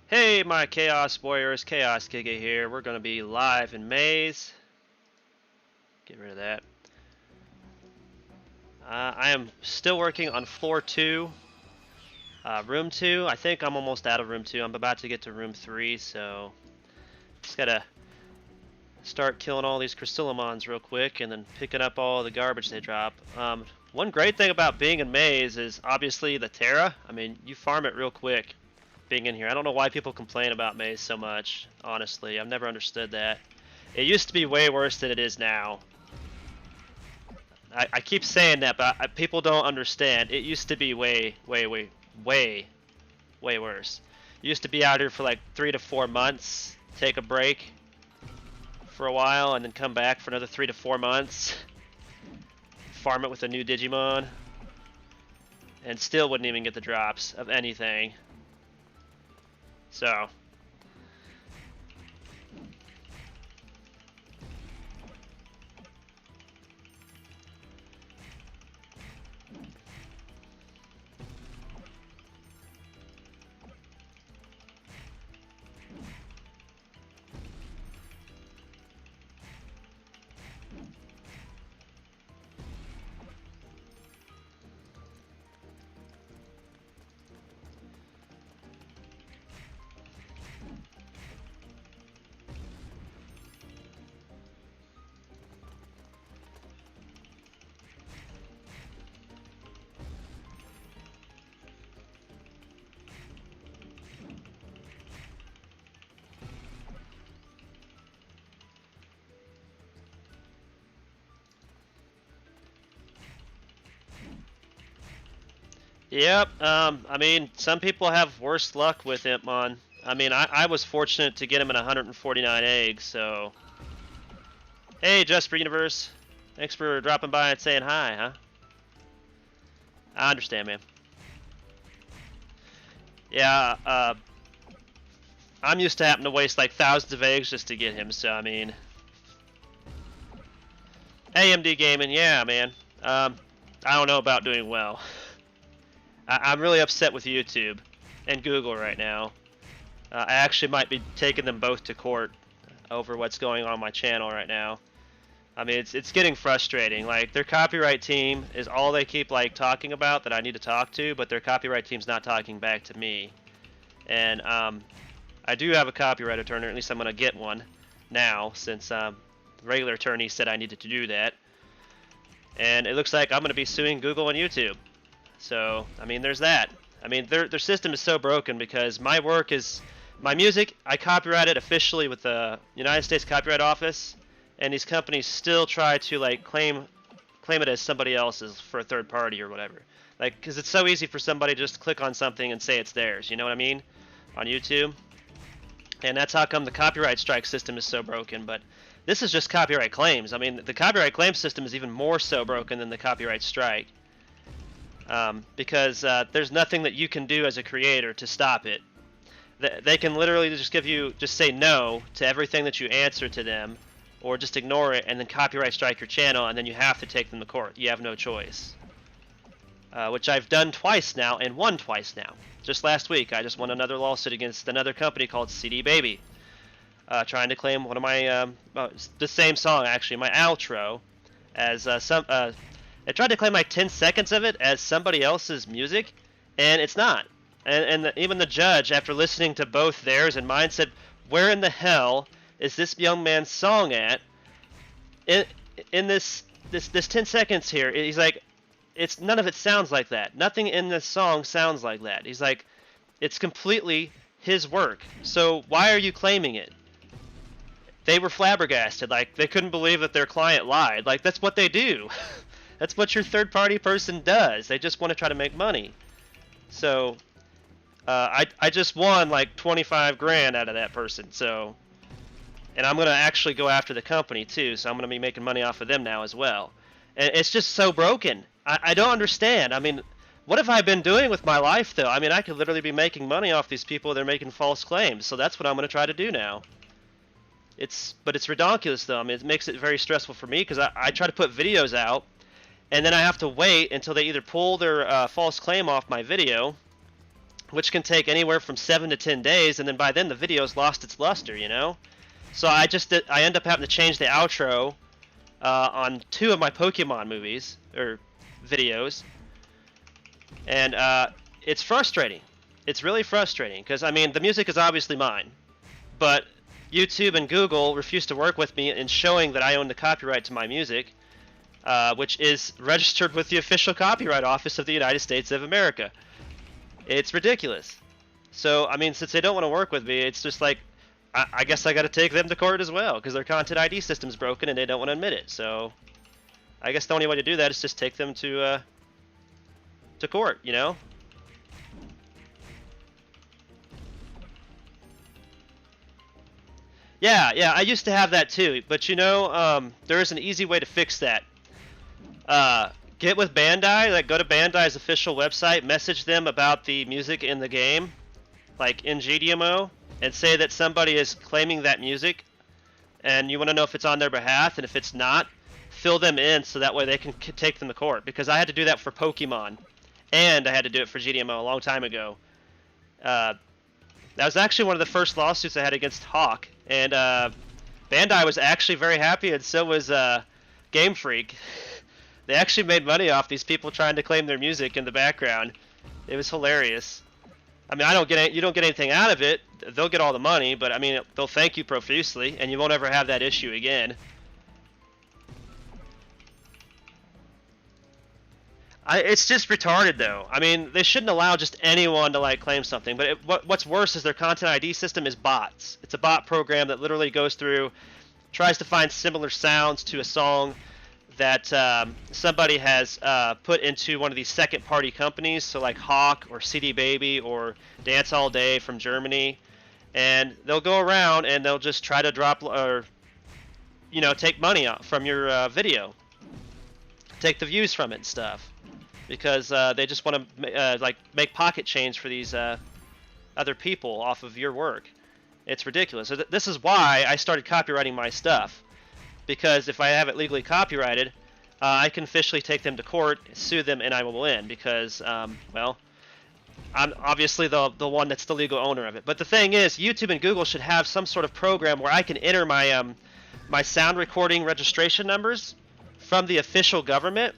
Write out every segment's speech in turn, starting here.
Hey, my Chaos Warriors, Chaos Giga here. We're going to be live in Maze. Get rid of that. I am still working on floor 2. Room 2, I think I'm almost out of room 2. I'm about to get to room 3, so just gotta start killing all these Crystallimons real quick and then picking up all the garbage they drop. One great thing about being in Maze is obviously the Terra. I mean, you farm it real quick being in here. I don't know why people complain about Maze so much, honestly. I've never understood that. It used to be way worse than it is now. I keep saying that, but people don't understand. It used to be way worse. You used to be out here for like 3 to 4 months, take a break for a while, and then come back for another 3 to 4 months, farm it with a new Digimon, and still wouldn't even get the drops of anything. So yep, I mean, some people have worse luck with Impmon. I mean, I was fortunate to get him in 149 eggs, so... Hey, Just for Universe. Thanks for dropping by and saying hi, huh? I understand, man. Yeah, I'm used to having to waste like thousands of eggs just to get him, so I mean... AMD Gaming, yeah, man. I don't know about doing well. I'm really upset with YouTube and Google right now. I actually might be taking them both to court over what's going on my channel right now. I mean, it's getting frustrating. Like, their copyright team is all they keep like talking about that I need to talk to, but their copyright team's not talking back to me. And I do have a copyright attorney, or at least I'm gonna get one now, since the regular attorney said I needed to do that. And it looks like I'm gonna be suing Google and YouTube. So, I mean, there's that. I mean, their system is so broken because my work is... My music, I copyright it officially with the United States Copyright Office, and these companies still try to, like, claim it as somebody else's for a third party or whatever. Like, because it's so easy for somebody to just click on something and say it's theirs, you know what I mean? On YouTube. And that's how come the copyright strike system is so broken, but this is just copyright claims. I mean, the copyright claim system is even more so broken than the copyright strike. Because there's nothing that you can do as a creator to stop it. They can literally just say no to everything that you answer to them, or just ignore it and then copyright strike your channel, and then you have to take them to court. You have no choice. Which I've done twice now and won twice now. Just last week, I just won another lawsuit against another company called CD Baby, trying to claim one of my the same song actually, my outro, as I tried to claim like 10 seconds of it as somebody else's music, and it's not. And even the judge, after listening to both theirs and mine, said, "Where in the hell is this young man's song at? In this 10 seconds here?" He's like, "It's none of it sounds like that. Nothing in this song sounds like that." He's like, "It's completely his work. So why are you claiming it?" They were flabbergasted. Like, they couldn't believe that their client lied. Like, that's what they do. That's what your third-party person does. They just want to try to make money. So, I just won like 25 grand out of that person. So, and I'm gonna actually go after the company too. So I'm gonna be making money off of them now as well. And it's just so broken. I don't understand. I mean, what have I been doing with my life though? I mean, I could literally be making money off these people. They're making false claims. So that's what I'm gonna try to do now. But it's ridiculous though. I mean, it makes it very stressful for me because I try to put videos out. And then I have to wait until they either pull their false claim off my video, which can take anywhere from 7 to 10 days, and then by then the video's lost its luster, you know? So I end up having to change the outro on 2 of my Pokemon movies, or videos, and it's frustrating. It's really frustrating, because, I mean, the music is obviously mine, but YouTube and Google refuse to work with me in showing that I own the copyright to my music, which is registered with the official Copyright Office of the United States of America. It's ridiculous. So, I mean, since they don't want to work with me, it's just like, I guess I got to take them to court as well, because their content ID system's broken and they don't want to admit it. So, I guess the only way to do that is just take them to court, you know? Yeah, I used to have that too, but you know, there is an easy way to fix that. Get with Bandai, like go to Bandai's official website, message them about the music in the game, like in GDMO, and say that somebody is claiming that music, and you want to know if it's on their behalf, and if it's not, fill them in so that way they can take them to court. Because I had to do that for Pokemon, and I had to do it for GDMO a long time ago. That was actually one of the first lawsuits I had against Hawk, and Bandai was actually very happy, and so was Game Freak. They actually made money off these people trying to claim their music in the background. It was hilarious. I mean, you don't get anything out of it. They'll get all the money, but I mean, they'll thank you profusely, and you won't ever have that issue again. It's just retarded, though. I mean, they shouldn't allow just anyone to like claim something. But what's worse is their content ID system is bots. It's a bot program that literally goes through, tries to find similar sounds to a song that somebody has put into one of these second-party companies, so like Hawk or CD Baby or Dance All Day from Germany, and they'll go around and they'll just try to drop or take money from your video, take the views from it and stuff, because they just want to like make pocket change for these other people off of your work. It's ridiculous. So this is why I started copywriting my stuff. Because if I have it legally copyrighted, I can officially take them to court, sue them, and I will win. Because, well, I'm obviously the one that's the legal owner of it. But the thing is, YouTube and Google should have some sort of program where I can enter my my sound recording registration numbers from the official government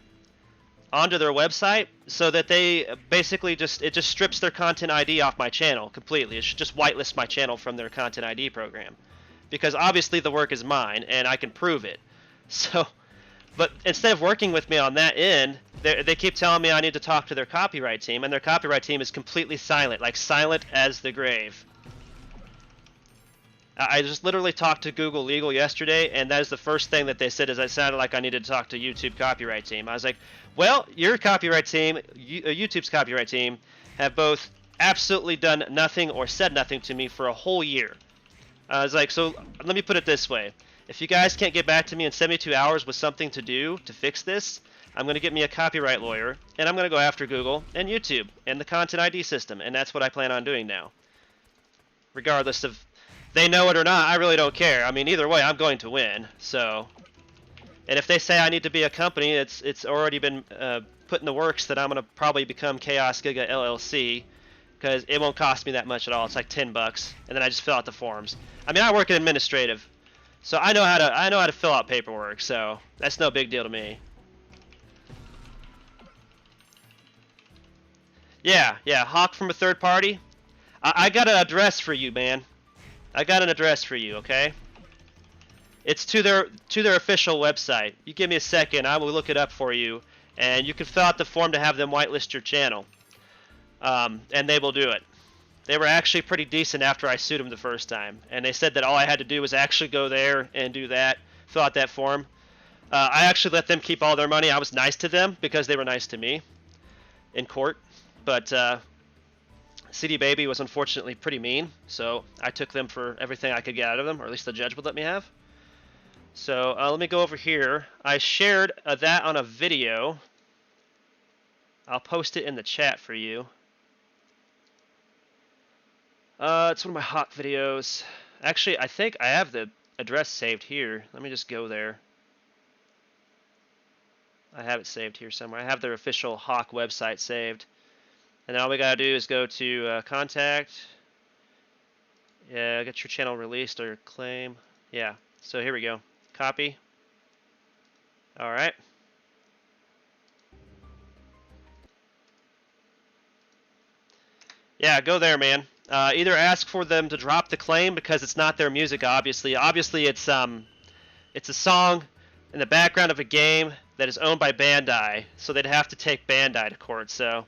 onto their website, so that they basically just strips their content ID off my channel completely. It should just whitelist my channel from their content ID program. Because obviously the work is mine, and I can prove it. So, but instead of working with me on that end, they keep telling me I need to talk to their copyright team, and their copyright team is completely silent, like silent as the grave. I just literally talked to Google Legal yesterday, and that is the first thing that they said, is I sounded like I needed to talk to YouTube copyright team. I was like, well, your copyright team, YouTube's copyright team, have both absolutely done nothing or said nothing to me for a whole year. I was like, so let me put it this way. If you guys can't get back to me in 72 hours with something to do to fix this, I'm going to get me a copyright lawyer, and I'm going to go after Google and YouTube and the content ID system, and that's what I plan on doing now. Regardless of they know it or not, I really don't care. I mean, either way, I'm going to win. So, and if they say I need to be a company, it's already been put in the works that I'm going to probably become Chaos Giga LLC. Because it won't cost me that much at all. It's like $10, and then I just fill out the forms. I mean, I work in administrative, so I know how to fill out paperwork. So that's no big deal to me. Yeah, Hawk from a third party. I got an address for you, man. I got an address for you. Okay. It's to their official website. You give me a second, I will look it up for you, and you can fill out the form to have them whitelist your channel. And they will do it. They were actually pretty decent after I sued them the first time, and they said that all I had to do was actually go there and do that, fill out that form. I actually let them keep all their money. I was nice to them because they were nice to me in court, but CD Baby was unfortunately pretty mean, so I took them for everything I could get out of them, or at least the judge would let me have. So let me go over here. I shared that on a video. I'll post it in the chat for you. It's one of my Hawk videos. Actually, I think I have the address saved here. Let me just go there. I have it saved here somewhere. I have their official Hawk website saved. And then all we gotta do is go to contact. Yeah, get your channel released or claim. Yeah, so here we go. Copy. Alright. Yeah, go there, man. Either ask for them to drop the claim because it's not their music, obviously. Obviously, it's a song in the background of a game that is owned by Bandai, so they'd have to take Bandai to court. So,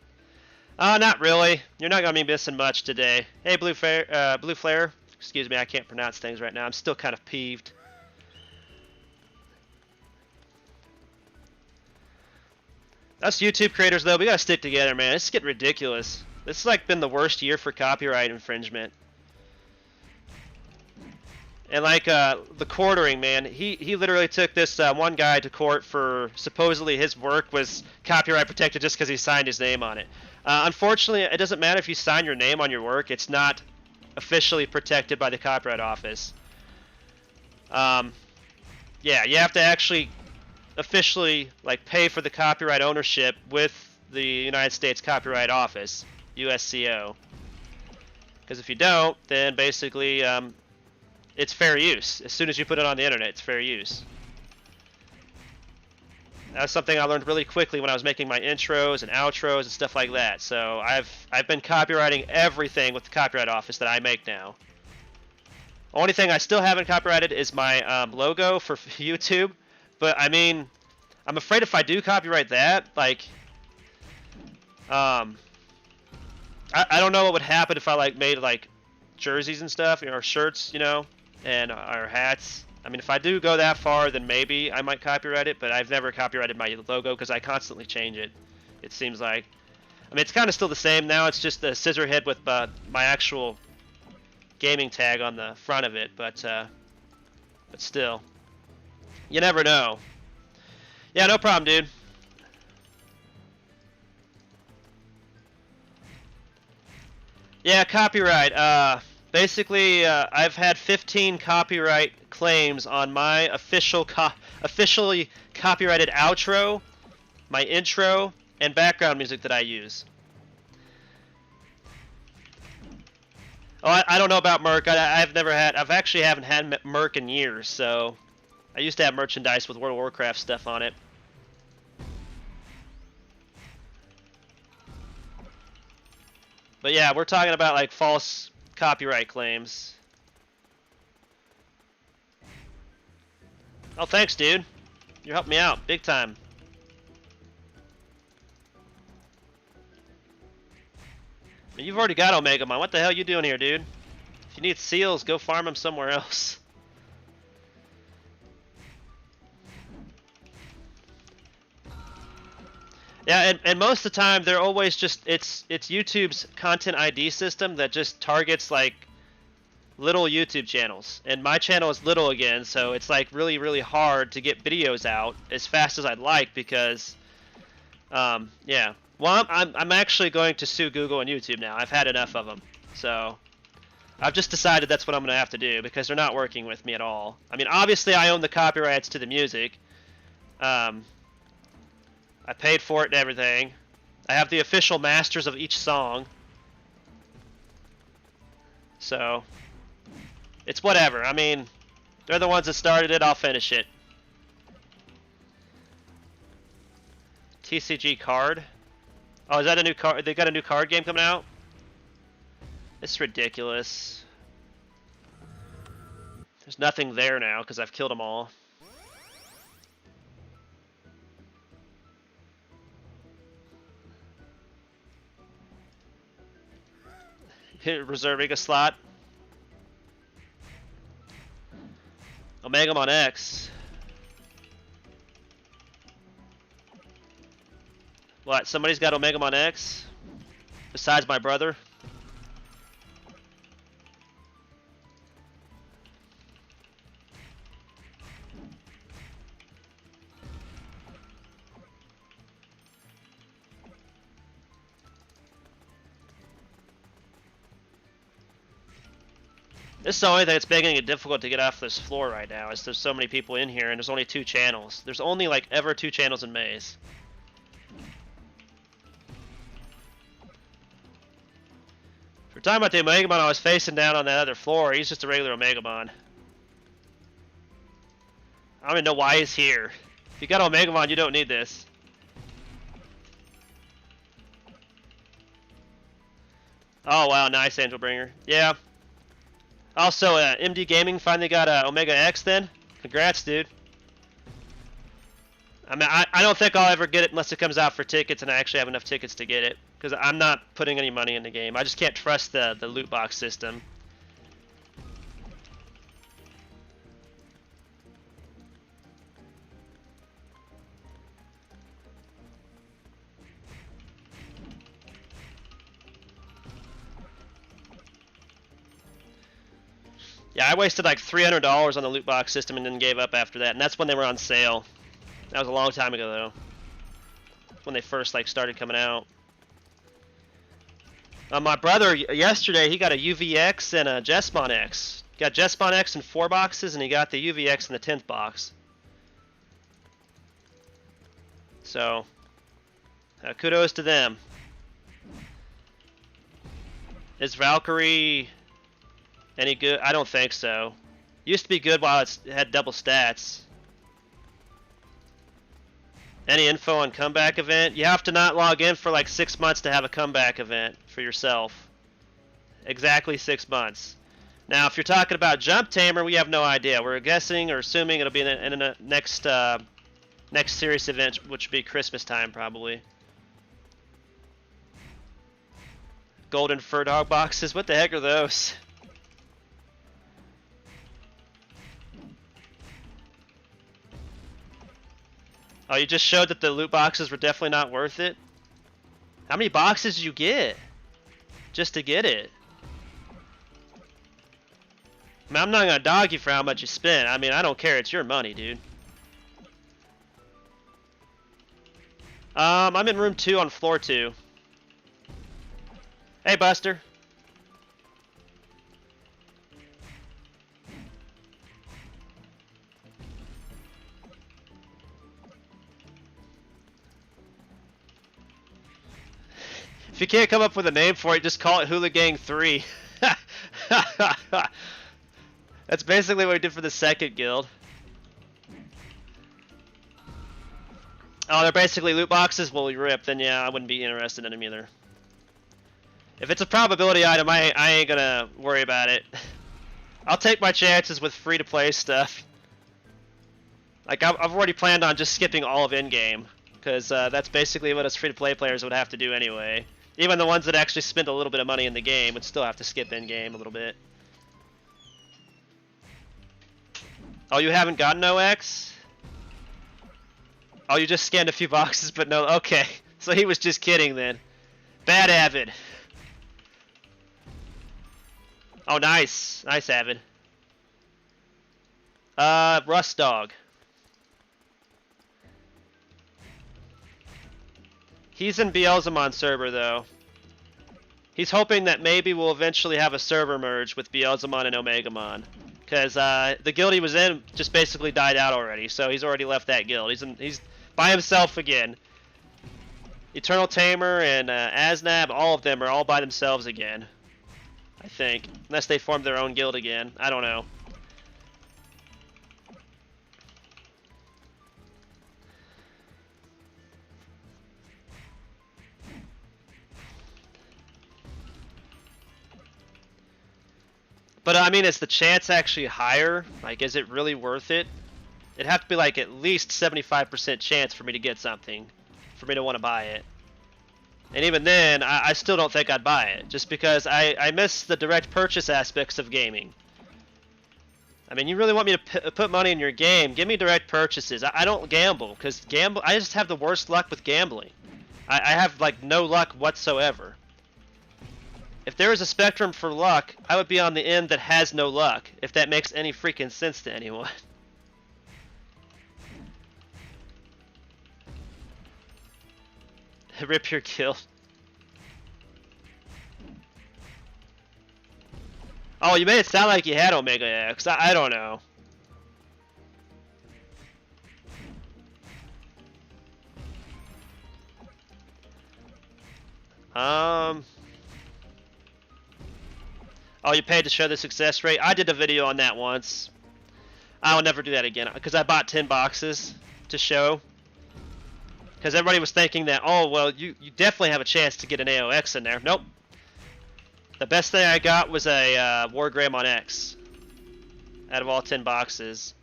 not really. You're not gonna be missing much today. Hey, Blue Flare. Excuse me, I can't pronounce things right now. I'm still kind of peeved. Us YouTube creators, though, we gotta stick together, man. It's getting ridiculous. This has like been the worst year for copyright infringement. And like the quartering, man, he literally took this one guy to court for supposedly his work was copyright protected just because he signed his name on it. Unfortunately, it doesn't matter if you sign your name on your work. It's not officially protected by the Copyright Office. Yeah, you have to actually officially like pay for the copyright ownership with the United States Copyright Office, USCO. Because if you don't, then basically it's fair use. As soon as you put it on the internet, it's fair use. That was something I learned really quickly when I was making my intros and outros and stuff like that. So I've been copywriting everything with the Copyright Office that I make now. Only thing I still haven't copyrighted is my logo for YouTube. But I mean, I'm afraid if I do copyright that, like, I don't know what would happen if I like made like jerseys and stuff, or shirts, you know, and or hats. I mean, if I do go that far, then maybe I might copyright it, but I've never copyrighted my logo because I constantly change it, it seems like. I mean, it's kind of still the same now. It's just the scissor head with my actual gaming tag on the front of it, but still. You never know. Yeah, no problem, dude. Yeah, copyright. Basically, I've had 15 copyright claims on my officially copyrighted outro, my intro, and background music that I use. Oh, I don't know about Merc. I've actually haven't had Merc in years, so I used to have merchandise with World of Warcraft stuff on it. But yeah, we're talking about like false copyright claims. Oh, thanks, dude. You're helping me out big time. You've already got Omegamon. What the hell are you doing here, dude? If you need seals, go farm them somewhere else. Yeah, and most of the time they're always just it's YouTube's content ID system that just targets like little YouTube channels. And my channel is little again, so it's like really hard to get videos out as fast as I'd like because yeah. Well, I'm actually going to sue Google and YouTube now. I've had enough of them. So I've just decided that's what I'm going to have to do because they're not working with me at all. I mean, obviously I own the copyrights to the music. I paid for it and everything. I have the official masters of each song. So, it's whatever. I mean, they're the ones that started it, I'll finish it. TCG card? Oh, is that a new card? They got a new card game coming out? It's ridiculous. There's nothing there now because I've killed them all. Reserving a slot. Omegamon X. What? Somebody's got Omegamon X? Besides my brother? This is the only thing that's making it difficult to get off this floor right now, is there's so many people in here and there's only 2 channels. There's only like ever 2 channels in Maze. talking about the Omegamon I was facing down on that other floor. He's just a regular Omegamon. I don't even know why he's here. If you got Omegamon, you don't need this. Oh wow, nice Angel Bringer. Yeah. Also, MD Gaming finally got Omega X then. Congrats, dude. I mean, I don't think I'll ever get it unless it comes out for tickets and I actually have enough tickets to get it. Because I'm not putting any money in the game. I just can't trust the loot box system. Yeah, I wasted like $300 on the loot box system and then gave up after that. And that's when they were on sale. That was a long time ago though. When they first like started coming out. My brother yesterday, he got a UVX and a Jesmon X. He got Jesmon X in 4 boxes and he got the UVX in the 10th box. So, kudos to them. Is Valkyrie any good? I don't think so. Used to be good while it had double stats. Any info on comeback event? You have to not log in for like 6 months to have a comeback event for yourself. Exactly 6 months. Now, if you're talking about Jump Tamer, we have no idea. We're guessing or assuming it'll be in the next next series event, which will be Christmas time probably. Golden Fur Dog boxes. What the heck are those? Oh, you just showed that the loot boxes were definitely not worth it? How many boxes did you get? Just to get it? I mean, I'm not gonna dog you for how much you spent. I mean, I don't care. It's your money, dude. I'm in room 2 on floor 2. Hey, Buster. If you can't come up with a name for it, just call it Hooligang 3. That's basically what we did for the second guild. Oh, they're basically loot boxes? Well, we rip, then yeah, I wouldn't be interested in them either. If it's a probability item, I ain't gonna worry about it. I'll take my chances with free-to-play stuff. Like, I've already planned on just skipping all of in-game, because that's basically what us free-to-play players would have to do anyway. Even the ones that actually spend a little bit of money in the game would still have to skip in-game a little bit. Oh, you haven't gotten no X? Oh, you just scanned a few boxes, but no. Okay, so he was just kidding then. Bad Avid. Oh, nice. Nice, Avid. Rust Dog. He's in Beelzemon server, though. He's hoping that maybe we'll eventually have a server merge with Beelzemon and Omegamon. Because the guild he was in just basically died out already, so he's already left that guild. He's by himself again. Eternal Tamer and Aznab, all of them are all by themselves again. I think. Unless they formed their own guild again. I don't know. But I mean, is the chance actually higher? Like, is it really worth it? It'd have to be like at least 75% chance for me to get something, for me to want to buy it. And even then, I still don't think I'd buy it, just because I miss the direct purchase aspects of gaming. I mean, you really want me to put money in your game, give me direct purchases. I don't gamble, because I just have the worst luck with gambling. I have like no luck whatsoever. If there was a spectrum for luck, I would be on the end that has no luck, if that makes any freaking sense to anyone. Rip your kill. Oh, you made it sound like you had Omega X. I don't know. Oh, you paid to show the success rate? I did a video on that once. I will never do that again because I bought 10 boxes to show. Because everybody was thinking that, oh, well, you definitely have a chance to get an AOX in there. Nope. The best thing I got was a Wargreymon X out of all 10 boxes.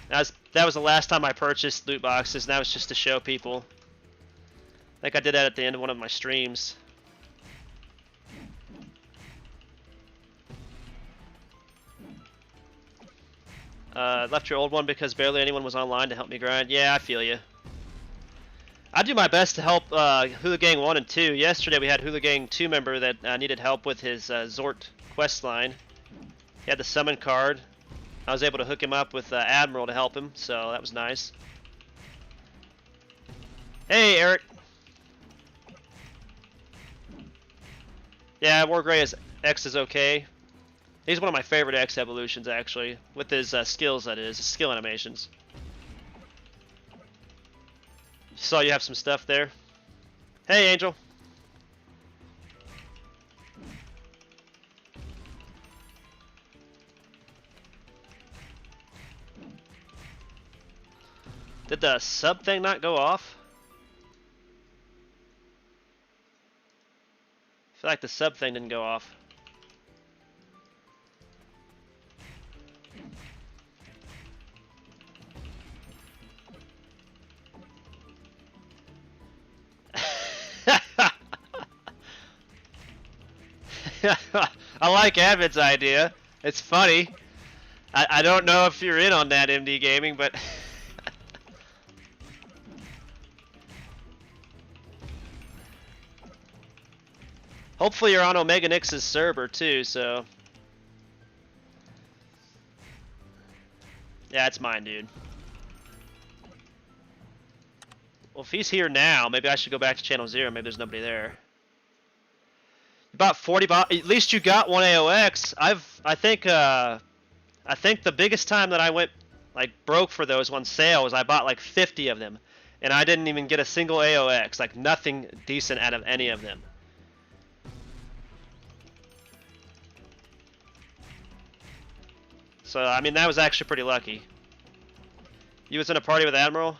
That was the last time I purchased loot boxes, and that was just to show people. I think I did that at the end of one of my streams. Left your old one because barely anyone was online to help me grind. Yeah, I feel you. I do my best to help Hula Gang 1 and 2. Yesterday we had Hula Gang 2 member that needed help with his Zort quest line. He had the summon card. I was able to hook him up with Admiral to help him, so that was nice. Hey, Eric. Yeah, Wargrey X is okay. He's one of my favorite X evolutions, actually, with his skills, that is, his skill animations. Saw you have some stuff there. Hey, Angel. Did the sub thing not go off? I feel like the sub thing didn't go off. I like Avid's idea. It's funny. I don't know if you're in on that, MD Gaming, but hopefully you're on Omega Nix's server too, so yeah, it's mine, dude. Well, if he's here now, maybe I should go back to channel 0. Maybe there's nobody there. About 40 at least you got one AOX. I think the biggest time that I went like broke for those on sale was I bought like 50 of them, and I didn't even get a single AOX, like nothing decent out of any of them. So I mean that was actually pretty lucky. You was in a party with Admiral?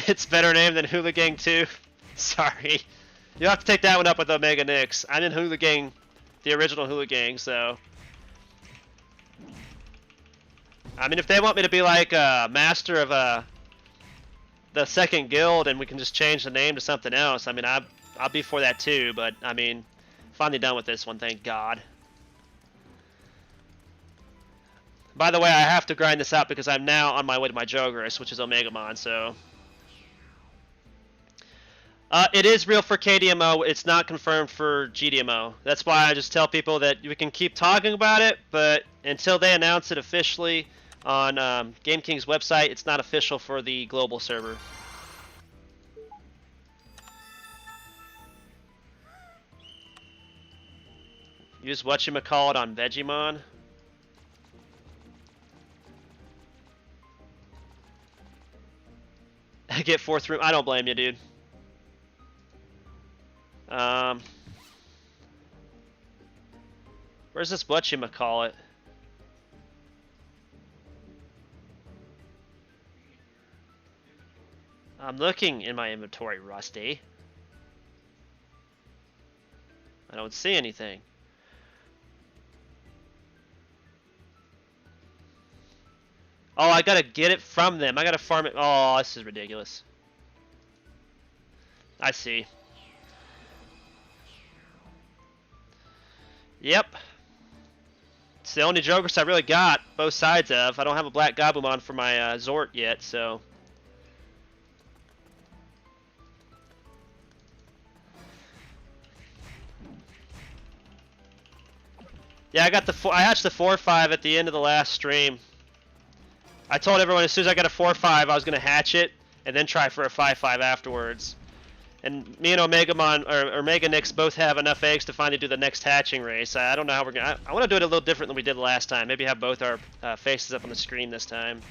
It's better name than Hula Gang 2. Sorry. You'll have to take that one up with Omega Nix. I'm in Hula Gang, the original Hula Gang, so. I mean, if they want me to be like a master of the second guild and we can just change the name to something else, I mean, I'll be for that too, but I mean, finally done with this one, thank God. By the way, I have to grind this out because I'm now on my way to my Jogris, which is Omegamon, so. It is real for KDMO. It's not confirmed for GDMO. That's why I just tell people that we can keep talking about it, but until they announce it officially on Game King's website, it's not official for the global server. Use whatchamacallit on Vegemon. Get 4th room. I don't blame you, dude. Where's this whatchamacallit? I'm looking in my inventory, Rusty. I don't see anything. Oh, I gotta get it from them. I gotta farm it. Oh, this is ridiculous. I see. Yep. It's the only Jogris I really got both sides of. I don't have a black Gabumon for my Zort yet, so. Yeah, I hatched the 4-5 at the end of the last stream. I told everyone as soon as I got a 4-5, I was gonna hatch it and then try for a 5-5 afterwards. And me and Omegamon, or Omega Nix both have enough eggs to finally do the next hatching race. I don't know how we're gonna. I want to do it a little different than we did last time. Maybe have both our faces up on the screen this time.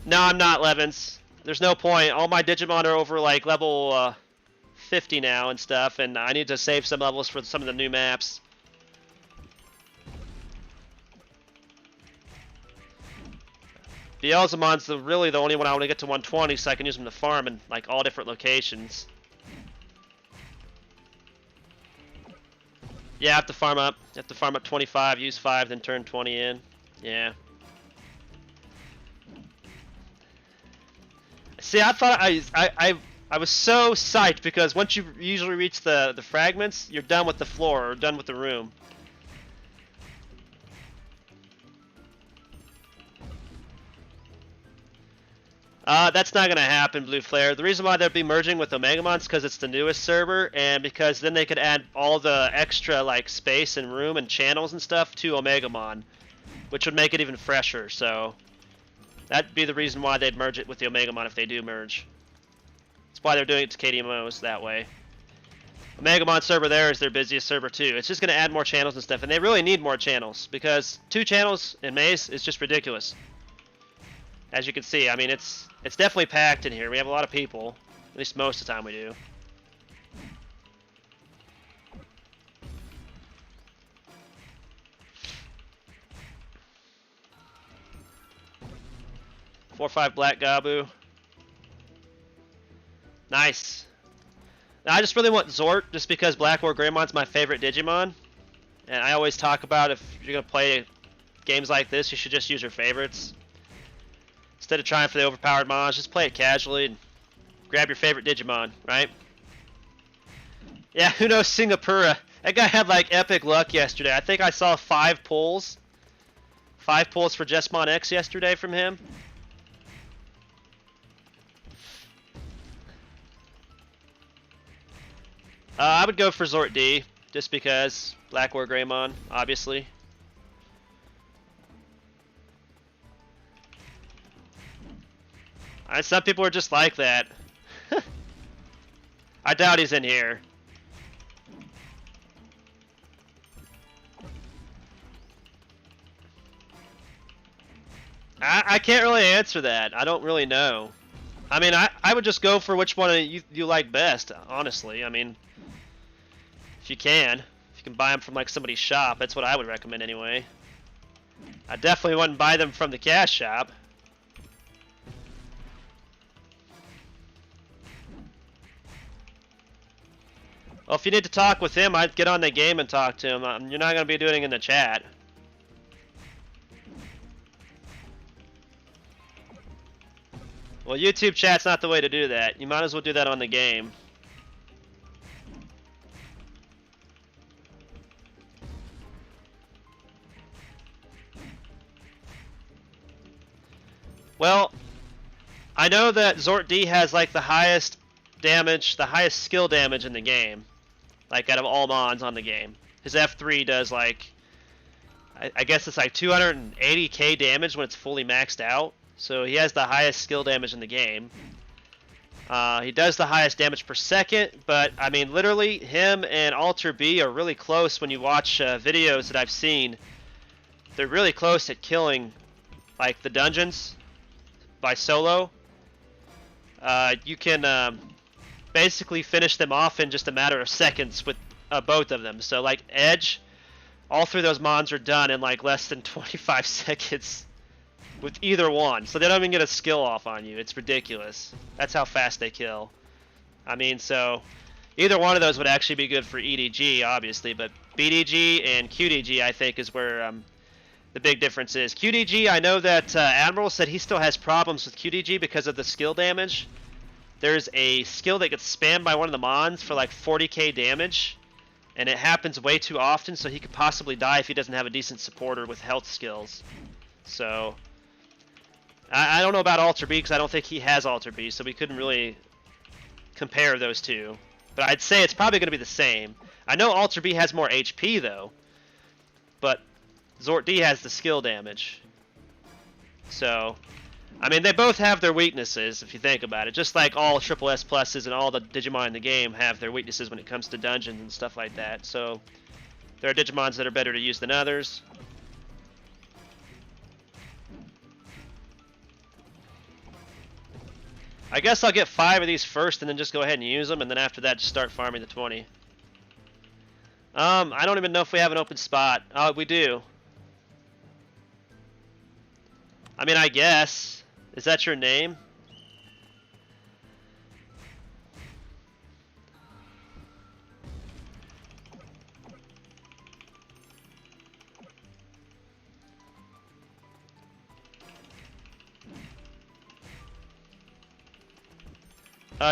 No, I'm not, Levins. There's no point. All my Digimon are over like level 50 now and stuff, and I need to save some levels for some of the new maps. Beelzemon's really the only one I want to get to 120 so I can use him to farm in like all different locations. Yeah, I have to farm up. You have to farm up 25, use 5, then turn 20 in. Yeah. See, I thought I was so psyched because once you usually reach the fragments, you're done with the floor or done with the room. That's not going to happen, Blue Flare. The reason why they'll be merging with Omegamon is because it's the newest server, and because then they could add all the extra like space and room and channels and stuff to Omegamon, which would make it even fresher. So that'd be the reason why they'd merge it with the Omegamon if they do merge. That's why they're doing it to KDMOs that way. Omegamon server there is their busiest server too. It's just going to add more channels and stuff, and they really need more channels because 2 channels in Maze is just ridiculous. As you can see, I mean, it's definitely packed in here. We have a lot of people. At least most of the time we do. Four, 5 Black Gabu. Nice. Now, I just really want Zort, just because Black War Greymon's my favorite Digimon. And I always talk about if you're going to play games like this, you should just use your favorites. Instead of trying for the overpowered mons, just play it casually and grab your favorite Digimon, right? Yeah, who knows Singapura? That guy had like epic luck yesterday. I think I saw 5 pulls. 5 pulls for Jesmon X yesterday from him. I would go for Zort D, just because Black War Greymon, obviously. Some people are just like that. I doubt he's in here. I can't really answer that. I don't really know. I mean, I would just go for which one you like best, honestly. I mean, if you can buy them from like somebody's shop, that's what I would recommend anyway. I definitely wouldn't buy them from the cash shop. Well, if you need to talk with him, I'd get on the game and talk to him. You're not going to be doing it in the chat. Well, YouTube chat's not the way to do that. You might as well do that on the game. Well, I know that Zort D has like the highest damage, the highest skill damage in the game. Like out of all mons on the game. His F3 does like, I guess it's like 280k damage when it's fully maxed out. So he has the highest skill damage in the game. He does the highest damage per second, but I mean literally him and Alter B are really close when you watch videos that I've seen. They're really close at killing like the dungeons by solo. You can basically finish them off in just a matter of seconds with both of them. So like Edge, all 3 of those mons are done in like less than 25 seconds with either one. So they don't even get a skill off on you. It's ridiculous. That's how fast they kill. I mean, so either one of those would actually be good for EDG, obviously, but BDG and QDG I think is where the big difference is. QDG, I know that Admiral said he still has problems with QDG because of the skill damage. There's a skill that gets spammed by one of the mons for like 40k damage, and it happens way too often, so he could possibly die if he doesn't have a decent supporter with health skills. So I don't know about Alter B because I don't think he has Alter B, so we couldn't really compare those two. But I'd say it's probably going to be the same. I know Alter B has more HP though, but Zort D has the skill damage. So I mean, they both have their weaknesses, if you think about it. Just like all Triple S Pluses and all the Digimon in the game have their weaknesses when it comes to dungeons and stuff like that. So, there are Digimons that are better to use than others. I guess I'll get 5 of these first and then just go ahead and use them, and then after that just start farming the 20. I don't even know if we have an open spot. Oh, we do. I mean, I guess. Is that your name?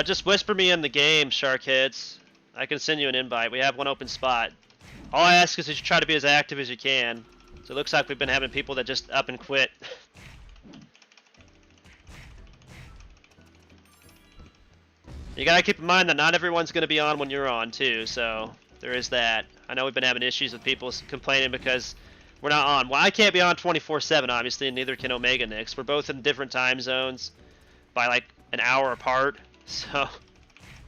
Just whisper me in the game, Sharkheads. I can send you an invite. We have one open spot. All I ask is that you try to be as active as you can. So it looks like we've been having people that just up and quit. You gotta keep in mind that not everyone's gonna be on when you're on too, so there is that. I know we've been having issues with people complaining because we're not on. Well, I can't be on 24/7, obviously, and neither can Omega Nix. We're both in different time zones by like an hour apart, so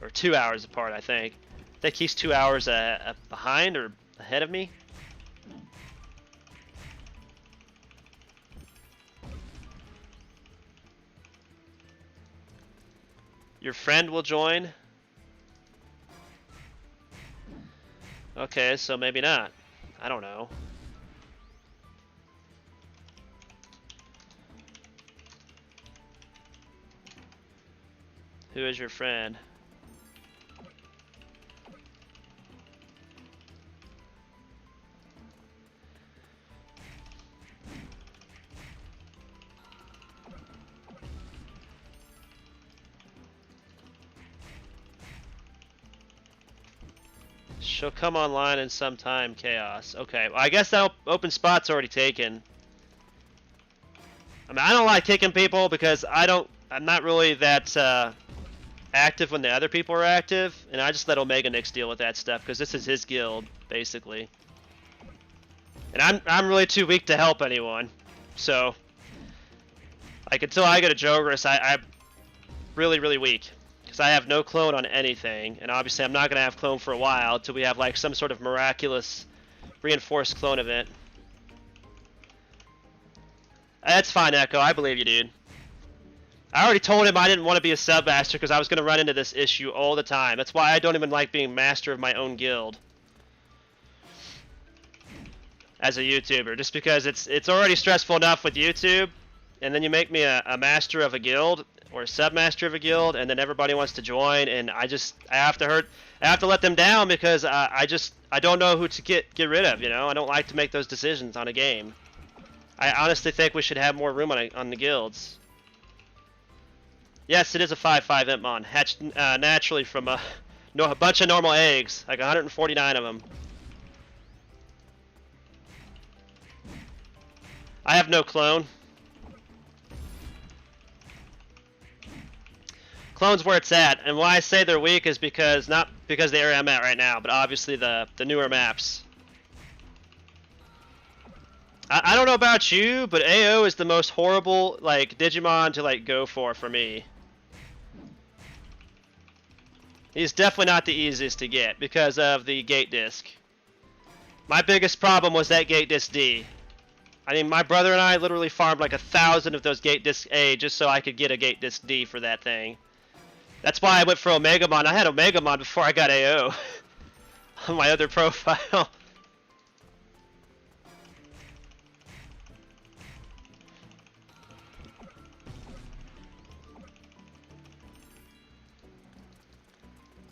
or 2 hours apart, I think. I think he's 2 hours behind or ahead of me. Your friend will join? Okay, so maybe not. I don't know. Who is your friend? She'll come online in some time, Chaos. Okay, well, I guess that open spot's already taken. I mean, I don't like kicking people because I'm not really that active when the other people are active, and I just let Omega Nix deal with that stuff because this is his guild, basically. And I'm really too weak to help anyone, so like until I get a Jogris, I'm really weak. Because I have no clone on anything, and obviously I'm not going to have clone for a while until we have like some sort of miraculous reinforced clone event. That's fine, Echo. I believe you, dude. I already told him I didn't want to be a sub-master because I was going to run into this issue all the time. That's why I don't even like being master of my own guild as a YouTuber. Just because it's already stressful enough with YouTube, and then you make me a master of a guild or a sub-master of a guild, and then everybody wants to join, and I have to let them down because I don't know who to get rid of. You know, I don't like to make those decisions on a game. I honestly think we should have more room on the guilds. Yes, it is a 5/5 Impmon, hatched naturally from a bunch of normal eggs, like 149 of them. I have no clone. Clone's where it's at, and why I say they're weak is because not because the area I'm at right now, but obviously the newer maps. I don't know about you, but AO is the most horrible like Digimon to like go for me. He's definitely not the easiest to get because of the gate disc. My biggest problem was that gate disc D. I mean, my brother and I literally farmed like 1,000 of those gate disc A just so I could get a gate disc D for that thing. That's why I went for Omegamon. I had Omegamon before I got AO on my other profile.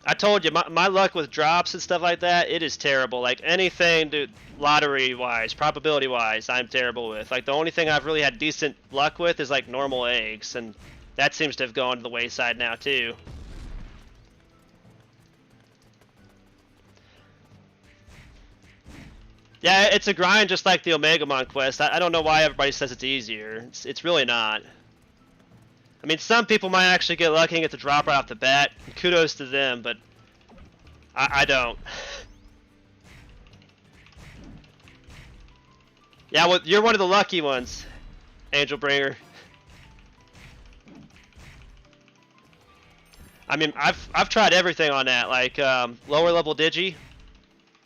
I told you, my luck with drops and stuff like that, it is terrible. Like anything, dude, lottery-wise, probability-wise, I'm terrible with. Like the only thing I've really had decent luck with is like normal eggs, and that seems to have gone to the wayside now too. Yeah, it's a grind just like the Omegamon quest. I don't know why everybody says it's easier. It's really not. I mean, some people might actually get lucky and get the drop right off the bat. Kudos to them, but I don't. Yeah, well, you're one of the lucky ones, Angelbringer. I mean, I've tried everything on that, like lower level Digi,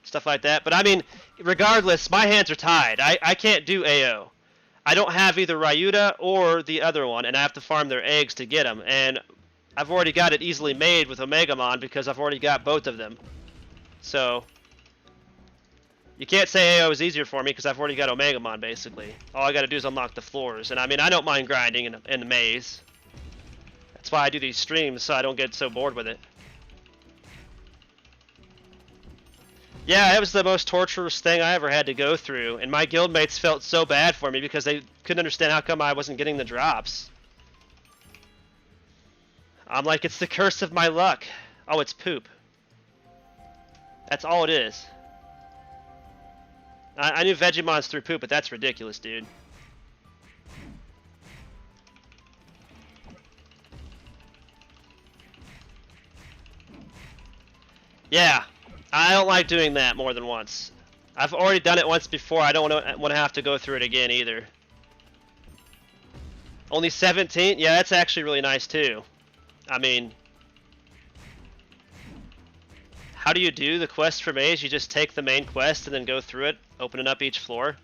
stuff like that. But I mean, regardless, my hands are tied. I can't do AO. I don't have either Ryuta or the other one, and I have to farm their eggs to get them. And I've already got it easily made with Omegamon because I've already got both of them. So you can't say AO is easier for me because I've already got Omegamon, basically. All I got to do is unlock the floors. And I mean, I don't mind grinding in the maze. That's why I do these streams, so I don't get so bored with it. Yeah, it was the most torturous thing I ever had to go through. And my guildmates felt so bad for me because they couldn't understand how come I wasn't getting the drops. I'm like, it's the curse of my luck. Oh, it's poop. That's all it is. I knew Vegemons through poop, but that's ridiculous, dude. Yeah, I don't like doing that more than once. I've already done it once before. I don't want to have to go through it again either. Only 17? Yeah, that's actually really nice too. I mean, how do you do the quest for maze? You just take the main quest and then go through it, opening up each floor.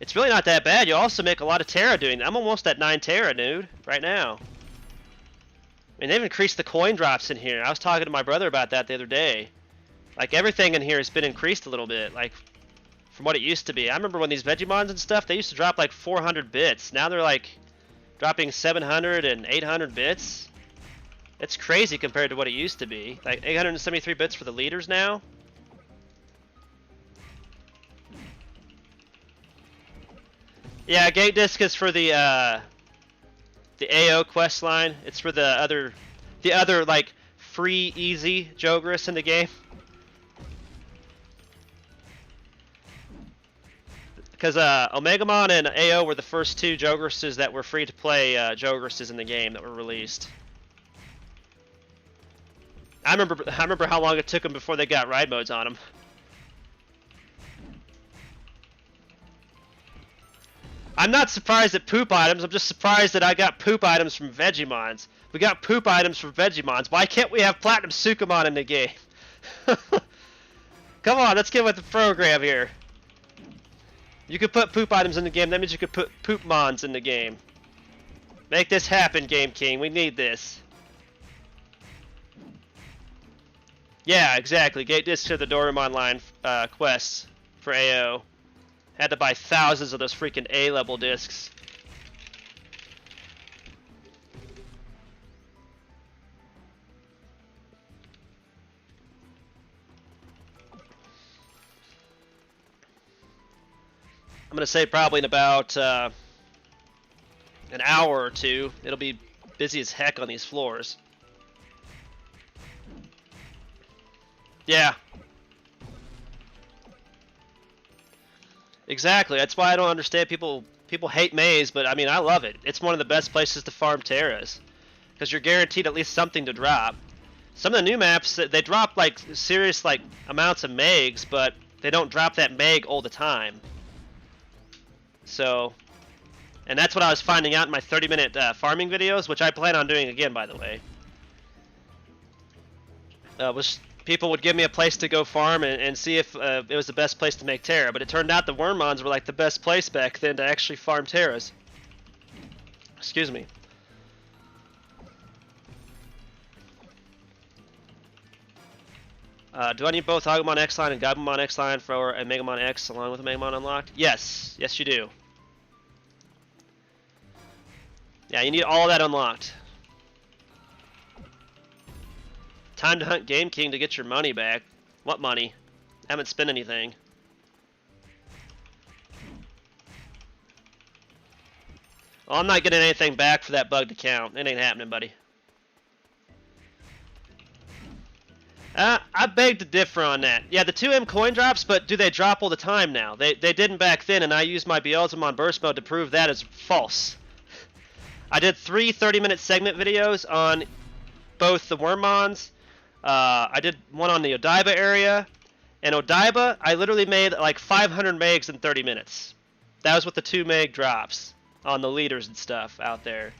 It's really not that bad. You also make a lot of Terra doing that. I'm almost at 9 Terra, dude, right now. I mean, they've increased the coin drops in here. I was talking to my brother about that the other day. Like, everything in here has been increased a little bit, like, from what it used to be. I remember when these Vegemons and stuff, they used to drop like 400 bits. Now they're like dropping 700 and 800 bits. It's crazy compared to what it used to be. Like 873 bits for the leaders now. Yeah, Gate Disc is for the AO quest line. It's for the other like free easy Jogris in the game. Because Omegamon and AO were the first two Jogrises that were free to play Jogrises in the game that were released. I remember how long it took them before they got ride modes on them. I'm not surprised at poop items. I'm just surprised that I got poop items from Vegemons. We got poop items from Vegemons. Why can't we have Platinum Sukamon in the game? Come on, let's get with the program here. You could put poop items in the game. That means you could put poop mons in the game. Make this happen, Game King. We need this. Yeah, exactly. Gate Disc to the Doraemon line quests for AO. Had to buy thousands of those freaking A-level discs. I'm going to say probably in about an hour or two. It'll be busy as heck on these floors. Yeah. Exactly. That's why I don't understand people hate Maze, but I mean, I love it. It's one of the best places to farm Terras. Because you're guaranteed at least something to drop. Some of the new maps, they drop like serious like amounts of Megs, but they don't drop that Meg all the time. So, and that's what I was finding out in my 30-minute farming videos, which I plan on doing again, by the way. People would give me a place to go farm and see if it was the best place to make Terra, but it turned out the Wormmons were like the best place back then to actually farm Terras. Excuse me. Do I need both Agumon X line and Gabumon X line for a Megamon X along with a Megamon unlocked? Yes. Yes, you do. Yeah, you need all that unlocked. Time to hunt Game King to get your money back. What money? I haven't spent anything. Well, I'm not getting anything back for that bugged account. It ain't happening, buddy. I beg to differ on that. Yeah, the 2M coin drops, but do they drop all the time now? They didn't back then, and I used my Beelzemon burst mode to prove that is false. I did 3 30-minute segment videos on both the Wormmons. I did one on the Odaiba area. And Odaiba, I literally made like 500 megs in 30 minutes. That was with the 2 meg drops on the leaders and stuff out there.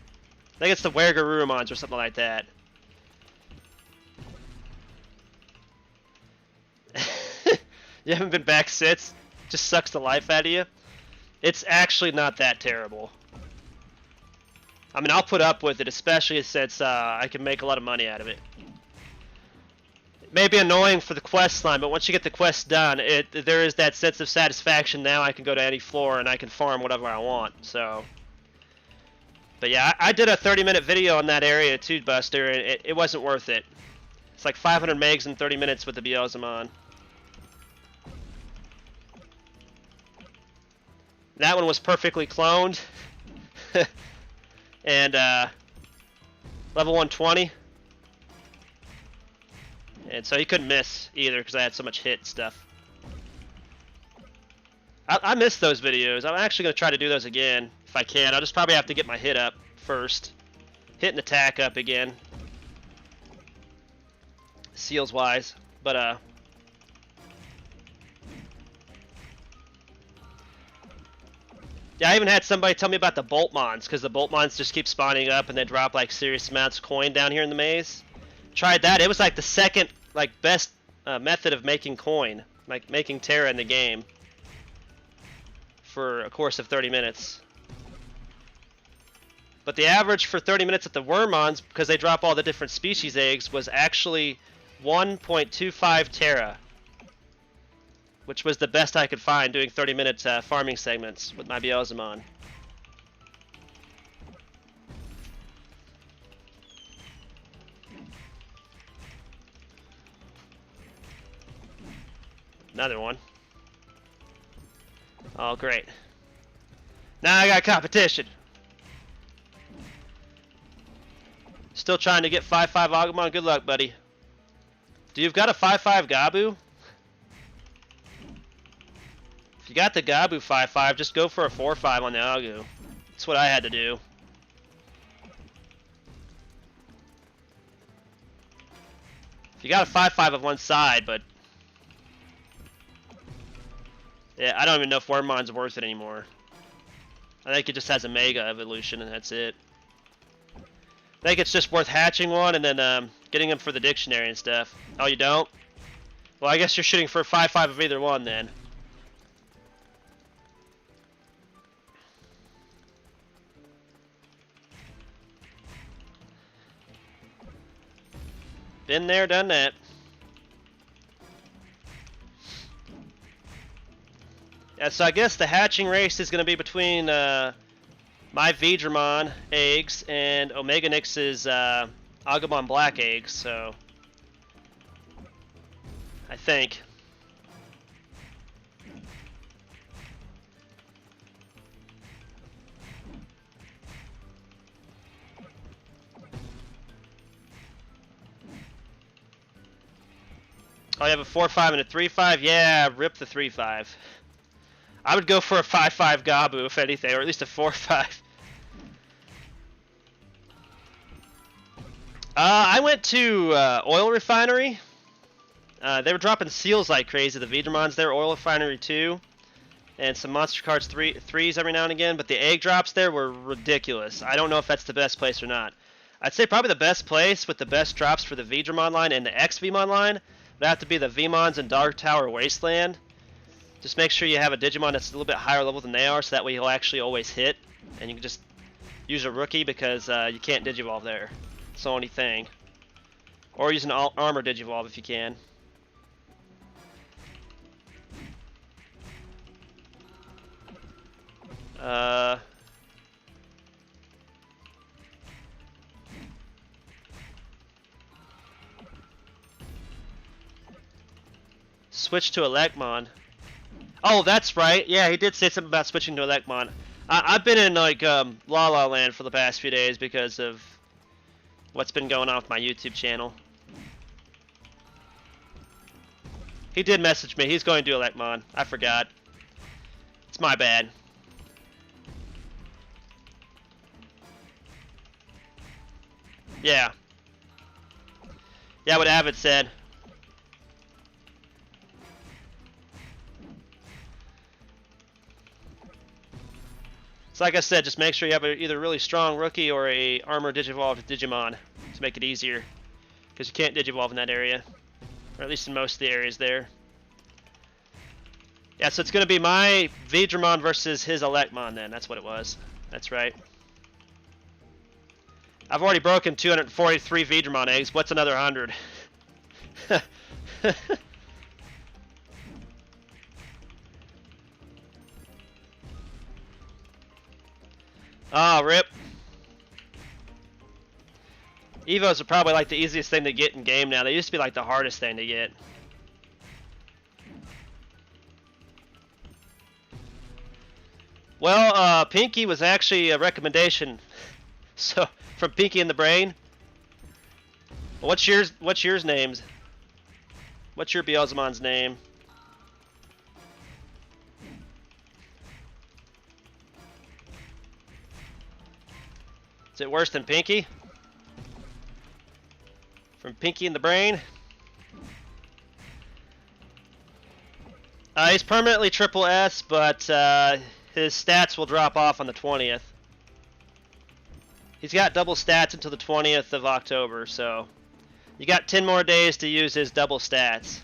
I think it's the Wergarurumons or something like that. You haven't been back since? Just sucks the life out of you? It's actually not that terrible. I mean, I'll put up with it, especially since I can make a lot of money out of it. It may be annoying for the quest line, but once you get the quest done, there is that sense of satisfaction. Now I can go to any floor and I can farm whatever I want. So, but yeah, I did a 30-minute video on that area too, Buster, and it wasn't worth it. It's like 500 megs in 30 minutes with the Omegamon. That one was perfectly cloned. And level 120. And so he couldn't miss either because I had so much hit stuff. I miss those videos. I'm actually going to try to do those again if I can. I'll just probably have to get my hit up first. Hit and attack up again. Seals wise. But yeah, I even had somebody tell me about the Boltmons, because the Boltmons just keep spawning up and they drop like serious amounts of coin down here in the maze. Tried that. It was like the second best method of making coin, like making Terra in the game, for a course of 30 minutes. But the average for 30 minutes at the Wormmons, because they drop all the different species eggs, was actually 1.25 Terra. Which was the best I could find doing 30-minute farming segments with my Omegamon. Another one. Oh, great. Now I got competition. Still trying to get 5-5 Omegamon. Good luck, buddy. Do you've got a 5-5 Gabu? If you got the Gabu 5-5, just go for a 4-5 on the Agu. That's what I had to do. If you got a 5-5 of one side, but yeah, I don't even know if Wormmon's worth it anymore. I think it just has a Mega evolution and that's it. I think it's just worth hatching one and then getting them for the dictionary and stuff. Oh, you don't? Well, I guess you're shooting for a 5-5 of either one then. Been there, done that. Yeah, so I guess the hatching race is going to be between my Veedramon eggs and Omeganix's Agumon Black eggs, so I think. Oh, you have a 4-5 and a 3-5? Yeah, rip the 3-5. I would go for a 5-5 Gabu, if anything, or at least a 4-5. I went to Oil Refinery. They were dropping seals like crazy. The Veedramons there, Oil Refinery 2. And some Monster Cards 3s every now and again. But the egg drops there were ridiculous. I don't know if that's the best place or not. I'd say probably the best place with the best drops for the Veedramon line and the X-Vmon line would have to be the Vmons in Dark Tower Wasteland. Just make sure you have a Digimon that's a little bit higher level than they are, so that way he'll actually always hit. And you can just use a rookie because you can't Digivolve there. It's the only thing. Or use an armor Digivolve if you can. Switch to Elecmon. Oh, that's right. Yeah, he did say something about switching to Elecmon. I've been in like La La Land for the past few days because of what's been going on with my YouTube channel. He did message me. He's going to do Elecmon. I forgot. It's my bad. Yeah. Yeah, what Avid said. So like I said, just make sure you have either a really strong rookie or a armor Digivolved Digimon to make it easier. Because you can't Digivolve in that area. Or at least in most of the areas there. Yeah, so it's going to be my Digimon versus his Electmon then. That's what it was. That's right. I've already broken 243 Digimon eggs. What's another 100? Ah, rip. Evos are probably like the easiest thing to get in game now. They used to be like the hardest thing to get. Well, Pinky was actually a recommendation. So from Pinky in the Brain. What's yours? What's yours names? What's your Beelzemon's name? Is it worse than Pinky? From Pinky in the Brain. He's permanently triple S, but his stats will drop off on the 20th. He's got double stats until the 20th of October, so you got 10 more days to use his double stats.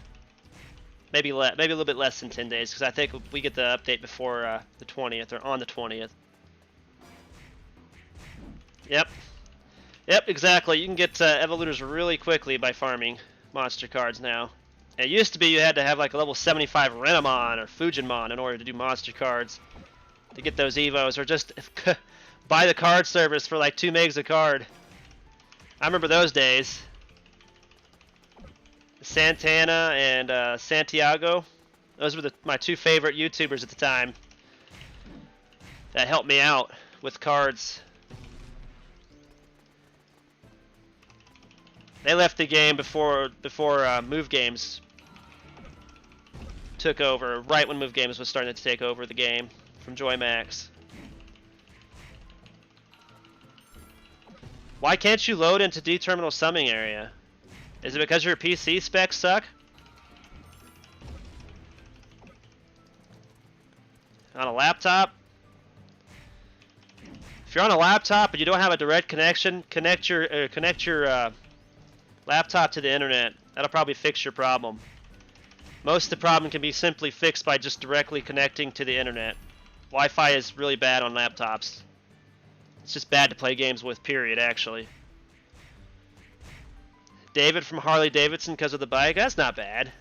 Maybe a little bit less than 10 days, because I think we get the update before the 20th, or on the 20th. Yep. Yep, exactly. You can get Evolutors really quickly by farming monster cards now. It used to be you had to have like a level 75 Renamon or Fujinmon in order to do monster cards to get those Evos, or just buy the card service for like 2 megs a card. I remember those days. Santana and Santiago. Those were my 2 favorite YouTubers at the time that helped me out with cards. They left the game before Move Games took over, right when Move Games was starting to take over the game from JoyMax. Why can't you load into D-Terminal Summing Area? Is it because your PC specs suck? On a laptop? If you're on a laptop and you don't have a direct connection, connect your laptop to the internet. That'll probably fix your problem. Most of the problem can be simply fixed by just directly connecting to the internet. Wi-Fi is really bad on laptops. It's just bad to play games with, period, actually. David from Harley Davidson because of the bike? That's not bad.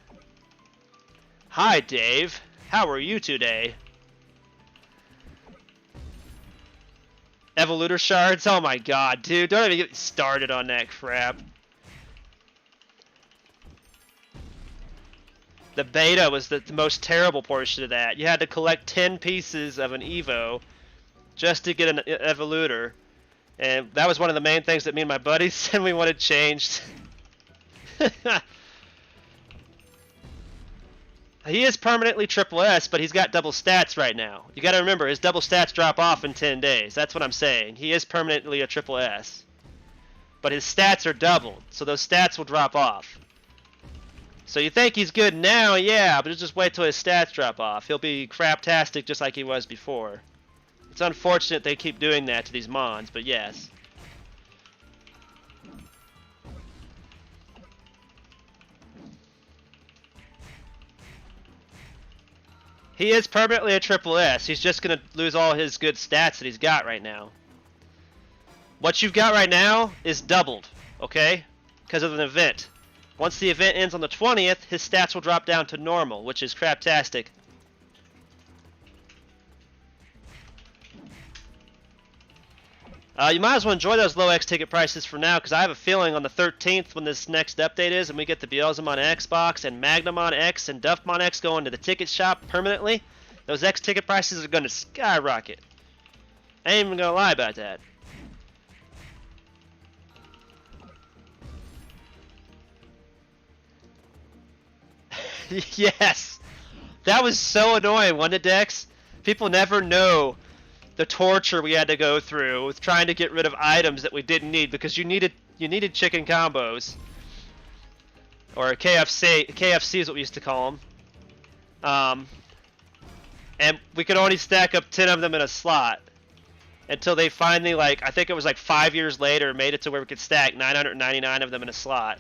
Hi, Dave. How are you today? Evolutor shards? Oh my god, dude. Don't even get me started on that crap. The beta was the most terrible portion of that. You had to collect 10 pieces of an Evo just to get an Evolutor. And that was one of the main things that me and my buddies said we wanted changed. He is permanently triple S, but he's got double stats right now. You gotta remember, his double stats drop off in 10 days. That's what I'm saying. He is permanently a triple S. But his stats are doubled, so those stats will drop off. So you think he's good now, yeah, but just wait till his stats drop off. He'll be craptastic just like he was before. It's unfortunate they keep doing that to these Mons, but yes. He is permanently a triple S. He's just going to lose all his good stats that he's got right now. What you've got right now is doubled, okay? Because of an event. Once the event ends on the 20th, his stats will drop down to normal, which is craptastic. You might as well enjoy those low X ticket prices for now, because I have a feeling on the 13th, when this next update is, and we get the Beelzemon Xbox and Magnamon X and Duffmon X going to the ticket shop permanently, those X ticket prices are going to skyrocket. I ain't even going to lie about that. Yes! That was so annoying, wasn't it, Dex? People never know the torture we had to go through with trying to get rid of items that we didn't need because you needed chicken combos. Or KFC is what we used to call them. And we could only stack up 10 of them in a slot until they finally, like, I think it was like 5 years later, made it to where we could stack 999 of them in a slot.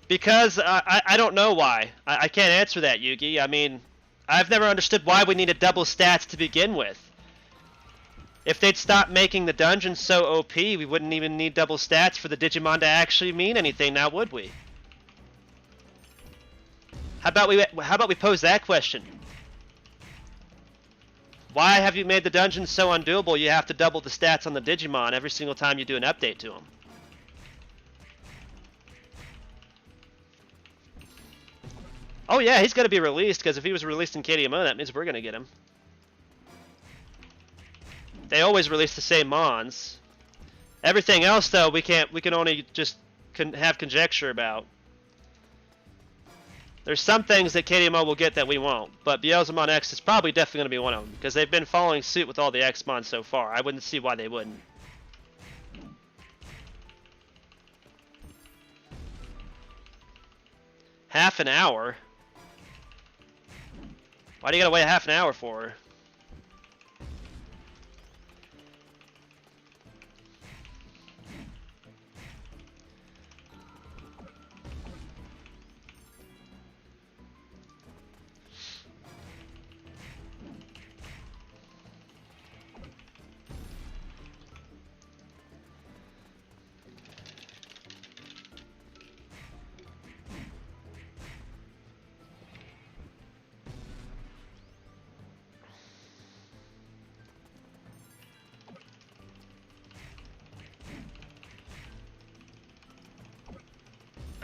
Because I don't know why. I can't answer that, Yugi. I mean, I've never understood why we needed double stats to begin with. If they'd stop making the dungeons so OP, we wouldn't even need double stats for the Digimon to actually mean anything now, would we? How about we pose that question? Why have you made the dungeons so undoable you have to double the stats on the Digimon every single time you do an update to them? Oh yeah, he's going to be released, because if he was released in KDMO, that means we're going to get him. They always release the same Mons. Everything else, though, we can only just have conjecture about. There's some things that KDMO will get that we won't, but Beelzemon X is probably definitely going to be one of them, because they've been following suit with all the X-Mons so far. I wouldn't see why they wouldn't. Half an hour? Why do you gotta wait half an hour for?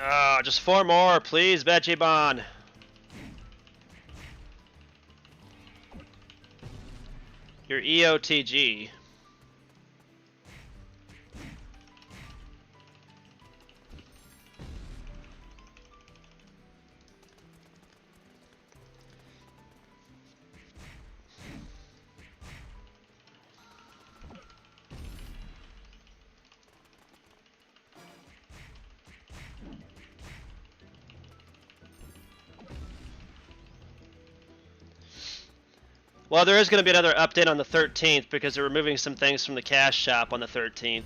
Oh, just 4 more, please, Digimon. Your EOTG. Well, there is going to be another update on the 13th because they're removing some things from the cash shop on the 13th.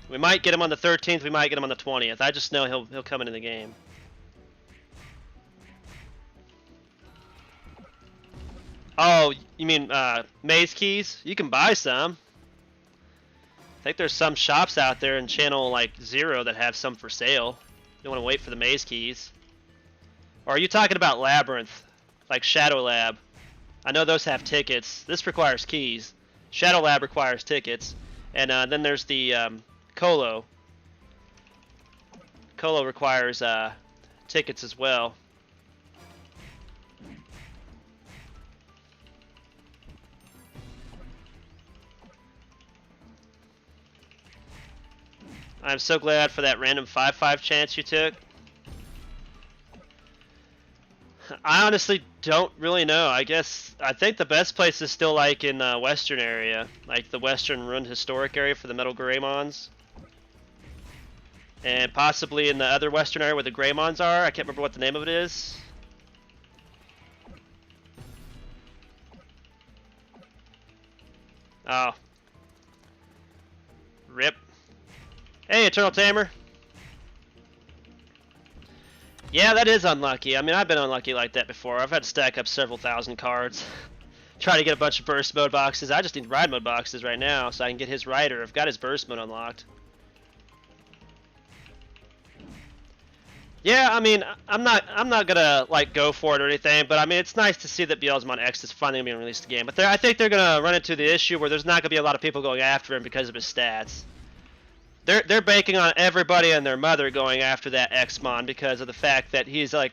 We might get him on the 13th, we might get him on the 20th. I just know he'll come into the game. Oh, you mean maze keys? You can buy some. I think there's some shops out there in channel like 0 that have some for sale. You want to wait for the maze keys. Or are you talking about Labyrinth? Like Shadow Lab? I know those have tickets. This requires keys. Shadow Lab requires tickets. And then there's the Colo. Colo requires tickets as well. I'm so glad for that random 5-5 chance you took. I honestly don't really know. I think the best place is still like in the western area, like the western ruined historic area for the Metal Greymons, and possibly in the other western area where the Greymons are. I can't remember what the name of it is. Oh, rip. Hey, Eternal Tamer. Yeah, that is unlucky. I mean, I've been unlucky like that before. I've had to stack up several thousand cards. Try to get a bunch of burst mode boxes. I just need ride mode boxes right now so I can get his rider. I've got his burst mode unlocked. Yeah, I mean, I'm not gonna like go for it or anything, but I mean, it's nice to see that Beelzemon X is finally being released again. But I think they're gonna run into the issue where there's not gonna be a lot of people going after him because of his stats. They're banking on everybody and their mother going after that X-Mon because of the fact that he's like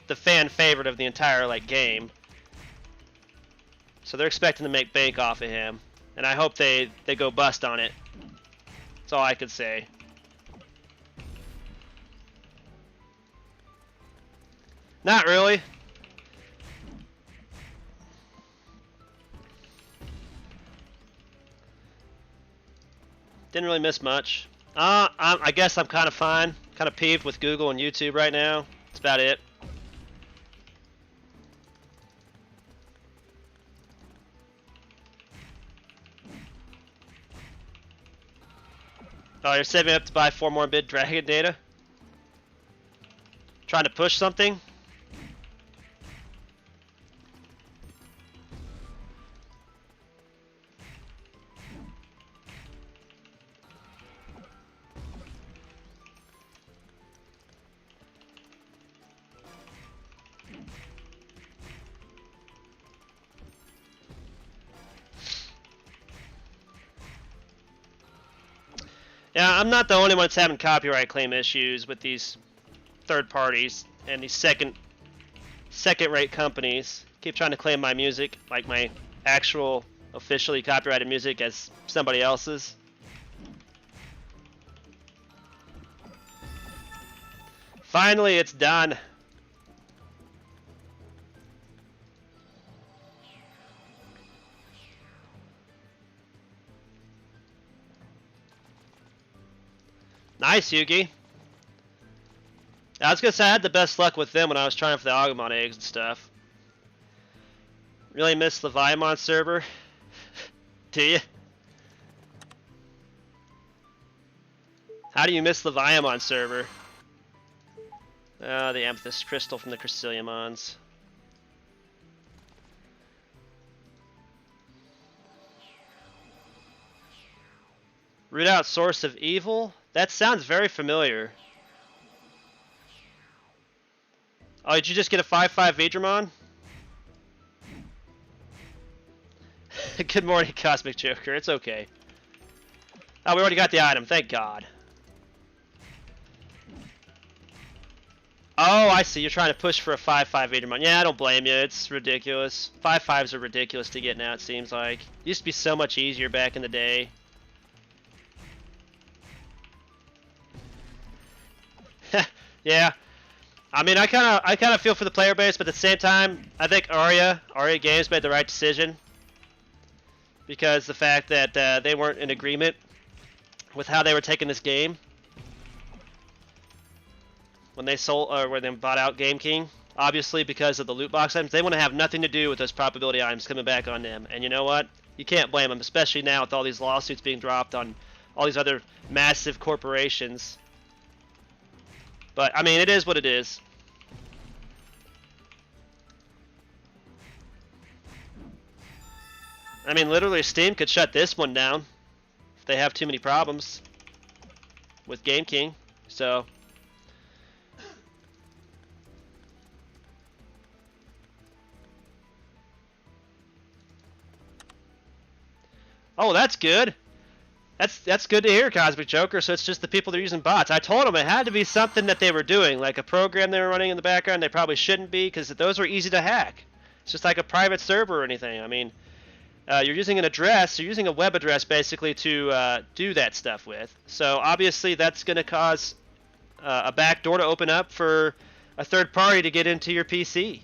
the fan favorite of the entire like game. So they're expecting to make bank off of him, and I hope they go bust on it. That's all I could say. Not really. Didn't really miss much. I guess I'm kind of fine. Kind of peeved with Google and YouTube right now. That's about it. Oh, you're saving up to buy 4 more bid dragon data? Trying to push something. Yeah, I'm not the only one that's having copyright claim issues with these third parties and these second-rate companies. Keep trying to claim my music, like my actual officially copyrighted music, as somebody else's. Finally, it's done. Nice, Yugi. I was gonna say I had the best luck with them when I was trying for the Omegamon eggs and stuff. Really miss the Viamon server. Do you? How do you miss the Viamon server? The Amethyst Crystal from the Crystalliumons. Root out Source of Evil? That sounds very familiar. Oh, did you just get a 5/5 Digimon? Good morning, Cosmic Joker. It's okay. Oh, we already got the item. Thank God. Oh, I see. You're trying to push for a 5/5 Digimon. Yeah, I don't blame you. It's ridiculous. 5/5s are ridiculous to get now, it seems like. It used to be so much easier back in the day. Yeah. I mean, I kind of feel for the player base, but at the same time, I think Aria Games made the right decision, because the fact that they weren't in agreement with how they were taking this game when they sold or when they bought out Game King, obviously because of the loot box items. They want to have nothing to do with those probability items coming back on them. And you know what? You can't blame them, especially now with all these lawsuits being dropped on all these other massive corporations. But I mean, it is what it is. I mean, literally, Steam could shut this one down if they have too many problems with Game King. So, oh, that's good. That's good to hear, Cosmic Joker. So it's just the people that are using bots. I told them it had to be something that they were doing, like a program they were running in the background. They probably shouldn't be, because those are easy to hack. It's just like a private server or anything. I mean, you're using an address, you're using a web address basically to do that stuff with. So obviously that's going to cause a back door to open up for a third party to get into your PC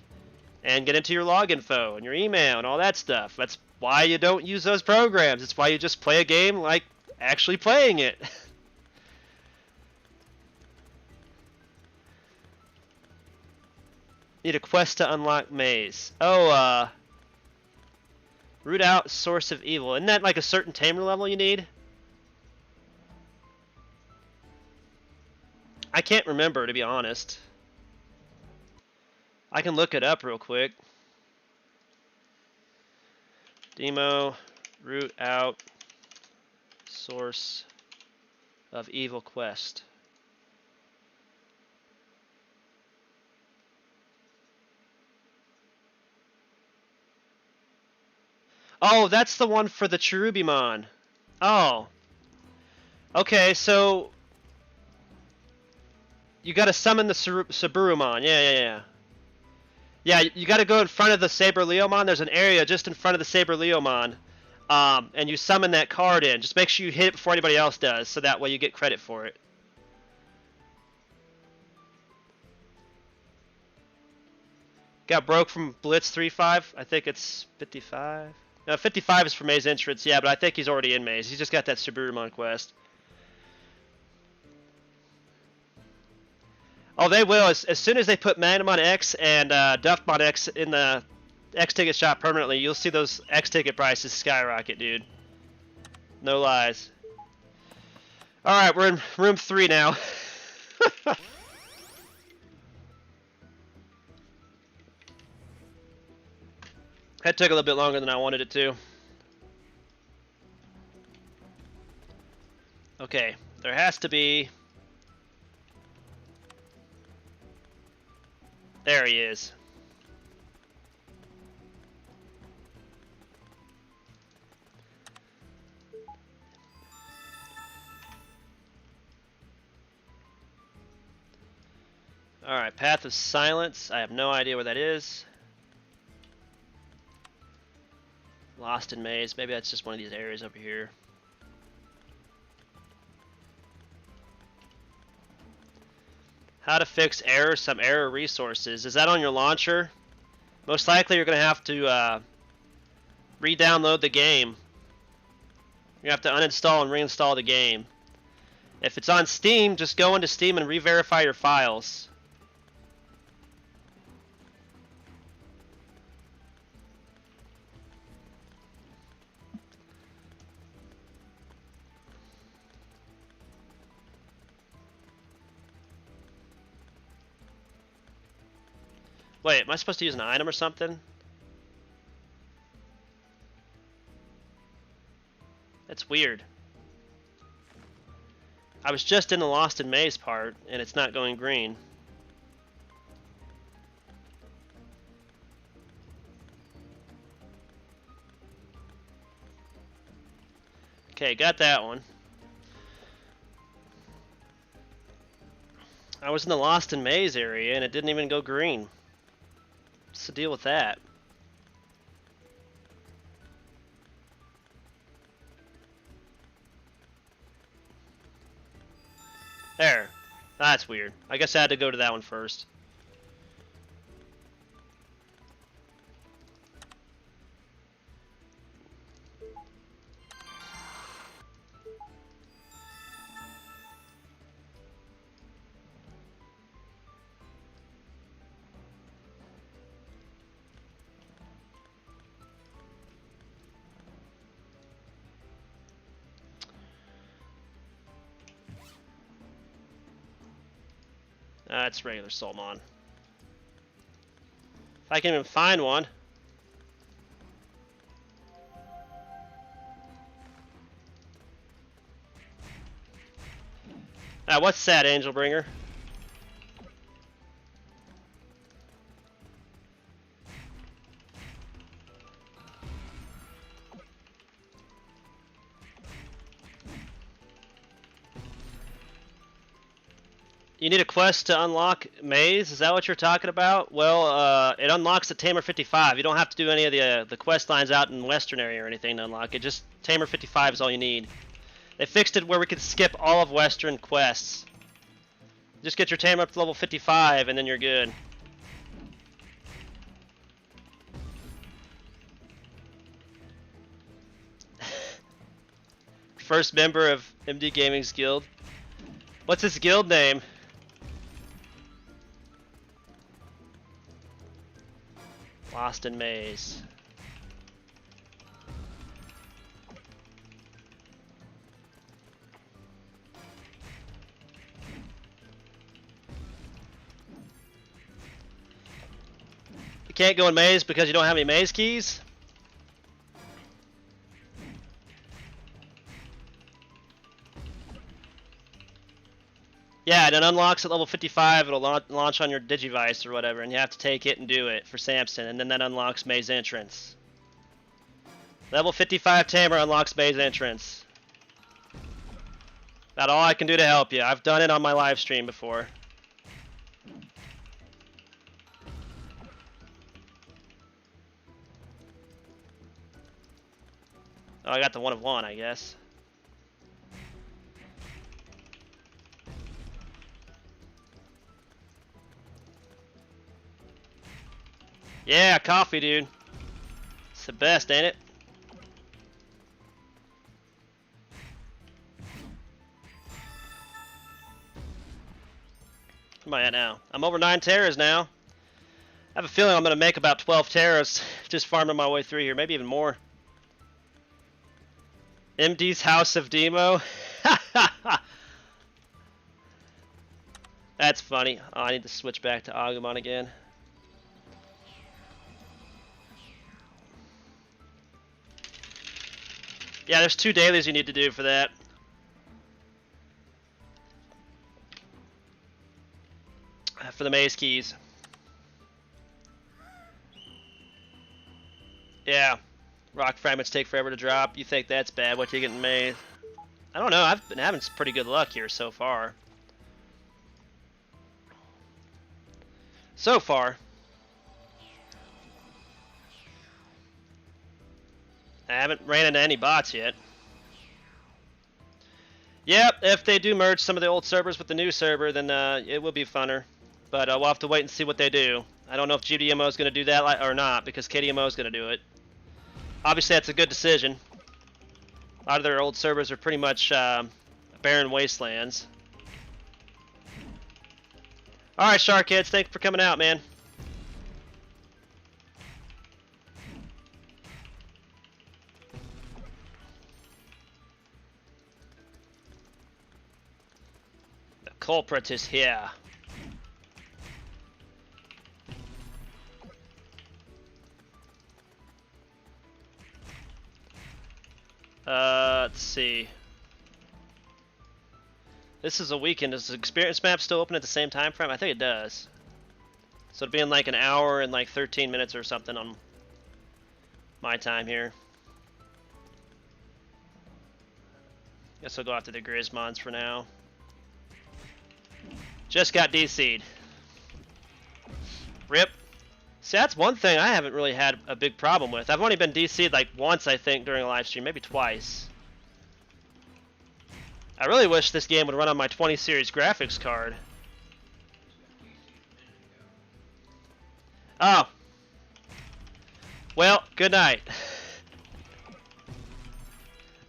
and get into your log info and your email and all that stuff. That's why you don't use those programs. It's why you just play a game like actually playing it. Need a quest to unlock maze. Oh, root out Source of Evil. Isn't that like a certain tamer level you need? I can't remember, to be honest. I can look it up real quick. DMO, root out Source of Evil quest. Oh, that's the one for the Cherubimon. Oh. Okay, so you gotta summon the Saburumon. Yeah. Yeah, you gotta go in front of the Saber Leomon. There's an area just in front of the Saber Leomon. And you summon that card in. Just make sure you hit it before anybody else does, so that way you get credit for it. Got broke from Blitz 3-5. I think it's 55. No, 55 is for Maze Entrance, yeah, but I think he's already in Maze. He's just got that Saburumon quest. Oh, they will. As soon as they put Magnamon X and Duffmon X in the X ticket shop permanently, you'll see those X ticket prices skyrocket, dude. No lies. Alright, we're in room 3 now. That took a little bit longer than I wanted it to. Okay, there has to be... There he is. Alright, Path of Silence. I have no idea where that is. Lost in Maze. Maybe that's just one of these areas over here. How to fix errors, some error resources. Is that on your launcher? Most likely you're going to have to re-download the game. You have to uninstall and reinstall the game. If it's on Steam, just go into Steam and re-verify your files. Wait, am I supposed to use an item or something? That's weird. I was just in the Lost in Maze part, and it's not going green. Okay, got that one. I was in the Lost in Maze area, and it didn't even go green. What's the deal with that? There. That's weird. I guess I had to go to that one first. That's regular Soulmon. If I can even find one. What's that, Angelbringer? You need a quest to unlock Maze? Is that what you're talking about? Well, it unlocks at Tamer 55. You don't have to do any of the quest lines out in the Western area or anything to unlock it. Just Tamer 55 is all you need. They fixed it where we could skip all of Western quests. Just get your Tamer up to level 55 and then you're good. First member of MD Gaming's guild. What's his guild name? Lost in Maze. You can't go in Maze because you don't have any Maze keys? Yeah, and it unlocks at level 55. It'll launch on your Digivice or whatever, and you have to take it and do it for Samson, and then that unlocks Maze Entrance. Level 55 Tamer unlocks Maze Entrance. That's all I can do to help you. I've done it on my live stream before. Oh, I got the 1 of 1, I guess. Yeah, coffee, dude. It's the best, ain't it? Am I at now? I'm over 9 terras now. I have a feeling I'm going to make about 12 terras just farming my way through here, maybe even more. MD's House of DMO? That's funny. Oh, I need to switch back to Omegamon again. Yeah, there's 2 dailies you need to do for that. For the maze keys. Yeah. Rock fragments take forever to drop. You think that's bad? What you getting maze? I don't know. I've been having pretty good luck here so far. So far. I haven't ran into any bots yet. Yep, if they do merge some of the old servers with the new server, then it will be funner. But we'll have to wait and see what they do. I don't know if GDMO is going to do that or not, because KDMO is going to do it. Obviously, that's a good decision. A lot of their old servers are pretty much barren wastelands. Alright, Shark Heads, thanks for coming out, man. The culprit is here. Let's see. This is a weekend. Does the experience map still open at the same time frame? I think it does. So it'll be in like an hour and like 13 minutes or something on my time here. Guess I'll go after the Grizmons for now. Just got DC'd. Rip. See, that's one thing I haven't really had a big problem with. I've only been DC'd like once, I think, during a live stream, maybe twice. I really wish this game would run on my 20 series graphics card. Oh. Well, good night.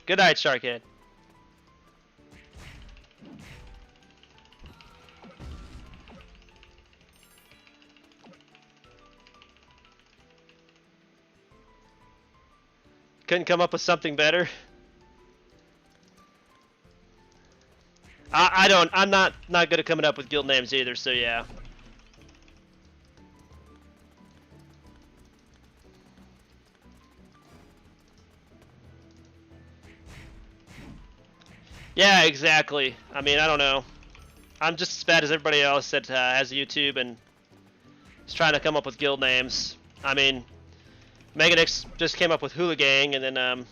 Good night, Sharkhead. Couldn't come up with something better? I'm not good at coming up with guild names either, so yeah. Yeah, exactly. I mean, I don't know. I'm just as bad as everybody else that has YouTube and is trying to come up with guild names. I mean, Meganix just came up with Hula Gang, and then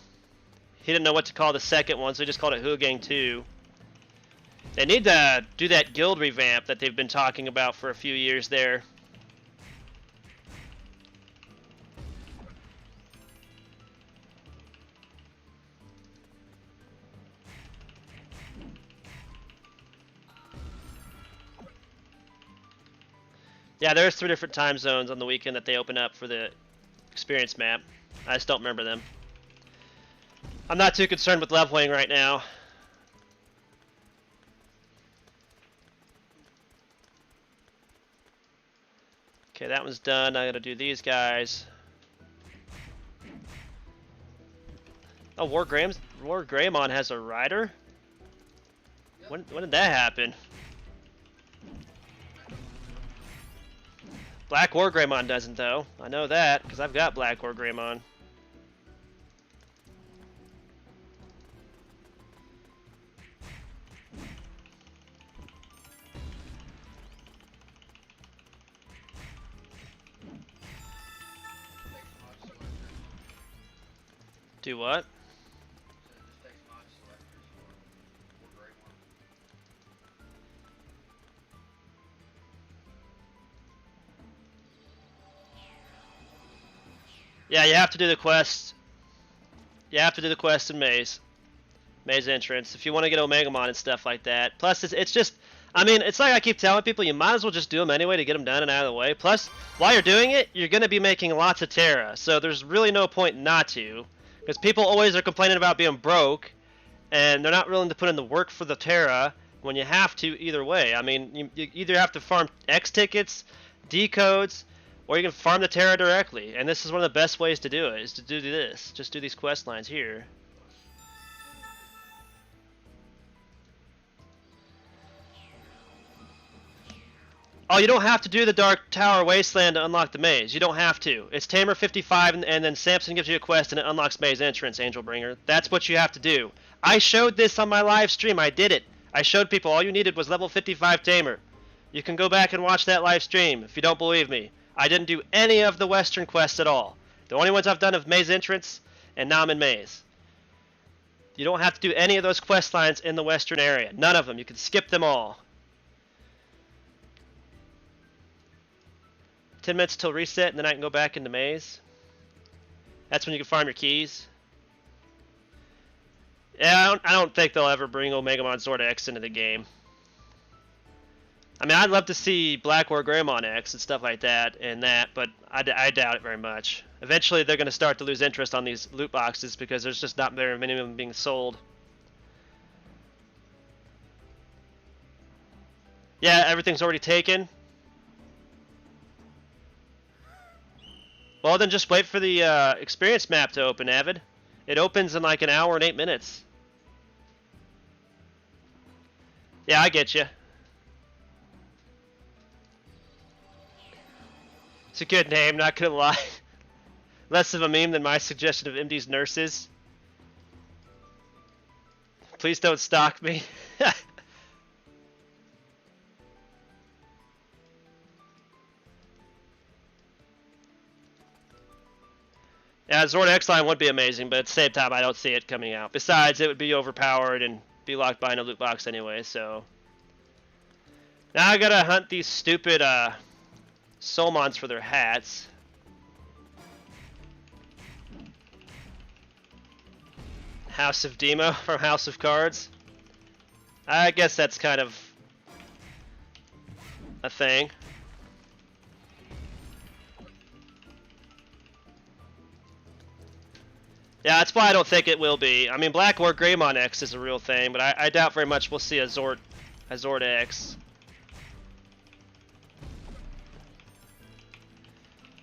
he didn't know what to call the second one, so he just called it Hula Gang 2. They need to do that guild revamp that they've been talking about for a few years there. Yeah, there's 3 different time zones on the weekend that they open up for the experience map. I just don't remember them. I'm not too concerned with leveling right now. Okay, that one's done. I gotta do these guys. Oh, War Greymon has a rider? When did that happen? Black War Greymon doesn't, though. I know that, because I've got Black War Greymon. Do what? Yeah, you have to do the quest. You have to do the quest in Maze entrance if you want to get Omegamon and stuff like that. Plus, it's just, I mean, it's like I keep telling people, you might as well just do them anyway to get them done and out of the way. Plus, while you're doing it, you're going to be making lots of Terra, so there's really no point not to. Because people always are complaining about being broke, and they're not willing to put in the work for the Terra when you have to either way. I mean, you either have to farm X tickets, D codes, or you can farm the Terra directly. And this is one of the best ways to do it, is to do this. Just do these quest lines here. Oh, you don't have to do the Dark Tower Wasteland to unlock the maze. You don't have to. It's Tamer 55, and then Samson gives you a quest, and it unlocks maze entrance, Angelbringer. That's what you have to do. I showed this on my live stream. I did it. I showed people all you needed was level 55 Tamer. You can go back and watch that live stream if you don't believe me. I didn't do any of the Western quests at all. The only ones I've done are maze entrance, and now I'm in maze. You don't have to do any of those quest lines in the Western area. None of them. You can skip them all. 10 minutes till reset, and then I can go back into maze. That's when you can farm your keys. Yeah, I don't think they'll ever bring Omegamon Zord X into the game. I mean, I'd love to see Black War Greymon X and stuff like that, but I doubt it very much. Eventually, they're going to start to lose interest on these loot boxes because there's just not very many of them being sold. Yeah, everything's already taken. Well, then just wait for the experience map to open, Avid. It opens in like an hour and 8 minutes. Yeah, I get you. It's a good name, not gonna lie. Less of a meme than my suggestion of MD's nurses. Please don't stalk me. Yeah, Zord X line would be amazing, but at the same time, I don't see it coming out. Besides, it would be overpowered and be locked behind a loot box anyway, so. Now I gotta hunt these stupid Soulmons for their hats. House of DMO from House of Cards. I guess that's kind of a thing. Yeah, that's why I don't think it will be. I mean, Black War Greymon X is a real thing, but I doubt very much we'll see a Zord X.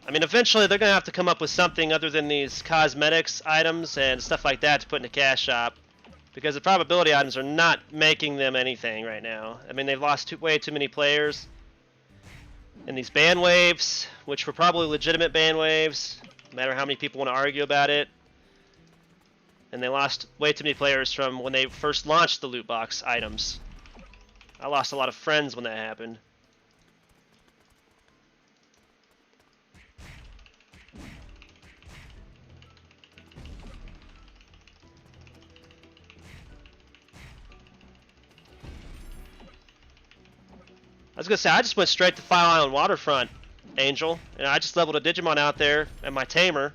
I mean, eventually they're going to have to come up with something other than these cosmetics items and stuff like that to put in the cash shop, because the probability items are not making them anything right now. I mean, they've lost way too many players. And these ban waves, which were probably legitimate ban waves, no matter how many people want to argue about it. And they lost way too many players from when they first launched the loot box items. I lost a lot of friends when that happened. I was gonna say, I just went straight to File Island Waterfront, Angel, and I just leveled a Digimon out there and my Tamer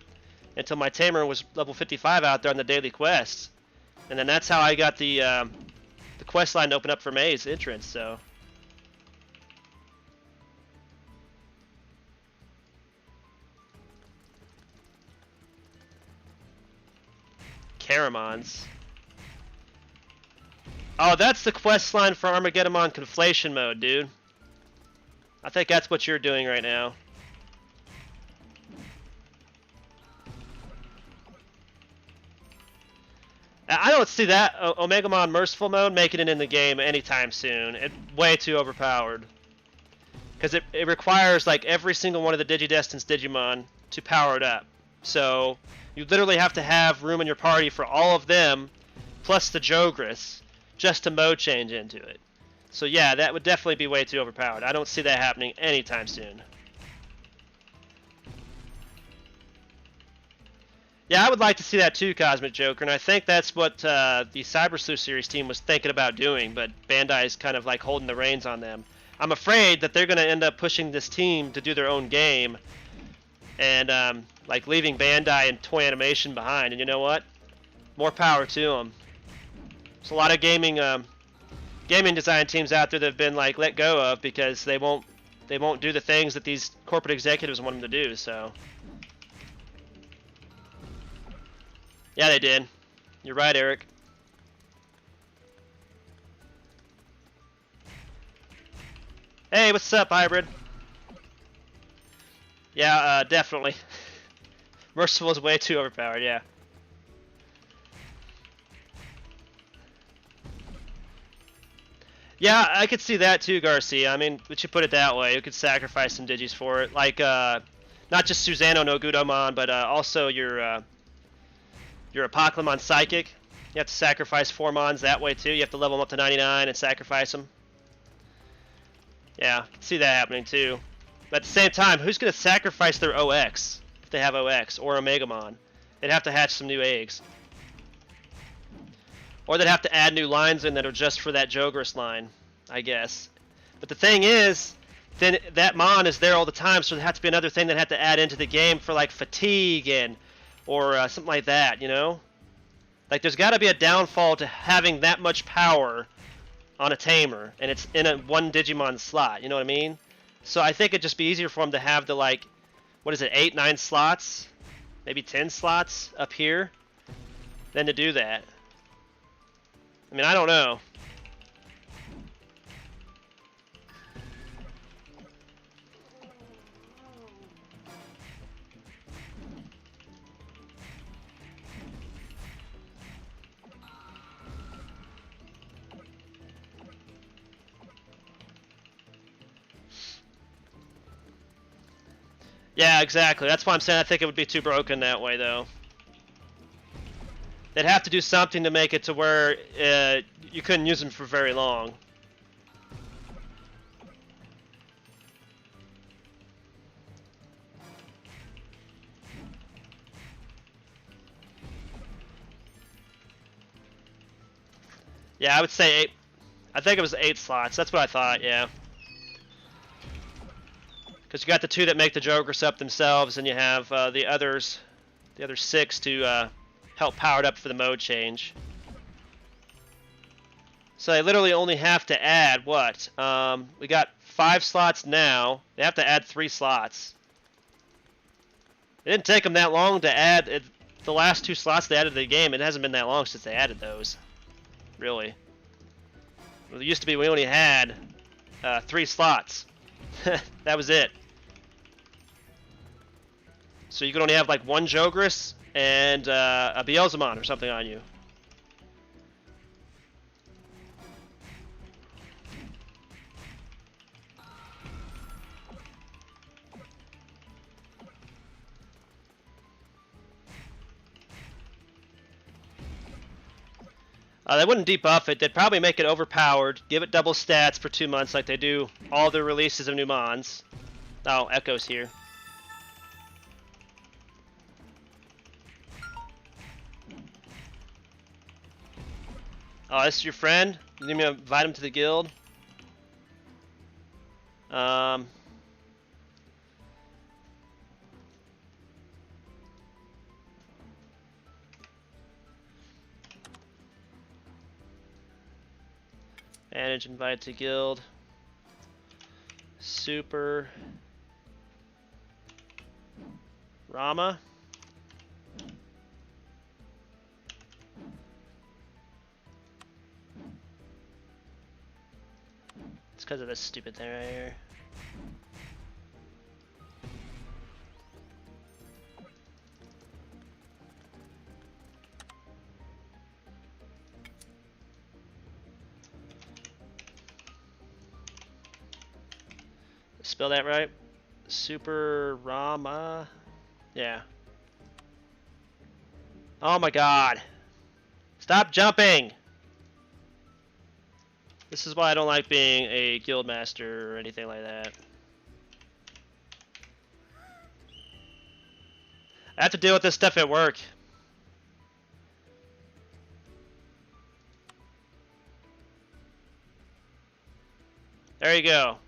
until my Tamer was level 55 out there on the daily quests, and then that's how I got the quest line to open up for maze entrance. So Caramons. Oh, that's the quest line for Armageddon Conflation Mode, dude. I think that's what you're doing right now. I don't see that Omegamon Merciful Mode making it in the game anytime soon. It's way too overpowered. Because it requires like every single one of the Digidestin's Digimon to power it up. So you literally have to have room in your party for all of them, plus the Jogris, just to mode change into it. So yeah, that would definitely be way too overpowered. I don't see that happening anytime soon. Yeah, I would like to see that too, Cosmic Joker, and I think that's what the Cyber Sleuth Series team was thinking about doing, but Bandai's kind of like holding the reins on them. I'm afraid that they're going to end up pushing this team to do their own game, and like leaving Bandai and Toy Animation behind, and you know what? More power to them. There's a lot of gaming design teams out there that have been like let go of because they won't do the things that these corporate executives want them to do, so... Yeah, they did. You're right, Eric. Hey, what's up, Hybrid? Yeah, definitely. Merciful is way too overpowered, yeah. Yeah, I could see that too, Garcia. I mean, but you put it that way, you could sacrifice some digis for it, like not just Susano no Gudamon, but also your Apocalypse Psychic. You have to sacrifice 4 Mons that way too. You have to level them up to 99 and sacrifice them. Yeah, I can see that happening too. But at the same time, who's going to sacrifice their OX if they have OX or Omegamon? They'd have to hatch some new eggs. Or they'd have to add new lines in that are just for that Jogris line, I guess. But the thing is, then that Mon is there all the time, so there has to be another thing that had to add into the game for like fatigue and or something like that, you know? Like there's got to be a downfall to having that much power on a tamer, and it's in a 1 Digimon slot, you know what I mean? So I think it'd just be easier for them to have the like, what is it, 8, 9 slots? Maybe 10 slots up here than to do that. I mean, I don't know. Yeah, exactly. That's why I'm saying I think it would be too broken that way, though. They'd have to do something to make it to where you couldn't use them for very long. Yeah, I would say 8. I think it was 8 slots. That's what I thought, yeah. Because you got the 2 that make the Jogris up themselves, and you have the other 6 to help power it up for the mode change. So they literally only have to add, what? We got 5 slots now. They have to add 3 slots. It didn't take them that long to add the last 2 slots they added to the game. It hasn't been that long since they added those. Really. Well, it used to be we only had 3 slots. That was it. So you could only have like 1 Jogris and a Beelzemon or something on you. They wouldn't debuff it. They'd probably make it overpowered, give it double stats for 2 months like they do all the releases of new Mons. Oh, Echo's here. Oh, this is your friend? You need me to invite him to the guild? Manage invite to guild. Super Rama. It's because of this stupid thing right here. Spell that right? Super Rama. Yeah. Oh my god. Stop jumping! This is why I don't like being a guild master or anything like that. I have to deal with this stuff at work. There you go.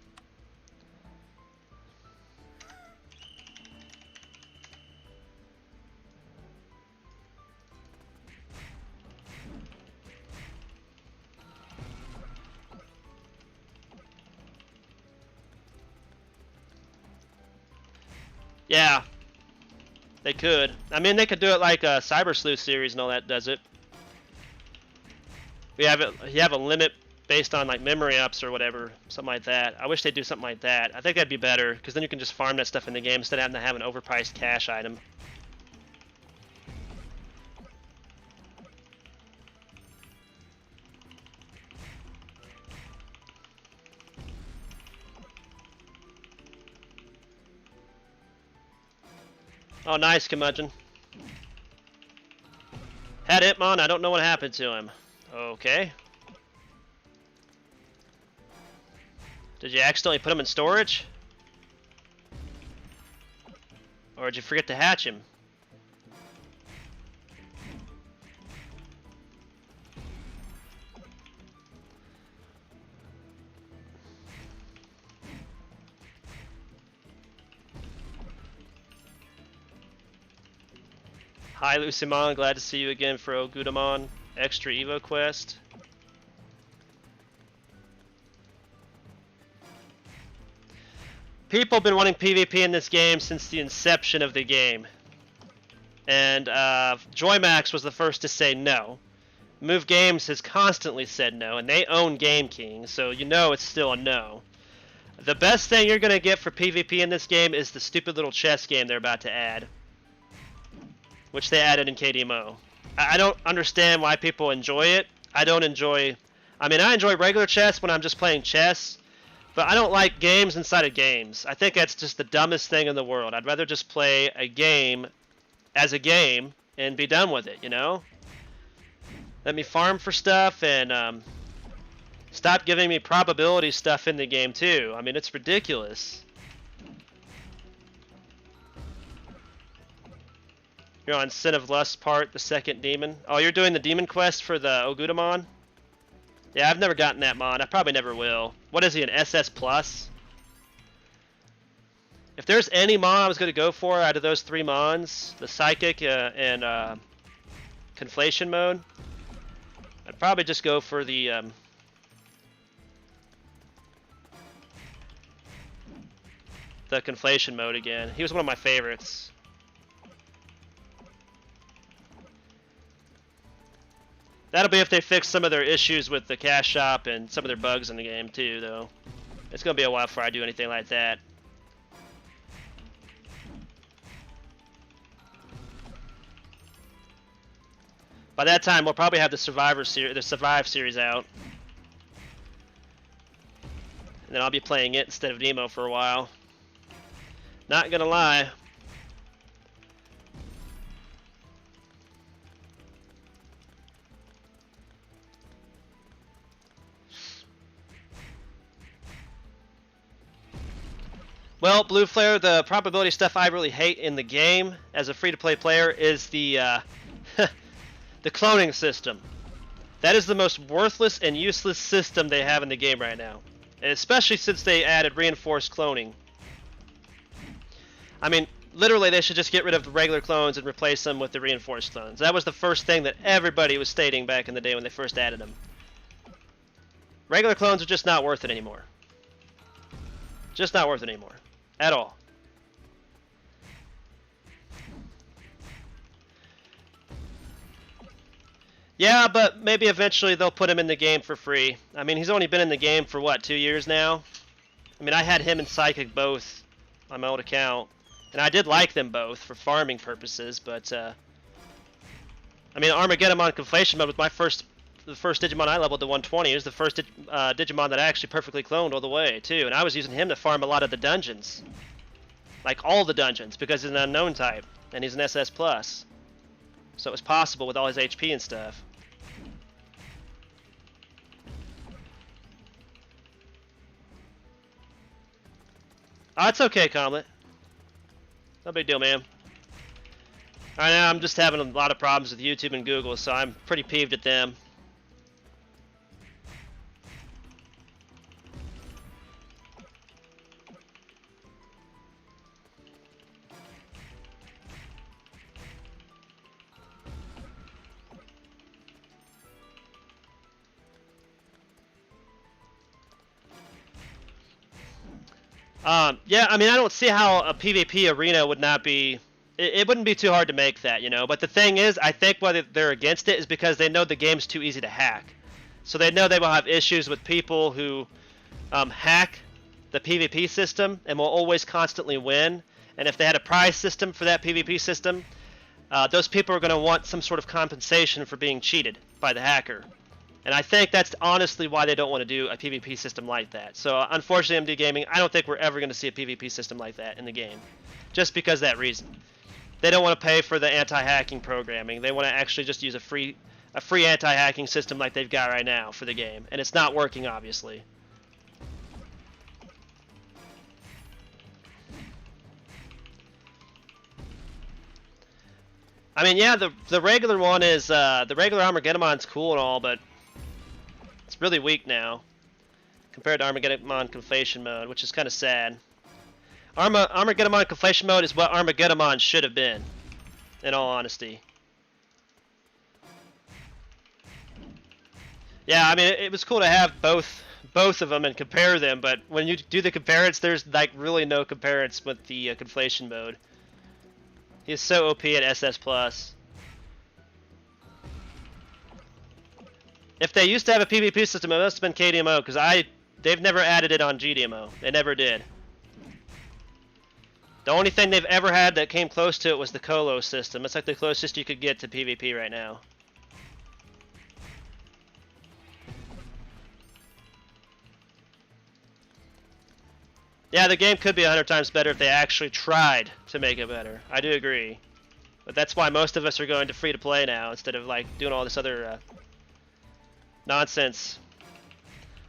Yeah, they could. I mean, they could do it like a Cyber Sleuth series and all that does it. You have a limit based on like memory ups or whatever, something like that. I wish they'd do something like that. I think that'd be better because then you can just farm that stuff in the game instead of having to have an overpriced cash item. Oh, nice, curmudgeon. Had Hitmon, I don't know what happened to him. Okay. Did you accidentally put him in storage? Or did you forget to hatch him? Hi Lucimon, glad to see you again for Omegamon Extra Evo Quest. People have been wanting PvP in this game since the inception of the game. And Joymax was the first to say no. Move Games has constantly said no, and they own Game King, so you know it's still a no. The best thing you're going to get for PvP in this game is the stupid little chess game they're about to add. Which they added in KDMO. I don't understand why people enjoy it. I enjoy regular chess when I'm just playing chess, but I don't like games inside of games. I think that's just the dumbest thing in the world. I'd rather just play a game as a game and be done with it, you know? Let me farm for stuff and stop giving me probability stuff in the game too. I mean, it's ridiculous. You're on Sin of Lust part, the second demon. Oh, you're doing the demon quest for the Omegamon? Yeah, I've never gotten that mon. I probably never will. What is he, an SS plus? If there's any mon I was going to go for out of those three mons, the Psychic and Conflation mode, I'd probably just go for the Conflation mode again. He was one of my favorites. That'll be if they fix some of their issues with the cash shop and some of their bugs in the game too, though. It's going to be a while before I do anything like that. By that time, we'll probably have the Survive series out. And then I'll be playing it instead of DMO for a while. Not gonna lie. Well, Blue Flare, the probability stuff I really hate in the game as a free-to-play player is the the cloning system. That is the most worthless and useless system they have in the game right now, and especially since they added reinforced cloning. I mean, literally, they should just get rid of the regular clones and replace them with the reinforced clones. That was the first thing that everybody was stating back in the day when they first added them. Regular clones are just not worth it anymore. Just not worth it anymore. At all. Yeah, but maybe eventually they'll put him in the game for free. I mean, he's only been in the game for, what, 2 years now? I mean, I had him and Psychic both on my old account. And I did like them both for farming purposes, but, I mean, Armageddon Conflation mode was the first Digimon I leveled to 120. It was the first Digimon that I actually perfectly cloned all the way, too. And I was using him to farm a lot of the dungeons. Like, all the dungeons, because he's an unknown type. And he's an SS+. So it was possible with all his HP and stuff. Oh, it's okay, Comlet. No big deal, man. Right now, I'm just having a lot of problems with YouTube and Google, so I'm pretty peeved at them. Yeah, I mean, I don't see how a PvP arena would not be... It wouldn't be too hard to make that, you know? But the thing is, I think why they're against it is because they know the game's too easy to hack. So they know they will have issues with people who hack the PvP system and will always constantly win. And if they had a prize system for that PvP system, those people are going to want some sort of compensation for being cheated by the hacker. And I think that's honestly why they don't want to do a PvP system like that. So unfortunately, MD Gaming, I don't think we're ever going to see a PvP system like that in the game. Just because of that reason. they don't want to pay for the anti-hacking programming. They want to actually just use a free anti-hacking system like they've got right now for the game, and it's not working, obviously. I mean, yeah, the regular one is the regular Omegamon's cool and all, but it's really weak now compared to Omegamon Conflation Mode, which is kind of sad. Omegamon Conflation Mode is what Omegamon should have been, in all honesty. Yeah, I mean, it was cool to have both of them and compare them, but when you do the comparison, there's like really no comparison with the Conflation Mode. He's so OP at SS+. If they used to have a PvP system, it must have been KDMO, because they've never added it on GDMO. They never did. The only thing they've ever had that came close to it was the Colo system. It's like the closest you could get to PvP right now. Yeah, the game could be 100 times better if they actually tried to make it better. I do agree. But that's why most of us are going to free-to-play now instead of like doing all this other nonsense.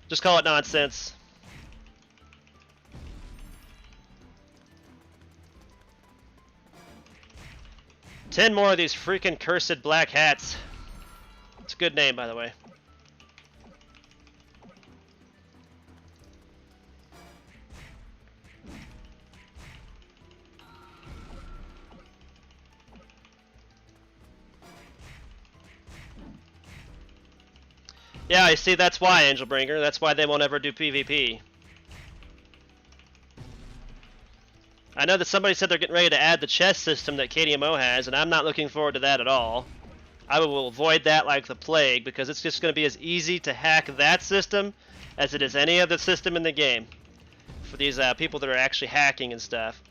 Just call it nonsense. "10 more of these freaking cursed black hats." It's a good name, by the way. Yeah, I see, that's why, Angelbringer. That's why they won't ever do PvP. I know that somebody said they're getting ready to add the chess system that KDMO has, and I'm not looking forward to that at all. I will avoid that like the plague, because it's just going to be as easy to hack that system as it is any other system in the game. For these people that are actually hacking and stuff.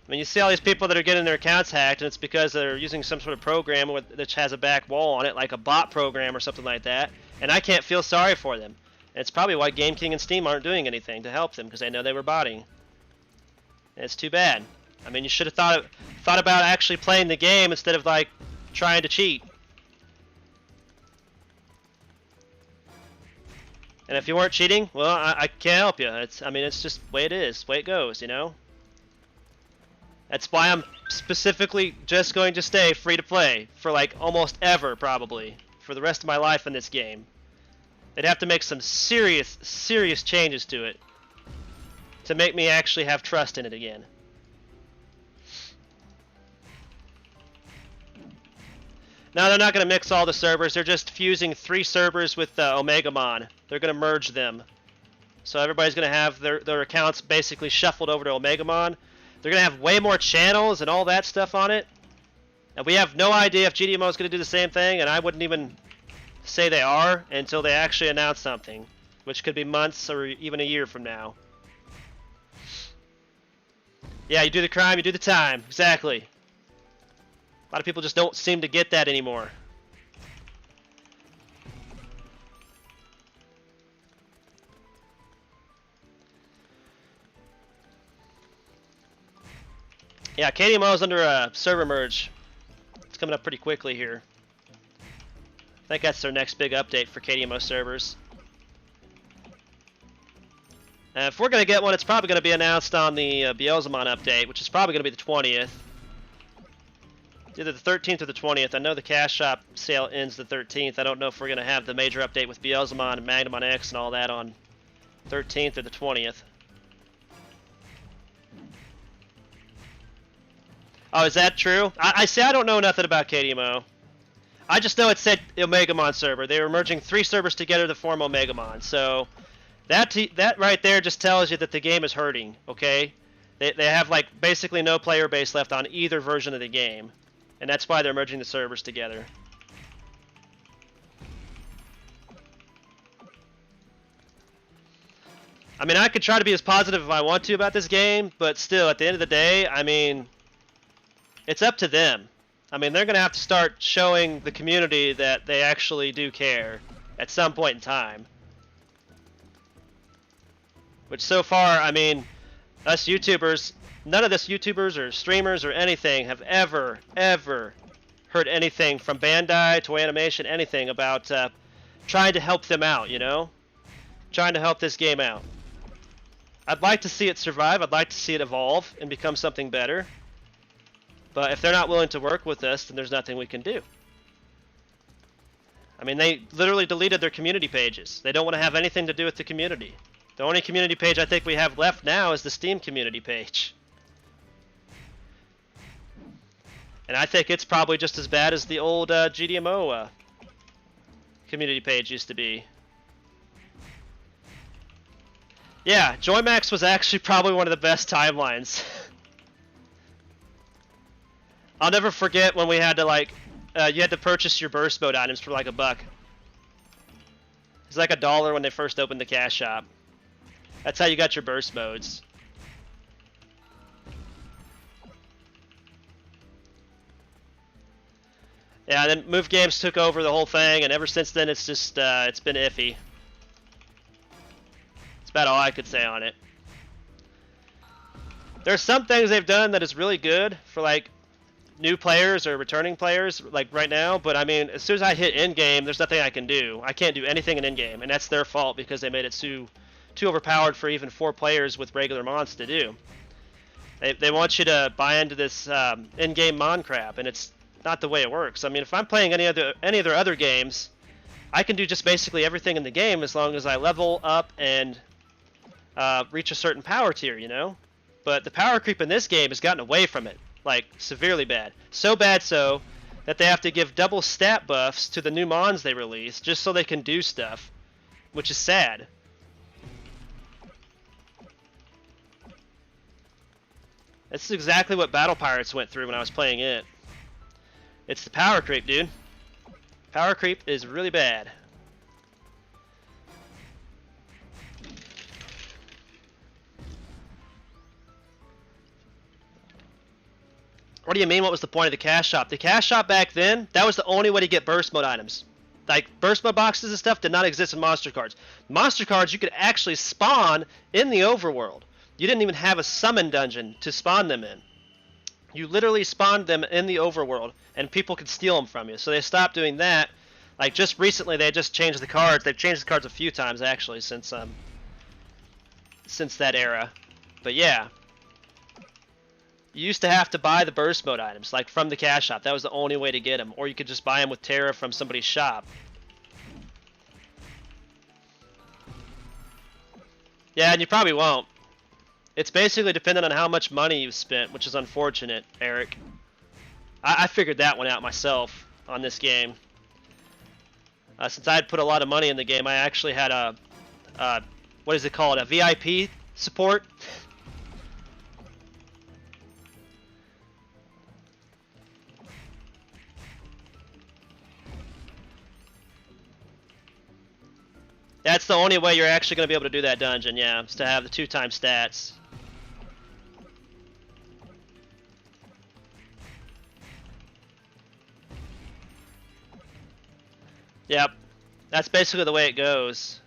I mean, you see all these people that are getting their accounts hacked, and it's because they're using some sort of program which has a back wall on it, like a bot program or something like that, and I can't feel sorry for them. And it's probably why Game King and Steam aren't doing anything to help them, because they know they were botting. And it's too bad. I mean, you should have thought about actually playing the game instead of, like, trying to cheat. And if you weren't cheating, well, I can't help you. I mean, it's just the way it is, the way it goes, you know? That's why I'm specifically just going to stay free to play for like almost ever, probably, for the rest of my life in this game. They'd have to make some serious changes to it to make me actually have trust in it again. Now, they're not going to mix all the servers. They're just fusing 3 servers with Omegamon. They're going to merge them. So everybody's going to have their accounts basically shuffled over to Omegamon. They're going to have way more channels and all that stuff on it. And we have no idea if GDMO is going to do the same thing, and I wouldn't even say they are until they actually announce something, which could be months or even a year from now. Yeah, you do the crime, you do the time. Exactly. A lot of people just don't seem to get that anymore. Yeah, KDMO is under a server merge. It's coming up pretty quickly here. I think that's their next big update for KDMO servers. And if we're going to get one, it's probably going to be announced on the Beelzemon update, which is probably going to be the 20th. It's either the 13th or the 20th. I know the Cash Shop sale ends the 13th. I don't know if we're going to have the major update with Beelzemon and Magnamon X and all that on 13th or the 20th. Oh, is that true? I say I don't know nothing about KDMO. I just know it said Omegamon server. They were merging 3 servers together to form Omegamon. So that right there just tells you that the game is hurting, okay? They have like basically no player base left on either version of the game. And that's why they're merging the servers together. I mean, I could try to be as positive if I want to about this game, but still, at the end of the day, I mean, it's up to them. I mean, they're going to have to start showing the community that they actually do care at some point in time. Which so far, I mean, Us YouTubers, none of us YouTubers or streamers or anything have ever heard anything from Bandai, Toei Animation, anything about trying to help them out, you know? Trying to help this game out. I'd like to see it survive, I'd like to see it evolve and become something better. But if they're not willing to work with us, then there's nothing we can do. I mean, they literally deleted their community pages. They don't want to have anything to do with the community. The only community page I think we have left now is the Steam community page. And I think it's probably just as bad as the old GDMO community page used to be. Yeah, Joymax was actually probably one of the best timelines. I'll never forget when we had to like, you had to purchase your burst mode items for like $1. It's like $1 when they first opened the cash shop. That's how you got your burst modes. Yeah, then Move Games took over the whole thing, and ever since then it's just, it's been iffy. That's about all I could say on it. There's some things they've done that is really good for like new players or returning players, like right now, but I mean, as soon as I hit in-game, there's nothing I can do. I can't do anything in in-game, and that's their fault because they made it too overpowered for even 4 players with regular mons to do. They want you to buy into this in-game mon crap, and it's not the way it works. I mean, if I'm playing any of their other games, I can do just basically everything in the game as long as I level up and reach a certain power tier, you know? But the power creep in this game has gotten away from it, like severely bad. So bad so that they have to give double stat buffs to the new mons they release just so they can do stuff, which is sad. This is exactly what Battle Pirates went through when I was playing it. It's the power creep, dude. Power creep is really bad. What do you mean, what was the point of the cash shop? The cash shop back then, that was the only way to get burst mode items. Like, burst mode boxes and stuff did not exist in monster cards. Monster cards you could actually spawn in the overworld. You didn't even have a summon dungeon to spawn them in. You literally spawned them in the overworld, and people could steal them from you. So they stopped doing that. Like, just recently, they just changed the cards. They've changed the cards a few times, actually, since that era. But yeah. You used to have to buy the burst mode items, like from the cash shop. That was the only way to get them. Or you could just buy them with Terra from somebody's shop. Yeah, and you probably won't. It's basically dependent on how much money you've spent, which is unfortunate, Eric. I figured that one out myself on this game. Since I had put a lot of money in the game, I actually had a, what is it called, a VIP support? That's the only way you're actually going to be able to do that dungeon, yeah, is to have the 2x stats. Yep, that's basically the way it goes.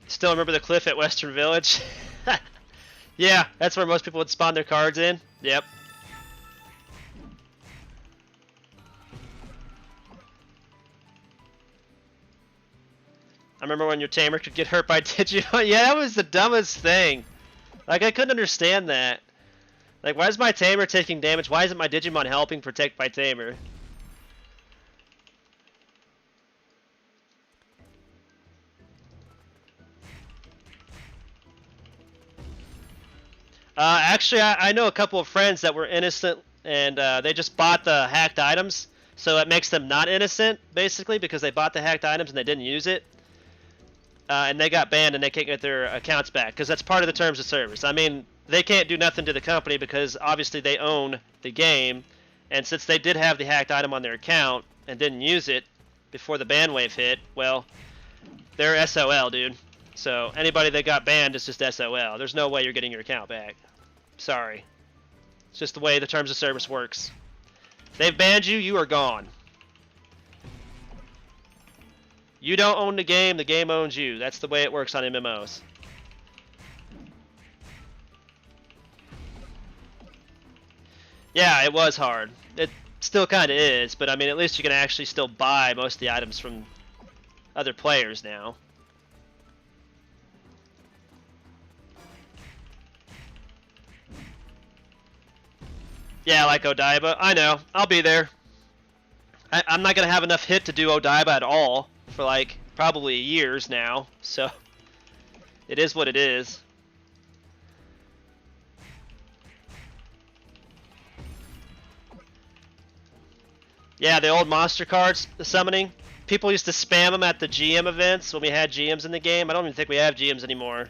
Still remember the cliff at Western Village? Yeah, that's where most people would spawn their cards in. Yep. I remember when your tamer could get hurt by Digimon. Yeah, that was the dumbest thing. Like, I couldn't understand that. Like, why is my tamer taking damage? Why isn't my Digimon helping protect my tamer? Actually, I know a couple of friends that were innocent, and they just bought the hacked items. So it makes them not innocent, basically, because they bought the hacked items and they didn't use it. And they got banned and they can't get their accounts back, because that's part of the terms of service. I mean, they can't do nothing to the company because obviously they own the game. And since they did have the hacked item on their account and didn't use it before the ban wave hit, well, they're SOL, dude. So anybody that got banned is just SOL. There's no way you're getting your account back. Sorry. It's just the way the terms of service works. They've banned you, you are gone. You don't own the game owns you. That's the way it works on MMOs. Yeah, it was hard. It still kind of is, but I mean, at least you can actually still buy most of the items from other players now. Yeah, like Odaiba. I know. I'll be there. I'm not going to have enough hit to do Odaiba at all for like probably years now, so it is what it is. Yeah, the old monster cards, the summoning. People used to spam them at the GM events when we had GMs in the game. I don't even think we have GMs anymore.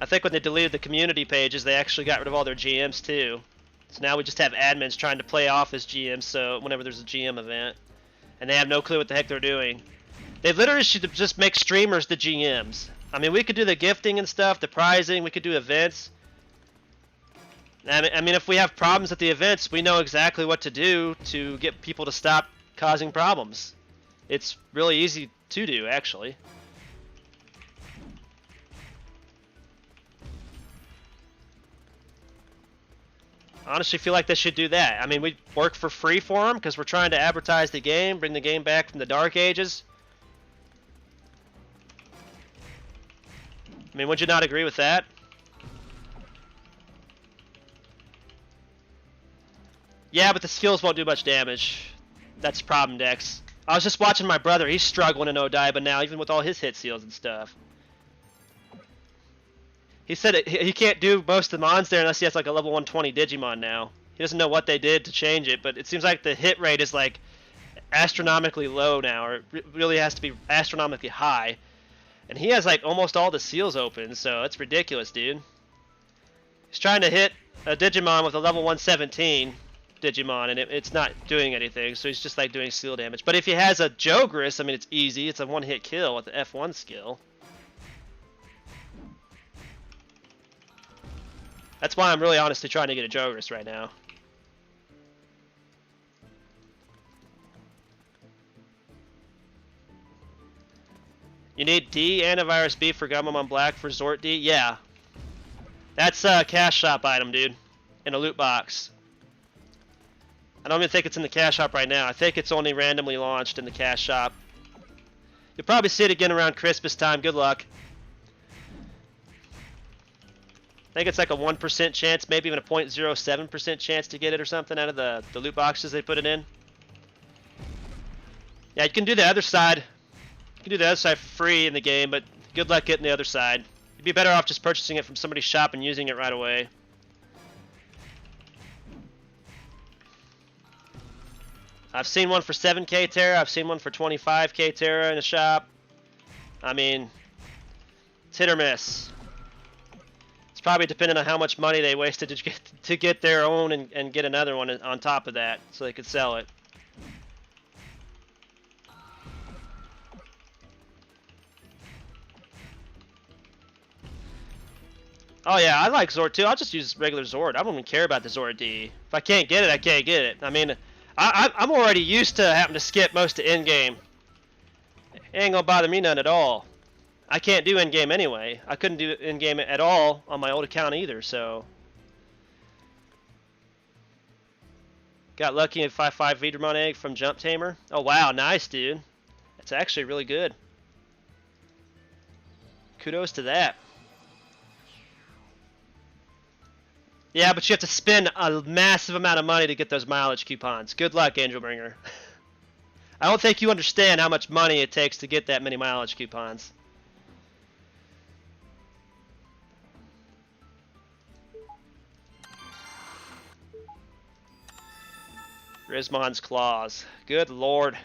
I think when they deleted the community pages, they actually got rid of all their GMs too. So now we just have admins trying to play off as GMs, so whenever there's a GM event. And they have no clue what the heck they're doing. They literally should just make streamers the GMs. I mean, we could do the gifting and stuff, the prizing, we could do events. I mean, if we have problems at the events, we know exactly what to do to get people to stop causing problems. It's really easy to do, actually. I honestly feel like they should do that. I mean, we work for free for them because we're trying to advertise the game, bring the game back from the Dark Ages. I mean, would you not agree with that? Yeah, but the skills won't do much damage. That's the problem, Dex. I was just watching my brother. He's struggling in Odaiba now, even with all his hit seals and stuff. He said he can't do most of the mons there unless he has like a level 120 Digimon now. He doesn't know what they did to change it, but it seems like the hit rate is like astronomically low now, or it really has to be astronomically high. And he has like almost all the seals open, so it's ridiculous, dude. He's trying to hit a Digimon with a level 117 Digimon, and it's not doing anything, so he's just like doing seal damage. But if he has a Jogris, I mean, it's easy. It's a one-hit kill with the F1 skill. That's why I'm really honestly trying to get a Jogris right now. You need D antivirus B for Gumamon Black for Zort D? Yeah. That's a cash shop item, dude. In a loot box. I don't even think it's in the cash shop right now. I think it's only randomly launched in the cash shop. You'll probably see it again around Christmas time. Good luck. I think it's like a 1% chance, maybe even a 0.07% chance to get it or something out of the loot boxes they put it in. Yeah, you can do the other side. You can do the other side for free in the game, but good luck getting the other side. You'd be better off just purchasing it from somebody's shop and using it right away. I've seen one for 7k Terra. I've seen one for 25k Terra in a shop. I mean, it's hit or miss. It's probably depending on how much money they wasted to get their own and get another one on top of that so they could sell it. Oh yeah, I like Zord too. I'll just use regular Zord. I don't even care about the Zord D. If I can't get it, I can't get it. I mean, I'm already used to having to skip most of in-game. It ain't gonna bother me none at all. I can't do in-game anyway. I couldn't do in-game at all on my old account either, so. Got lucky in 5-5 Vidramon egg from Jump Tamer. Oh wow, nice dude. That's actually really good. Kudos to that. Yeah, but you have to spend a massive amount of money to get those mileage coupons. Good luck, Angelbringer. I don't think you understand how much money it takes to get that many mileage coupons. Rizmon's Claws. Good lord.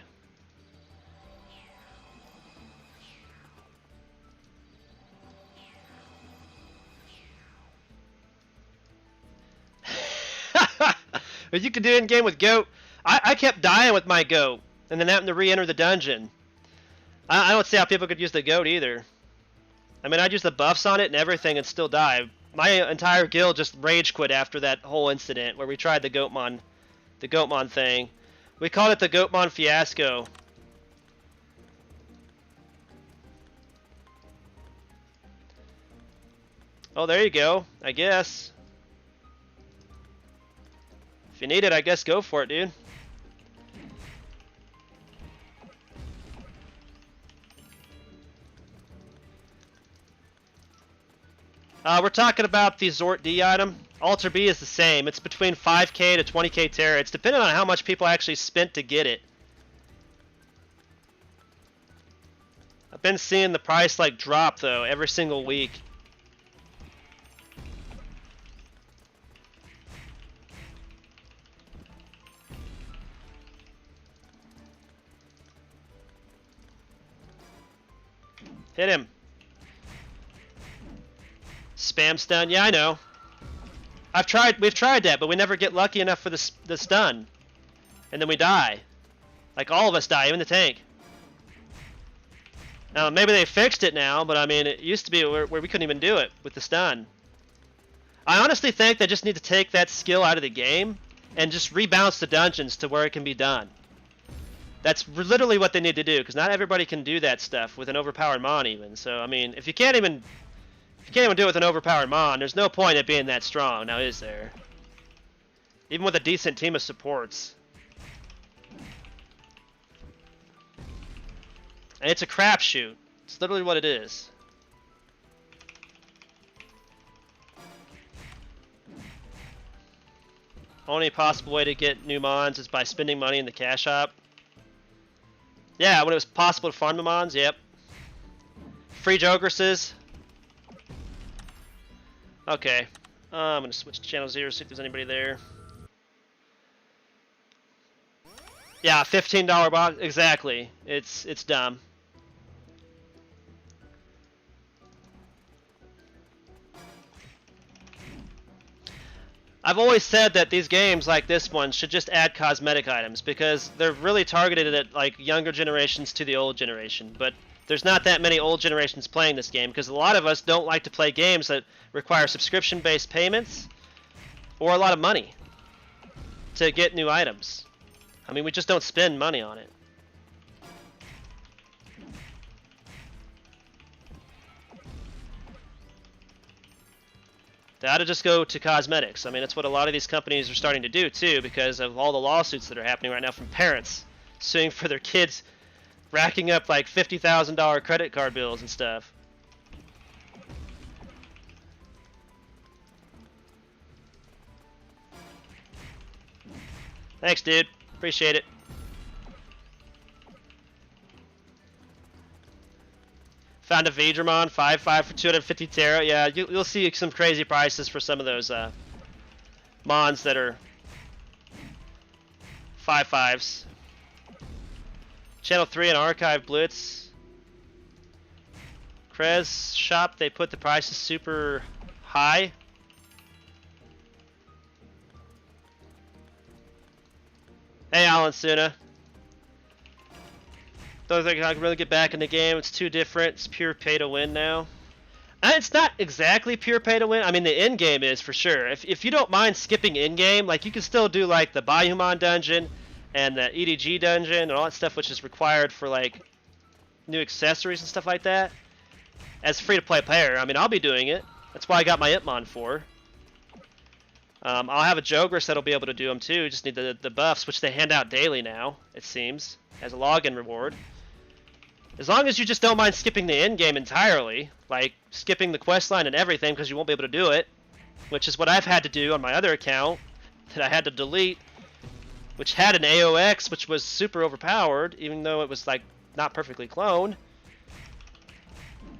But you can do in-game with Goat. I kept dying with my Goat, and then having to re-enter the dungeon. I don't see how people could use the Goat either. I mean, I'd use the buffs on it and everything and still die. My entire guild just rage quit after that whole incident where we tried the Goatmon thing. We called it the Goatmon fiasco. Oh, there you go, I guess. you need it, I guess go for it, dude. We're talking about the Zort D item. Alter B is the same. It's between 5k to 20k Terra. It's dependent on how much people actually spent to get it. I've been seeing the price like drop though every single week. Hit him. Spam stun. Yeah, I know. We've tried that, but we never get lucky enough for the stun. And then we die. Like all of us die, even the tank. Now, maybe they fixed it now, but I mean, it used to be where we couldn't even do it with the stun. I honestly think they just need to take that skill out of the game and just rebalance the dungeons to where it can be done. That's literally what they need to do, because not everybody can do that stuff with an overpowered Mon even. So, I mean, if you can't even do it with an overpowered Mon, there's no point in it being that strong, now is there? Even with a decent team of supports. And it's a crapshoot. It's literally what it is. Only possible way to get new Mons is by spending money in the cash shop. Yeah, when it was possible to farm the Mons, yep. Free Jogresses. Okay. I'm going to switch to channel 0, see if there's anybody there. Yeah, $15 box. Exactly. It's dumb. I've always said that these games like this one should just add cosmetic items because they're really targeted at like younger generations to the old generation. But there's not that many old generations playing this game because a lot of us don't like to play games that require subscription-based payments or a lot of money to get new items. I mean, we just don't spend money on it. They ought to just go to cosmetics. I mean, that's what a lot of these companies are starting to do too, because of all the lawsuits that are happening right now from parents suing for their kids, racking up like $50,000 credit card bills and stuff. Thanks, dude. Appreciate it. Found a Digimon 5/5 for 250 Terra. Yeah, you'll see some crazy prices for some of those Mons that are 5/5s. Channel 3 and Archive Blitz. Krez shop, they put the prices super high. Hey, Alan Suna. Don't think I can really get back in the game. It's too different. It's pure pay to win now. And it's not exactly pure pay to win. I mean, the end game is for sure. If you don't mind skipping in game, like you can still do like the Bayhuman dungeon and the EDG dungeon and all that stuff, which is required for like new accessories and stuff like that. As a free to play player, I mean, I'll be doing it. That's why I got my Itmon for. I'll have a Jogress that'll be able to do them too. Just need the buffs, which they hand out daily now, it seems, as a login reward. As long as you just don't mind skipping the end game entirely, like skipping the quest line and everything because you won't be able to do it, which is what I've had to do on my other account that I had to delete, which had an AOX, which was super overpowered, even though it was like not perfectly cloned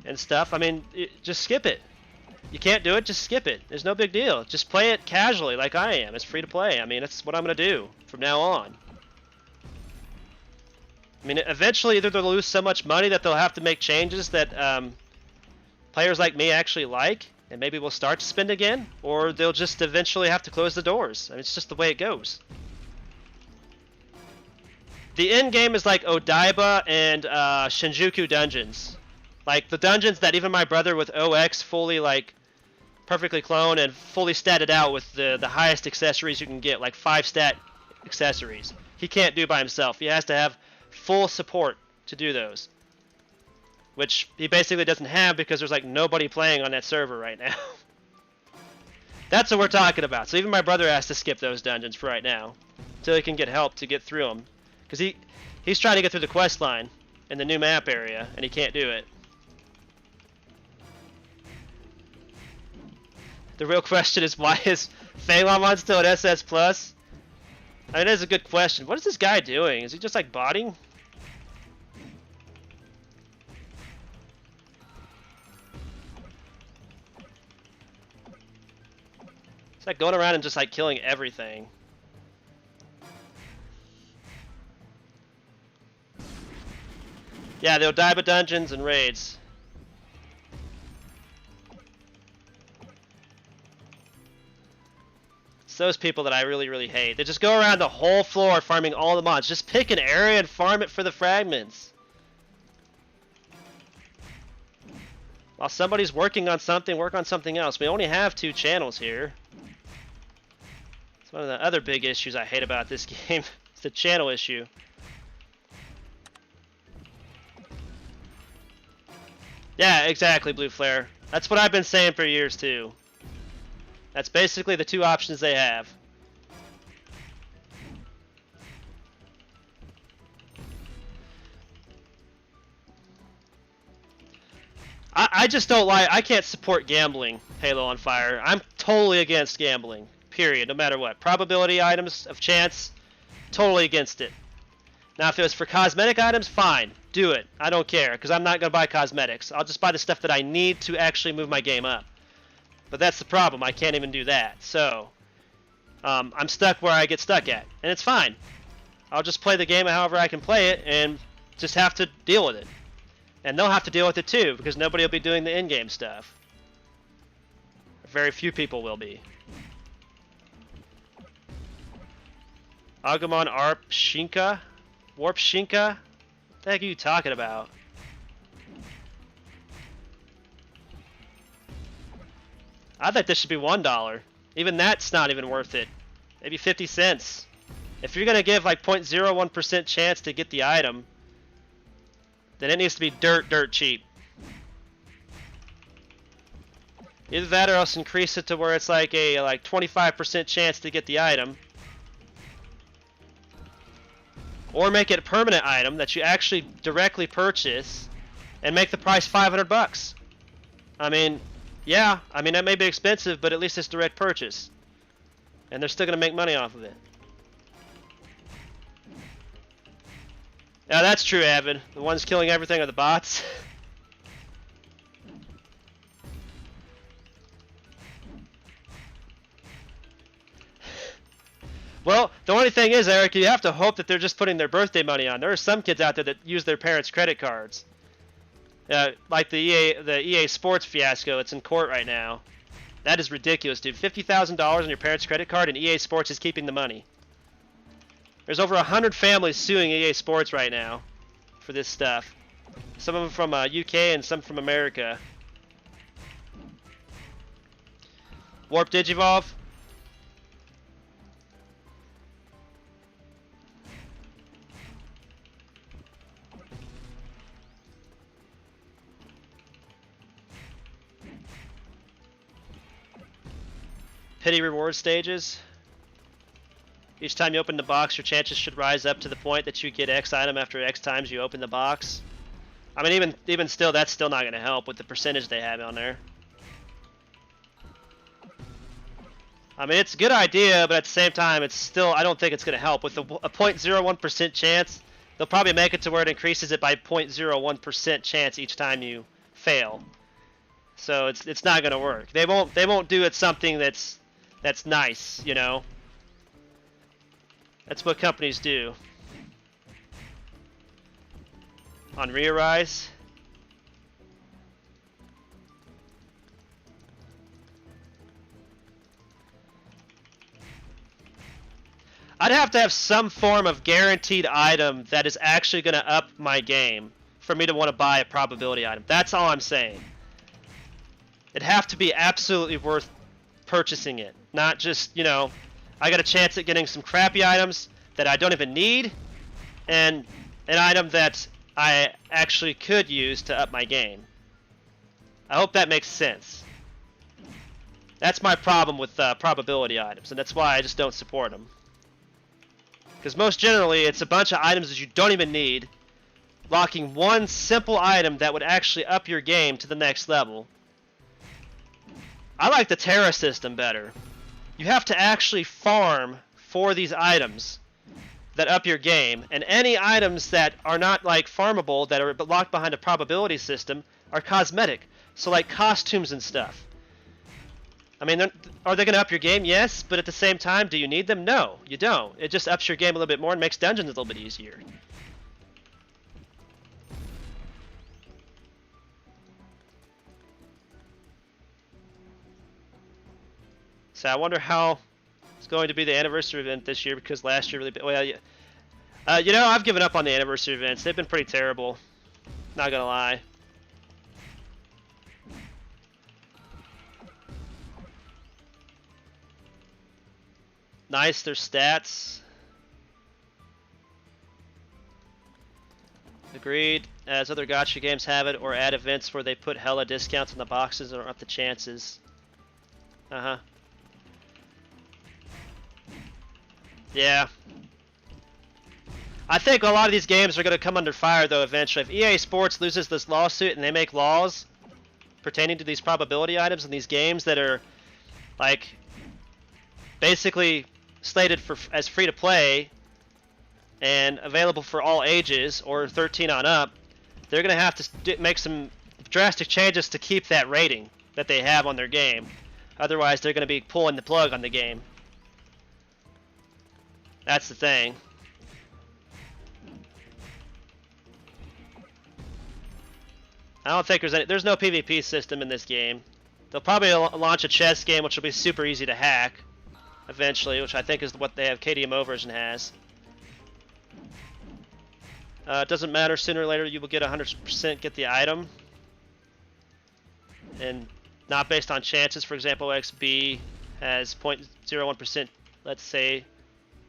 and stuff. I mean, just skip it. You can't do it, just skip it. There's no big deal. Just play it casually like I am. It's free to play. I mean, that's what I'm going to do from now on. I mean, eventually either they'll lose so much money that they'll have to make changes that players like me actually like, and maybe we'll start to spend again, or they'll just eventually have to close the doors. I mean, it's just the way it goes. The end game is like Odaiba and Shinjuku dungeons. Like the dungeons that even my brother with OX fully like perfectly cloned and fully statted out with the highest accessories you can get, like 5-stat accessories. He can't do by himself. He has to have full support to do those, which he basically doesn't have because there's like nobody playing on that server right now. That's what we're talking about. So even my brother has to skip those dungeons for right now, until he can get help to get through them, because he's trying to get through the quest line in the new map area, and he can't do it. The real question is, why is Phalomon still at SS Plus? I mean, that is a good question. What is this guy doing? Is he just like botting? It's like going around and just like killing everything. Yeah, the Odaiba dungeons and raids. It's those people that I really, really hate. They just go around the whole floor farming all the mods. Just pick an area and farm it for the fragments. While somebody's working on something, work on something else. We only have 2 channels here. It's one of the other big issues I hate about this game. It's the channel issue. Yeah, exactly, Blue Flare. That's what I've been saying for years too. That's basically the 2 options they have. I just don't like, I can't support gambling, Halo on Fire. I'm totally against gambling, period, no matter what. Probability items of chance, totally against it. Now if it was for cosmetic items, fine, do it. I don't care, because I'm not going to buy cosmetics. I'll just buy the stuff that I need to actually move my game up. But that's the problem, I can't even do that. So, I'm stuck where I get stuck at, and it's fine. I'll just play the game however I can play it, and just have to deal with it. And they'll have to deal with it too, because nobody will be doing the in-game stuff. Very few people will be. Agumon Arp Shinka? Warp Shinka? What the heck are you talking about? I think this should be $1. Even that's not even worth it. Maybe 50 cents. If you're going to give like 0.01% chance to get the item, then it needs to be dirt cheap. Either that or else increase it to where it's like a 25% chance to get the item. Or make it a permanent item that you actually directly purchase and make the price $500. I mean, yeah, I mean that may be expensive, but at least it's direct purchase. And they're still going to make money off of it. Yeah, that's true, Avid. The ones killing everything are the bots. Well, the only thing is, Eric, you have to hope that they're just putting their birthday money on. There are some kids out there that use their parents' credit cards. Like the EA Sports fiasco. It's in court right now. That is ridiculous, dude. $50,000 on your parents' credit card, and EA Sports is keeping the money. There's over 100 families suing EA Sports right now for this stuff. Some of them from UK and some from America. Warp Digivolve. Pity reward stages. Each time you open the box, your chances should rise up to the point that you get X item after X times you open the box. I mean, even still, that's still not going to help with the percentage they have on there. I mean, it's a good idea, but at the same time, it's still, I don't think it's going to help. With a 0.01% chance, they'll probably make it to where it increases it by 0.01% chance each time you fail. So it's not going to work. They won't do it something that's nice, you know. That's what companies do. On Rearise. I'd have to have some form of guaranteed item that is actually going to up my game for me to want to buy a probability item. That's all I'm saying. It'd have to be absolutely worth purchasing it. Not just, you know, I got a chance at getting some crappy items that I don't even need, and an item that I actually could use to up my game. I hope that makes sense. That's my problem with probability items, and that's why I just don't support them. Because most generally, it's a bunch of items that you don't even need, locking one simple item that would actually up your game to the next level. I like the Terra system better. You have to actually farm for these items that up your game, and any items that are not like farmable, that are locked behind a probability system, are cosmetic. So like costumes and stuff. I mean, are they going to up your game? Yes, but at the same time, do you need them? No, you don't. It just ups your game a little bit more and makes dungeons a little bit easier. So I wonder how it's going to be the anniversary event this year, because last year really... Well, yeah. You know, I've given up on the anniversary events. They've been pretty terrible. Not gonna lie. Nice, their stats. Agreed. As other gacha games have it, or add events where they put hella discounts on the boxes and up the chances. Uh-huh. Yeah. I think a lot of these games are going to come under fire, though, eventually. If EA Sports loses this lawsuit and they make laws pertaining to these probability items in these games that are, like, basically slated for as free-to-play and available for all ages, or 13 on up, they're going to have to make some drastic changes to keep that rating that they have on their game. Otherwise, they're going to be pulling the plug on the game. That's the thing. I don't think there's no PvP system in this game. They'll probably launch a chess game, which will be super easy to hack eventually, which I think is what they have. KDMO version has. It doesn't matter. Sooner or later, you will get 100% get the item, and not based on chances. For example, XB has 0.01%. Let's say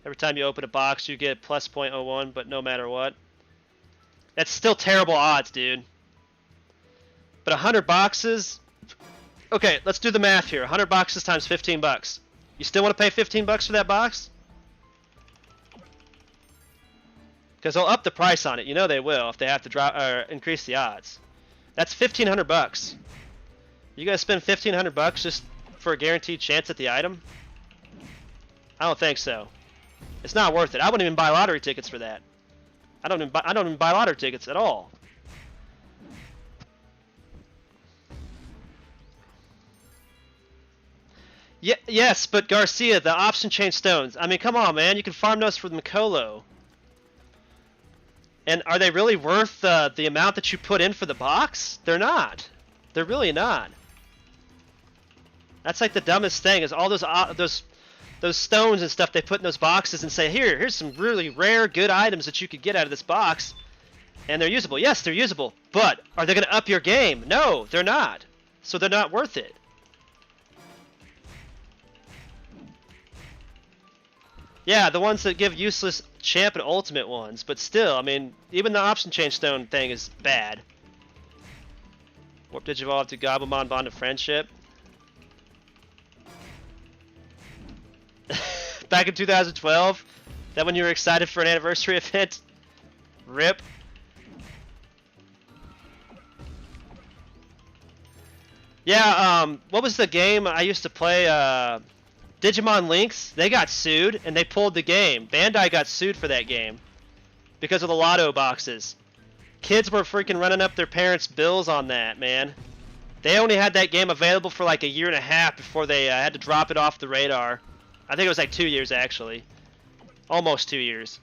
every time you open a box, you get plus 0.01, but no matter what. That's still terrible odds, dude. But 100 boxes... Okay, let's do the math here. 100 boxes times 15 bucks. You still want to pay 15 bucks for that box? Because they'll up the price on it. You know they will if they have to drop or increase the odds. That's 1,500 bucks. You gonna spend 1,500 bucks just for a guaranteed chance at the item? I don't think so. It's not worth it. I wouldn't even buy lottery tickets for that. I don't even buy lottery tickets at all. Yeah, yes, but Garcia, the option chain stones. I mean, come on, man. You can farm those for the Mikolo. And are they really worth the amount that you put in for the box? They're not. They're really not. That's like the dumbest thing, is all those stones and stuff they put in those boxes and say, here's some really rare, good items that you could get out of this box. And they're usable. Yes, they're usable. But are they going to up your game? No, they're not. So they're not worth it. Yeah, the ones that give useless champ and ultimate ones, but still, I mean, even the option change stone thing is bad. Warp Digivolve to Gabumon Bond of Friendship. Back in 2012? That when you were excited for an anniversary event? RIP. Yeah, what was the game I used to play? Digimon Links, they got sued and they pulled the game. Bandai got sued for that game because of the lotto boxes. Kids were freaking running up their parents' bills on that, man. They only had that game available for like a year and a half before they had to drop it off the radar. I think it was like 2 years actually. Almost 2 years.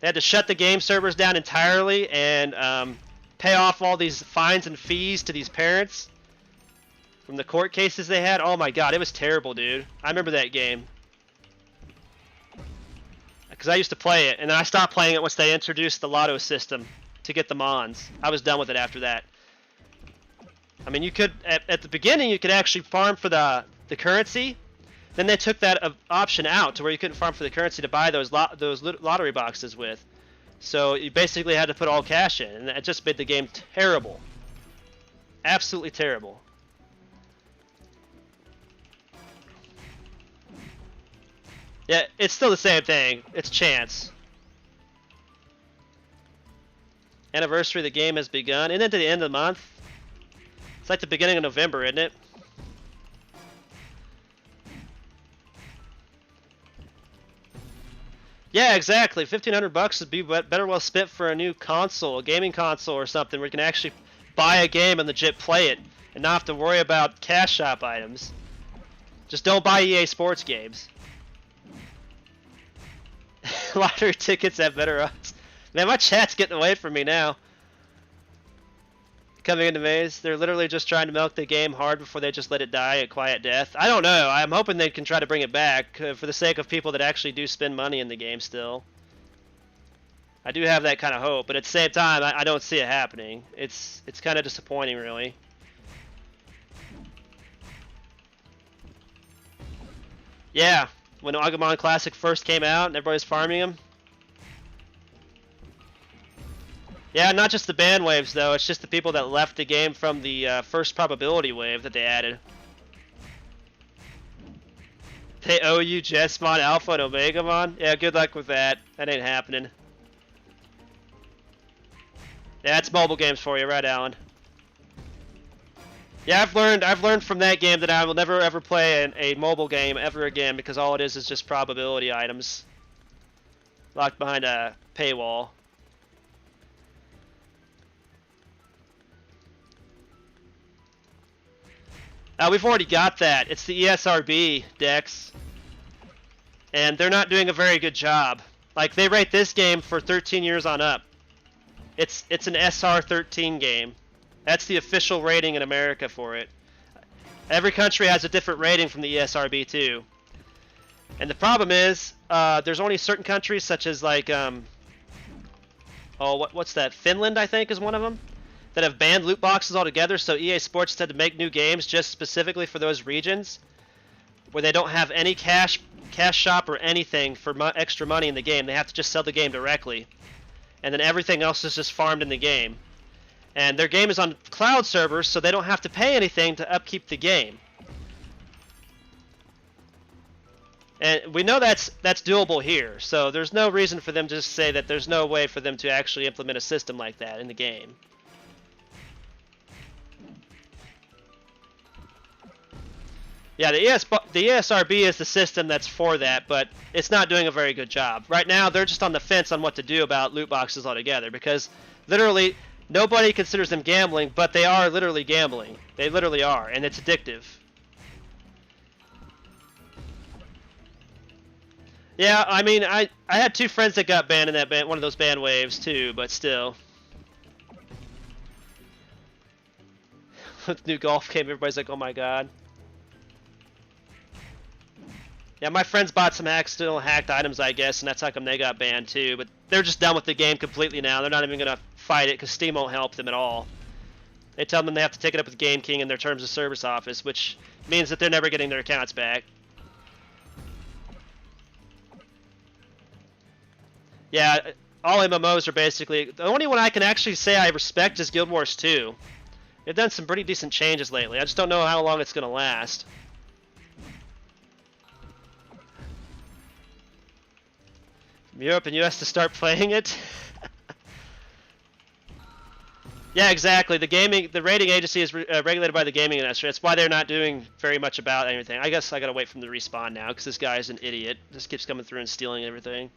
They had to shut the game servers down entirely and pay off all these fines and fees to these parents. From the court cases they had. Oh my god, it was terrible, dude. I remember that game. Because I used to play it, and then I stopped playing it once they introduced the lotto system to get the mons. I was done with it after that. I mean, you could, at the beginning, you could actually farm for the currency. Then they took that option out to where you couldn't farm for the currency to buy those lottery boxes with. So you basically had to put all cash in, and it just made the game terrible. Absolutely terrible. Yeah, it's still the same thing. It's chance. Anniversary of the game has begun. Isn't it the end of the month? It's like the beginning of November, isn't it? Yeah, exactly. $1,500 would be better well spent for a new console, a gaming console or something where you can actually buy a game and legit play it and not have to worry about cash shop items. Just don't buy EA Sports games. Lottery tickets have better odds. Man, my chat's getting away from me now. Coming into Maze, they're literally just trying to milk the game hard before they just let it die a quiet death. I don't know. I'm hoping they can try to bring it back for the sake of people that actually do spend money in the game still. I do have that kind of hope, but at the same time, I don't see it happening. It's kind of disappointing, really. Yeah, when Omegamon Classic first came out and everybody's farming them. Yeah, not just the ban waves, though. It's just the people that left the game from the first probability wave that they added. They owe you Jessmon, Alpha, and Omegamon? Yeah, good luck with that. That ain't happening. Yeah, it's mobile games for you, right, Alan? Yeah, I've learned from that game that I will never ever play a mobile game ever again because all it is just probability items locked behind a paywall. We've already got that. It's the ESRB, Dex. And they're not doing a very good job. Like, they rate this game for 13 years on up. It's an SR13 game. That's the official rating in America for it. Every country has a different rating from the ESRB too. And the problem is, there's only certain countries such as like, what's that? Finland, I think, is one of them, that have banned loot boxes altogether. So EA Sports had to make new games just specifically for those regions where they don't have any cash shop or anything for extra money in the game. They have to just sell the game directly, and then everything else is just farmed in the game. And their game is on cloud servers, so they don't have to pay anything to upkeep the game. And we know that's doable here, so there's no reason for them to just say that there's no way for them to actually implement a system like that in the game. Yeah, the ESRB is the system that's for that, but it's not doing a very good job. Right now, they're just on the fence on what to do about loot boxes altogether, because literally nobody considers them gambling, but they are literally gambling. They literally are, and it's addictive. Yeah, I mean, I had two friends that got banned in that one of those ban waves too, but still. With new golf game, everybody's like, oh my god. Yeah, my friends bought some accidental hacked items, I guess, and that's how come they got banned too. But they're just done with the game completely now. They're not even going to fight it because Steam won't help them at all. They tell them they have to take it up with Game King in their terms of service office, which means that they're never getting their accounts back. Yeah, all MMOs are basically... The only one I can actually say I respect is Guild Wars 2. They've done some pretty decent changes lately. I just don't know how long it's going to last. Europe and US to start playing it. Yeah, exactly. The rating agency is regulated by the gaming industry. That's why they're not doing very much about anything. I guess I gotta wait for them to respawn now because this guy is an idiot. Just keeps coming through and stealing everything.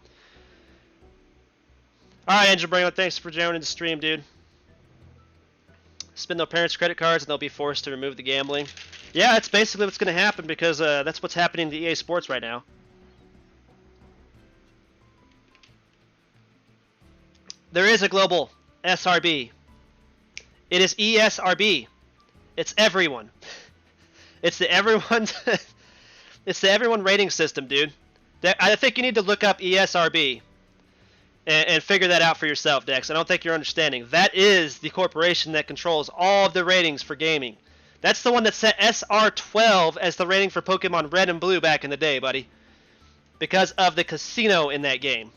All right, Angel Brainwood, thanks for joining the stream, dude. Spend their parents' credit cards and they'll be forced to remove the gambling. Yeah, that's basically what's gonna happen because that's what's happening to EA Sports right now. There is a global SRB. It is ESRB. It's everyone. It's the everyone. It's the everyone rating system, dude. I think you need to look up ESRB and figure that out for yourself, Dex. I don't think you're understanding. That is the corporation that controls all of the ratings for gaming. That's the one that set SR12 as the rating for Pokemon Red and Blue back in the day, buddy. Because of the casino in that game.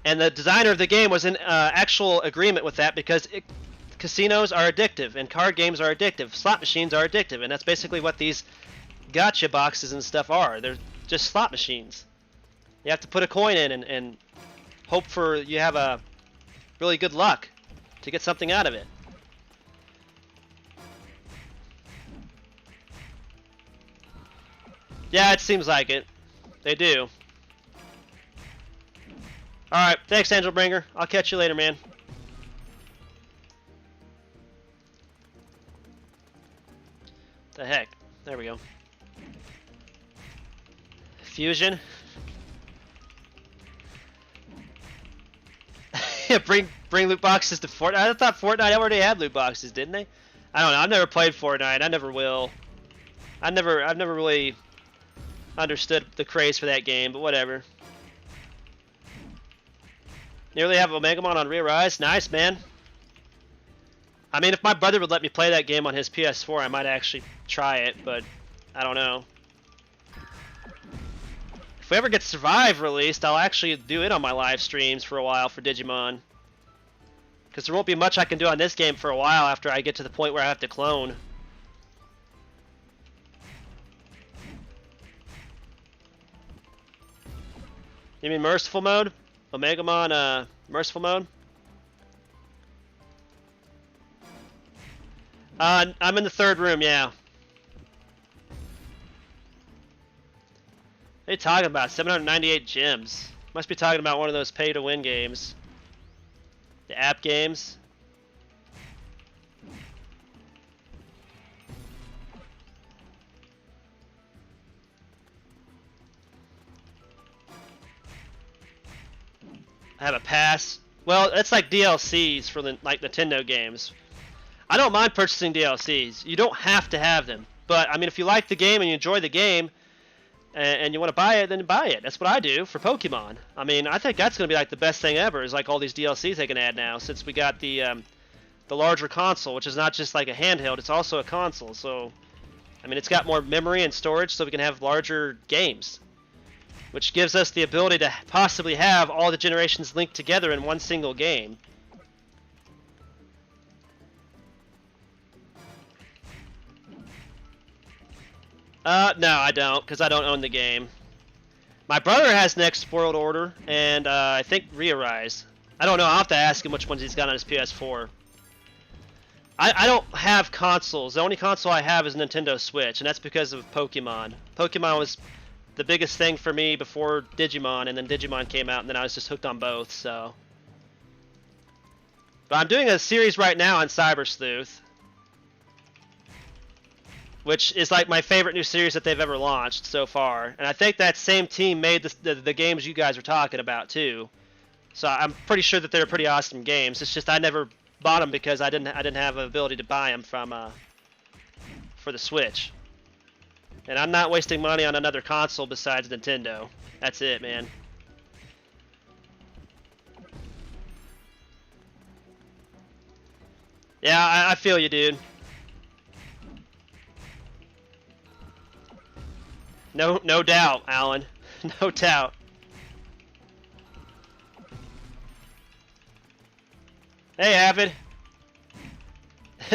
And the designer of the game was in actual agreement with that because casinos are addictive and card games are addictive. Slot machines are addictive, and that's basically what these gotcha boxes and stuff are. just slot machines. You have to put a coin in and hope for you have a really good luck to get something out of it. Yeah, it seems like it. They do. Alright, thanks, Angelbringer. I'll catch you later, man. The heck? There we go. Fusion. Yeah, bring loot boxes to Fortnite. I thought Fortnite already had loot boxes, didn't they? I don't know. I've never played Fortnite. I never will. I've never really understood the craze for that game, but whatever. Nearly have Omegamon on Re-Rise. Nice, man. I mean, if my brother would let me play that game on his PS4, I might actually try it, but I don't know. If we ever get Survive released, I'll actually do it on my live streams for a while for Digimon. Because there won't be much I can do on this game for a while after I get to the point where I have to clone. You mean Merciful Mode? Omegamon, Merciful Mode? I'm in the third room, yeah. What are you talking about? 798 gems. Must be talking about one of those pay-to-win games. The app games. I have a pass. Well, it's like DLCs for the like Nintendo games. I don't mind purchasing DLCs. You don't have to have them. But, I mean, if you like the game and you enjoy the game, and you want to buy it, then buy it. That's what I do for Pokemon. I mean, I think that's going to be like the best thing ever, is like all these DLCs they can add now, since we got the larger console, which is not just like a handheld, it's also a console. So, I mean, it's got more memory and storage, so we can have larger games, which gives us the ability to possibly have all the generations linked together in one single game. No, I don't, because I don't own the game. My brother has Next World Order, and I think Re-Arise. I don't know, I'll have to ask him which ones he's got on his PS4. I don't have consoles. The only console I have is Nintendo Switch, and that's because of Pokemon. Pokemon was the biggest thing for me before Digimon, and then Digimon came out, and then I was just hooked on both, so. But I'm doing a series right now on Cyber Sleuth, which is like my favorite new series that they've ever launched so far. And I think that same team made the games you guys are talking about too. So I'm pretty sure that they're pretty awesome games. It's just I never bought them because I didn't have an ability to buy them for the Switch. And I'm not wasting money on another console besides Nintendo. That's it, man. Yeah, I feel you, dude. No doubt, Alan. No doubt. Hey, Avid.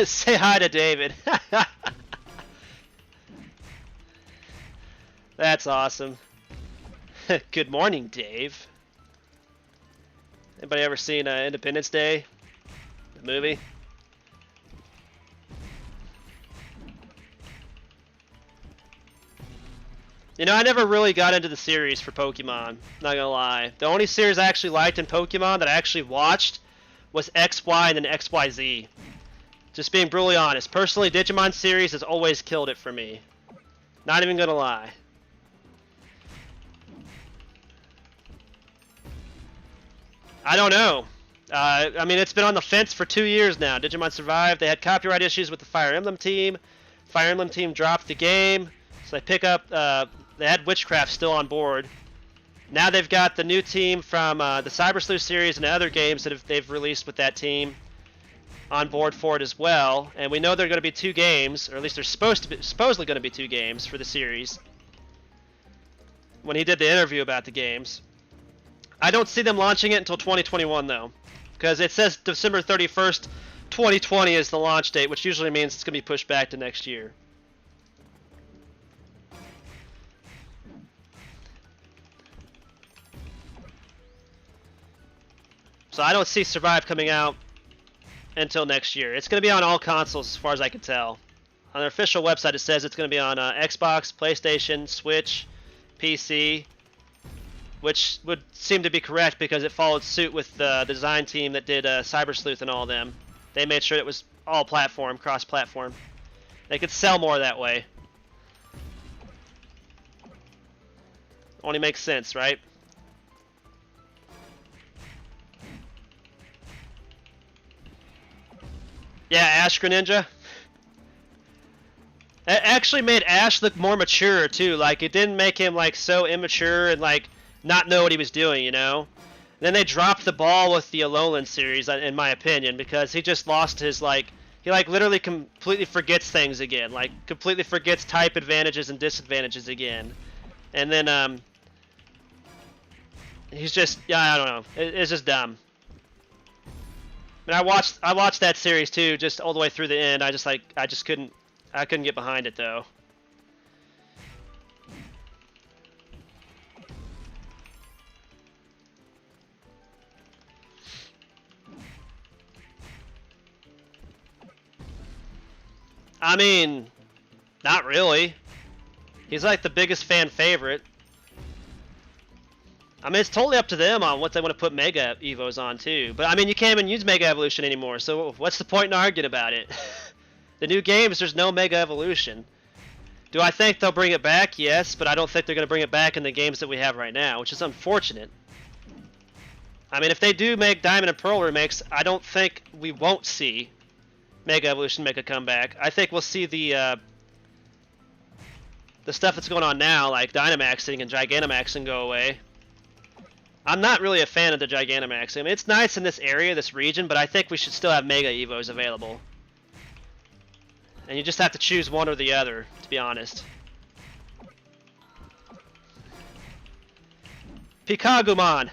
Say hi to David. That's awesome. Good morning, Dave. Anybody ever seen Independence Day? The movie? You know, I never really got into the series for Pokemon, not gonna lie. The only series I actually liked in Pokemon that I actually watched was XY and then XYZ. Just being brutally honest. Personally, Digimon series has always killed it for me. Not even gonna lie. I don't know. I mean, it's been on the fence for 2 years now. Digimon Survive, they had copyright issues with the Fire Emblem team. Fire Emblem team dropped the game, so they pick up... they had Witchcraft still on board. Now they've got the new team from the Cyber Sleuth series and other games that they've released with that team on board for it as well. And we know there are going to be 2 games, or at least there's supposedly going to be 2 games for the series. When he did the interview about the games. I don't see them launching it until 2021 though, because it says December 31st, 2020 is the launch date, which usually means it's going to be pushed back to next year. So I don't see Survive coming out until next year. It's going to be on all consoles as far as I can tell. On their official website, it says it's going to be on Xbox, PlayStation, Switch, PC, which would seem to be correct because it followed suit with the design team that did Cyber Sleuth and all them. They made sure it was all platform, cross-platform. They could sell more that way. Only makes sense, right? Yeah, Ash Greninja. It actually made Ash look more mature too. Like it didn't make him like so immature and like not know what he was doing, you know. Then they dropped the ball with the Alolan series, in my opinion, because he just lost his like he like literally completely forgets things again, like completely forgets type advantages and disadvantages again, and then he's just I don't know, it's just dumb. And I watched that series too, just all the way through the end. I just couldn't get behind it though. I mean, not really. He's like the biggest fan favorite. I mean, it's totally up to them on what they want to put Mega Evos on too. But I mean, you can't even use Mega Evolution anymore, so what's the point in arguing about it? The new games, there's no Mega Evolution. Do I think they'll bring it back? Yes, but I don't think they're going to bring it back in the games that we have right now, which is unfortunate. I mean, if they do make Diamond and Pearl remakes, I don't think we won't see Mega Evolution make a comeback. I think we'll see the stuff that's going on now, like Dynamaxing and Gigantamaxing, go away. I'm not really a fan of the Gigantamaxing. I mean, it's nice in this area, this region, but I think we should still have Mega Evos available. And you just have to choose one or the other, to be honest. Pikagumon!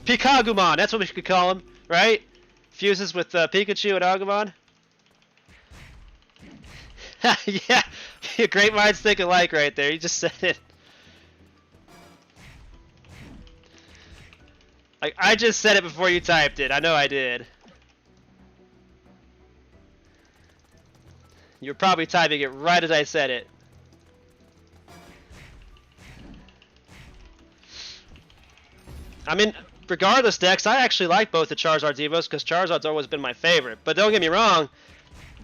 Pikagumon, that's what we could call him, right? Fuses with Pikachu and Agumon. Yeah, great minds think alike right there. You just said it. Like, I just said it before you typed it. I know I did. You're probably typing it right as I said it. I mean, regardless, Dex, I actually like both the Charizard Evos because Charizard's always been my favorite. But don't get me wrong,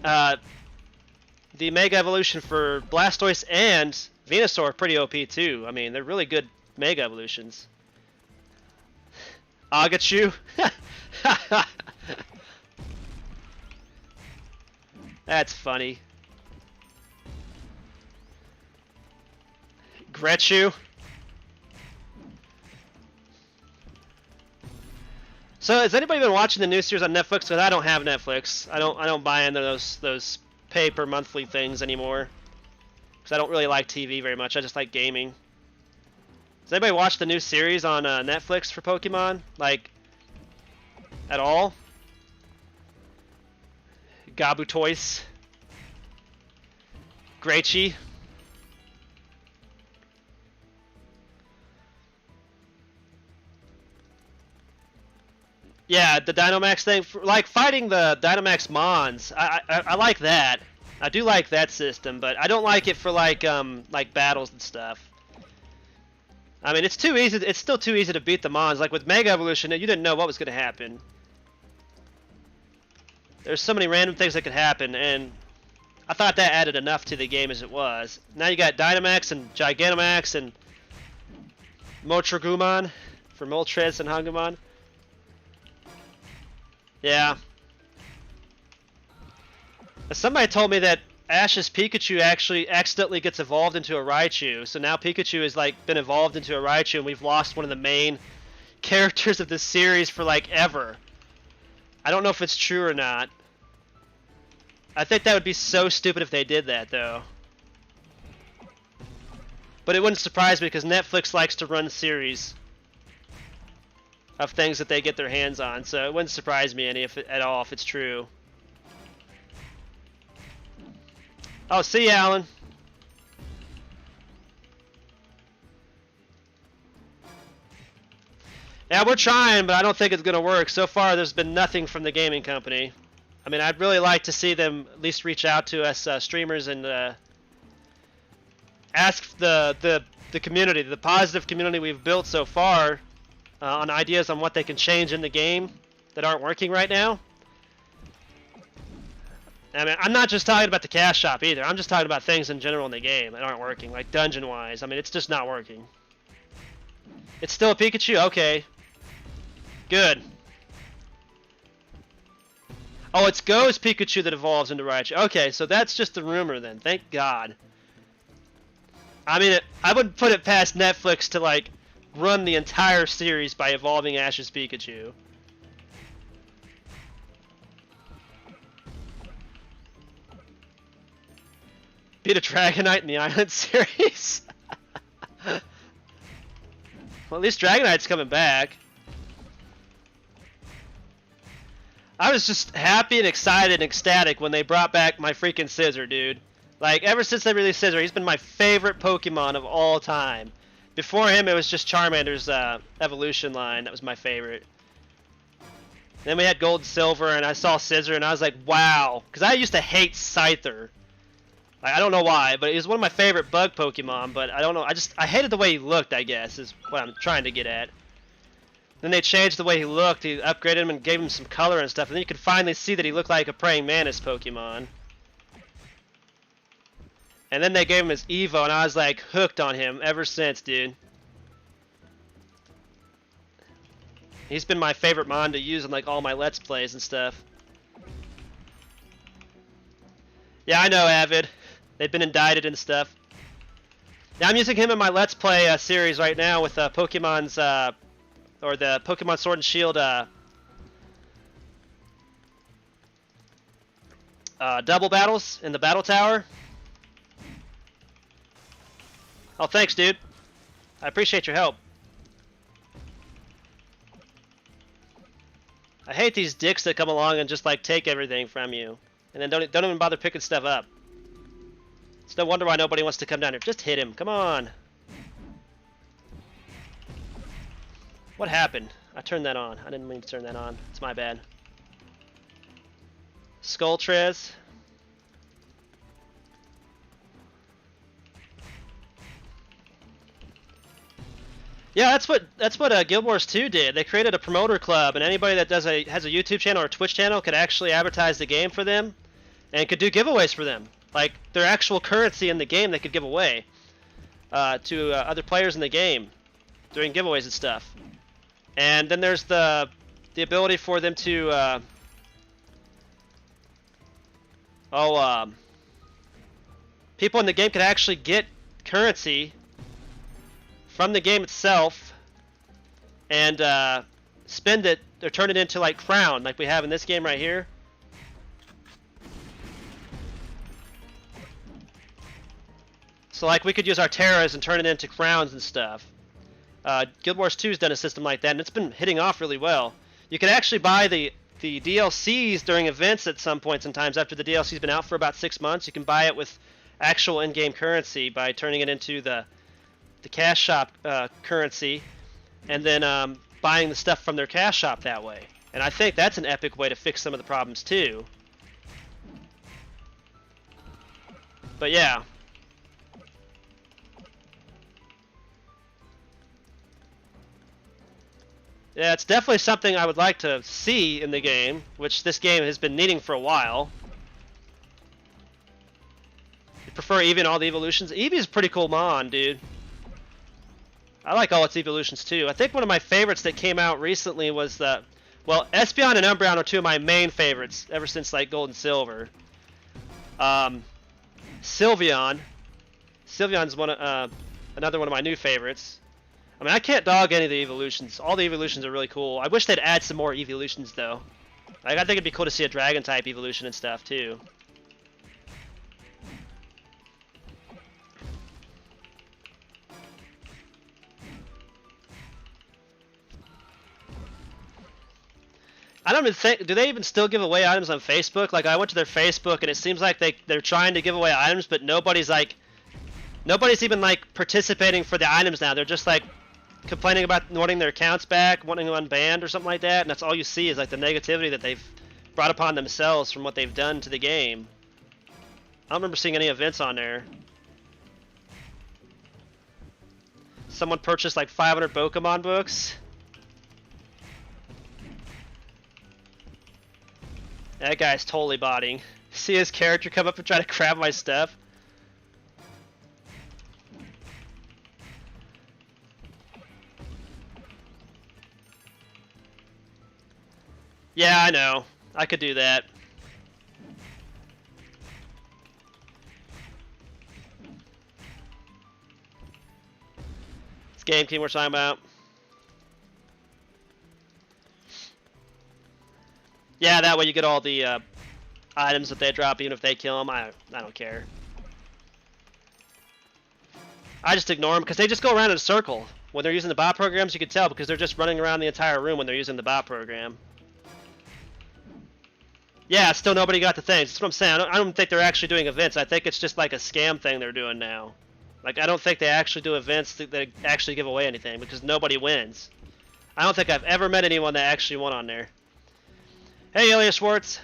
the Mega Evolution for Blastoise and Venusaur are pretty OP too. I mean, they're really good Mega Evolutions. Agachu? That's funny. Gretchu? So has anybody been watching the new series on Netflix? Because I don't have Netflix. I don't buy into those pay per monthly things anymore. Because I don't really like TV very much. I just like gaming. Does anybody watch the new series on Netflix for Pokemon? Like, at all? Gabutoise? Greatchi? Yeah, the Dynamax thing, like fighting the Dynamax Mons, I like that. I do like that system, but I don't like it for like battles and stuff. I mean, it's too easy. It's still too easy to beat the Mons. Like with Mega Evolution, you didn't know what was going to happen. There's so many random things that could happen, and I thought that added enough to the game as it was. Now you got Dynamax and Gigantamax and Moltres for Moltres and Hungomon. Yeah. Somebody told me that Ash's Pikachu actually accidentally gets evolved into a Raichu. So now Pikachu has like been evolved into a Raichu and we've lost one of the main characters of the series for like ever. I don't know if it's true or not. I think that would be so stupid if they did that though. But it wouldn't surprise me because Netflix likes to run series of things that they get their hands on. So it wouldn't surprise me any at all if it's true. Oh, see you, Alan. Yeah, we're trying, but I don't think it's gonna work. So far, there's been nothing from the gaming company. I mean, I'd really like to see them at least reach out to us streamers and ask the community, the positive community we've built so far, on ideas on what they can change in the game that aren't working right now. I mean, I'm not just talking about the cash shop either. I'm just talking about things in general in the game that aren't working, like dungeon-wise. I mean, it's just not working. It's still a Pikachu? Okay. Good. Oh, it's Go's Pikachu that evolves into Raichu. Okay, so that's just a rumor then. Thank God. I mean, I would put it past Netflix to, like, run the entire series by evolving Ash's Pikachu. Beat a Dragonite in the Island series? Well, at least Dragonite's coming back. I was just happy and excited and ecstatic when they brought back my freaking Scizor, dude. Like, ever since they released Scizor, he's been my favorite Pokemon of all time. Before him, it was just Charmander's evolution line that was my favorite. Then we had Gold and Silver, and I saw Scizor, and I was like, wow. Because I used to hate Scyther. Like, I don't know why, but he was one of my favorite bug Pokemon, but I don't know. I hated the way he looked, I guess, is what I'm trying to get at. Then they changed the way he looked. He upgraded him and gave him some color and stuff, and then you could finally see that he looked like a Praying Mantis Pokemon. And then they gave him his Evo, and I was like hooked on him ever since, dude. He's been my favorite mon to use in like all my Let's Plays and stuff. Yeah, I know, Avid. They've been indicted and stuff. Yeah, I'm using him in my Let's Play series right now with Pokemon's, or the Pokemon Sword and Shield double battles in the Battle Tower. Oh, thanks, dude. I appreciate your help. I hate these dicks that come along and just like take everything from you, and then don't even bother picking stuff up. It's no wonder why nobody wants to come down here. Just hit him. Come on. What happened? I turned that on. I didn't mean to turn that on. It's my bad. Skulltrez. Yeah, that's what Guild Wars 2 did. They created a promoter club, and anybody that has a YouTube channel or Twitch channel could actually advertise the game for them, and could do giveaways for them, like their actual currency in the game they could give away to other players in the game during giveaways and stuff. And then there's the ability for them to people in the game could actually get currency from the game itself and spend it or turn it into like crown, like we have in this game right here. So like we could use our Terras and turn it into crowns and stuff. Guild Wars 2's done a system like that, and it's been hitting off really well. You can actually buy the DLCs during events at some points in times after the DLC's been out for about 6 months. You can buy it with actual in-game currency by turning it into the cash shop currency, and then buying the stuff from their cash shop that way. And I think that's an epic way to fix some of the problems too. But yeah. Yeah, it's definitely something I would like to see in the game, which this game has been needing for a while. You prefer Eevee and all the evolutions? Eevee's a pretty cool mon, dude. I like all its evolutions too. I think one of my favorites that came out recently was well, Espeon and Umbreon are two of my main favorites ever since like Gold and Silver. Sylveon's another one of my new favorites. I mean, I can't dog any of the evolutions. All the evolutions are really cool. I wish they'd add some more evolutions though. Like, I think it'd be cool to see a dragon type evolution and stuff too. I don't even think, do they even still give away items on Facebook? Like, I went to their Facebook and it seems like they're trying to give away items, but nobody's even like participating for the items now. They're just like complaining about wanting their accounts back, wanting them unbanned or something like that, and that's all you see is like the negativity that they've brought upon themselves from what they've done to the game. I don't remember seeing any events on there. Someone purchased like 500 Pokemon books. That guy's totally botting. See his character come up and try to grab my stuff? Yeah, I know. I could do that. This game team we're talking about. Yeah, that way you get all the items that they drop, even if they kill them. I don't care. I just ignore them because they just go around in a circle. When they're using the bot programs, you can tell because they're just running around the entire room when they're using the bot program. Yeah, still nobody got the things. That's what I'm saying. I don't think they're actually doing events. I think it's just like a scam thing they're doing now. Like, I don't think they actually do events that actually give away anything because nobody wins. I don't think I've ever met anyone that actually won on there. Hey, Ilya Schwartz.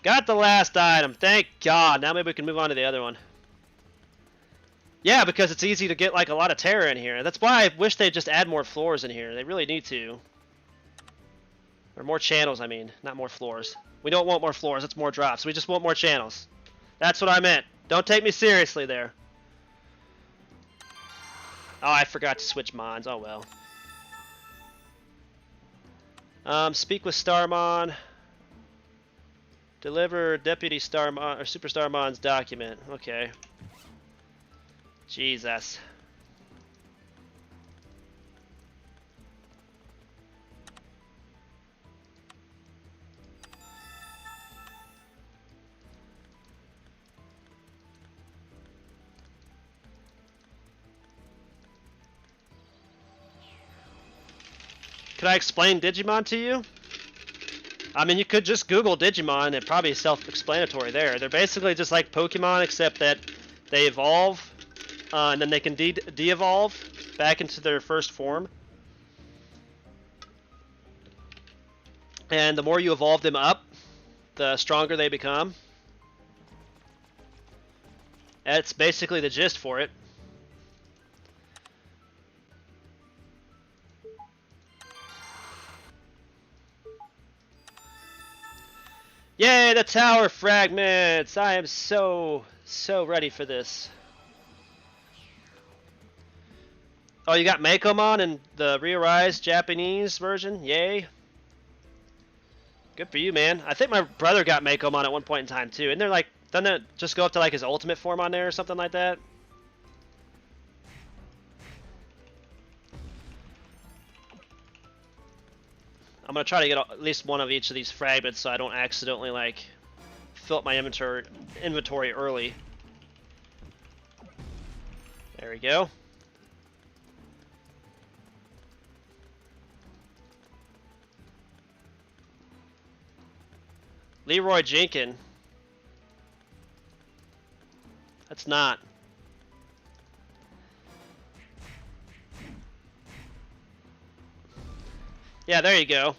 Got the last item. Thank God. Now maybe we can move on to the other one. Yeah, because it's easy to get like a lot of terror in here. That's why I wish they'd just add more floors in here. They really need to. Or more channels, I mean. Not more floors. We don't want more floors. It's more drops. We just want more channels. That's what I meant. Don't take me seriously there. Oh, I forgot to switch mons. Oh, well. Speak with Starmon. Deliver Deputy Starmon or Super Starmon's document. Okay. Jesus. Could I explain Digimon to you? I mean, you could just Google Digimon and probably self-explanatory there. They're basically just like Pokemon, except that they evolve, and then they can de-evolve back into their first form. And the more you evolve them up, the stronger they become. That's basically the gist for it. Yay, the tower fragments! I am so ready for this. Oh, you got Mekomon in the re-arised Japanese version? Yay. Good for you, man. I think my brother got Mekomon at one point in time, too. And they're like, doesn't it just go up to like his ultimate form on there or something like that? I'm going to try to get at least one of each of these fragments so I don't accidentally like fill up my inventory early. There we go. Leroy Jenkins. That's not. Yeah, there you go.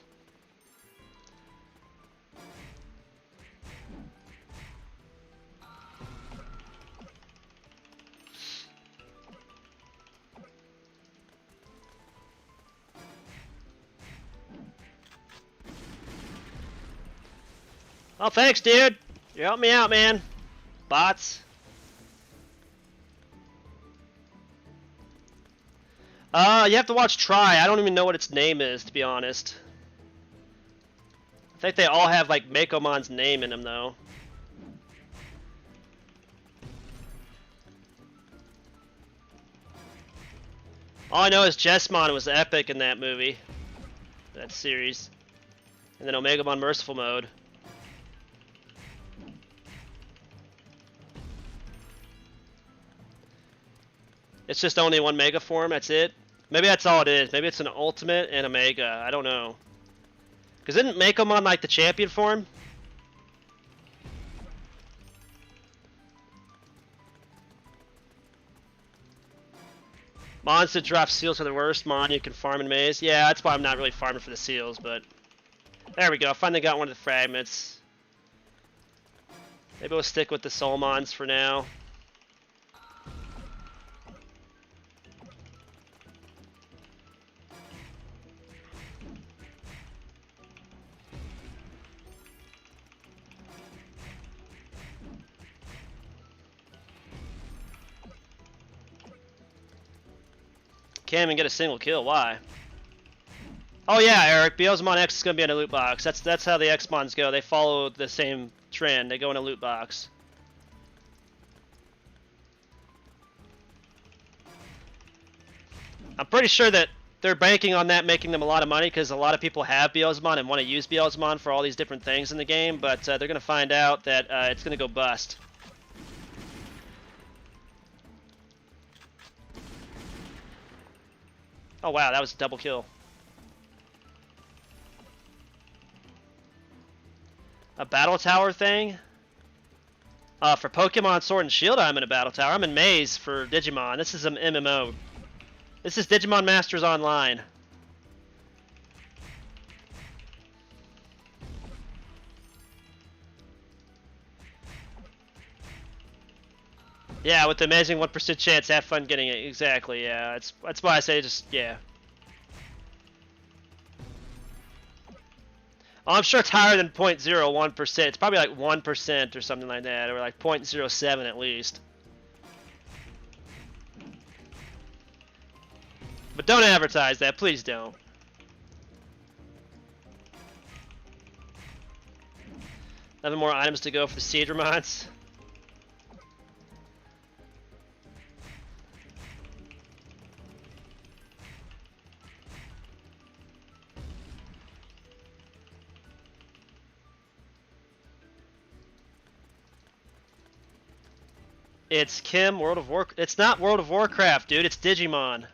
Oh, thanks, dude. You helped me out, man. Bots. You have to watch Try. I don't even know what its name is, to be honest. I think they all have, like, Mekomon's name in them, though. All I know is Jessmon was epic in that movie. That series. And then Omegamon Merciful Mode. It's just only one Mega form, that's it? Maybe that's all it is. Maybe it's an Ultimate and a Mega. I don't know. Because didn't Mekomon like the champion form? Mons that drop seals are the worst. Mon you can farm in maze. Yeah, that's why I'm not really farming for the seals, but... There we go, finally got one of the fragments. Maybe we'll stick with the soul Mons for now. Can't even get a single kill. Why? Oh yeah, Eric. Beelzemon X is gonna be in a loot box. That's how the X-Mons go. They follow the same trend. They go in a loot box. I'm pretty sure that they're banking on that making them a lot of money because a lot of people have Beelzemon and want to use Beelzemon for all these different things in the game, but they're gonna find out that it's gonna go bust. Oh wow, that was a double kill. A battle tower thing? For Pokemon Sword and Shield, I'm in a battle tower. I'm in Maze for Digimon. This is an MMO. This is Digimon Masters Online. Yeah, with the amazing 1% chance, have fun getting it. Exactly, yeah. That's why I say just, yeah. Oh, I'm sure it's higher than 0.01%. It's probably like 1% or something like that, or like 0.07 at least. But don't advertise that, please don't. Nothing more items to go for the Seedramons. It's Kim, World of Warcraft. It's not World of Warcraft, dude. It's Digimon.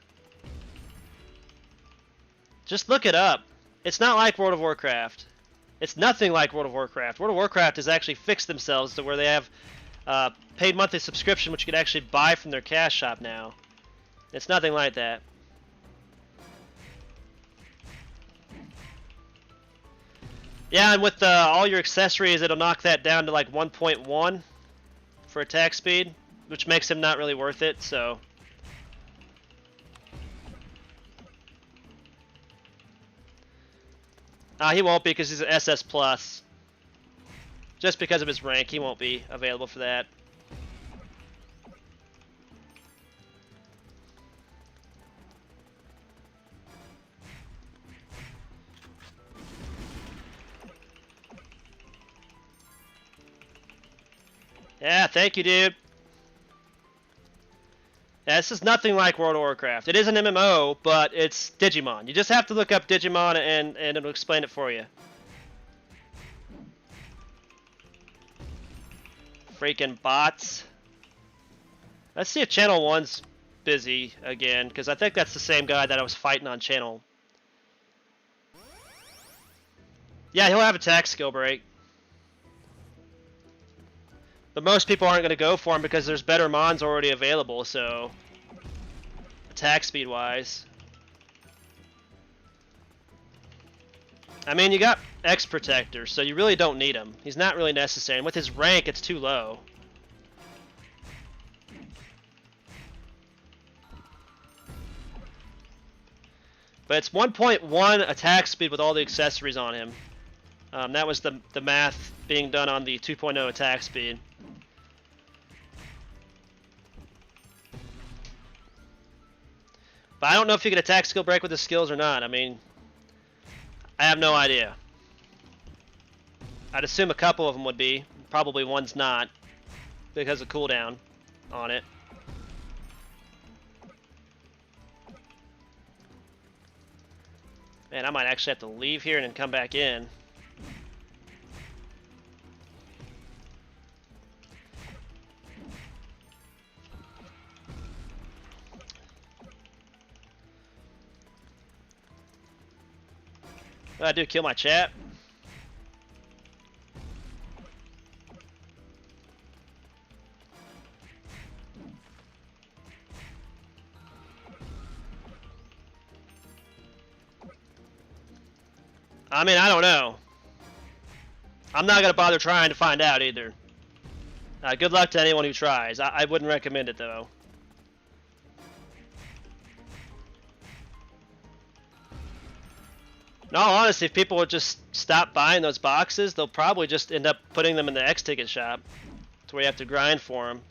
Just look it up. It's not like World of Warcraft. It's nothing like World of Warcraft. World of Warcraft has actually fixed themselves to where they have paid monthly subscription, which you can actually buy from their cash shop now. It's nothing like that. Yeah, and with all your accessories, it'll knock that down to like 1.1 for attack speed, which makes him not really worth it, so... he won't be because he's an SS+. Just because of his rank, he won't be available for that. Yeah, thank you, dude. Yeah, this is nothing like World of Warcraft. It is an MMO, but it's Digimon. You just have to look up Digimon and it'll explain it for you. Freaking bots. Let's see if Channel 1's busy again, because I think that's the same guy that I was fighting on Channel. Yeah, he'll have attack skill break. But most people aren't going to go for him because there's better Mons already available, so... Attack speed wise. I mean, you got X Protector, so you really don't need him. He's not really necessary, and with his rank, it's too low. But it's 1.1 attack speed with all the accessories on him. That was the math being done on the 2.0 attack speed. But I don't know if you can attack skill break with his skills or not. I mean, I have no idea. I'd assume a couple of them would be. Probably one's not, because of cooldown on it. Man, I might actually have to leave here and then come back in. What do I do? Kill my chat? I mean, I don't know. I'm not going to bother trying to find out either. Good luck to anyone who tries. I wouldn't recommend it, though. In all honesty, if people would just stop buying those boxes, they'll probably just end up putting them in the X-Ticket shop to where you have to grind for them.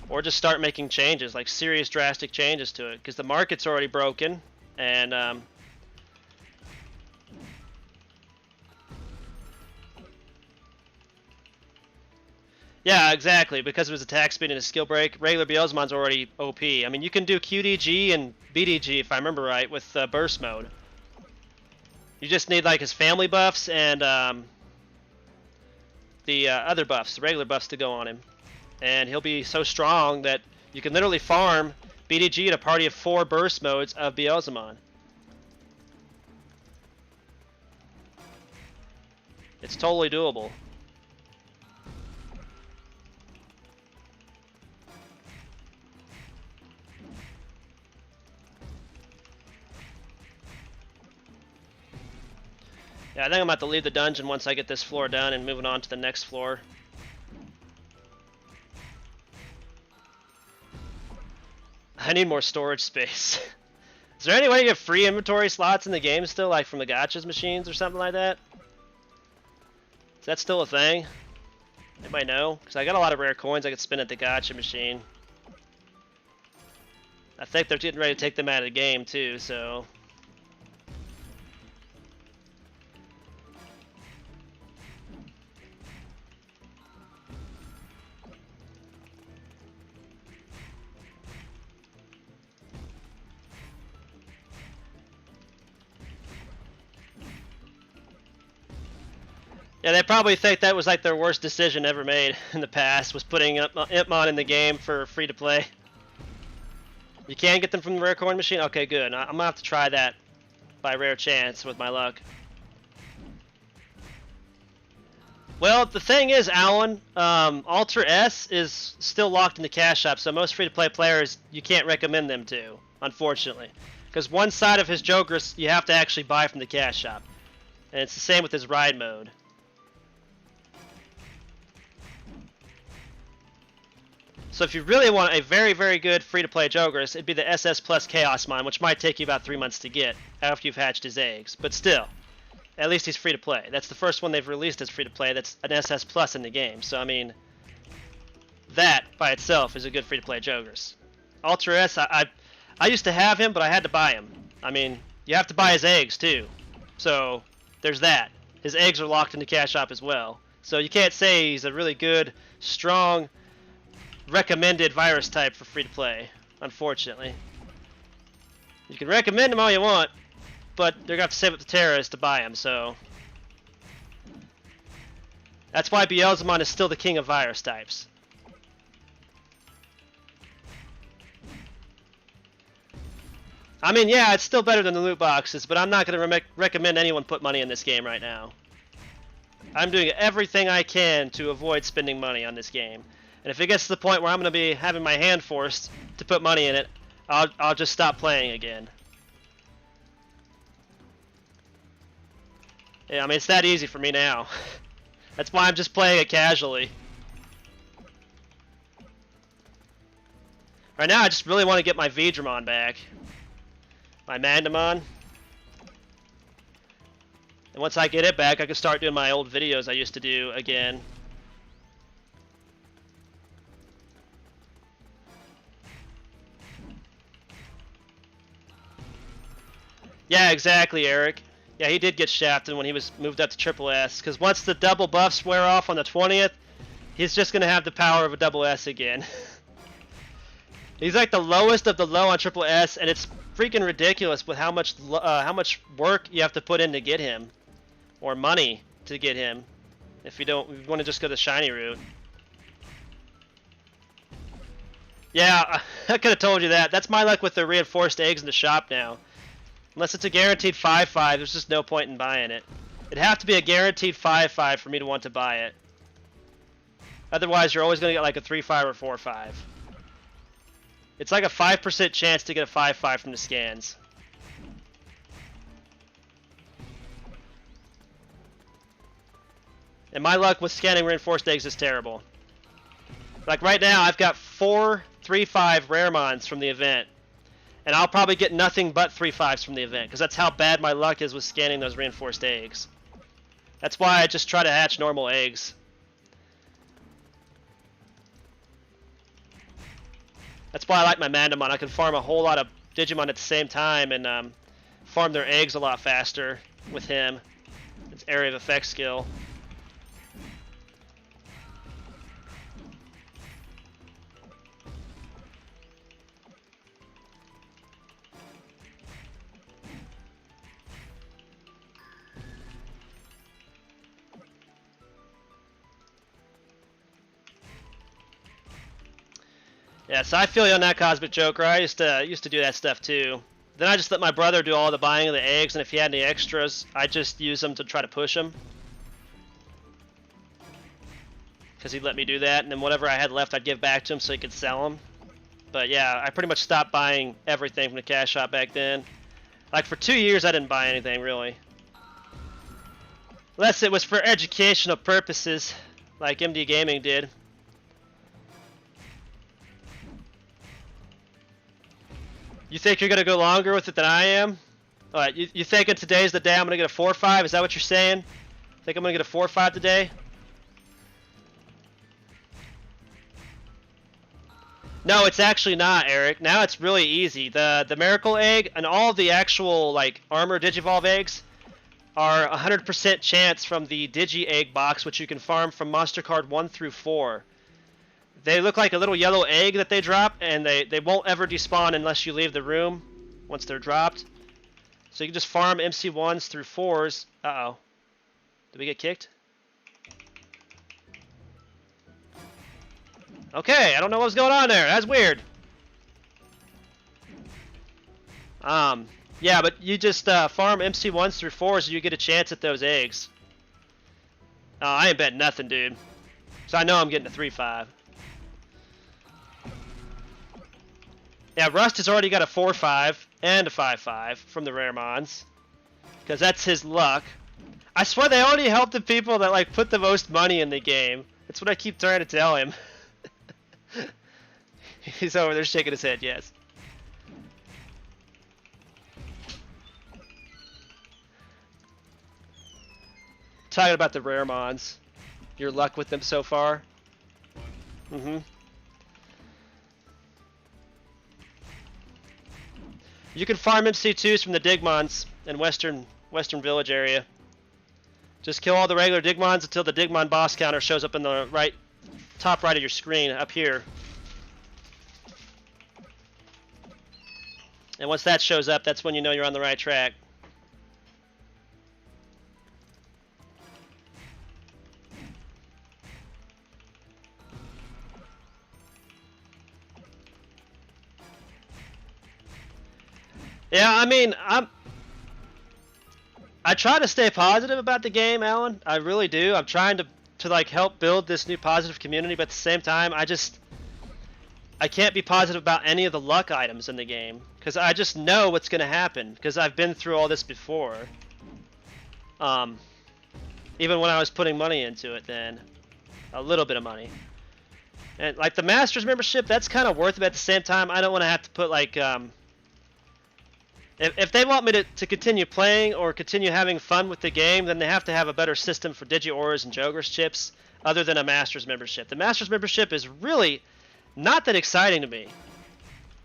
Or just start making changes, like serious drastic changes to it, because the market's already broken, and yeah, exactly, because it was attack speed and a skill break, regular Beelzemon's already OP. I mean, you can do QDG and BDG, if I remember right, with burst mode. You just need like his family buffs and the other buffs, the regular buffs to go on him. And he'll be so strong that you can literally farm BDG at a party of 4 burst modes of Beelzemon. It's totally doable. Yeah, I think I'm about to leave the dungeon once I get this floor done and moving on to the next floor. I need more storage space. Is there any way to get free inventory slots in the game still, like from the gachas machines or something like that? Is that still a thing? Anybody know? Because I got a lot of rare coins I could spend at the gacha machine. I think they're getting ready to take them out of the game too, so... Yeah, they probably think that was like their worst decision ever made in the past, was putting Impmon in the game for free to play. You can get them from the rare coin machine? Okay, good. I'm gonna have to try that by rare chance with my luck. Well, the thing is, Alan, Ultra S is still locked in the cash shop, so most free-to-play players, you can't recommend them to, unfortunately. Because one side of his Jogris, you have to actually buy from the cash shop. And it's the same with his ride mode. So if you really want a very, very good free-to-play Jogris, it'd be the SS Plus Chaosmon, which might take you about 3 months to get after you've hatched his eggs. But still, at least he's free-to-play. That's the first one they've released as free-to-play that's an SS Plus in the game. So, I mean, that by itself is a good free-to-play Jogris. Ultra S, I used to have him, but I had to buy him. I mean, you have to buy his eggs, too. So, there's that. His eggs are locked in the cash shop as well. So you can't say he's a really good, strong... recommended virus type for free to play, unfortunately. You can recommend them all you want, but they're gonna have to save up the terrorists to buy them, so that's why Beelzemon is still the king of virus types. I mean, yeah, it's still better than the loot boxes, but I'm not gonna recommend anyone put money in this game right now. I'm doing everything I can to avoid spending money on this game. And if it gets to the point where I'm going to be having my hand forced to put money in it, I'll just stop playing again. Yeah, I mean, it's that easy for me now. That's why I'm just playing it casually. Right now, I just really want to get my Vidramon back. My Magnamon. And once I get it back, I can start doing my old videos I used to do again. Yeah, exactly, Eric. Yeah, he did get shafted when he was moved up to Triple S, because once the double buffs wear off on the 20th, he's just going to have the power of a double S again. He's like the lowest of the low on Triple S, and it's freaking ridiculous with how much work you have to put in to get him, or money to get him, if you want to just go the shiny route. Yeah, I could have told you that. That's my luck with the reinforced eggs in the shop now. Unless it's a guaranteed 5/5, there's just no point in buying it. It'd have to be a guaranteed 5/5 for me to want to buy it. Otherwise, you're always going to get like a 3/5 or 4/5. It's like a 5% chance to get a 5/5 from the scans. And my luck with scanning reinforced eggs is terrible. Like right now, I've got 4 3-5 Raremons from the event. And I'll probably get nothing but 3-5s from the event, because that's how bad my luck is with scanning those reinforced eggs. That's why I just try to hatch normal eggs. That's why I like my Mandamon. I can farm a whole lot of Digimon at the same time and farm their eggs a lot faster with him. It's area of effect skill. Yeah, so I feel you on that, Cosmic Joker. I used to do that stuff too. Then I just let my brother do all the buying of the eggs, and if he had any extras, I just use them to try to push him. Because he'd let me do that, and then whatever I had left I'd give back to him so he could sell them. But yeah, I pretty much stopped buying everything from the cash shop back then. Like for 2 years I didn't buy anything, really. Unless it was for educational purposes, like MD Gaming did. You think you're going to go longer with it than I am? Alright, you thinking today's the day I'm going to get a 4-5? Is that what you're saying? Think I'm going to get a 4-5 today? No, it's actually not, Eric. Now it's really easy. The Miracle Egg and all the actual like Armor Digivolve eggs are 100% chance from the Digi Egg box, which you can farm from Monster Card 1 through 4. They look like a little yellow egg that they drop, and they won't ever despawn unless you leave the room once they're dropped. So you can just farm MC1s through 4s. Uh-oh. Did we get kicked? Okay, I don't know what was going on there. That's weird. Yeah, but you just farm MC1s through 4s and you get a chance at those eggs. I ain't betting nothing, dude. So I know I'm getting a 3-5. Yeah, Rust has already got a 4-5 and a 5-5 from the Raremons. Because that's his luck. I swear they only help the people that like put the most money in the game. That's what I keep trying to tell him. He's over there shaking his head, yes. Talking about the Raremons. Your luck with them so far. Mm-hmm. You can farm MC2s from the Digmons in Western Village area. Just kill all the regular Digmons until the Digmon boss counter shows up in the top right of your screen, up here. And once that shows up, that's when you know you're on the right track. Yeah, I mean, I try to stay positive about the game, Alan. I really do. I'm trying to like help build this new positive community, but at the same time, I can't be positive about any of the luck items in the game because I just know what's going to happen because I've been through all this before. Even when I was putting money into it, then a little bit of money. And like the Masters membership, that's kind of worth it. But at the same time, I don't want to have to put like if they want me to continue playing or continue having fun with the game, then they have to have a better system for Digi-Auras and Jogras chips other than a Masters membership. The Masters membership is really not that exciting to me.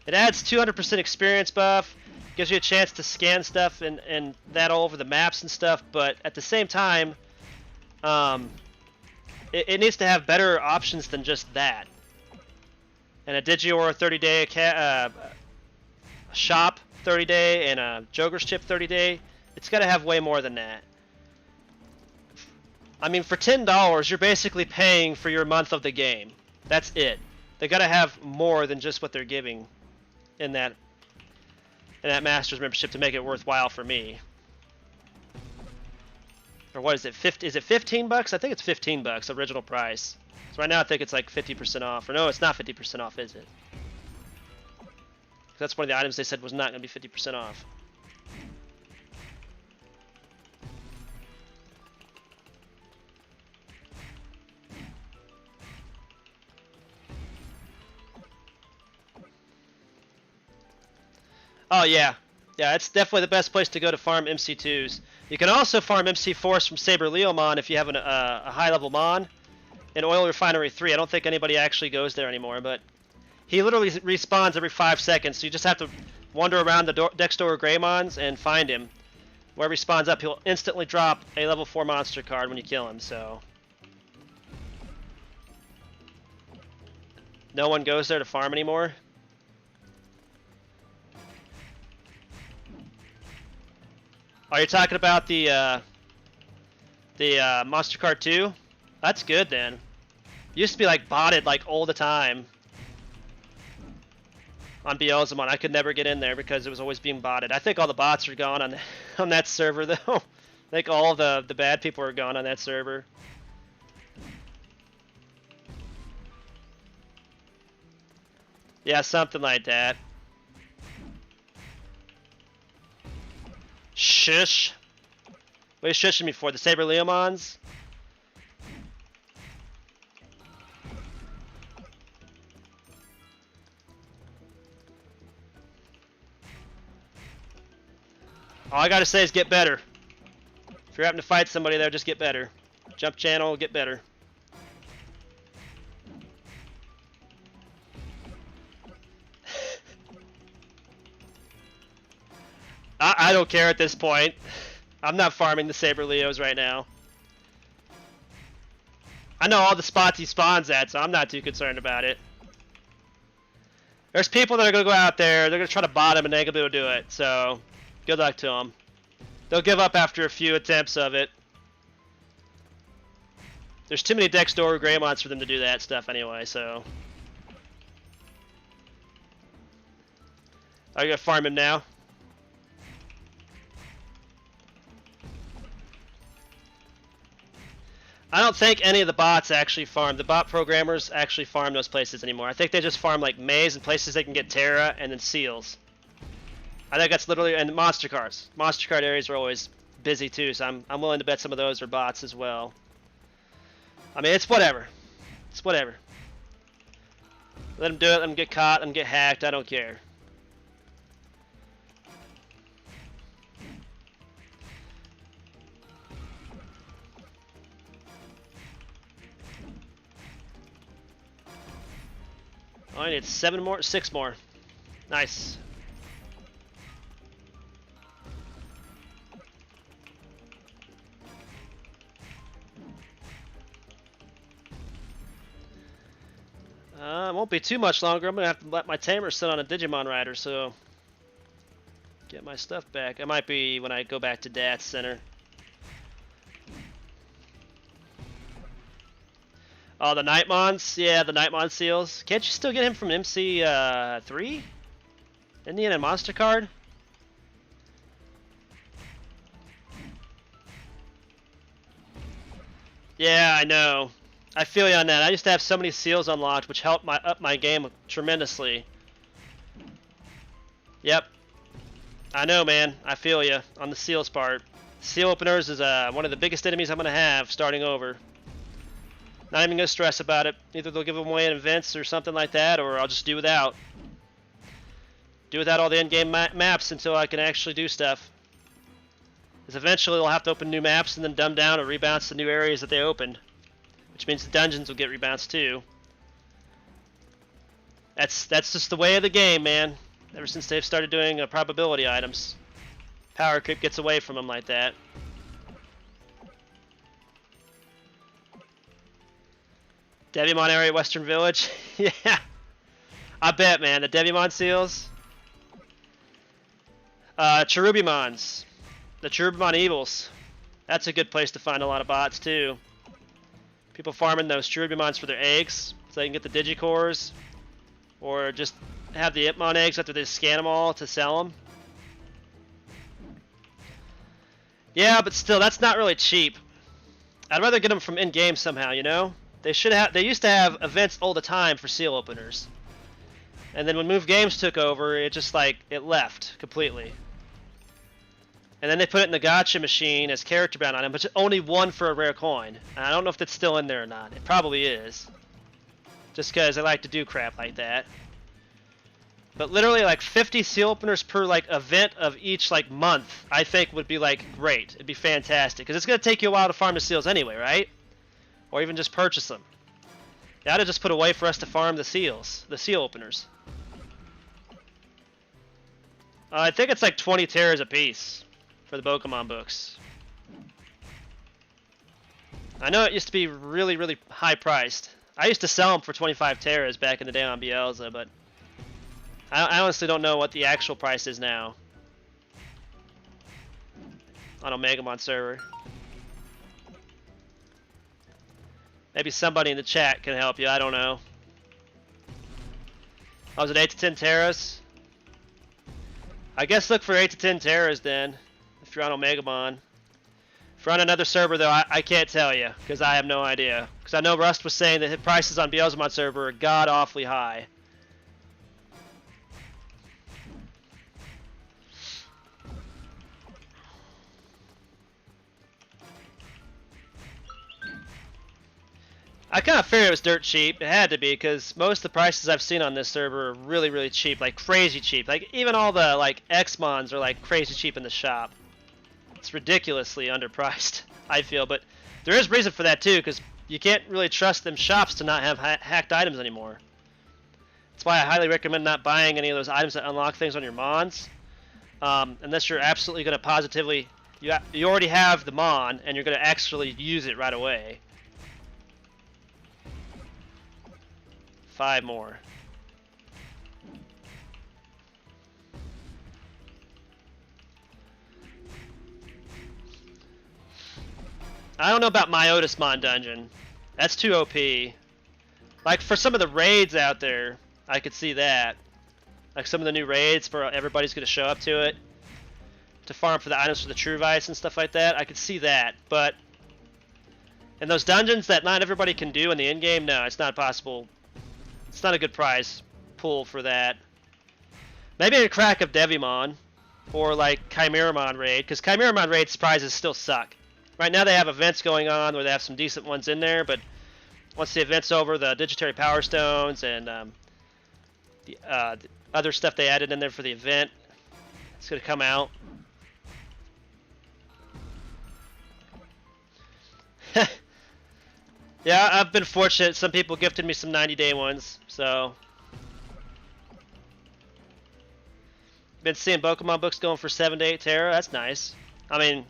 It adds 200% experience buff, gives you a chance to scan stuff and that all over the maps and stuff, but at the same time, it needs to have better options than just that. And a Digi-Aura 30-day shop 30-day and a Jogras chip 30-day, it's got to have way more than that. I mean, for $10, you're basically paying for your month of the game. That's it. They got to have more than just what they're giving in that Masters membership to make it worthwhile for me. Or what is it? Is it 15 bucks? I think it's 15 bucks original price. So right now I think it's like 50% off. Or no, it's not 50% off, is it? That's one of the items they said was not going to be 50% off. Oh yeah, yeah, it's definitely the best place to go to farm MC2s. You can also farm MC4s from Saber Leomon if you have a high level Mon in Oil Refinery 3. I don't think anybody actually goes there anymore, but he literally respawns every 5 seconds, so you just have to wander around the Dexter Greymons and find him. Wherever he spawns up, he'll instantly drop a level 4 monster card when you kill him, so... No one goes there to farm anymore? Oh, you're talking about the monster card 2? That's good then. Used to be like botted like all the time. On Omegamon, I could never get in there because it was always being botted. I think all the bots are gone on that server though. I think all the bad people are gone on that server. Yeah, something like that. Shush. What are you shushing me for? The Saber Leomons? All I gotta say is get better. If you're having to fight somebody there, just get better. Jump channel, get better. I don't care at this point. I'm not farming the Saber Leos right now. I know all the spots he spawns at, so I'm not too concerned about it. There's people that are going to go out there, they're going to try to bot him and they ain't going to be able to do it, so good luck to them. They'll give up after a few attempts of it. There's too many Dexter Greymons for them to do that stuff anyway, so... Are you going to farm him now? I don't think any of the bots actually farm. The bot programmers actually farm those places anymore. I think they just farm like Maze and places they can get Terra and then Seals. I think that's literally, and monster cards. Monster card areas are always busy too, so I'm willing to bet some of those are bots as well. I mean, it's whatever. It's whatever. Let them do it, let them get caught, let them get hacked, I don't care. Oh, I need 6 more. Nice. It won't be too much longer. I'm gonna have to let my tamer sit on a Digimon rider, so get my stuff back. It might be when I go back to Dad's Center. Oh, the Nightmons? Yeah, the Nightmon Seals. Can't you still get him from MC3? Isn't he in a monster card? Yeah, I know. I feel you on that. I used to have so many seals unlocked, which helped up my game tremendously. Yep. I know, man. I feel you on the seals part. Seal openers is one of the biggest enemies I'm going to have starting over. Not even going to stress about it. Either they'll give them away in events or something like that, or I'll just do without. Do without all the in-game maps until I can actually do stuff. Because eventually they'll have to open new maps and then dumb down or rebounce the new areas that they opened. Which means the dungeons will get rebounced too. That's just the way of the game, man. Ever since they've started doing probability items. Power creep gets away from them like that. Devimon area, Western Village. Yeah. I bet, man. The Devimon seals. Cherubimons. The Cherubimon Evils. That's a good place to find a lot of bots, too. People farming those Cherubimons for their eggs, so they can get the Digicores. Or just have the Impmon eggs after they scan them all to sell them. Yeah, but still, that's not really cheap. I'd rather get them from in-game somehow, you know? They used to have events all the time for seal openers. And then when Move Games took over, it just like, it left completely. And then they put it in the gacha machine as character bound item, but only one for a rare coin. And I don't know if that's still in there or not. It probably is. Just because I like to do crap like that. But literally like 50 seal openers per like event of each like month, I think would be like great. It'd be fantastic because it's gonna take you a while to farm the seals anyway, right? Or even just purchase them. They ought to just put a way for us to farm the seals, the seal openers. I think it's like 20 teras a piece for the Pokemon books. I know it used to be really, really high priced. I used to sell them for 25 teras back in the day on Bielsa, but I honestly don't know what the actual price is now on Omegamon server. Maybe somebody in the chat can help you. I don't know. Oh, was it 8 to 10 teras? I guess look for 8 to 10 teras then, if you're on Omegamon. If you're on another server, though, I can't tell you, because I have no idea. Because I know Rust was saying that the prices on Beelzemon server are god-awfully high. I kind of figured it was dirt cheap. It had to be, because most of the prices I've seen on this server are really, really cheap. Like, crazy cheap. Like, even all the, like, X-Mons are, like, crazy cheap in the shop. It's ridiculously underpriced, I feel. But there is reason for that, too, because you can't really trust them shops to not have hacked items anymore. That's why I highly recommend not buying any of those items that unlock things on your Mons. Unless you're absolutely going to positively... You already have the Mon, and you're going to actually use it right away. 5 more. I don't know about Myotismon dungeon. That's too OP. Like for some of the raids out there, I could see that. Like some of the new raids for everybody's going to show up to it to farm for the items for the True Vice and stuff like that. I could see that, but in those dungeons that not everybody can do in the in-game, no, it's not possible. It's not a good prize pool for that. Maybe a crack of Devimon or like Chimeramon raid, because Chimeramon raid prizes still suck. Right now they have events going on where they have some decent ones in there, but once the event's over, the Digitary Power Stones and the other stuff they added in there for the event, it's going to come out. Yeah, I've been fortunate. Some people gifted me some 90-day ones, so. Been seeing Pokemon books going for 7 to 8 Tera. That's nice. I mean,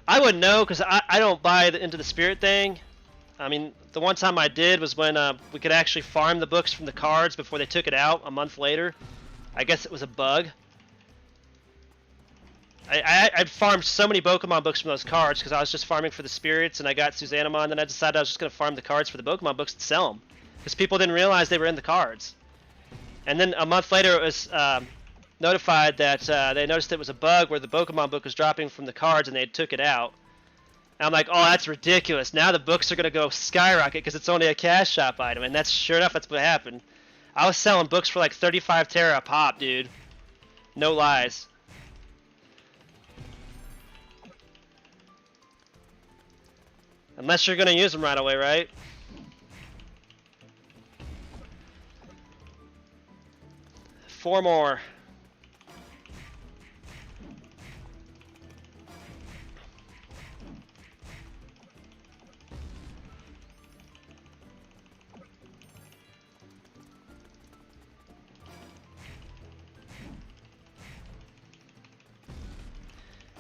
I wouldn't know because I don't buy into the Spirit thing. I mean, the one time I did was when we could actually farm the books from the cards before they took it out a month later. I guess it was a bug. I'd farmed so many Pokemon books from those cards because I was just farming for the spirits and I got Susanamon, then I decided I was just going to farm the cards for the Pokemon books and sell them because people didn't realize they were in the cards. And then a month later it was notified that they noticed it was a bug where the Pokemon book was dropping from the cards and they took it out. And I'm like, oh, that's ridiculous. Now the books are going to go skyrocket because it's only a cash shop item. And that's sure enough, that's what happened. I was selling books for like 35 Tera a pop, dude. No lies. Unless you're going to use them right away, right? Four more.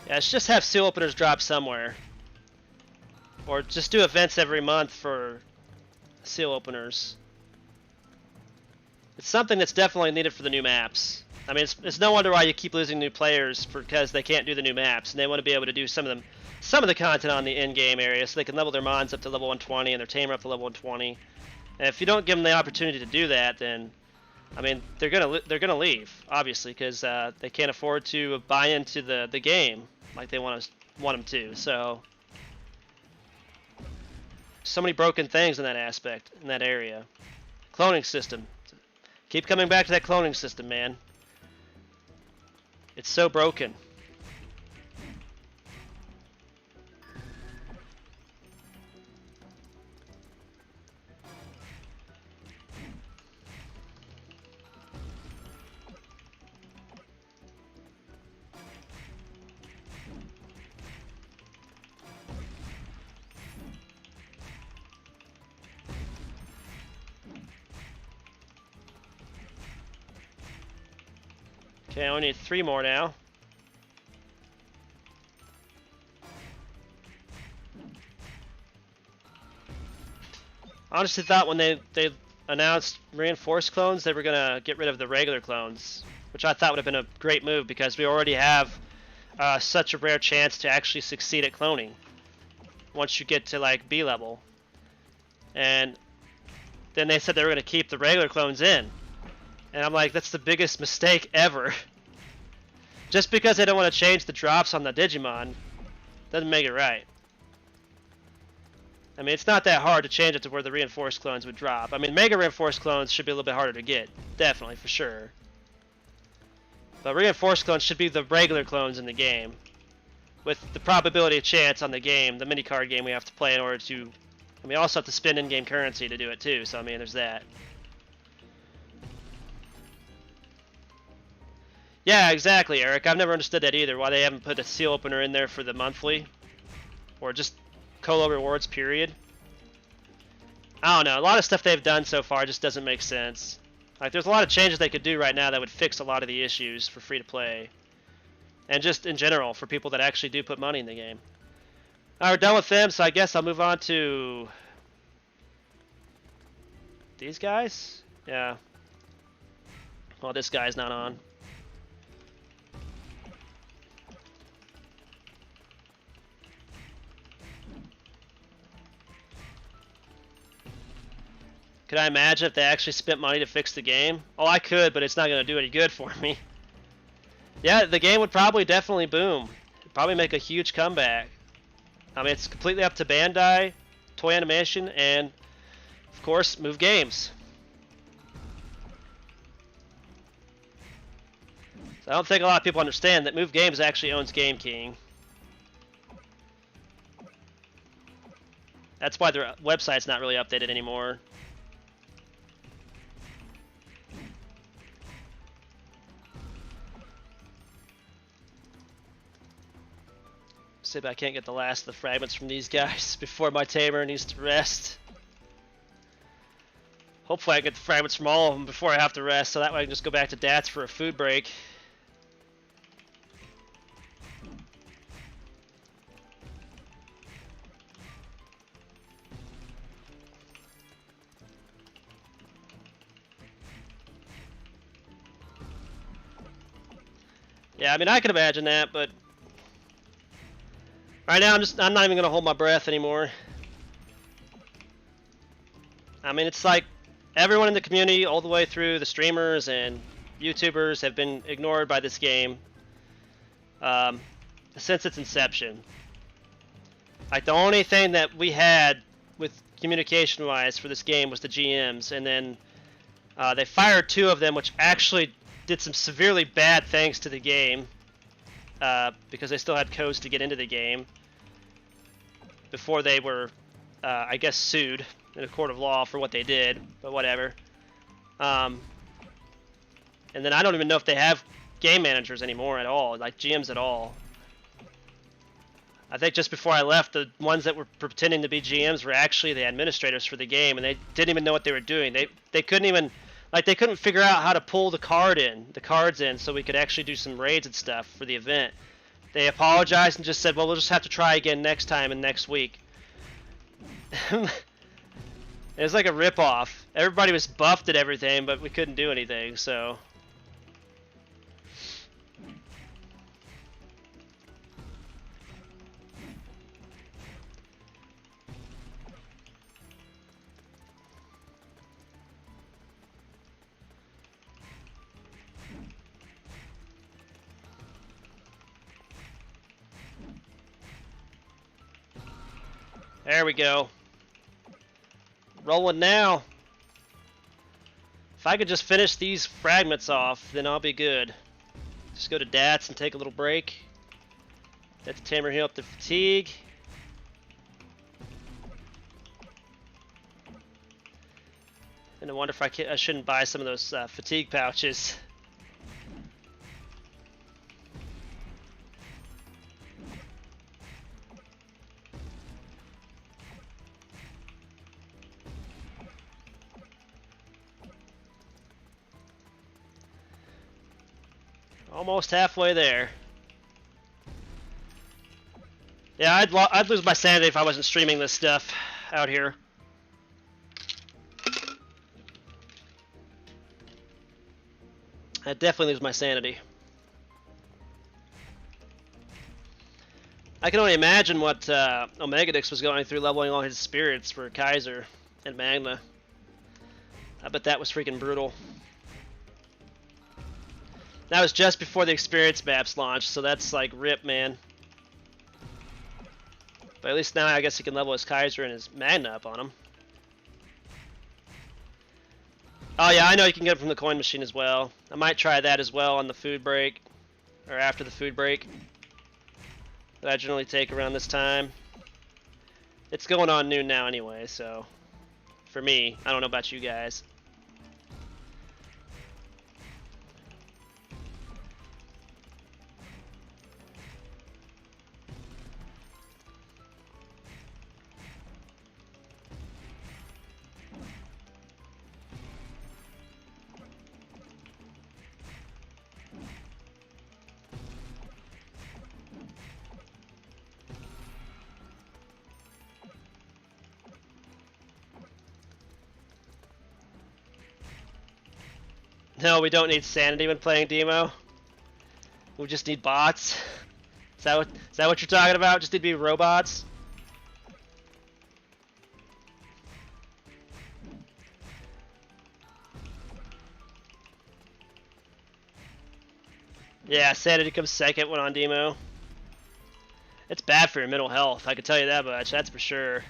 Yeah, let's just have seal openers drop somewhere. Or just do events every month for seal openers. It's something that's definitely needed for the new maps. I mean, it's no wonder why you keep losing new players because they can't do the new maps, and they want to be able to do some of the content on the in-game area, so they can level their mons up to level 120 and their tamer up to level 120. And if you don't give them the opportunity to do that, then I mean, they're gonna leave, obviously, because they can't afford to buy into the game like they want them to. So many broken things in that aspect, in that area. Cloning system. Keep coming back to that cloning system, man. It's so broken. Okay, I only need 3 more now. I honestly thought when they announced reinforced clones, they were gonna get rid of the regular clones, which I thought would have been a great move because we already have such a rare chance to actually succeed at cloning once you get to like B level. And then they said they were gonna keep the regular clones in, and I'm like, that's the biggest mistake ever. Just because they don't want to change the drops on the Digimon doesn't make it right. I mean, it's not that hard to change it to where the reinforced clones would drop. I mean, mega reinforced clones should be a little bit harder to get. Definitely, for sure. But reinforced clones should be the regular clones in the game. With the probability of chance on the game, the mini card game we have to play in order to... And we also have to spend in-game currency to do it too, so I mean, there's that. Yeah, exactly, Eric. I've never understood that either, why they haven't put a seal opener in there for the monthly. Or just Colo rewards, period. I don't know. A lot of stuff they've done so far just doesn't make sense. Like, there's a lot of changes they could do right now that would fix a lot of the issues for free-to-play. And just in general, for people that actually do put money in the game. Alright, we're done with them, so I guess I'll move on to... these guys? Yeah. Well, this guy's not on. Could I imagine if they actually spent money to fix the game? Oh, I could, but it's not going to do any good for me. Yeah, the game would probably definitely boom. It'd probably make a huge comeback. I mean, it's completely up to Bandai, Toy Animation, and, of course, Move Games. So I don't think a lot of people understand that Move Games actually owns Game King. That's why their website's not really updated anymore. See if I can't get the last of the fragments from these guys before my tamer needs to rest. Hopefully I get the fragments from all of them before I have to rest, so that way I can just go back to Dats for a food break. Yeah, I mean, I can imagine that, but right now I'm not even gonna hold my breath anymore. I mean, it's like everyone in the community, all the way through the streamers and YouTubers, have been ignored by this game since its inception. Like, the only thing that we had with communication-wise for this game was the GMs, and then they fired 2 of them, which actually did some severely bad things to the game because they still had codes to get into the game before they were, I guess, sued in a court of law for what they did, but whatever. And then I don't even know if they have game managers anymore at all, like GMs at all. I think just before I left, the ones that were pretending to be GMs were actually the administrators for the game, and they didn't even know what they were doing. They couldn't even, like, they couldn't figure out how to pull the cards in, so we could actually do some raids and stuff for the event. They apologized and just said, well, we'll just have to try again next time and next week. It was like a rip-off. Everybody was buffed at everything, but we couldn't do anything, so... There we go. Rolling now. If I could just finish these fragments off, then I'll be good. Just go to Dats and take a little break. Let the tamer heal up the fatigue. And I wonder if I shouldn't buy some of those fatigue pouches. Almost halfway there. Yeah, I'd lose my sanity if I wasn't streaming this stuff out here. I'd definitely lose my sanity. I can only imagine what Omegadix was going through leveling all his spirits for Kaiser and Magna. I bet that was freaking brutal. That was just before the experience maps launched, so that's like rip, man. But at least now I guess he can level his Kaiser and his Magna up on him. Oh yeah, I know you can get them from the coin machine as well. I might try that as well on the food break, or after the food break. That I generally take around this time. It's going on noon now anyway, so for me, I don't know about you guys. No, we don't need sanity when playing DMO. We just need bots. Is that what you're talking about? Just need to be robots? Yeah, sanity comes second when on DMO. It's bad for your mental health, I can tell you that much, that's for sure.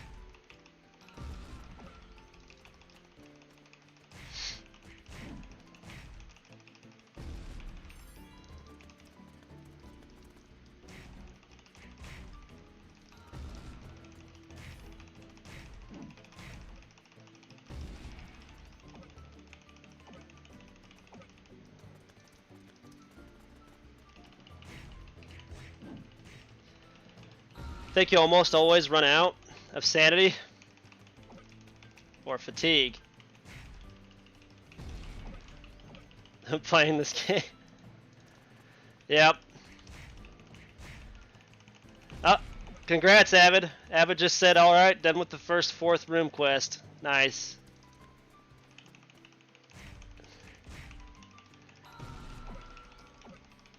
I think you almost always run out of sanity or fatigue. I'm playing this game. Yep. Oh, congrats, Avid. Avid just said, alright, done with the first 4th room quest. Nice.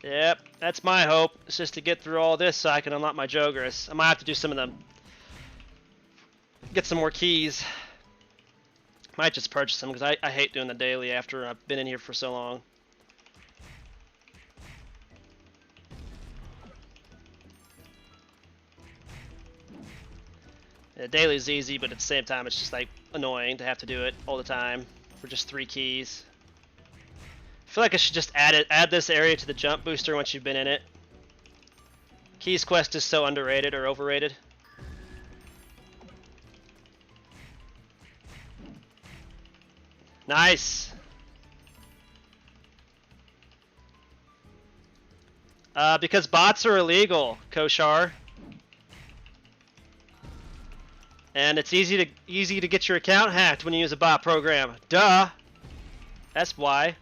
Yep, that's my hope. It's just to get through all this so I can unlock my Jogris. I might have to do some of them. Get some more keys. Might just purchase them because I hate doing the daily after I've been in here for so long. Yeah, daily is easy, but at the same time it's just like annoying to have to do it all the time for just 3 keys. I feel like I should just add this area to the jump booster once you've been in it. Keys quest is so underrated or overrated. Nice. Because bots are illegal, Koshar. And it's easy to get your account hacked when you use a bot program. Duh. That's why.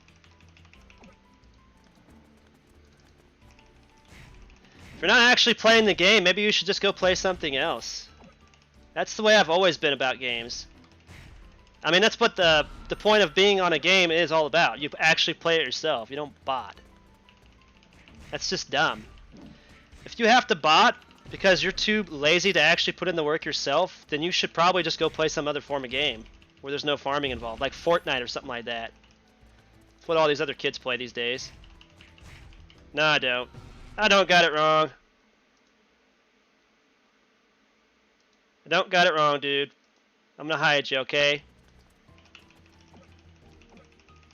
If you're not actually playing the game, maybe you should just go play something else. That's the way I've always been about games. I mean, that's what the point of being on a game is all about. You actually play it yourself. You don't bot. That's just dumb. If you have to bot because you're too lazy to actually put in the work yourself, then you should probably just go play some other form of game where there's no farming involved, like Fortnite or something like that. That's what all these other kids play these days. No, I don't. I don't got it wrong. I don't got it wrong, dude. I'm gonna hide you, okay?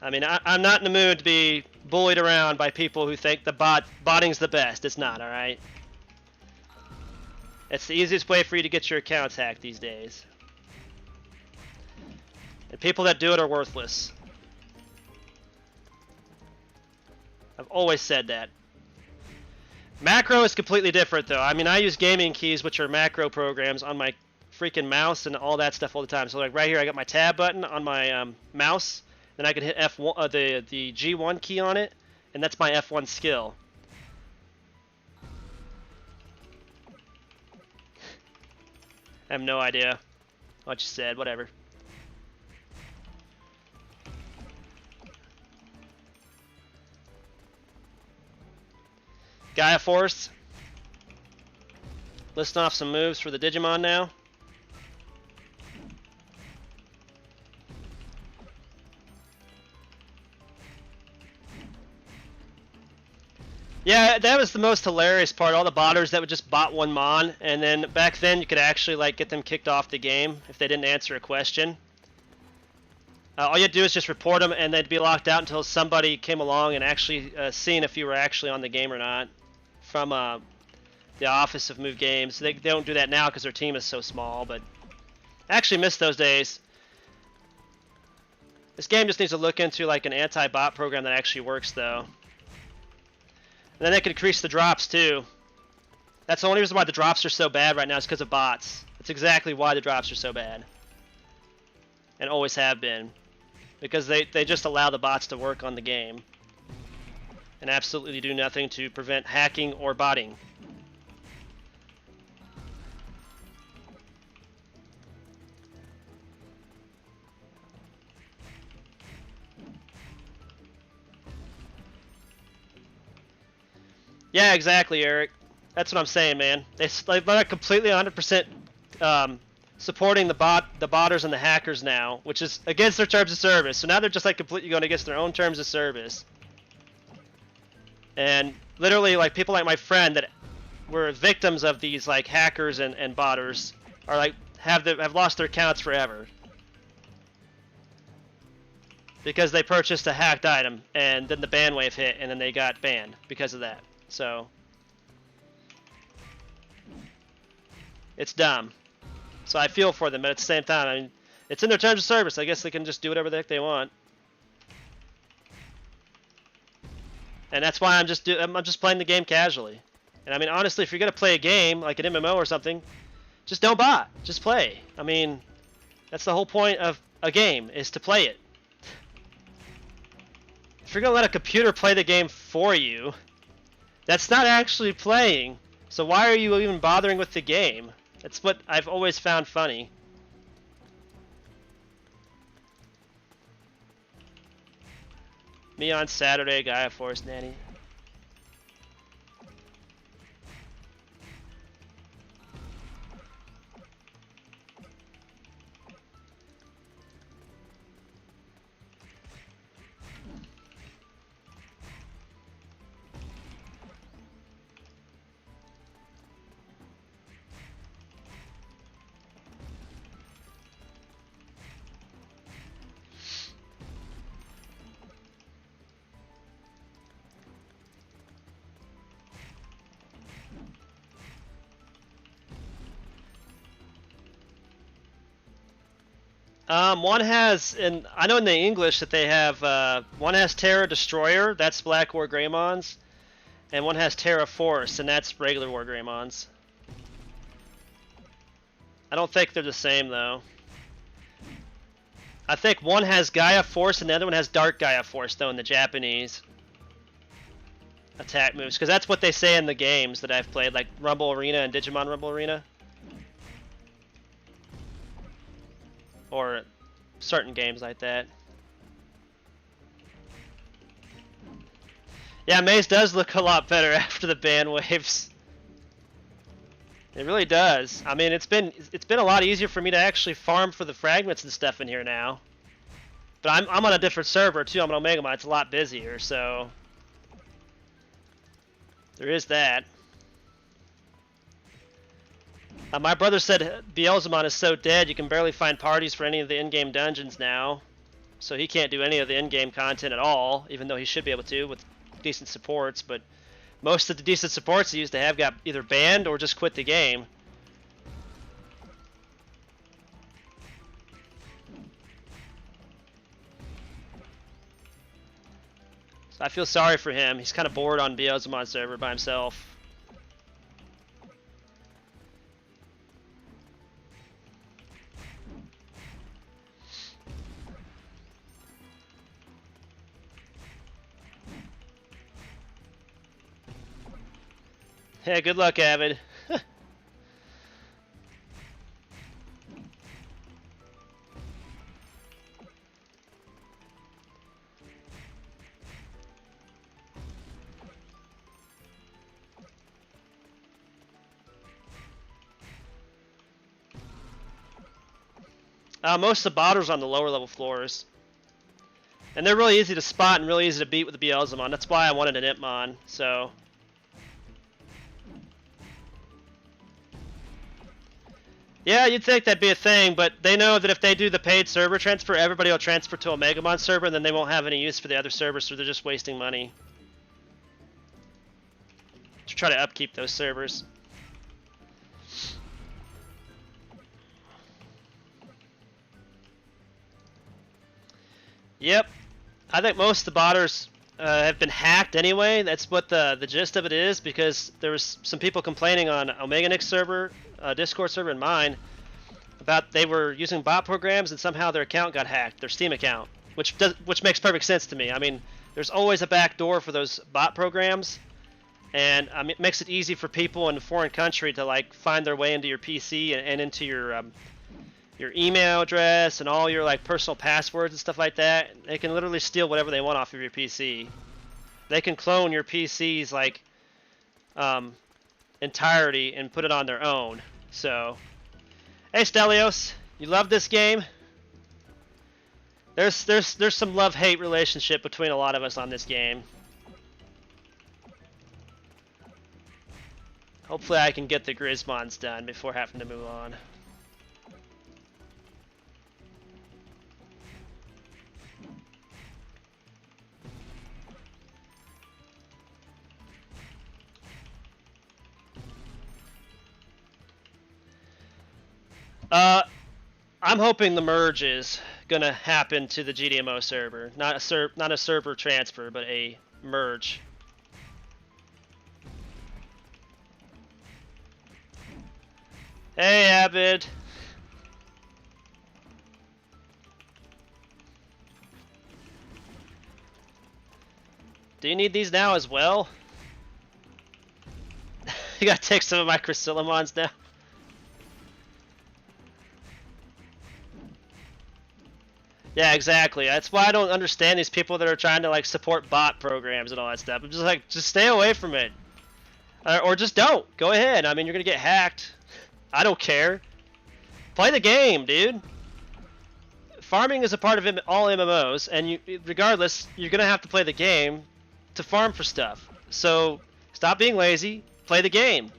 I mean, I'm not in the mood to be bullied around by people who think the botting's the best. It's not, alright? It's the easiest way for you to get your accounts hacked these days. And people that do it are worthless. I've always said that. Macro is completely different, though. I mean, I use gaming keys, which are macro programs, on my freaking mouse and all that stuff all the time. So, like, right here, I got my tab button on my mouse. Then I can hit F1, the G1 key on it, and that's my F1 skill. I have no idea what you said, whatever. Gaia Force. Listing off some moves for the Digimon now. Yeah, that was the most hilarious part. All the botters that would just bot one mon, and then back then you could actually like get them kicked off the game if they didn't answer a question. All you had to do is just report them, and they'd be locked out until somebody came along and actually seen if you were actually on the game or not from the Office of Move Games. They don't do that now because their team is so small, but I actually miss those days. This game just needs to look into like an anti-bot program that actually works, though. And then they can increase the drops too. That's the only reason why the drops are so bad right now is because of bots. That's exactly why the drops are so bad. And always have been. Because they just allow the bots to work on the game. And absolutely do nothing to prevent hacking or botting. Yeah, exactly, Eric. That's what I'm saying, man. They're not completely 100% supporting the botters and the hackers now, which is against their terms of service. So now they're just like completely going against their own terms of service. And literally, like people like my friend that were victims of these like hackers and botters are like have lost their accounts forever because they purchased a hacked item and then the ban wave hit and then they got banned because of that. So it's dumb. So I feel for them, but at the same time, I mean, it's in their terms of service. I guess they can just do whatever the heck they want. And that's why I'm just playing the game casually. And I mean, honestly, if you're gonna play a game like an MMO or something, just don't bot. Just play. I mean, that's the whole point of a game, is to play it. If you're gonna let a computer play the game for you, that's not actually playing. So why are you even bothering with the game? That's what I've always found funny. Me on Saturday, Gaia Force Nanny. One has, and I know in the English that they have, one has Terra Destroyer, that's Black War Greymons, and one has Terra Force, and that's regular War Greymons. I don't think they're the same, though. I think one has Gaia Force and the other one has Dark Gaia Force, though, in the Japanese attack moves, because that's what they say in the games that I've played, like Rumble Arena and Digimon Rumble Arena. Or certain games like that. Yeah, Maze does look a lot better after the ban waves. It really does. I mean, it's been a lot easier for me to actually farm for the fragments and stuff in here now. But I'm on a different server too. I'm on Omegamon. It's a lot busier, so there is that. My brother said Beelzemon is so dead you can barely find parties for any of the in-game dungeons now. So he can't do any of the in-game content at all, even though he should be able to with decent supports. But most of the decent supports he used to have got either banned or just quit the game. So I feel sorry for him. He's kind of bored on Beelzemon server by himself. Yeah, good luck, Avid. Most of the bottles are on the lower level floors. And they're really easy to spot and really easy to beat with the Beelzemon. That's why I wanted an Impmon, so... Yeah, you'd think that'd be a thing, but they know that if they do the paid server transfer, everybody will transfer to Omegamon server, and then they won't have any use for the other servers, so they're just wasting money. To try to upkeep those servers. Yep. I think most of the botters have been hacked anyway. That's what the gist of it is, because there was some people complaining on Omeganix server, Discord server, and mine about they were using bot programs and somehow their account got hacked, their Steam account, which makes perfect sense to me. I mean, there's always a back door for those bot programs, and it makes it easy for people in a foreign country to like find their way into your PC and into your email address and all your like personal passwords and stuff like that. They can literally steal whatever they want off of your PC. They can clone your PC's like entirety and put it on their own. So, hey Stelios, you love this game? There's some love-hate relationship between a lot of us on this game. Hopefully I can get the Grizzmons done before having to move on. I'm hoping the merge is gonna happen to the GDMO server, not a server transfer, but a merge. Hey, Avid. Do you need these now as well? You gotta take some of my Chryssillimons now. Yeah, exactly. That's why I don't understand these people that are trying to like support bot programs and all that stuff. I'm just like, just stay away from it, or just don't. Go ahead. I mean, you're gonna get hacked. I don't care. Play the game, dude. Farming is a part of all MMOs, and regardless, you're gonna have to play the game to farm for stuff. So stop being lazy. Play the game.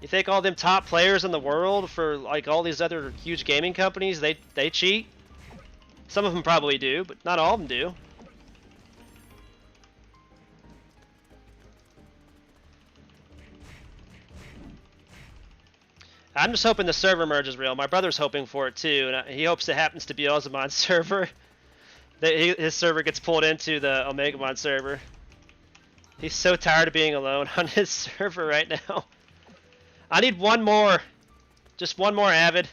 You think all them top players in the world for like all these other huge gaming companies, they cheat? Some of them probably do, but not all of them do. I'm just hoping the server merge is real. My brother's hoping for it too, and he hopes it happens to be Beelzemon's server. That his server gets pulled into the Omegamon server. He's so tired of being alone on his server right now. I need one more. Just one more, Avid.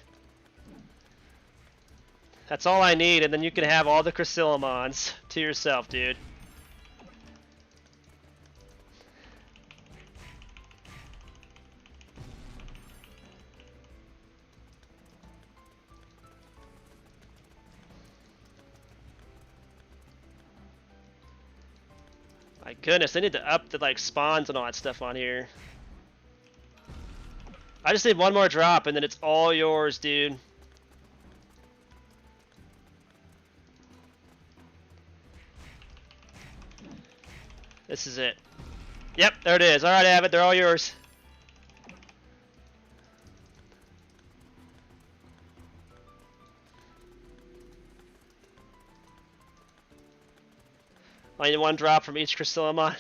That's all I need, and then you can have all the Chryssillimons to yourself, dude. My goodness, they need to up the like spawns and all that stuff on here. I just need one more drop and then it's all yours, dude. This is it. Yep, there it is. Alright, Avid, they're all yours. I need one drop from each Chryssillimon.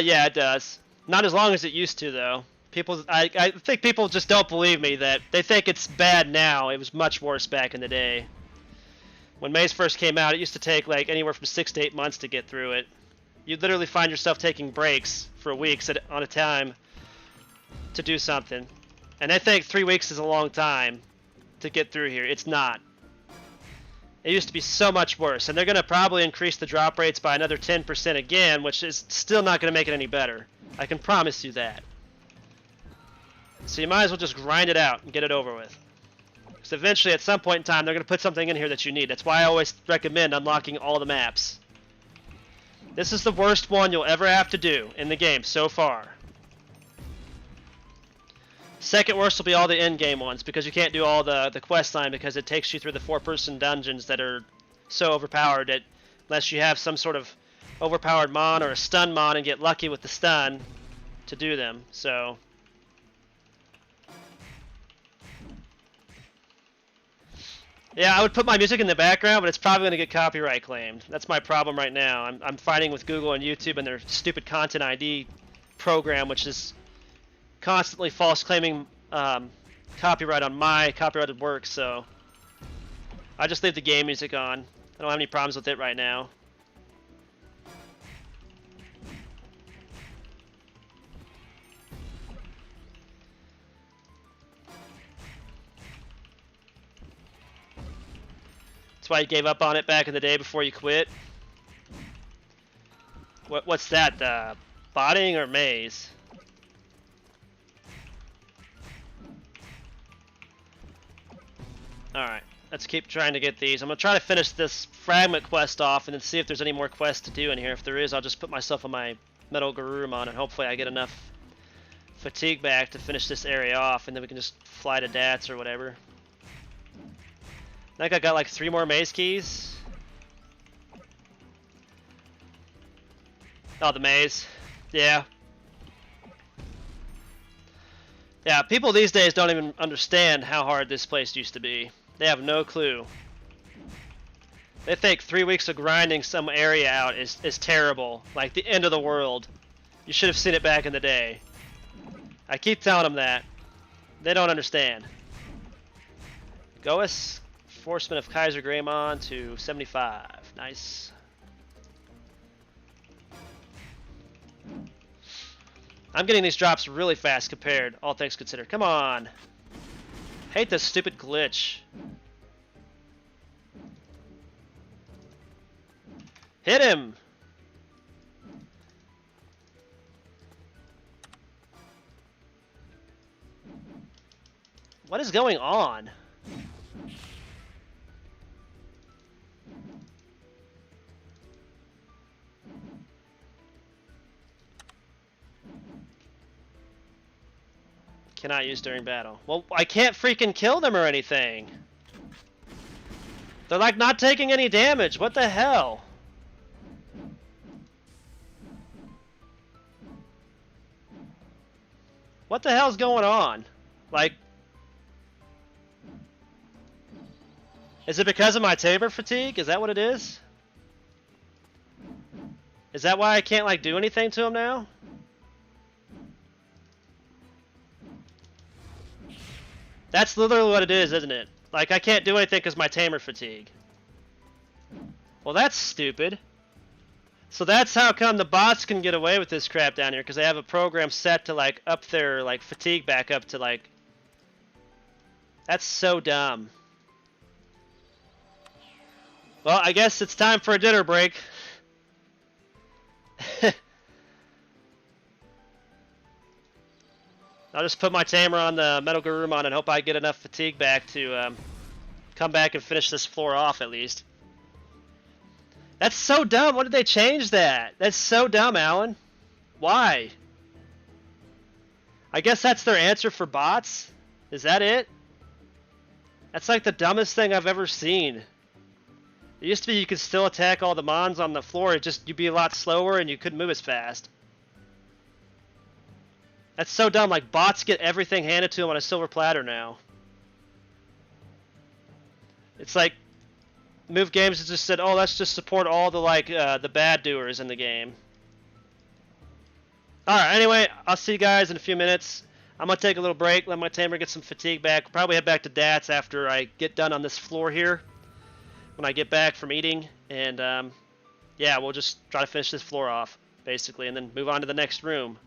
Yeah, it does. Not as long as it used to, though. I think people just don't believe me that they think it's bad now. It was much worse back in the day. When Maze first came out, it used to take like anywhere from 6 to 8 months to get through it. You'd literally find yourself taking breaks for weeks on a time to do something. And they think 3 weeks is a long time to get through here. It's not. It used to be so much worse. And they're going to probably increase the drop rates by another 10% again, which is still not going to make it any better. I can promise you that. So you might as well just grind it out and get it over with. Because eventually, at some point in time, they're going to put something in here that you need. That's why I always recommend unlocking all the maps. This is the worst one you'll ever have to do in the game so far. Second worst will be all the end-game ones, because you can't do all the quest line because it takes you through the 4-person dungeons that are so overpowered that unless you have some sort of overpowered mon or a stun mon and get lucky with the stun to do them. So yeah, I would put my music in the background, but it's probably going to get copyright claimed. That's my problem right now. I'm fighting with Google and YouTube and their stupid Content ID program, which is constantly false claiming copyright on my copyrighted work, so I just leave the game music on. I don't have any problems with it right now. That's why you gave up on it back in the day before you quit. What's that? Botting or maze? Alright, let's keep trying to get these. I'm going to try to finish this fragment quest off and then see if there's any more quests to do in here. If there is, I'll just put myself on my Metal Garurumon and hopefully I get enough fatigue back to finish this area off, and then we can just fly to Dats or whatever. I think I got like 3 more maze keys. Oh, the maze. Yeah. Yeah, people these days don't even understand how hard this place used to be. They have no clue. They think 3 weeks of grinding some area out is terrible. Like the end of the world. You should have seen it back in the day. I keep telling them that. They don't understand. Goas, Enforcement of Kaiser Greymon to 75. Nice. I'm getting these drops really fast compared, all things considered. Come on. Hate this stupid glitch. Hit him! What is going on? Cannot use during battle. Well, I can't freaking kill them or anything. They're like not taking any damage. What the hell? What the hell's going on? Like, is it because of my tamer fatigue? Is that what it is? Is that why I can't like do anything to him now? That's literally what it is, isn't it? Like, I can't do anything because my tamer fatigue. Well, that's stupid. So that's how come the bots can get away with this crap down here, because they have a program set to, like, up their, like, fatigue back up to, like... That's so dumb. Well, I guess it's time for a dinner break. I'll just put my tamer on the Metal Garurumon and hope I get enough fatigue back to come back and finish this floor off at least. That's so dumb. Why did they change that? That's so dumb, Alan. Why? I guess that's their answer for bots? Is that it? That's like the dumbest thing I've ever seen. It used to be you could still attack all the mons on the floor. It just, you'd be a lot slower and you couldn't move as fast. That's so dumb. Like, bots get everything handed to them on a silver platter now. It's like Move Games has just said, oh, let's just support all the, like, the bad doers in the game. Alright, anyway, I'll see you guys in a few minutes. I'm going to take a little break, let my tamer get some fatigue back. Probably head back to Dats after I get done on this floor here. When I get back from eating. And, yeah, we'll just try to finish this floor off, basically, and then move on to the next room.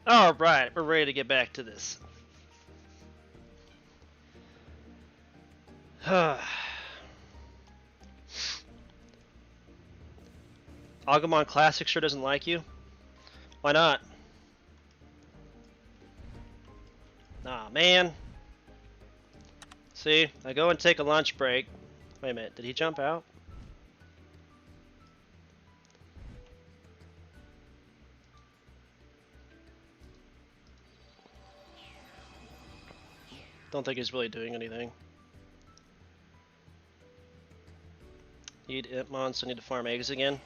Alright, we're ready to get back to this. Omegamon Classic sure doesn't like you? Why not? Aw, man. See, I go and take a lunch break. Wait a minute, did he jump out? Don't think he's really doing anything. Need Itmon, so I need to farm eggs again.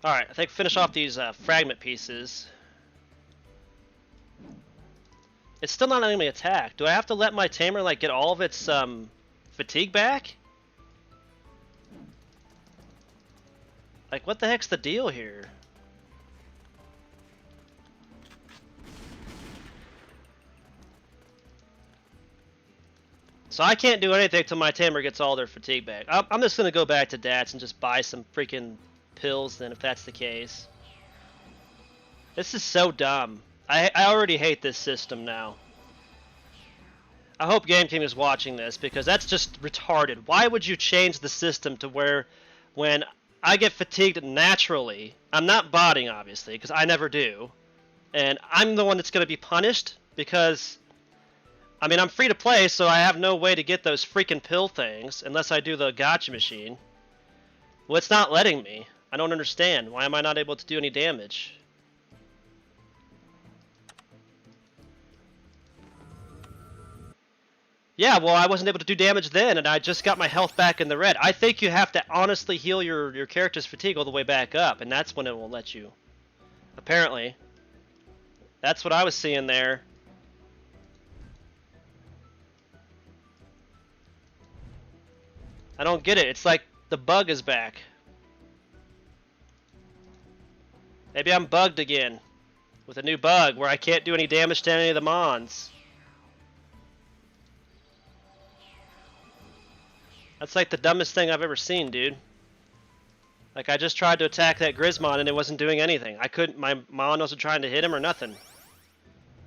Alright, I think finish off these fragment pieces. It's still not letting me attack. Do I have to let my tamer like get all of its fatigue back? Like, what the heck's the deal here? So I can't do anything till my tamer gets all their fatigue back. I'm just gonna go back to Dats and just buy some freaking pills then, if that's the case. This is so dumb. I already hate this system now. I hope Game King is watching this, because that's just retarded. Why would you change the system to where when I get fatigued naturally, I'm not botting obviously, because I never do, and I'm the one that's going to be punished because, I mean, I'm free to play, so I have no way to get those freaking pill things unless I do the gotcha machine. Well, it's not letting me. I don't understand. Why am I not able to do any damage? Yeah, well, I wasn't able to do damage then, and I just got my health back in the red. I think you have to honestly heal your character's fatigue all the way back up, and that's when it will let you. Apparently. That's what I was seeing there. I don't get it. It's like the bug is back. Maybe I'm bugged again. With a new bug where I can't do any damage to any of the mons. That's like the dumbest thing I've ever seen, dude. Like, I just tried to attack that Grismon and it wasn't doing anything. I couldn't, my mon wasn't trying to hit him or nothing.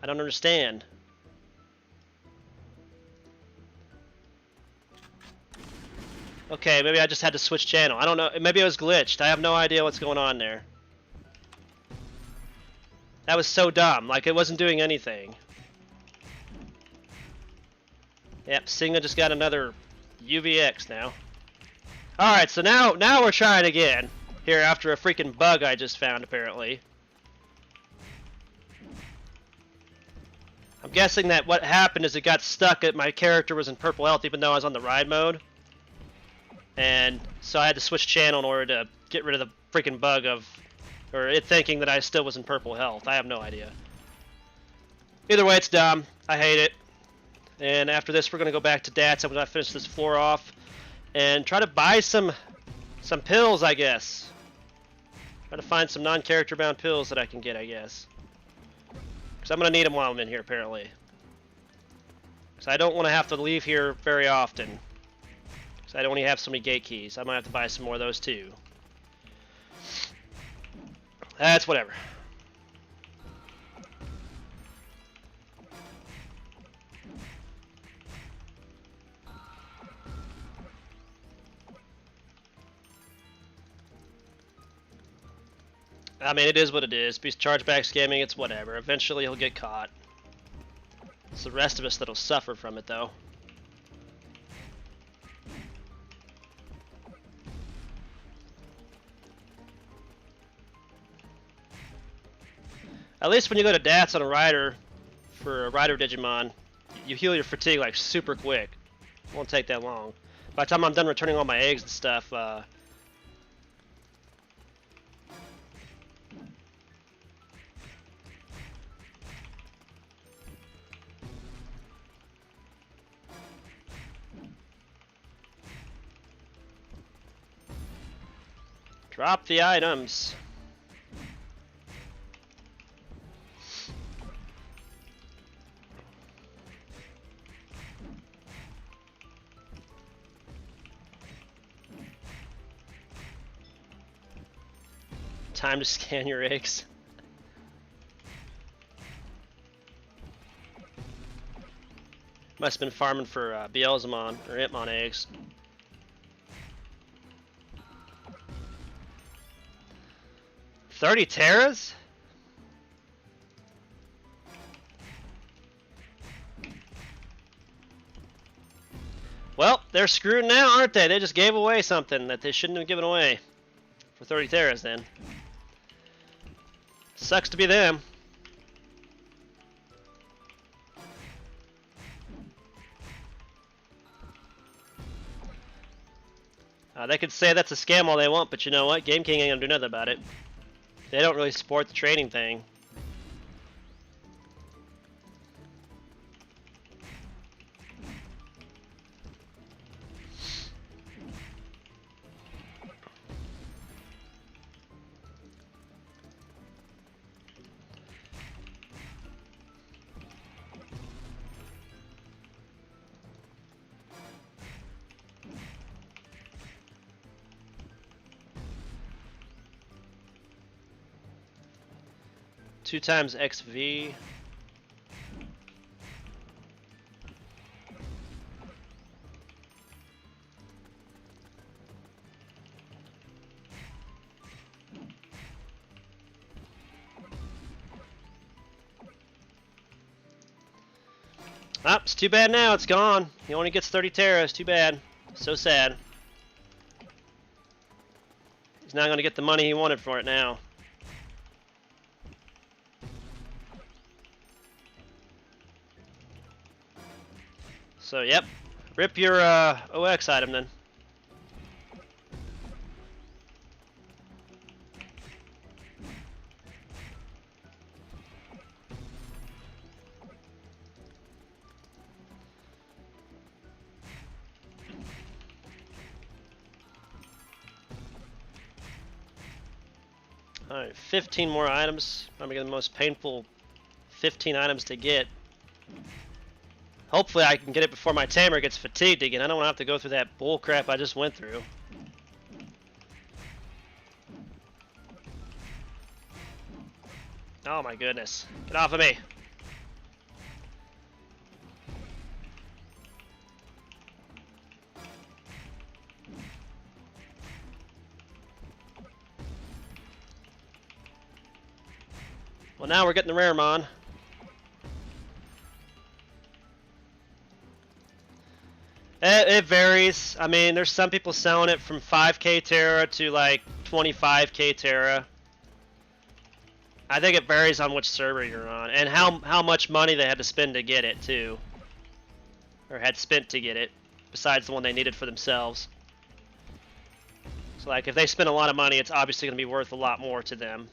I don't understand. Okay, maybe I just had to switch channel. I don't know, maybe it was glitched. I have no idea what's going on there. That was so dumb, like it wasn't doing anything. Yep, Singa just got another UVX now. Alright, so now we're trying again. Here, after a freaking bug I just found, apparently. I'm guessing that what happened is it got stuck at my character was in purple health even though I was on the ride mode. And so I had to switch channel in order to get rid of the freaking bug of, or it thinking that I still was in purple health. I have no idea. Either way, it's dumb. I hate it. And after this, we're going to go back to Dats. I'm going to finish this floor off and try to buy some pills, I guess. Try to find some non-character bound pills that I can get, I guess. Because I'm going to need them while I'm in here, apparently. Because I don't want to have to leave here very often. Because I only have so many gate keys. I might have to buy some more of those, too. That's whatever. I mean, it is what it is. He's chargeback scamming, it's whatever. Eventually he'll get caught. It's the rest of us that'll suffer from it, though. At least when you go to Dats on a rider, for a rider Digimon, you heal your fatigue like super quick. It won't take that long. By the time I'm done returning all my eggs and stuff, drop the items. Time to scan your eggs. Must have been farming for Beelzemon or Itmon eggs. $30 Terras? Well, they're screwed now, aren't they? They just gave away something that they shouldn't have given away for 30 Terras then. Sucks to be them. They could say that's a scam all they want, but you know what? Game King ain't gonna do nothing about it. They don't really support the trading thing. Two times XV. Ah, it's too bad now, it's gone. He only gets 30 Terras, too bad. So sad. He's not going to get the money he wanted for it now. So, yep. Rip your OX item then. Alright, 15 more items. Probably the most painful 15 items to get. Hopefully I can get it before my tamer gets fatigued again. I don't want to have to go through that bull crap I just went through. Oh my goodness. Get off of me. Well, now we're getting the Raremon. It varies. I mean, there's some people selling it from 5k Terra to like 25k Terra. I think it varies on which server you're on and how much money they had to spend to get it too, or had spent to get it, besides the one they needed for themselves. So like if they spend a lot of money, it's obviously going to be worth a lot more to them.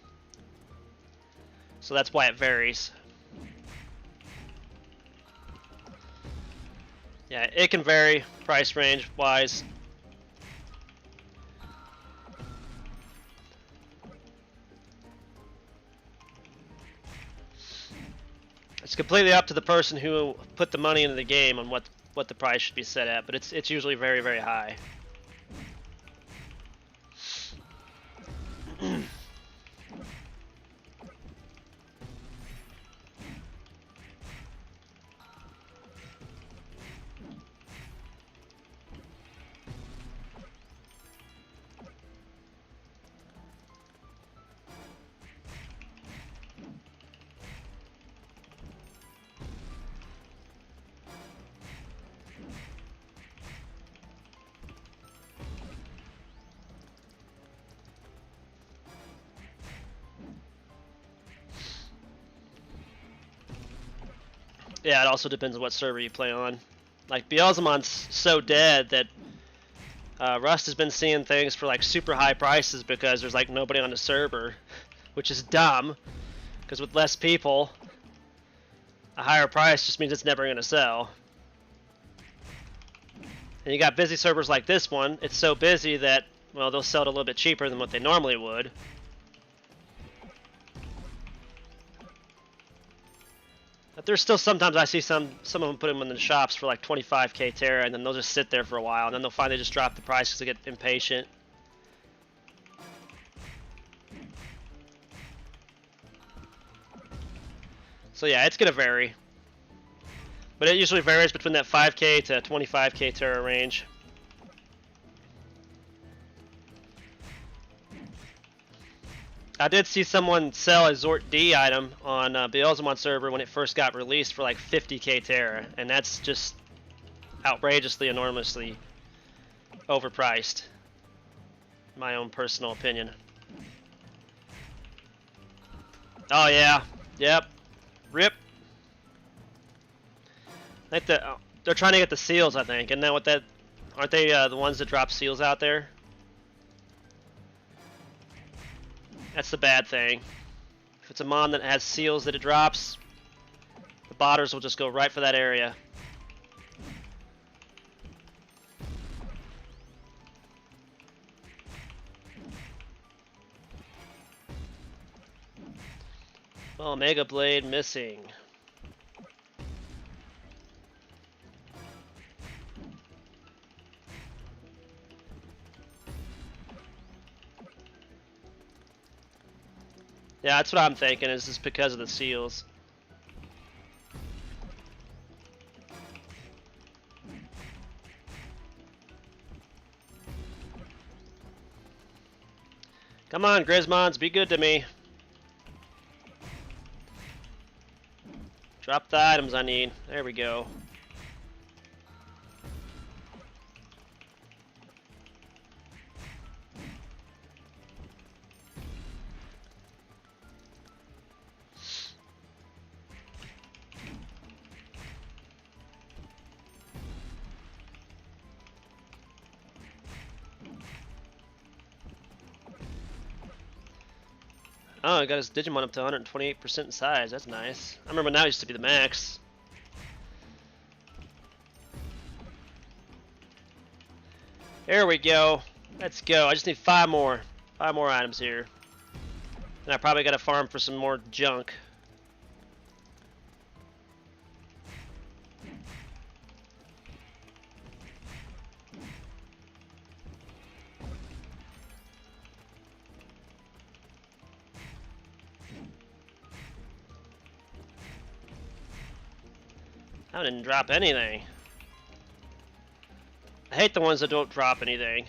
So that's why it varies. Yeah, it can vary price range wise. It's completely up to the person who put the money into the game on what the price should be set at, but it's usually very, very high. Yeah, it also depends on what server you play on. Like, Beelzemon's so dead that Rust has been seeing things for like super high prices because there's like nobody on the server, which is dumb, because with less people, a higher price just means it's never going to sell. And you got busy servers like this one, it's so busy that, well, they'll sell it a little bit cheaper than what they normally would. But there's still sometimes I see some of them put them in the shops for like 25k Terra, and then they'll just sit there for a while, and then they'll finally just drop the price because they get impatient. So yeah, it's gonna vary. But it usually varies between that 5k to 25k Terra range. I did see someone sell a Zort D item on Beelzemon server when it first got released for like 50k Terra, and that's just outrageously, enormously overpriced. My own personal opinion. Oh yeah, yep, rip. I think they're trying to get the seals. I think, and then what that? Aren't they the ones that drop seals out there? That's the bad thing. If it's a mon that has seals that it drops, the botters will just go right for that area. Oh, Mega Blade missing. Yeah, that's what I'm thinking, is this because of the seals. Come on, Grismons, be good to me. Drop the items I need. There we go. Oh, I got his Digimon up to 128% in size. That's nice. I remember now it used to be the max. There we go. Let's go. I just need 5 more. 5 more items here. And I probably got to farm for some more junk. I didn't drop anything. I hate the ones that don't drop anything.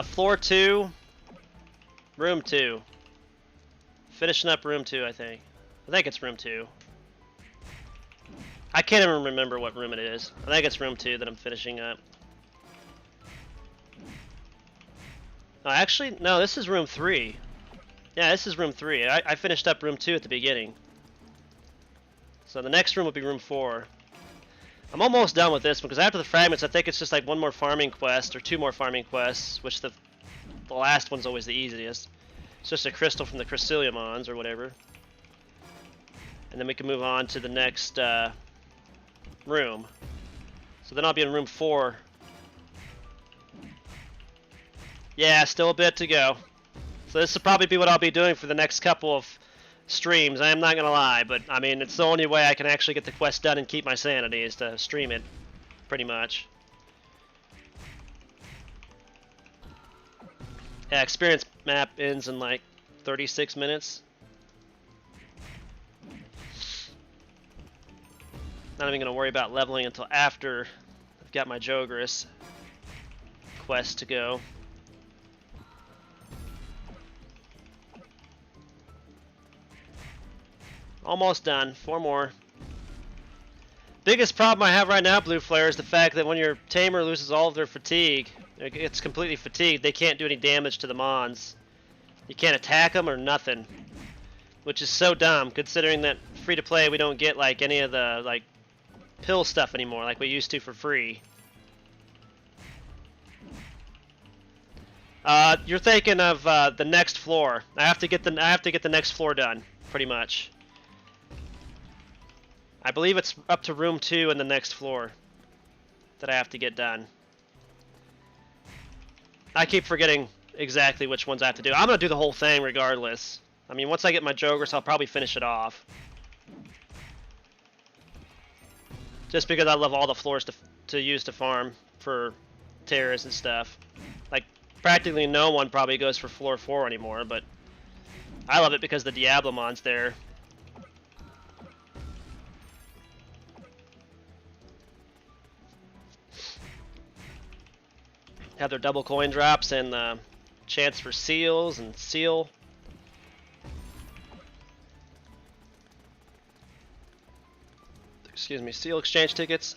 Floor 2, room 2. Finishing up room 2, I think. I think it's room 2. I can't even remember what room it is. I think it's room 2 that I'm finishing up. Oh, actually, no, this is room 3. Yeah, this is room 3. I finished up room 2 at the beginning. So the next room will be room 4. I'm almost done with this because after the fragments, I think it's just like 1 more farming quest or 2 more farming quests, which the last one's always the easiest. It's just a crystal from the Crystalliumons or whatever. And then we can move on to the next room. So then I'll be in room 4. Yeah, still a bit to go. So this will probably be what I'll be doing for the next couple of streams. I am not going to lie, but I mean, it's the only way I can actually get the quest done and keep my sanity is to stream it, pretty much. Yeah, experience map ends in like 36 minutes. Not even going to worry about leveling until after I've got my Jogris quest to go. Almost done. 4 more. Biggest problem I have right now, Blue Flare, is the fact that when your tamer loses all of their fatigue, it's completely fatigued, they can't do any damage to the mons. You can't attack them or nothing, which is so dumb considering that free to play we don't get like any of the like pill stuff anymore like we used to for free. You're thinking of the next floor. I have to get the next floor done. pretty much. I believe it's up to room 2 in the next floor that I have to get done. I keep forgetting exactly which ones I have to do. I'm going to do the whole thing regardless. I mean, once I get my Jogers, I'll probably finish it off. Just because I love all the floors to use to farm for terrors and stuff. Like, practically no one probably goes for floor 4 anymore, but I love it because the Diablomon's there. Have their double coin drops and the chance for seals and seal. Excuse me, seal exchange tickets.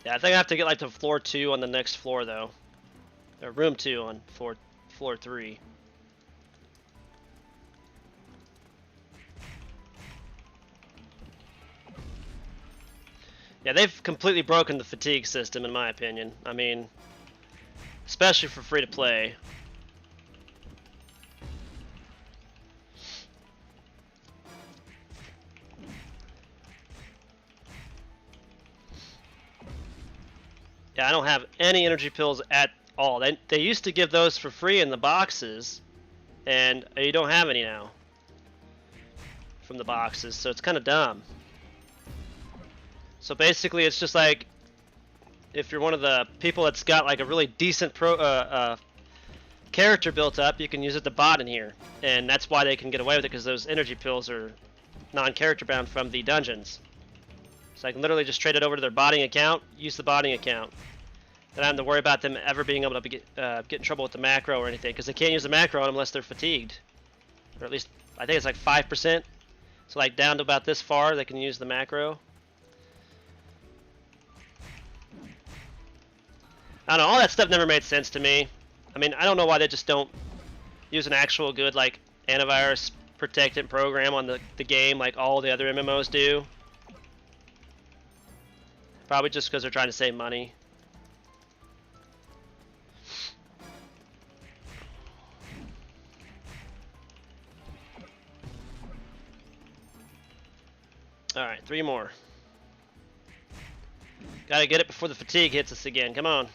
Yeah, I think I have to get like to floor 2 on the next floor though. Or room 2 on floor 3. Yeah, they've completely broken the fatigue system in my opinion. I mean, especially for free to play. Yeah, I don't have any energy pills at all. They used to give those for free in the boxes, and you don't have any now from the boxes, so it's kind of dumb. So basically, it's just like if you're one of the people that's got like a really decent character built up, you can use it to bot in here, and that's why they can get away with it because those energy pills are non-character bound from the dungeons. So I can literally just trade it over to their botting account, use the botting account. Then I don't have to worry about them ever being able to get in trouble with the macro or anything, because they can't use the macro unless they're fatigued. Or at least, I think it's like 5%. So like down to about this far, they can use the macro. I don't know, all that stuff never made sense to me. I mean, I don't know why they just don't use an actual good like antivirus protectant program on the game like all the other MMOs do. Probably just because they're trying to save money. Alright, 3 more. Gotta get it before the fatigue hits us again. Come on.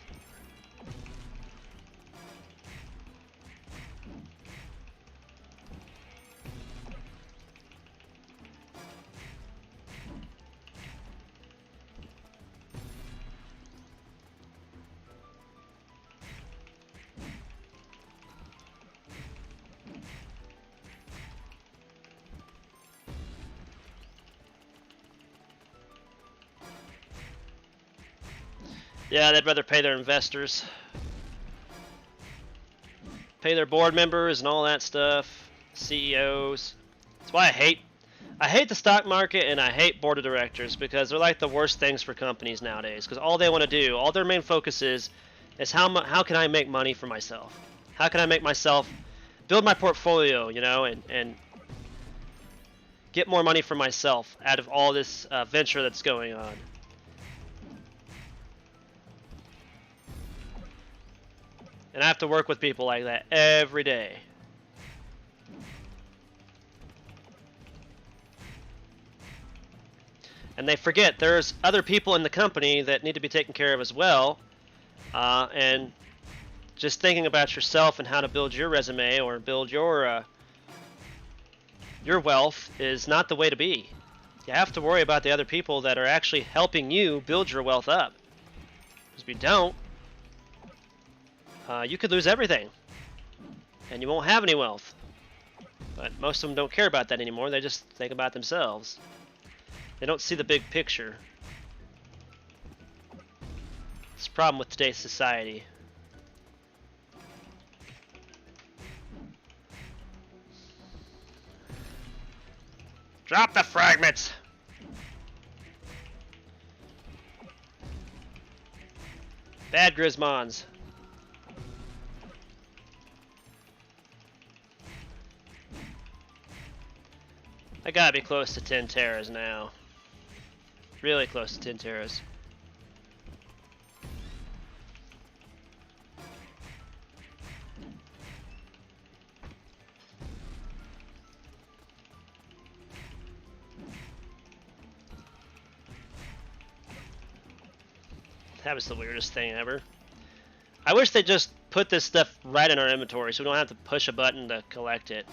Yeah, they'd rather pay their investors. Pay their board members and all that stuff. CEOs. That's why I hate the stock market and I hate board of directors because they're like the worst things for companies nowadays. Because all they want to do, all their main focus is how can I make money for myself? How can I make myself build my portfolio, you know, and get more money for myself out of all this venture that's going on. And I have to work with people like that every day. And they forget there's other people in the company that need to be taken care of as well. And just thinking about yourself and how to build your resume or build your wealth is not the way to be. You have to worry about the other people that are actually helping you build your wealth up. Because if you don't, you could lose everything, and you won't have any wealth. But most of them don't care about that anymore. They just think about themselves. They don't see the big picture. It's a problem with today's society. Drop the fragments! Bad Grismons. I gotta be close to 10 teras now. Really close to 10 teras. That was the weirdest thing ever. I wish they just put this stuff right in our inventory so we don't have to push a button to collect it.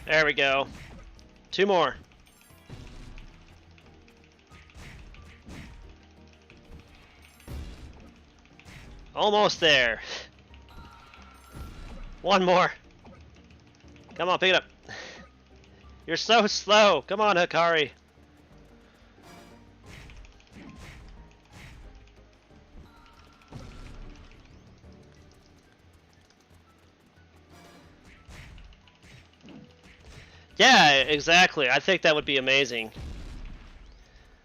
There we go. 2 more. Almost there. 1 more. Come on, pick it up. You're so slow. Come on, Hikari. Yeah, exactly. I think that would be amazing.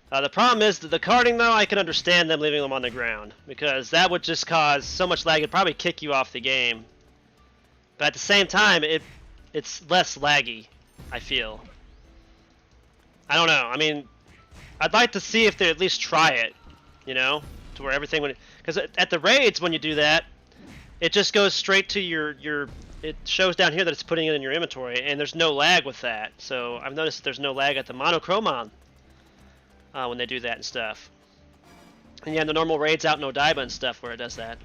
The problem is that the karting, though, I can understand them leaving them on the ground, because that would just cause so much lag, it'd probably kick you off the game. But at the same time, it's less laggy, I feel. I don't know. I mean, I'd like to see if they at least try it, you know, to where everything would... Because at the raids, when you do that, it just goes straight to your it shows down here that it's putting it in your inventory, and there's no lag with that. So I've noticed that there's no lag at the Monochromon when they do that and stuff. And yeah, the normal raids out in Odaiba and stuff where it does that.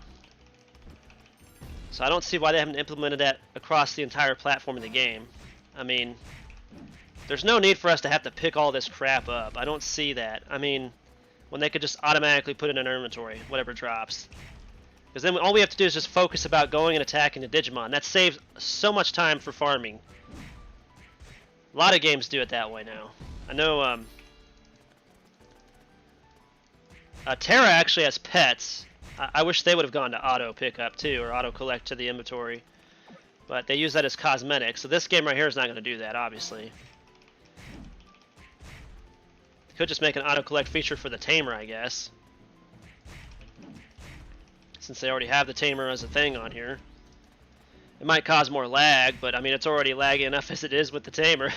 So I don't see why they haven't implemented that across the entire platform of the game. I mean, there's no need for us to have to pick all this crap up. I don't see that. I mean, when they could just automatically put it in our inventory, whatever drops. Because then all we have to do is just focus about going and attacking the Digimon. That saves so much time for farming. A lot of games do it that way now. I know Terra actually has pets. I wish they would have gone to auto pickup too, or auto collect to the inventory. But they use that as cosmetic. So this game right here is not going to do that, obviously. Could just make an auto collect feature for the tamer, I guess. Since they already have the tamer as a thing on here. It might cause more lag, but I mean it's already laggy enough as it is with the tamer.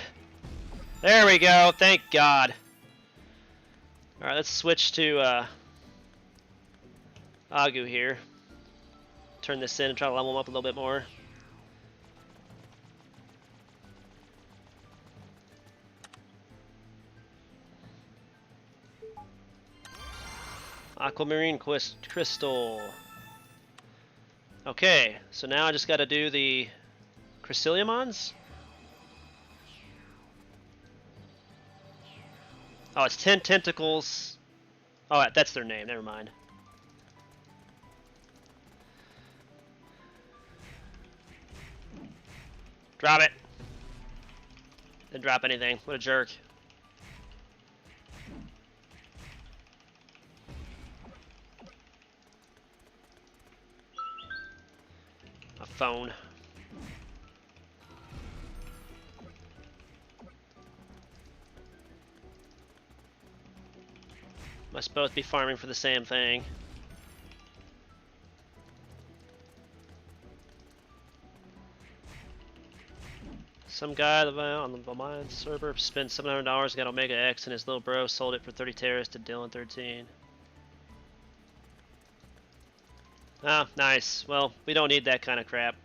There we go, thank God. Alright, let's switch to Agu here. Turn this in and try to level him up a little bit more. Aquamarine Crystal. Okay, so now I just got to do the Crysiliamons. Oh, it's 10 tentacles. Oh, that's their name. Never mind. Drop it. Didn't drop anything. What a jerk. A phone. Must both be farming for the same thing. Some guy on the Alliance server spent $700, got Omega X, and his little bro sold it for 30 teras to Dylan13. Ah, nice. Well, we don't need that kind of crap.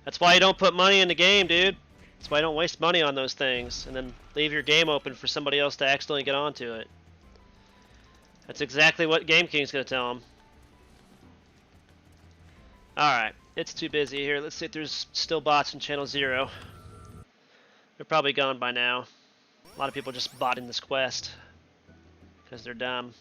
That's why you don't put money in the game, dude. That's why you don't waste money on those things, and then leave your game open for somebody else to accidentally get onto it. That's exactly what Game King's gonna tell them. Alright, it's too busy here. Let's see if there's still bots in Channel 0. They're probably gone by now. A lot of people just bought in this quest because they're dumb.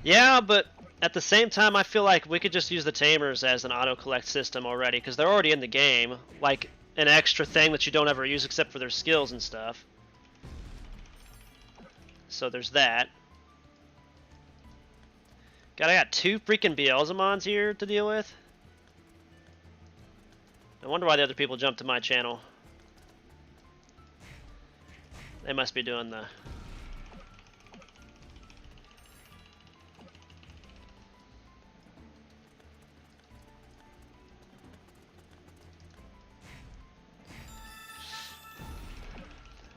Yeah, but at the same time, I feel like we could just use the tamers as an auto-collect system already, because they're already in the game. Like, an extra thing that you don't ever use except for their skills and stuff. So there's that. God, I got 2 freaking Beelzemons here to deal with. I wonder why the other people jumped to my channel. They must be doing the...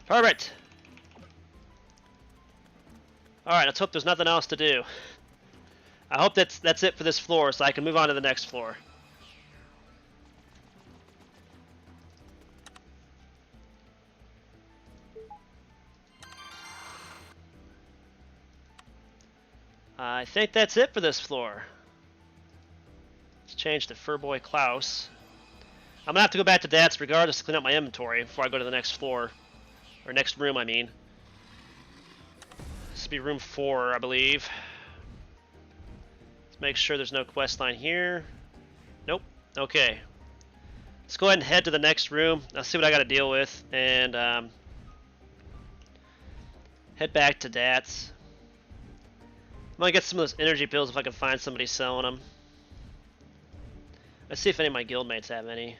Perfect! Alright, let's hope there's nothing else to do. I hope that's it for this floor, so I can move on to the next floor. I think that's it for this floor. Let's change to Furboy Klaus. I'm gonna have to go back to Dad's regardless to clean up my inventory before I go to the next floor. Or next room, I mean. This will be room 4, I believe. Let's make sure there's no quest line here. Nope. Okay. Let's go ahead and head to the next room. I'll see what I gotta deal with. And head back to Dad's. I'm gonna get some of those energy pills if I can find somebody selling them. Let's see if any of my guildmates have any.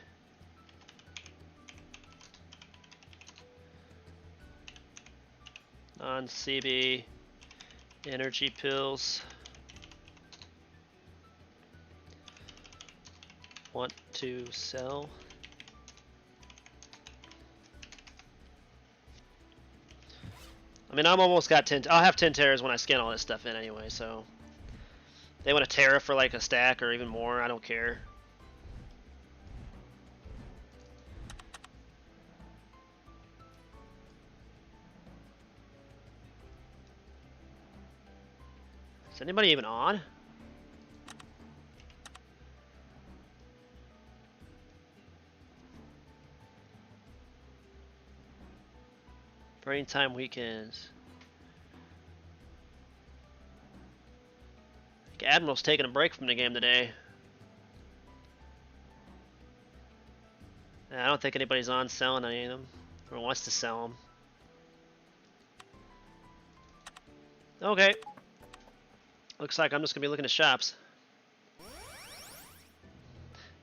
Non-CB energy pills. Want to sell. I mean, I'm almost got 10. I'll have 10 terras when I scan all this stuff in anyway, so. They want a terra for like a stack or even more, I don't care. Is anybody even on? Brain time weekends. I think Admiral's taking a break from the game today. I don't think anybody's on selling any of them or wants to sell them. Okay. Looks like I'm just gonna be looking at shops.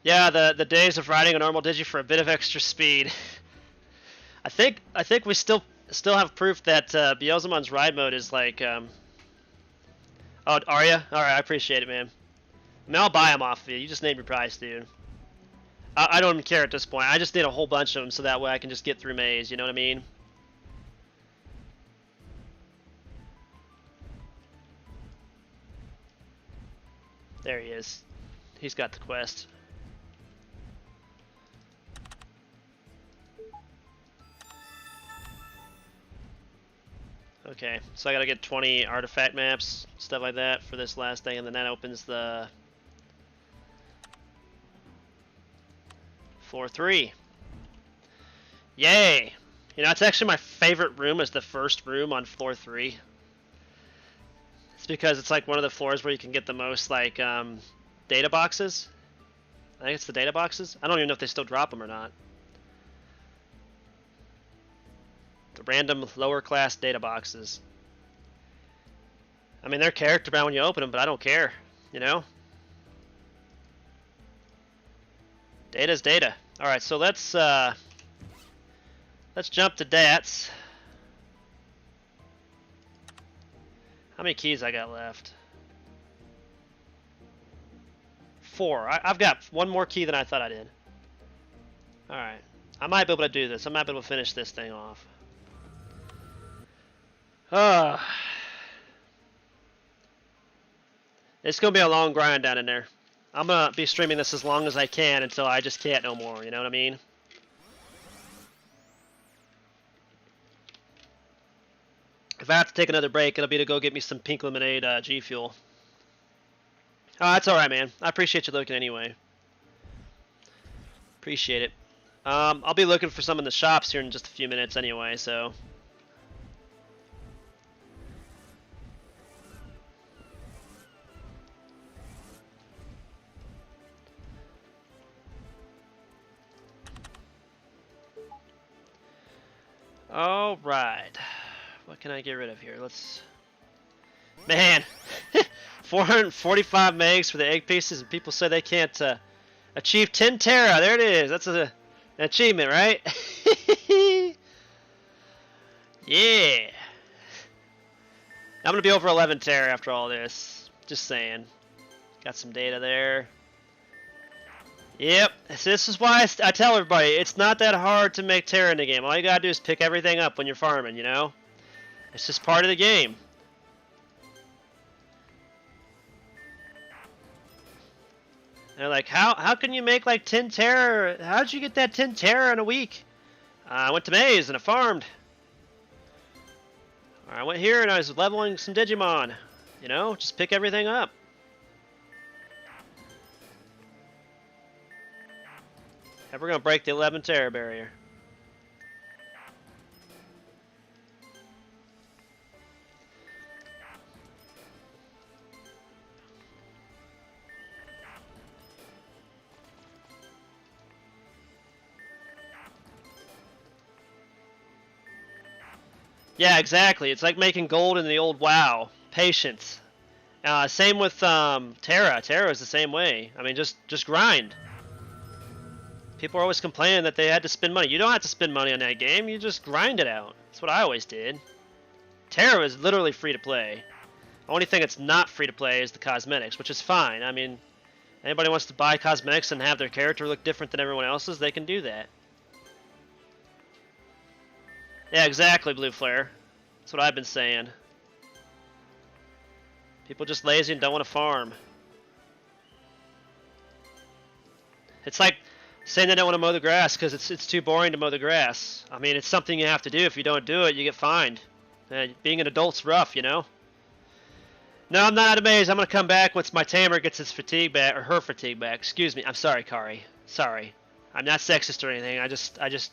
Yeah, the days of riding a normal Digi for a bit of extra speed. I think we still have proof that Beelzemon's ride mode is like. Oh, are ya? All right, I appreciate it, man. I mean, I'll buy them off of you. You just name your price, dude. I don't even care at this point. I just need a whole bunch of them so that way I can just get through Maze. You know what I mean? There he is. He's got the quest. Okay, so I gotta get 20 artifact maps, stuff like that for this last thing, and then that opens the floor 3. Yay! You know, it's actually my favorite room is the first room on floor 3. It's because it's like one of the floors where you can get the most like data boxes. I think it's the data boxes. I don't even know if they still drop them or not. The random lower class data boxes. I mean, they're character bound when you open them, but I don't care. You know. Data's data. All right, so let's jump to DATS. How many keys I got left? 4. I've got one more key than I thought I did. Alright. I might be able to do this. I might be able to finish this thing off. It's going to be a long grind down in there. I'm going to be streaming this as long as I can until I just can't no more. You know what I mean? If I have to take another break, it'll be to go get me some pink lemonade G Fuel. Oh, that's alright, man. I appreciate you looking anyway. Appreciate it. I'll be looking for some in the shops here in just a few minutes anyway, so. All right. What can I get rid of here? Let's. Man, 445 megs for the egg pieces, and people say they can't achieve 10 tera. There it is. That's an achievement, right? Yeah. I'm gonna be over 11 tera after all this. Just saying. Got some data there. Yep. So this is why I tell everybody it's not that hard to make tera in the game. All you gotta do is pick everything up when you're farming. You know, it's just part of the game. They're like, how can you make like 10 tera? How'd you get that 10 tera in a week? I went to Maze and I farmed. Or I went here and I was leveling some Digimon. You know, just pick everything up. And we're gonna break the 11 tera barrier. Yeah, exactly. It's like making gold in the old WoW. Patience. Same with Terra. Terra is the same way. I mean, just grind. People are always complaining that they had to spend money. You don't have to spend money on that game. You just grind it out. That's what I always did. Terra is literally free to play. The only thing that's not free to play is the cosmetics, which is fine. I mean, anybody wants to buy cosmetics and have their character look different than everyone else's, they can do that. Yeah, exactly, Blue Flare. That's what I've been saying. People just lazy and don't want to farm. It's like saying they don't want to mow the grass because it's too boring to mow the grass. I mean, it's something you have to do. If you don't do it, you get fined. Being an adult's rough, you know? No, I'm not out of Maze. I'm going to come back once my tamer gets his fatigue back, or her fatigue back. Excuse me. I'm sorry, Kari. Sorry. I'm not sexist or anything. I just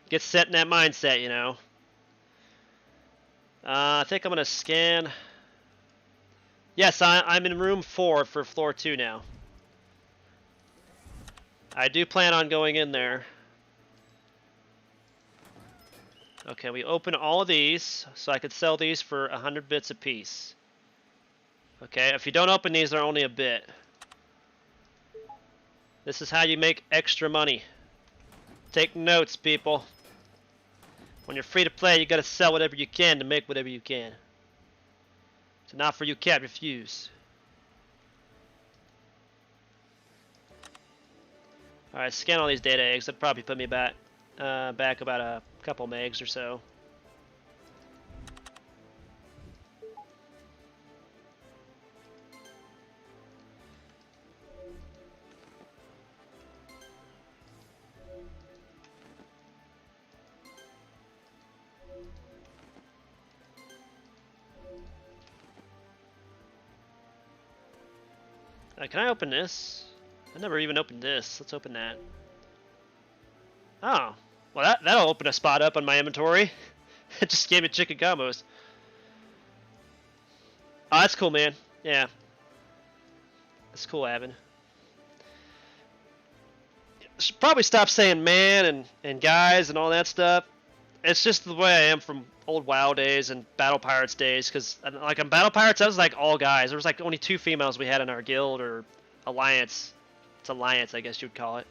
get set in that mindset, you know. I think I'm going to scan. Yes, I'm in room 4 for floor 2 now. I do plan on going in there. Okay, we open all of these, so I could sell these for 100 bits a piece. Okay, if you don't open these, they're only a bit. This is how you make extra money. Take notes, people. When you're free to play, you gotta sell whatever you can to make whatever you can. It's an offer you can't refuse. Alright, scan all these data eggs. That'd probably put me back about a couple megs or so. Can I open this? I never even opened this. Let's open that. Oh, well that'll open a spot up on my inventory. It just gave me chicken combos. Oh, that's cool, man. Yeah, that's cool, Avin. Should probably stop saying man and guys and all that stuff. It's just the way I am from old WoW days and Battle Pirates days. Because like on Battle Pirates, I was like all guys. There was like only 2 females we had in our guild or alliance. It's alliance, I guess you'd call it,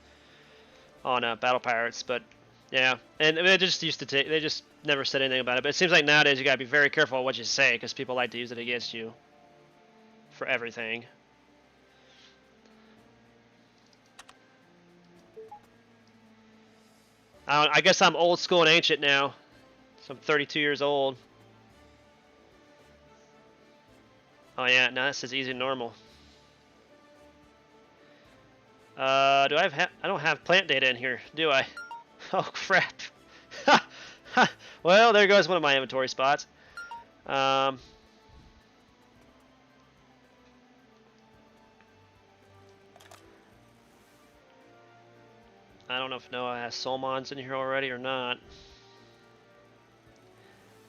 on Battle Pirates. But yeah, and they just used to they just never said anything about it. But it seems like nowadays you gotta be very careful what you say because people like to use it against you for everything. I guess I'm old school and ancient now. So I'm 32 years old. Oh yeah, no, that says easy and normal. Do I have? I don't have plant data in here, do I? Oh crap! Well, there goes one of my inventory spots. I don't know if Noah has Soulmons in here already or not.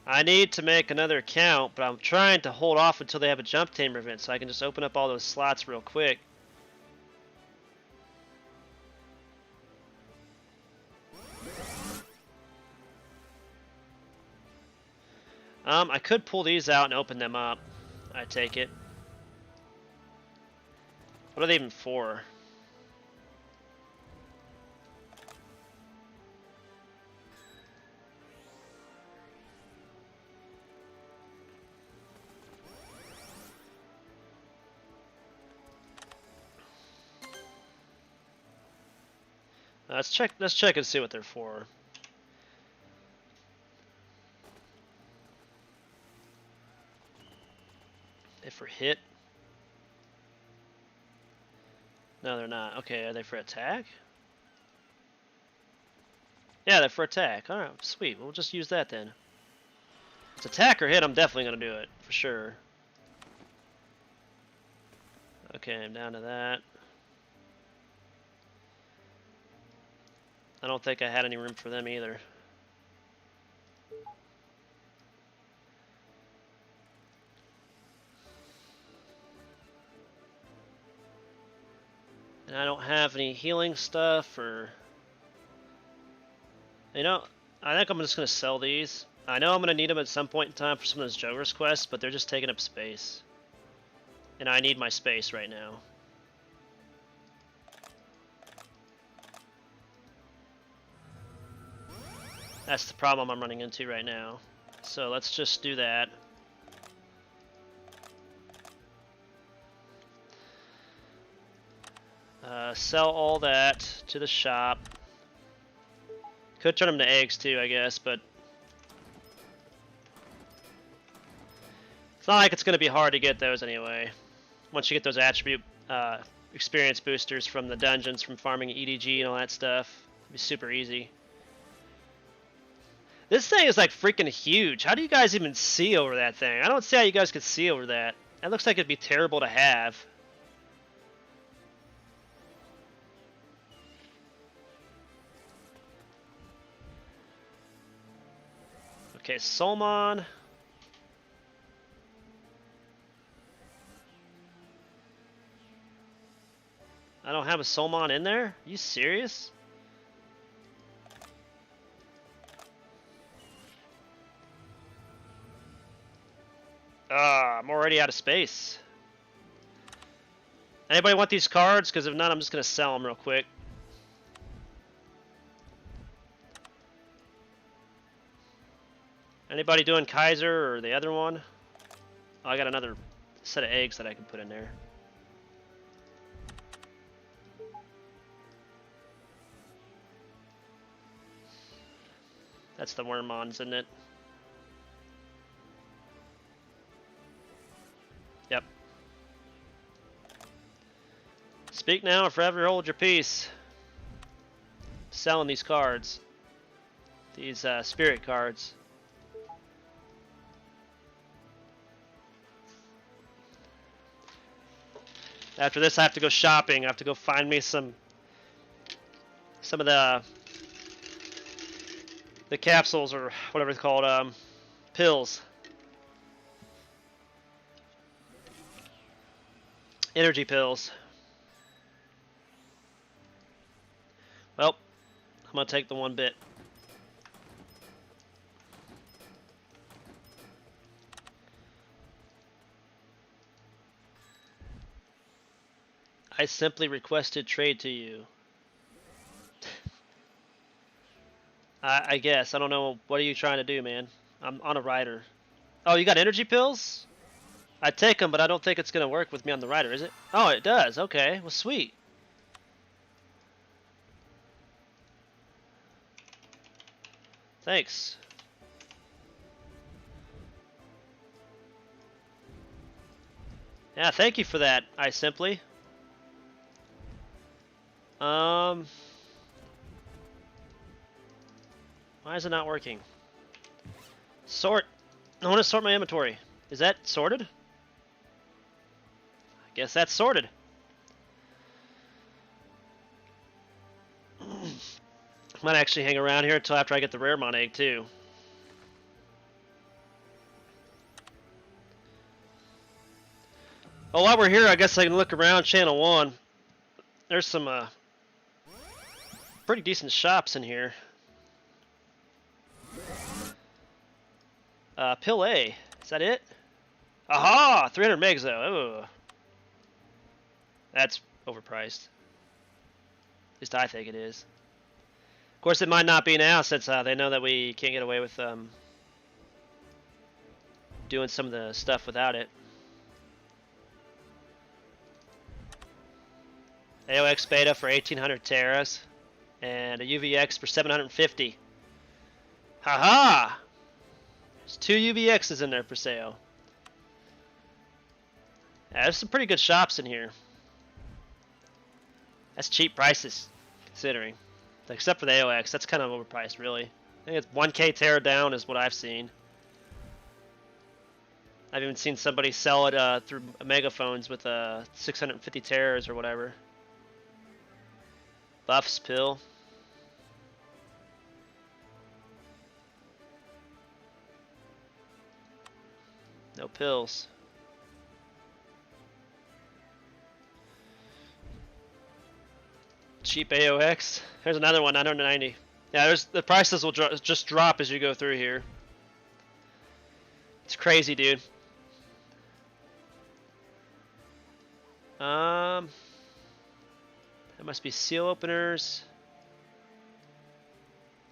I need to make another account, but I'm trying to hold off until they have a jump tamer event so I can just open up all those slots real quick. I could pull these out and open them up. I take it. What are they even for? Let's check. Let's check and see what they're for. If we're hit. No, they're not. Okay, are they for attack? Yeah, they're for attack. All right, sweet. We'll just use that then. If it's attack or hit, I'm definitely gonna do it for sure. Okay, I'm down to that. I don't think I had any room for them either. And I don't have any healing stuff or... You know, I think I'm just going to sell these. I know I'm going to need them at some point in time for some of those Joker's quests, but they're just taking up space. And I need my space right now. That's the problem I'm running into right now. So let's just do that. Sell all that to the shop. Could turn them to eggs too, I guess, but it's not like it's going to be hard to get those anyway. Once you get those attribute experience boosters from the dungeons, from farming EDG and all that stuff, it'll be super easy. This thing is like freaking huge. How do you guys even see over that thing? I don't see how you guys could see over that. That looks like it'd be terrible to have. Okay, Solmon. I don't have a Solmon in there? Are you serious? I'm already out of space. Anybody want these cards? Because if not, I'm just going to sell them real quick. Anybody doing Kaiser or the other one? Oh, I got another set of eggs that I can put in there. That's the Wormmons, isn't it? Yep. Speak now or forever hold your peace. Selling these cards. These spirit cards. After this, I have to go shopping. I have to go find me some of the capsules or whatever it's called, pills. Energy pills. Well, I'm gonna take the one bit. I simply requested trade to you. I guess. I don't know. What are you trying to do, man? I'm on a rider. Oh, you got energy pills? I take them, but I don't think it's going to work with me on the rider, is it? Oh, it does. Okay. Well, sweet. Thanks. Yeah, thank you for that, I simply. Why is it not working? Sort. I want to sort my inventory. Is that sorted? I guess that's sorted. Might actually hang around here until after I get the Raremon egg too. Oh, while we're here, I guess I can look around Channel 1. There's some pretty decent shops in here. Pill A. Is that it? Aha! 300 megs though. Ugh. That's overpriced. At least I think it is. Of course, it might not be now since they know that we can't get away with doing some of the stuff without it. AOX beta for 1800 Terras and a UVX for 750. Haha! There's 2 UVXs in there for sale. Yeah, there's some pretty good shops in here. That's cheap prices, considering. Except for the AOX, that's kind of overpriced, really. I think it's 1k Terra down is what I've seen. I've even seen somebody sell it through megaphones with 650 Terras or whatever. Buffs pill. No pills. Cheap AOX. There's another one, 990. Yeah, the prices will just drop as you go through here. It's crazy, dude. That must be seal openers.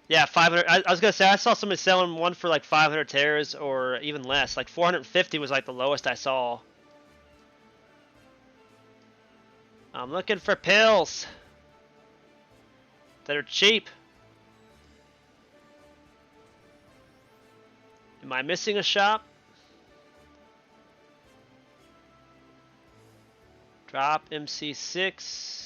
Yeah, 500. I was gonna say I saw somebody selling one for like 500 Terras or even less. Like 450 was like the lowest I saw. I'm looking for pills that are cheap. Am I missing a shop? Drop MC6.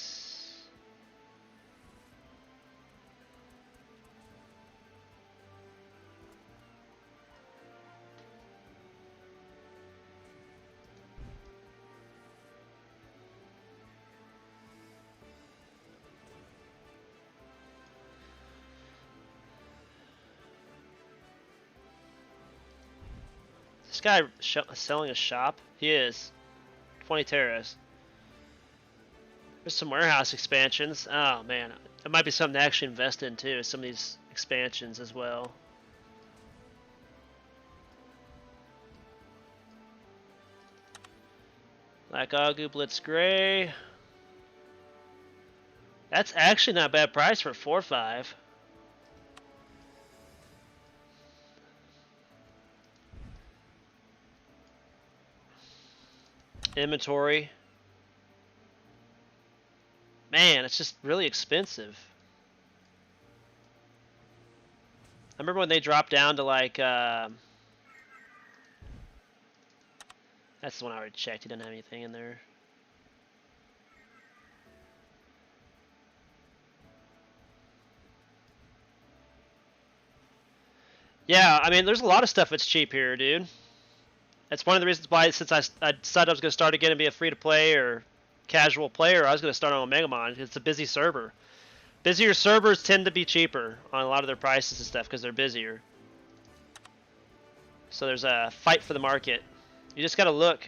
This guy selling a shop? He is. 20 Terras. There's some warehouse expansions. Oh man, it might be something to actually invest in too. Some of these expansions as well. Black Agu Blitz Gray. That's actually not a bad price for 4.5. Inventory. Man, it's just really expensive. I remember when they dropped down to like, that's the one I already checked. He didn't have anything in there. Yeah, I mean, there's a lot of stuff that's cheap here, dude. That's one of the reasons why, since I decided I was going to start again and be a free-to-play or casual player, I was going to start on Omegamon. It's a busy server. Busier servers tend to be cheaper on a lot of their prices and stuff because they're busier. So there's a fight for the market. You just got to look.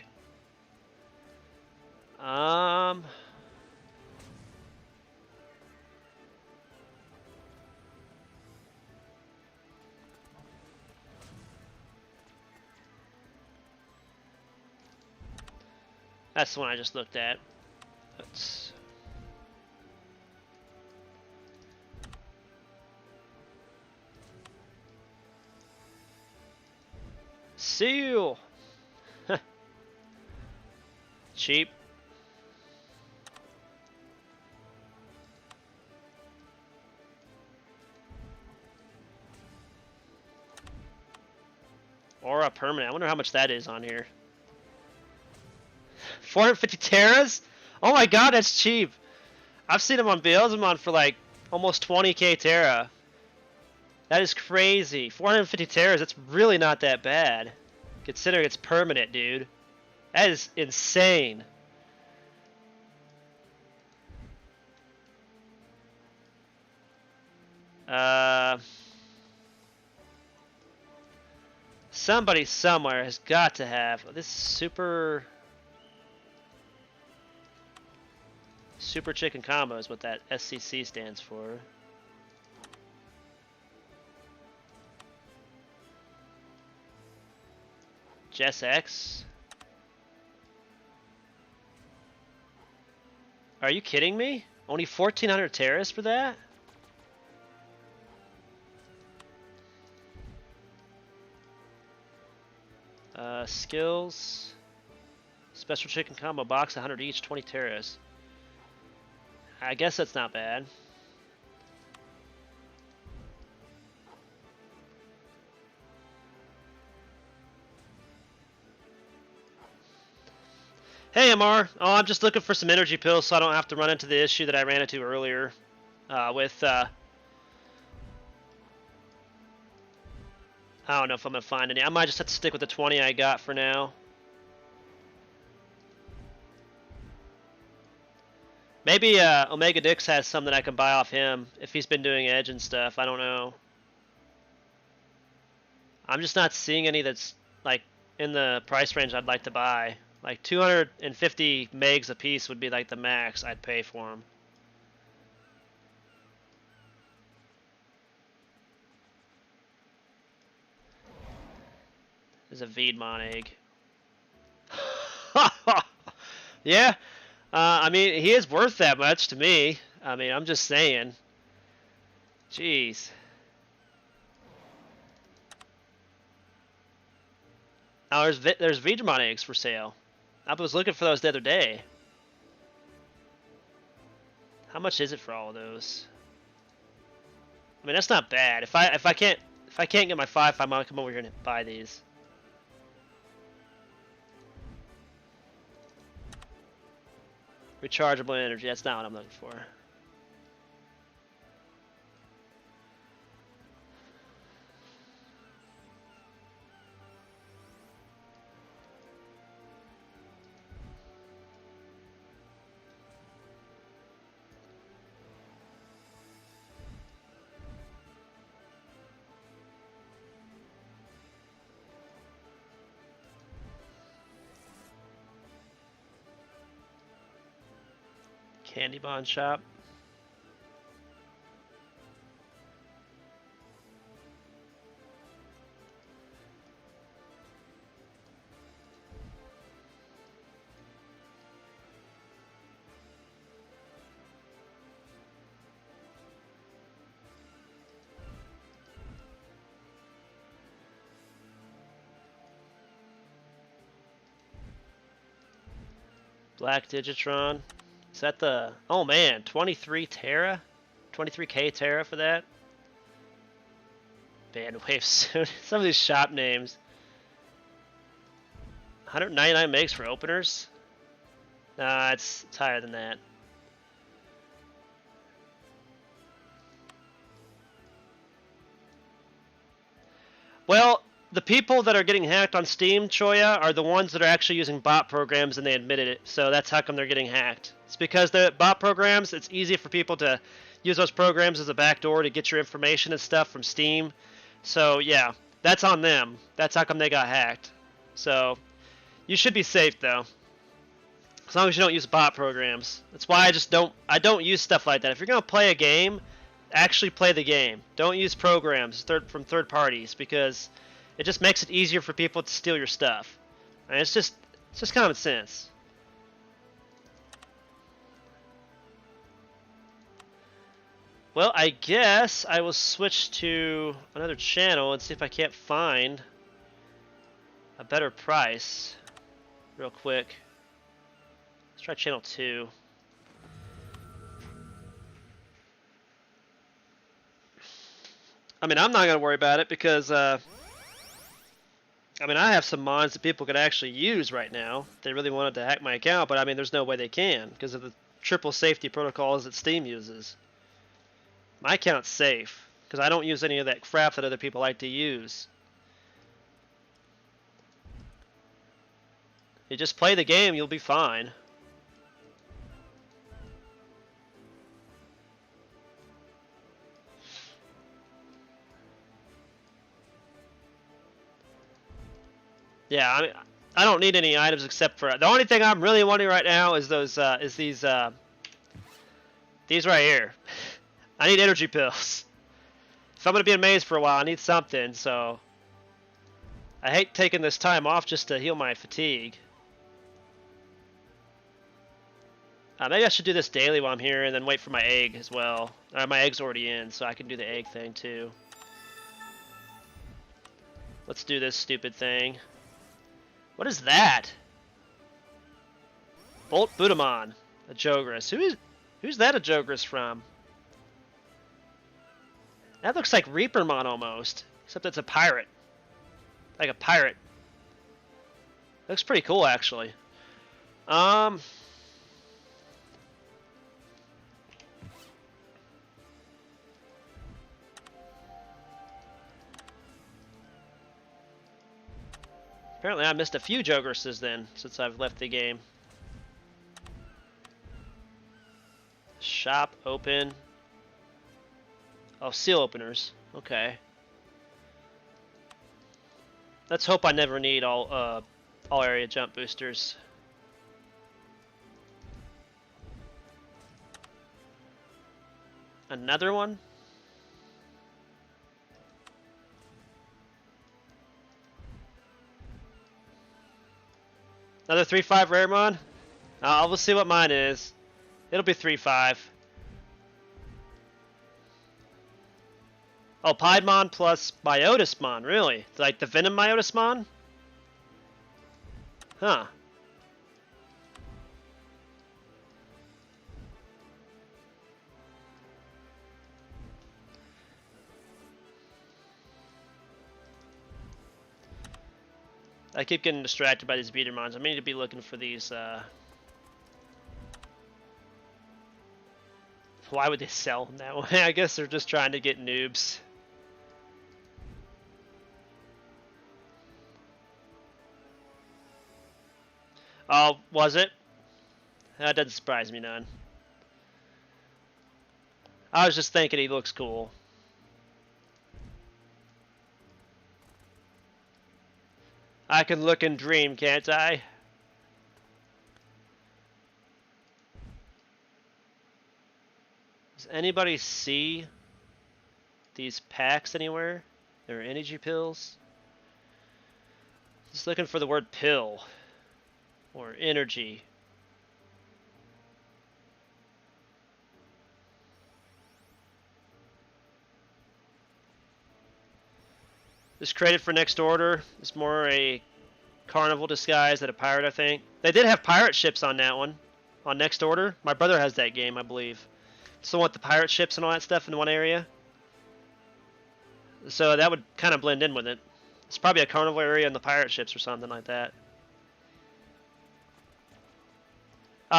That's the one I just looked at. Let's... Seal! Cheap. Or a permanent. I wonder how much that is on here. 450 Terras? Oh my god, that's cheap. I've seen them on Omegamon for like almost 20k Terra. That is crazy. 450 Terras, that's really not that bad. Considering it's permanent, dude. That is insane. Somebody somewhere has got to have this super chicken combo is what that SCC stands for. Jess X? Are you kidding me? Only 1,400 terras for that? Skills. Special chicken combo box, 100 each, 20 terras. I guess that's not bad. Hey, Amar. Oh, I'm just looking for some energy pills so I don't have to run into the issue that I ran into earlier with... I don't know if I'm going to find any. I might just have to stick with the 20 I got for now. Maybe Omega Dix has some that I can buy off him if he's been doing Edge and stuff. I don't know. I'm just not seeing any that's like in the price range I'd like to buy. Like 250 megs a piece would be like the max I'd pay for them. There's a Vidmon egg. Yeah. I mean, he is worth that much to me. I mean, I'm just saying. Jeez. Oh, there's Vegemon eggs for sale. I was looking for those the other day. How much is it for all of those? I mean, that's not bad. If I can't get my 5, I might come over here and buy these. Rechargeable energy. That's not what I'm looking for. Candy Bond shop. Black Digitron. Is that the... Oh man, 23 Terra? 23k Terra for that? Bandwave soon. Some of these shop names. 199 megs for openers? Nah, it's higher than that. Well, the people that are getting hacked on Steam, Choya, are the ones that are actually using bot programs and they admitted it. So that's how come they're getting hacked. It's because the bot programs, it's easy for people to use those programs as a backdoor to get your information and stuff from Steam. So yeah, that's on them. That's how come they got hacked. So you should be safe though. As long as you don't use bot programs. That's why I don't use stuff like that. If you're going to play a game, actually play the game. Don't use programs from third parties because it just makes it easier for people to steal your stuff. And it's just common sense. Well, I guess I will switch to another channel and see if I can't find a better price real quick. Let's try channel 2. I mean, I'm not going to worry about it because, I mean, I have some mods that people could actually use right now if they really wanted to hack my account, but I mean, there's no way they can because of the triple safety protocols that Steam uses. My account's safe because I don't use any of that crap that other people like to use. You just play the game, you'll be fine. Yeah, I mean, I don't need any items except for the only thing I'm really wanting right now is these right here. I need energy pills. If I'm gonna be in maze for a while, I need something. So I hate taking this time off just to heal my fatigue. Maybe I should do this daily while I'm here and then wait for my egg as well. My egg's already in, so I can do the egg thing too. Let's do this stupid thing. What is that? Bolt Budamon, a Jogris. Who's that a Jogris from? That looks like Reapermon almost, except it's a pirate. Like a pirate. Looks pretty cool actually. Apparently I missed a few Jogrises then, since I've left the game. Shop open. Oh, seal openers. Okay. Let's hope I never need all area jump boosters. Another one? Another 3-5 Raremon? We'll see what mine is. It'll be 3-5. Oh, Piedmon plus Myotismon, really? Like the Venom Myotismon? Huh. I keep getting distracted by these Beatermons. I need to be looking for these, Why would they sell them that way? I guess they're just trying to get noobs. Oh, was it? That doesn't surprise me none. I was just thinking he looks cool. I can look and dream, can't I? Does anybody see these packs anywhere? There are energy pills. Just looking for the word pill or energy. This created for next order. It's more a carnival disguise than a pirate, I think. They did have pirate ships on that one, on next order. My brother has that game, I believe. So want the pirate ships and all that stuff in one area. So that would kind of blend in with it. It's probably a carnival area and the pirate ships or something like that.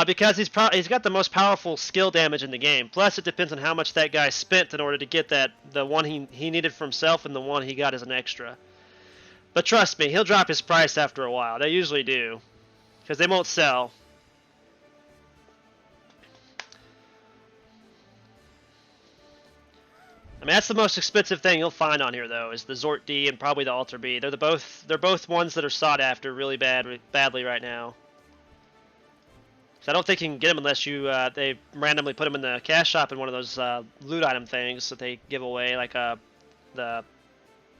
Because he's got the most powerful skill damage in the game. Plus, it depends on how much that guy spent in order to get the one he needed for himself and the one he got as an extra. But trust me, he'll drop his price after a while. They usually do, because they won't sell. I mean, that's the most expensive thing you'll find on here, though, is the Zort D and probably the Alter B. They're both ones that are sought after really badly right now. So I don't think you can get them unless they randomly put them in the cash shop in one of those loot item things that they give away, like the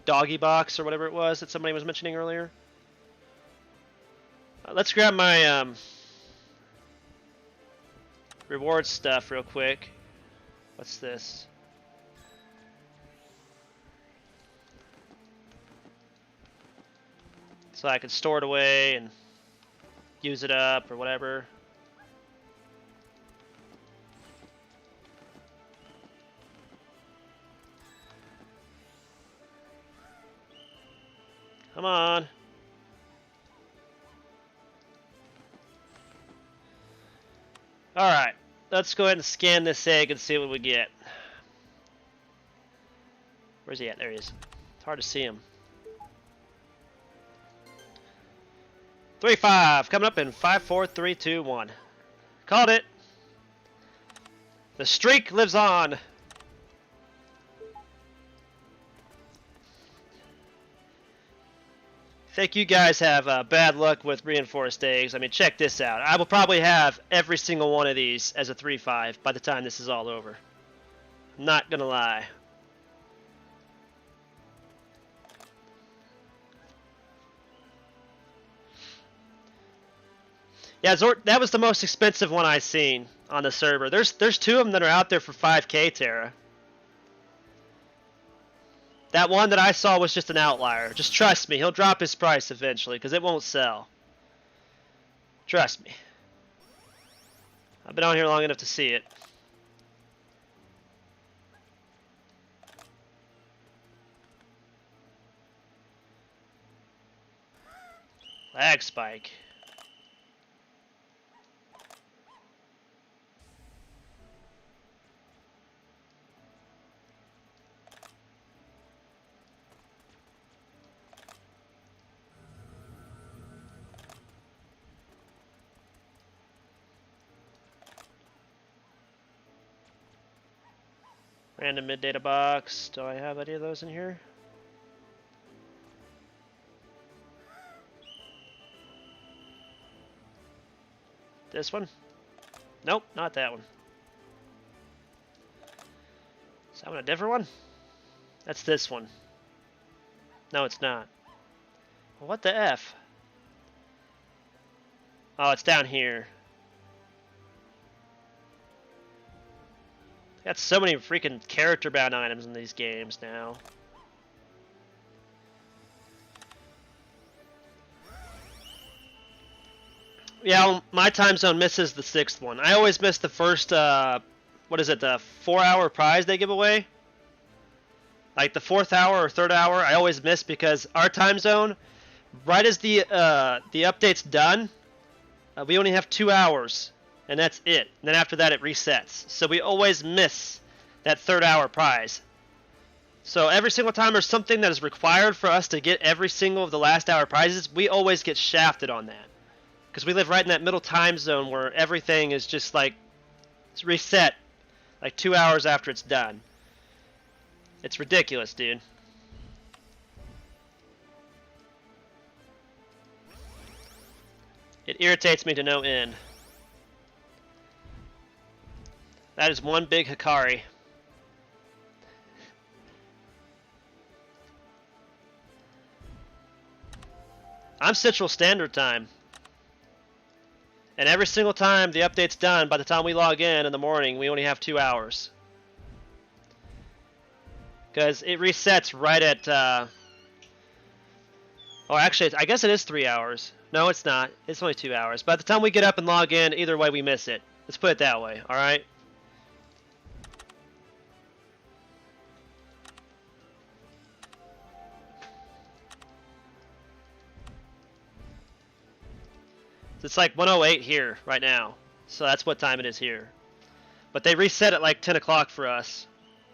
doggy box or whatever it was that somebody was mentioning earlier. Let's grab my reward stuff real quick. What's this? So I can store it away and use it up or whatever. Come on. Alright, let's go ahead and scan this egg and see what we get. Where's he at? There he is. It's hard to see him. 3-5, coming up in 5, 4, 3, 2, 1. Called it. The streak lives on. I think you guys have bad luck with reinforced eggs. I mean, check this out. I will probably have every single one of these as a 3-5 by the time this is all over. Not gonna lie. Yeah, that was the most expensive one I've seen on the server. There's 2 of them that are out there for 5K, Terra. That one that I saw was just an outlier. Just trust me, he'll drop his price eventually, because it won't sell. Trust me. I've been on here long enough to see it. Lag spike. Random mid data box. Do I have any of those in here? This one? Nope, not that one. Is that one a different one? That's this one. No, it's not. Well, what the F? Oh, it's down here. Got so many freaking character-bound items in these games now. Yeah, well, my time zone misses the 6th one. I always miss the first, what is it, the 4-hour prize they give away? Like the 4th hour or 3rd hour, I always miss because our time zone, right as the update's done, we only have 2 hours, and that's it. And then after that, it resets. So we always miss that 3rd hour prize. So every single time there's something that is required for us to get every single of the last hour prizes, we always get shafted on that. Because we live right in that middle time zone where everything is just like it's reset like 2 hours after it's done. It's ridiculous, dude. It irritates me to no end. That is one big Hikari. I'm Central Standard Time. And every single time the update's done, by the time we log in the morning, we only have 2 hours. Because it resets right at... Oh, actually, I guess it is 3 hours. No, it's not. It's only 2 hours. By the time we get up and log in, either way, we miss it. Let's put it that way, alright? It's like 1:08 here right now. So that's what time it is here. But they reset at like 10 o'clock for us.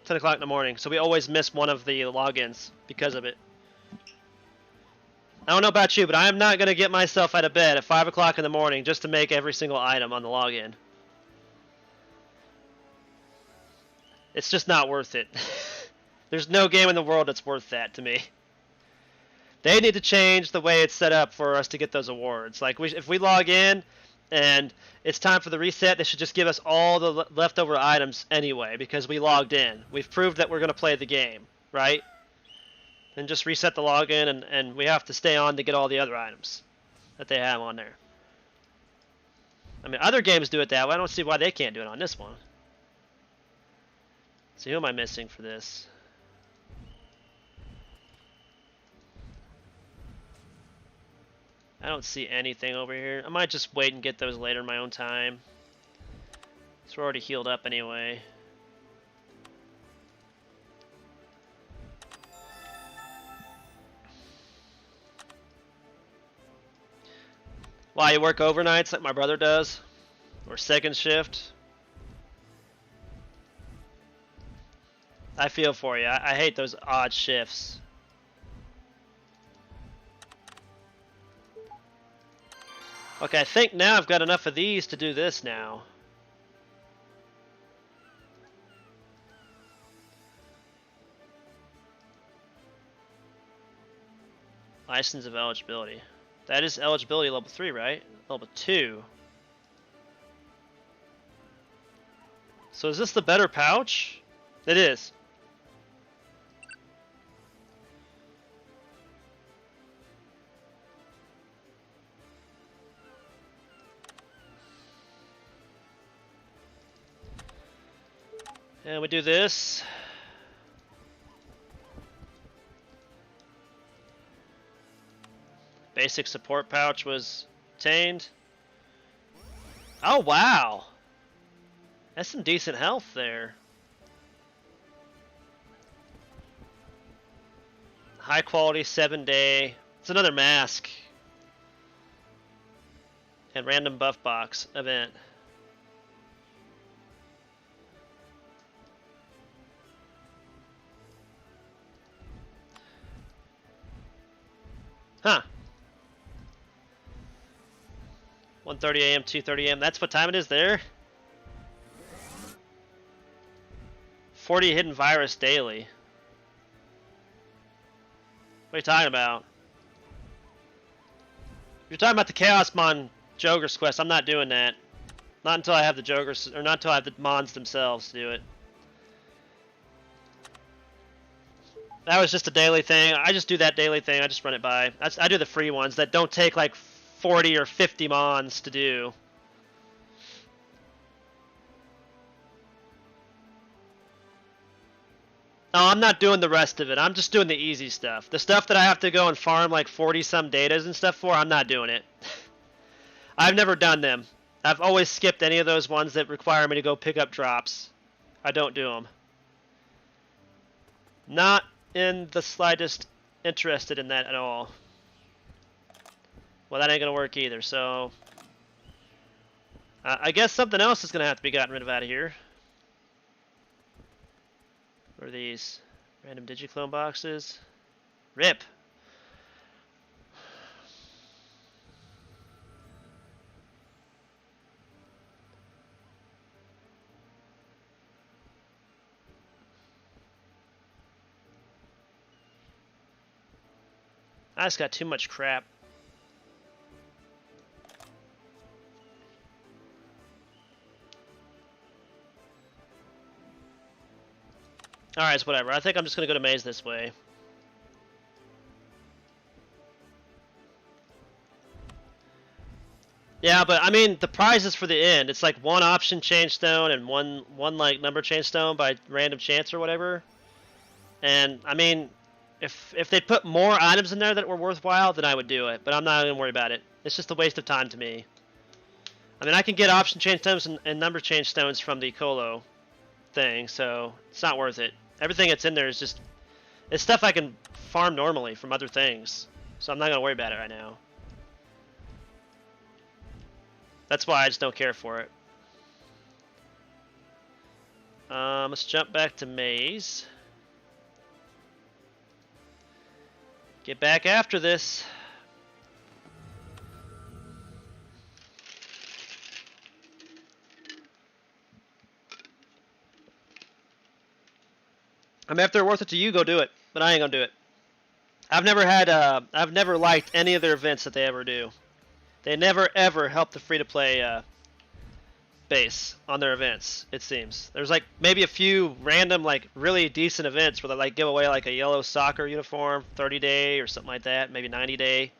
10 o'clock in the morning. So we always miss one of the logins because of it. I don't know about you, but I am not going to get myself out of bed at 5 o'clock in the morning just to make every single item on the login. It's just not worth it. There's no game in the world that's worth that to me. They need to change the way it's set up for us to get those awards. Like, if we log in and it's time for the reset, they should just give us all the leftover items anyway because we logged in. We've proved that we're going to play the game, right? And just reset the login, and we have to stay on to get all the other items that they have on there. I mean, other games do it that way. I don't see why they can't do it on this one. So who am I missing for this? I don't see anything over here. I might just wait and get those later in my own time. So we're already healed up anyway. Why, you work overnights like my brother does? Or second shift? I feel for you. I hate those odd shifts. Okay, I think now I've got enough of these to do this now. License of eligibility. That is eligibility level 3, right? Level 2. So is this the better pouch? It is. And we do this. Basic support pouch was obtained. Oh, wow. That's some decent health there. High quality 7-day. It's another mask. And random buff box event. Huh. 1:30 a.m., 2:30 a.m. That's what time it is there? 40 hidden virus daily. What are you talking about? You're talking about the Chaosmon Joger's quest. I'm not doing that. Not until I have the Jogers, or not until I have the Mons themselves to do it. That was just a daily thing. I just do that daily thing. I just run it by. I do the free ones that don't take like 40 or 50 Mons to do. No, I'm not doing the rest of it. I'm just doing the easy stuff. The stuff that I have to go and farm like 40 some datas and stuff for, I'm not doing it. I've never done them. I've always skipped any of those ones that require me to go pick up drops. I don't do them. Not in the slightest interested in that at all. Well, that ain't gonna work either, so I guess something else is gonna have to be gotten rid of out of here. What are these? Random Digiclone boxes? RIP! I just got too much crap. Alright, it's whatever. I think I'm just going to go to Maze this way. Yeah, but I mean, the prizes for the end, it's like one option change stone and one like number change stone by random chance or whatever. And I mean, if they put more items in there that were worthwhile, then I would do it. But I'm not going to worry about it. It's just a waste of time to me. I mean, I can get option change stones and number change stones from the Colo thing, so it's not worth it. Everything that's in there is just, it's stuff I can farm normally from other things. So I'm not going to worry about it right now. That's why I just don't care for it. Let's jump back to Maze. Get back after this. I mean, if they're worth it to you, go do it. But I ain't gonna do it. I've never liked any of their events that they ever do. They never ever help the free-to-play base on their events, it seems. There's like maybe a few random, like really decent events where they like give away like a yellow soccer uniform, 30-day or something like that, maybe 90-day.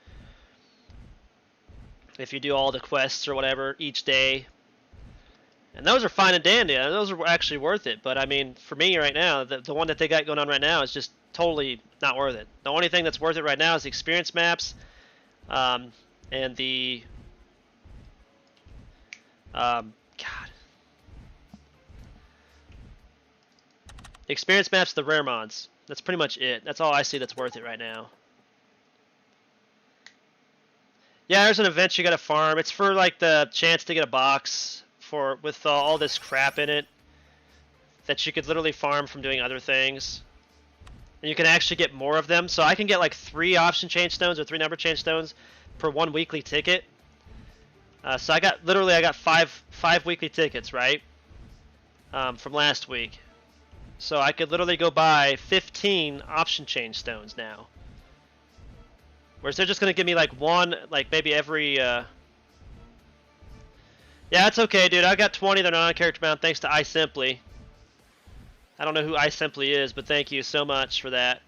If you do all the quests or whatever each day. And those are fine and dandy. Those are actually worth it. But I mean, for me right now, the one that they got going on right now is just totally not worth it. The only thing that's worth it right now is the experience maps, and the the experience maps, the rare mods. That's pretty much it. That's all I see that's worth it right now. Yeah, there's an event you got to farm. It's for like the chance to get a box with all this crap in it that you could literally farm from doing other things. And you can actually get more of them. So I can get like 3 option change stones or 3 number change stones per 1 weekly ticket. So I got 5 weekly tickets, right? From last week. So I could literally go buy 15 option change stones now. Whereas they're just going to give me like one, like maybe every... Yeah, it's okay, dude. I got 20. They're not on character bound thanks to iSimply. I don't know who iSimply is, but thank you so much for that.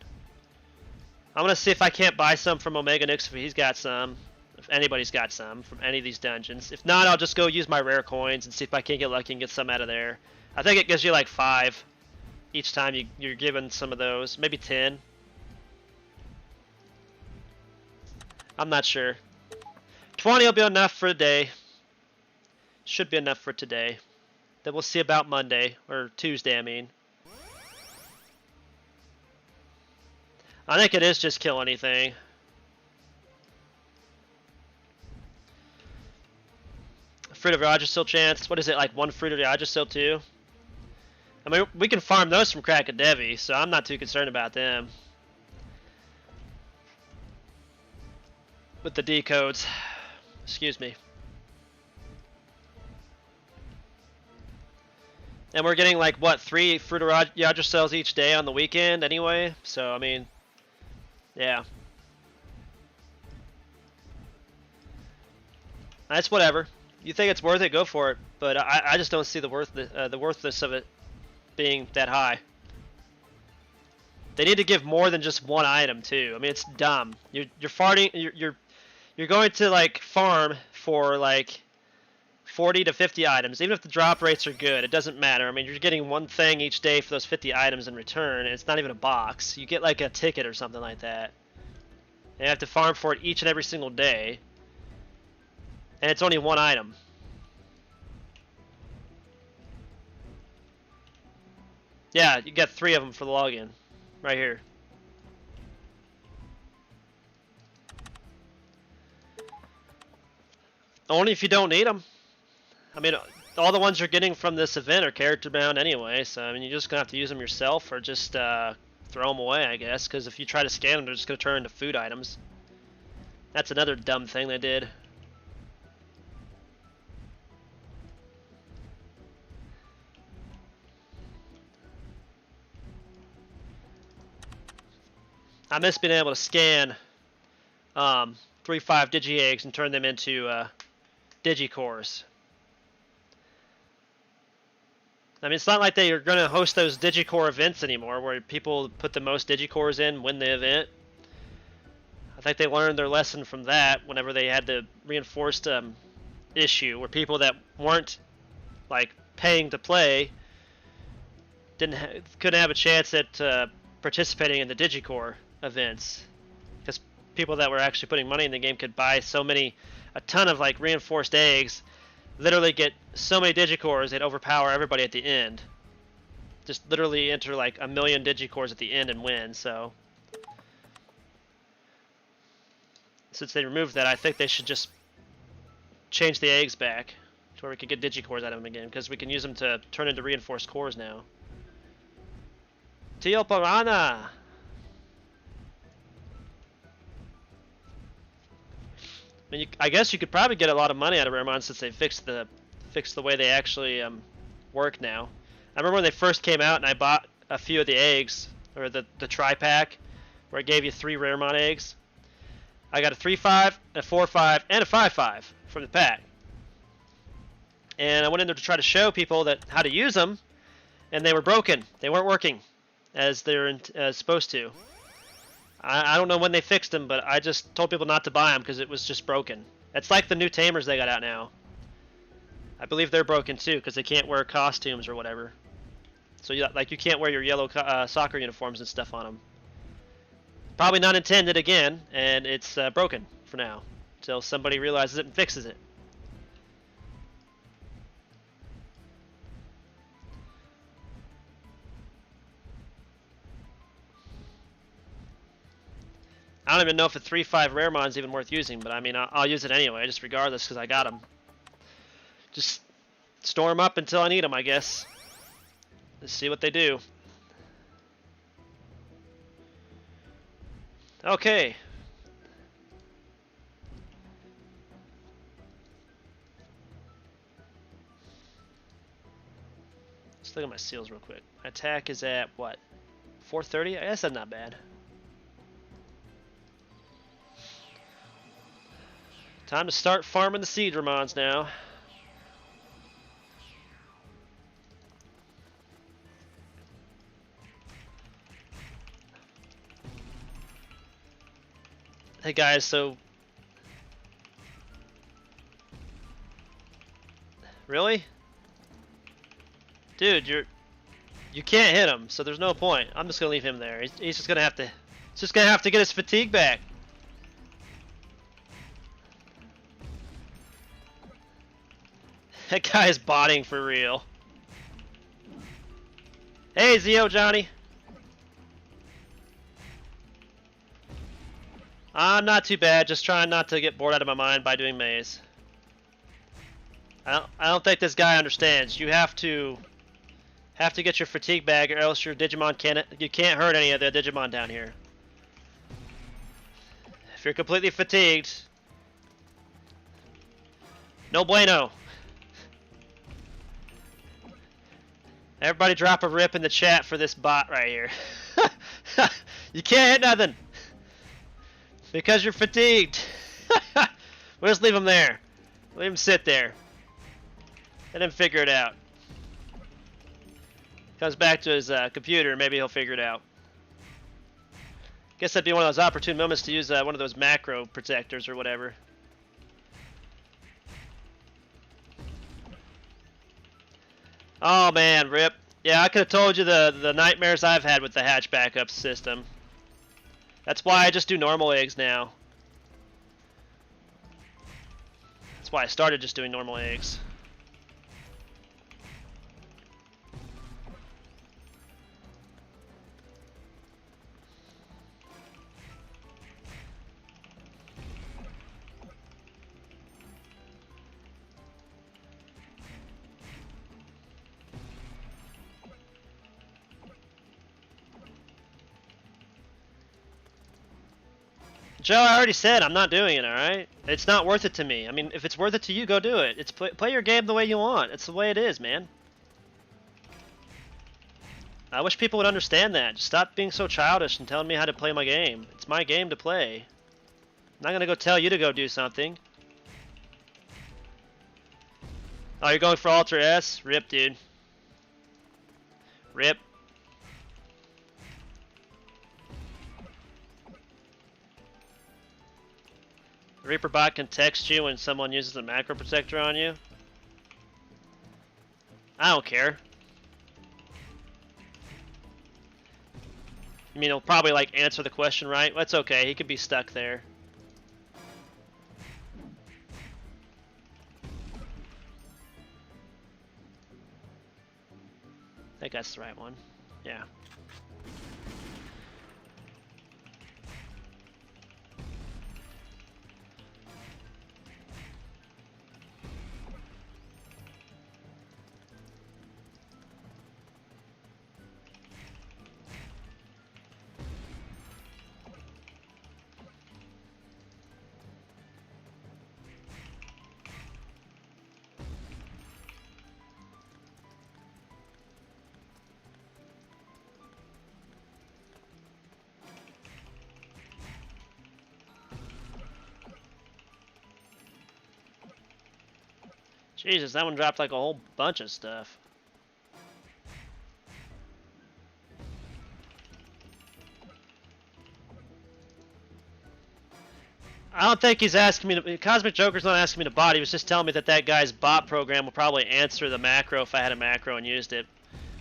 I'm going to see if I can't buy some from Omega Nix if he's got some. If anybody's got some from any of these dungeons. If not, I'll just go use my rare coins and see if I can't get lucky and get some out of there. I think it gives you like 5 each time you're given some of those. Maybe 10. I'm not sure. 20 will be enough for today. Should be enough for today. Then we'll see about Monday, or Tuesday, I mean. I think it is just kill anything. Fruit of Yggdrasil chance. What is it, like 1 fruit of Yggdrasil too? I mean, we can farm those from Krakadevi, so I'm not too concerned about them. With the D codes. Excuse me. And we're getting like, what, 3 Fruit of Yggdrasils each day on the weekend anyway? So, I mean, yeah. That's whatever. You think it's worth it, go for it. But I just don't see the worthless of it being that high. They need to give more than just 1 item too. I mean, it's dumb. You're going to like farm for like 40 to 50 items. Even if the drop rates are good, it doesn't matter. I mean, you're getting 1 thing each day for those 50 items in return, and it's not even a box. You get like a ticket or something like that. And you have to farm for it each and every single day. And it's only 1 item. Yeah, you got 3 of them for the login. Right here. Only if you don't need them. I mean, all the ones you're getting from this event are character bound anyway, so I mean, you're just going to have to use them yourself or just throw them away, I guess, because if you try to scan them, they're just going to turn into food items. That's another dumb thing they did. I miss being able to scan 3-5 Digi-Eggs and turn them into Digicores. I mean, it's not like they are going to host those Digicore events anymore where people put the most Digicores in, win the event. I think they learned their lesson from that whenever they had the reinforced issue where people that weren't like paying to play couldn't have a chance at participating in the Digicore events, because people that were actually putting money in the game could buy a ton of like reinforced eggs, literally get so many Digicores they'd overpower everybody at the end. Just literally enter like 1 million Digicores at the end and win. So since they removed that, I think they should just change the eggs back to where we could get Digicores out of them again, because we can use them to turn into reinforced cores now. Tio Parana! I mean, I guess you could probably get a lot of money out of Raremon since they fixed the way they actually work now. I remember when they first came out and I bought a few of the eggs, or the tri-pack, where it gave you 3 Raremon eggs. I got a 3-5, a 4-5, and a 5-5 from the pack. And I went in there to try to show people how to use them, and they were broken. They weren't working as they're supposed to. I don't know when they fixed them, but I just told people not to buy them because it was just broken. It's like the new Tamers they got out now. I believe they're broken too because they can't wear costumes or whatever. So you can't wear your yellow soccer uniforms and stuff on them. Probably not intended again, and it's broken for now until somebody realizes it and fixes it. I don't even know if a 3-5 Raremon is even worth using, but I mean, I'll use it anyway, just regardless, because I got them. Just store them up until I need them, I guess. Let's see what they do. Okay. Let's look at my seals real quick. My attack is at, what, 430? I guess that's not bad. Time to start farming the seed Ramons now. Hey guys, so... Really? Dude, You can't hit him, so there's no point. I'm just gonna leave him there. He's just gonna have to. He's just gonna have to get his fatigue back. That guy is botting for real. Hey, Zio Johnny. I'm not too bad. Just trying not to get bored out of my mind by doing maze. I don't think this guy understands. You have to get your fatigue bag, or else your Digimon can't hurt any of the Digimon down here. If you're completely fatigued, no bueno. Everybody drop a rip in the chat for this bot right here. You can't hit nothing because you're fatigued. We'll just leave him there. Leave him sit there. Let him figure it out. Comes back to his computer, maybe he'll figure it out. Guess that'd be one of those opportune moments to use one of those macro protectors or whatever. Oh man, rip. Yeah, I could have told you the nightmares I've had with the hatch backup system. That's why I just do normal eggs now. That's why I started just doing normal eggs. Joe, I already said I'm not doing it, alright? It's not worth it to me. I mean, if it's worth it to you, go do it. It's play your game the way you want. It's the way it is, man. I wish people would understand that. Just stop being so childish and telling me how to play my game. It's my game to play. I'm not gonna go tell you to go do something. Oh, you're going for Ultra S? Rip, dude. Rip. The Reaper bot can text you when someone uses a macro protector on you. I don't care. You mean he'll probably like answer the question right? That's okay, he could be stuck there. I think that's the right one. Yeah. Jesus, that one dropped like a whole bunch of stuff. I don't think he's asking me to... Cosmic Joker's not asking me to bot. He was just telling me that that guy's bot program will probably answer the macro if I had a macro and used it.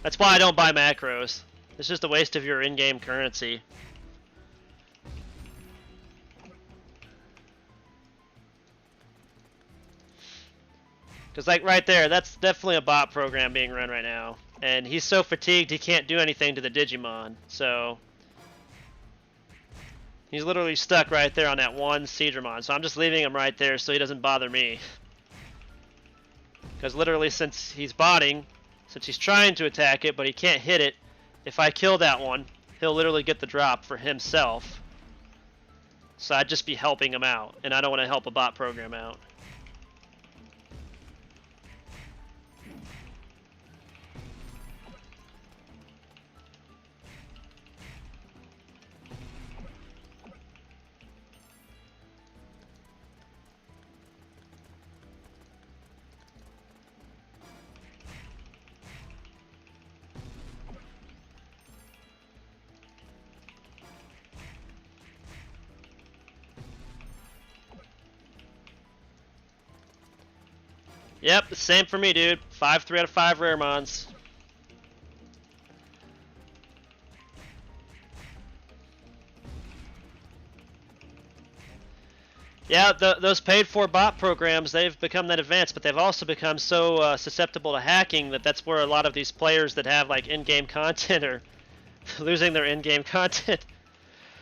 That's why I don't buy macros. It's just a waste of your in-game currency. Because like right there, that's definitely a bot program being run right now. And he's so fatigued he can't do anything to the Digimon. So he's literally stuck right there on that one Seedramon. So I'm just leaving him right there so he doesn't bother me. Because literally since he's botting, since he's trying to attack it but he can't hit it, if I kill that one, he'll literally get the drop for himself. So I'd just be helping him out. And I don't want to help a bot program out. Yep, the same for me, dude. 3 out of 5 rare mons. Yeah, those paid-for bot programs, they've become that advanced, but they've also become so susceptible to hacking that's where a lot of these players that have like in-game content are losing their in-game content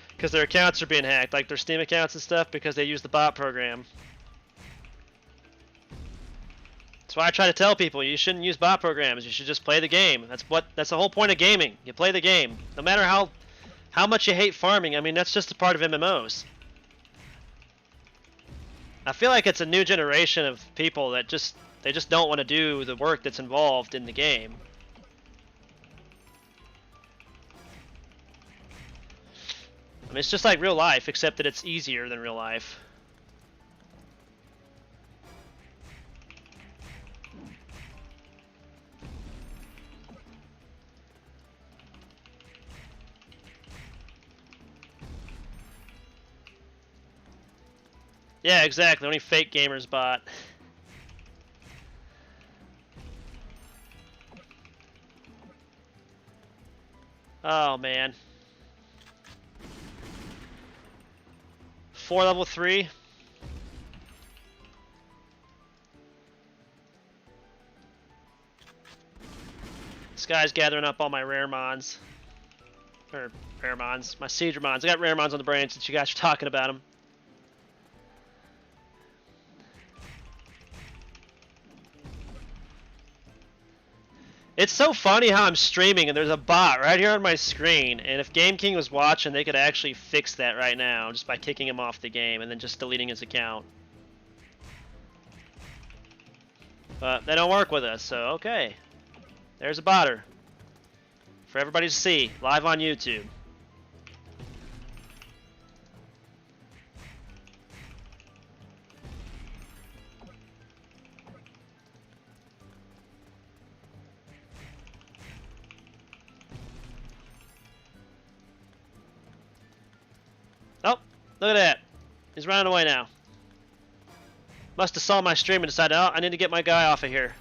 because their accounts are being hacked, like their Steam accounts and stuff, because they use the bot program. That's why I try to tell people you shouldn't use bot programs. You should just play the game. That's the whole point of gaming. You play the game, no matter how much you hate farming. I mean, that's just a part of MMOs. I feel like it's a new generation of people that they just don't want to do the work that's involved in the game. I mean, it's just like real life, except that it's easier than real life. Yeah, exactly. Only fake gamers bot. Oh, man. 4 level 3. This guy's gathering up all my rare mons. Or rare mons. My Seedra mons. I got rare mons on the brain since you guys are talking about them. It's so funny how I'm streaming and there's a bot right here on my screen, and if Game King was watching, they could actually fix that right now just by kicking him off the game and then just deleting his account. But they don't work with us, so okay. There's a botter for everybody to see, live on YouTube. Oh, look at that. He's running away now. Must have saw my stream and decided, oh, I need to get my guy off of here.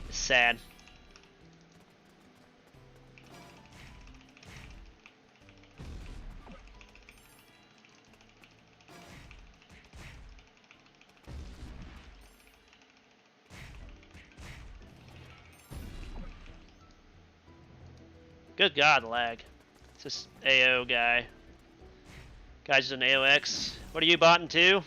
It's sad. Good God, lag. It's this AO guy. Guy's just an AOX. What are you botting to?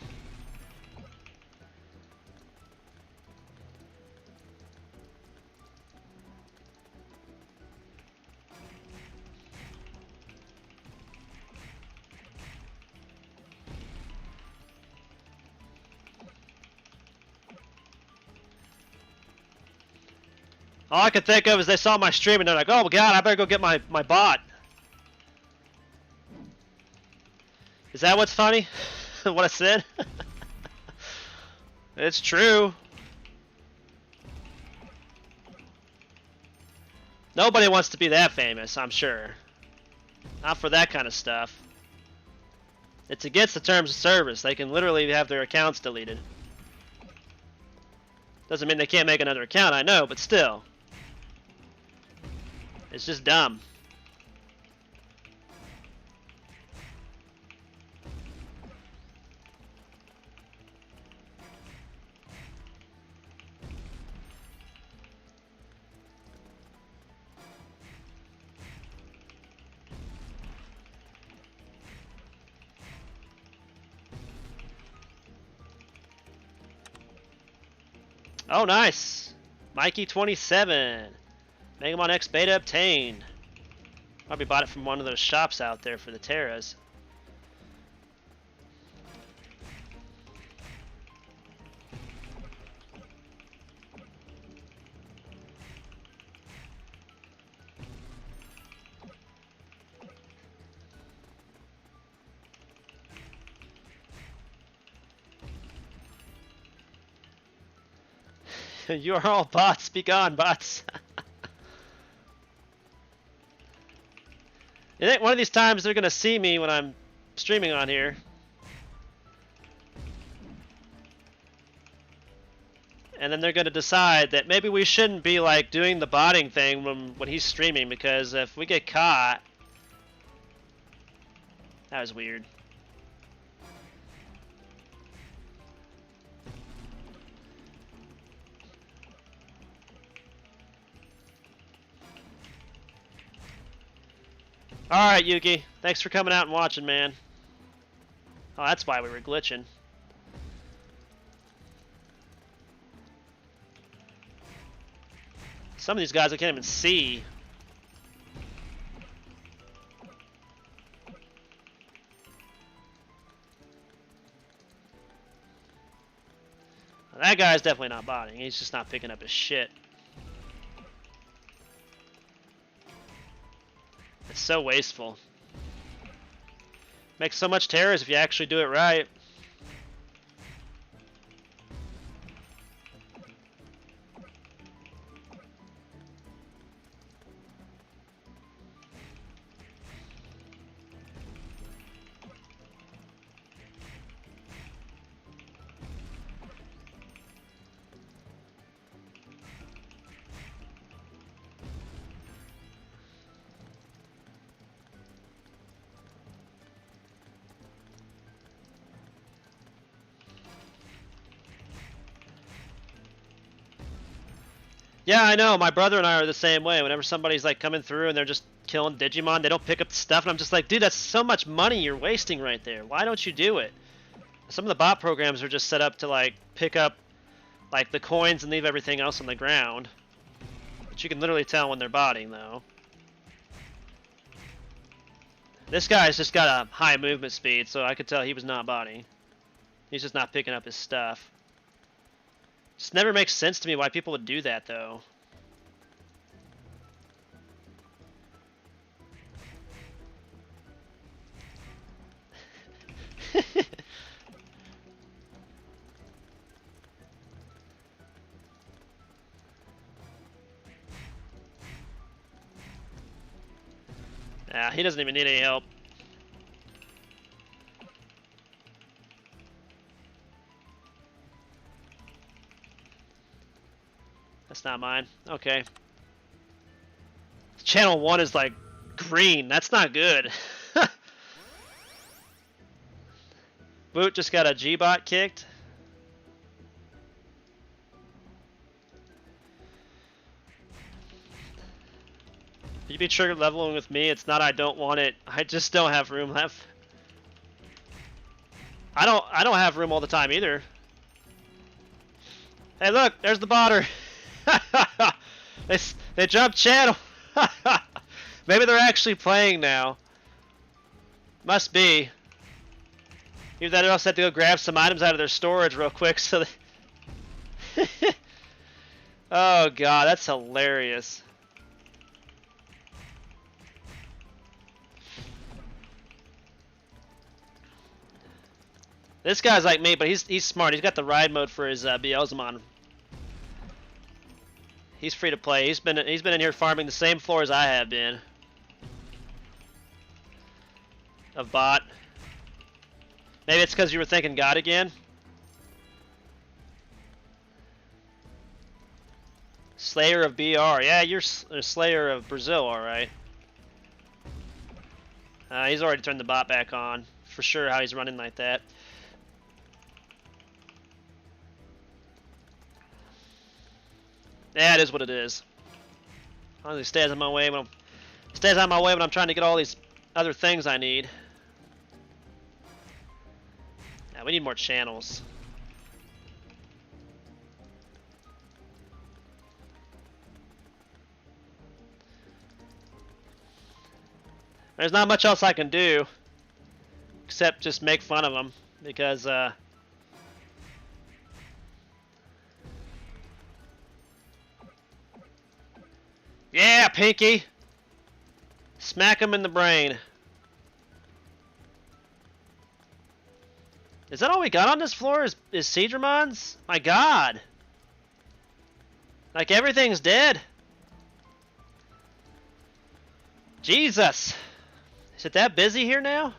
All I could think of is they saw my stream and they're like, oh God, I better go get my bot. Is that what's funny? What I said? It's true. Nobody wants to be that famous, I'm sure. Not for that kind of stuff. It's against the terms of service. They can literally have their accounts deleted. Doesn't mean they can't make another account, I know, but still. It's just dumb. Oh, nice. Mikey 27. Omegamon X beta obtained. Probably bought it from one of those shops out there for the Terras. You are all bots. Be gone, bots. You think one of these times they're gonna see me when I'm streaming on here? And then they're going to decide that maybe we shouldn't be like doing the botting thing when he's streaming, because if we get caught, that was weird. Alright, Yuki. Thanks for coming out and watching, man. Oh, that's why we were glitching. Some of these guys I can't even see. Well, that guy's definitely not botting. He's just not picking up his shit. It's so wasteful. Makes so much terrors if you actually do it right. Yeah, I know. My brother and I are the same way. Whenever somebody's like coming through and they're just killing Digimon, they don't pick up the stuff, and I'm just like, dude, that's so much money you're wasting right there. Why don't you do it? Some of the bot programs are just set up to like pick up like the coins and leave everything else on the ground. But you can literally tell when they're botting, though. This guy's just got a high movement speed, so I could tell he was not botting. He's just not picking up his stuff. Just never makes sense to me why people would do that, though. Yeah, he doesn't even need any help. That's not mine. Okay. Channel 1 is like green. That's not good. Boot just got a G-bot kicked. You be triggered leveling with me. It's not I don't want it. I just don't have room left. I don't have room all the time either. Hey, look, there's the botter. They jumped channel. Maybe they're actually playing now. Must be. Either that or else have to go grab some items out of their storage real quick. So. Oh god, that's hilarious. This guy's like me, but he's smart. He's got the ride mode for his Omegamon. He's free to play. He's been in here farming the same floor as I have been. Of bot. Maybe it's because you were thinking God again. Slayer of BR. Yeah, you're a Slayer of Brazil, all right. He's already turned the bot back on. For sure how he's running like that. Yeah, it is what it is. As long as he stays out of my way when I'm trying to get all these other things I need. Yeah, we need more channels. There's not much else I can do except just make fun of them because yeah, Pinky! Smack him in the brain. Is that all we got on this floor? Is Seedramons? My god! Like everything's dead. Jesus! Is it that busy here now?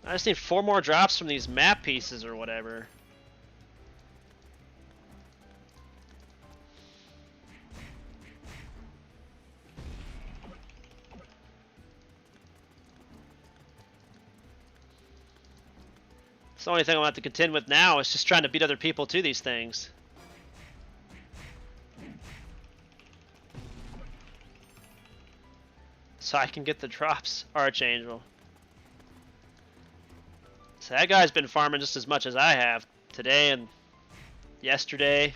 I just need 4 more drops from these map pieces or whatever. It's the only thing I'm going to have to contend with now is just trying to beat other people to these things. So I can get the drops, Archangel. So that guy's been farming just as much as I have today and yesterday.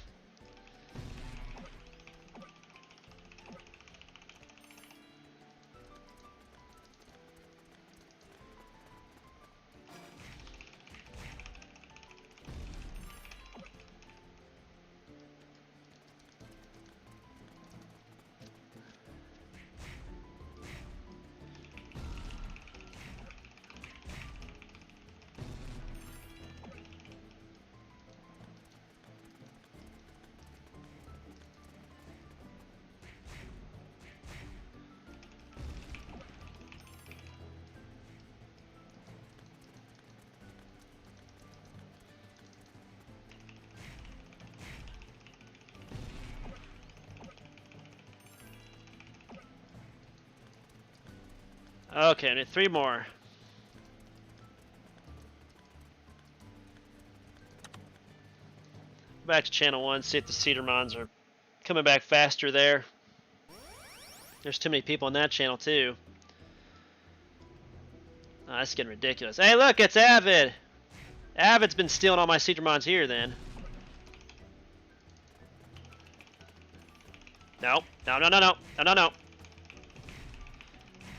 Okay, I need 3 more. Back to channel 1, see if the Cedarmons are coming back faster there. There's too many people on that channel too. Oh, that's getting ridiculous. Hey look, it's Avid! Avid's been stealing all my Cedarmons here then. No, no, no, no, no, no, no, no.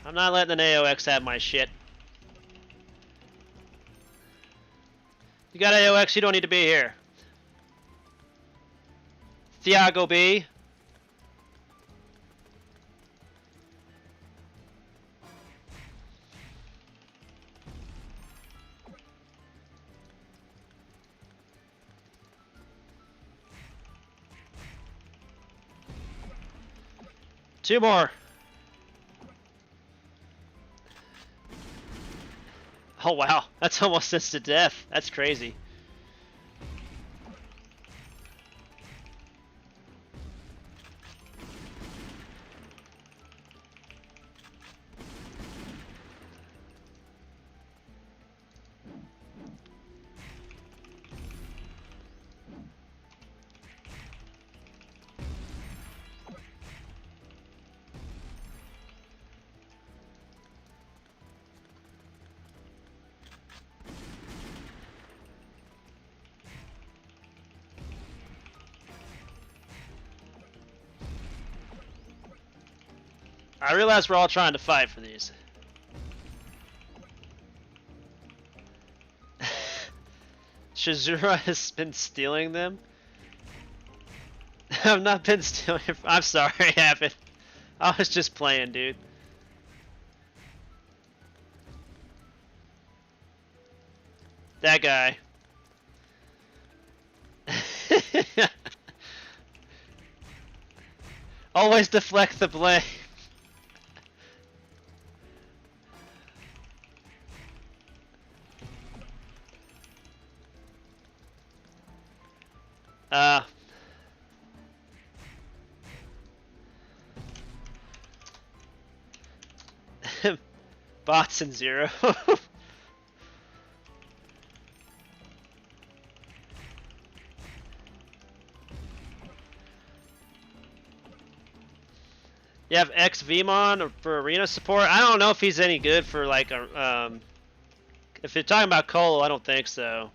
I'm not letting an AOX have my shit. You got AOX, you don't need to be here. Thiago B. Two more. Oh wow, that's almost instant death. That's crazy. I realize we're all trying to fight for these. Shizura has been stealing them? I've not been stealing. I'm sorry, I haven't. I was just playing, dude. That guy. Always deflect the blame. Bots and 0. You have XVmon for arena support. I don't know if he's any good for like a if you're talking about Colo, I don't think so.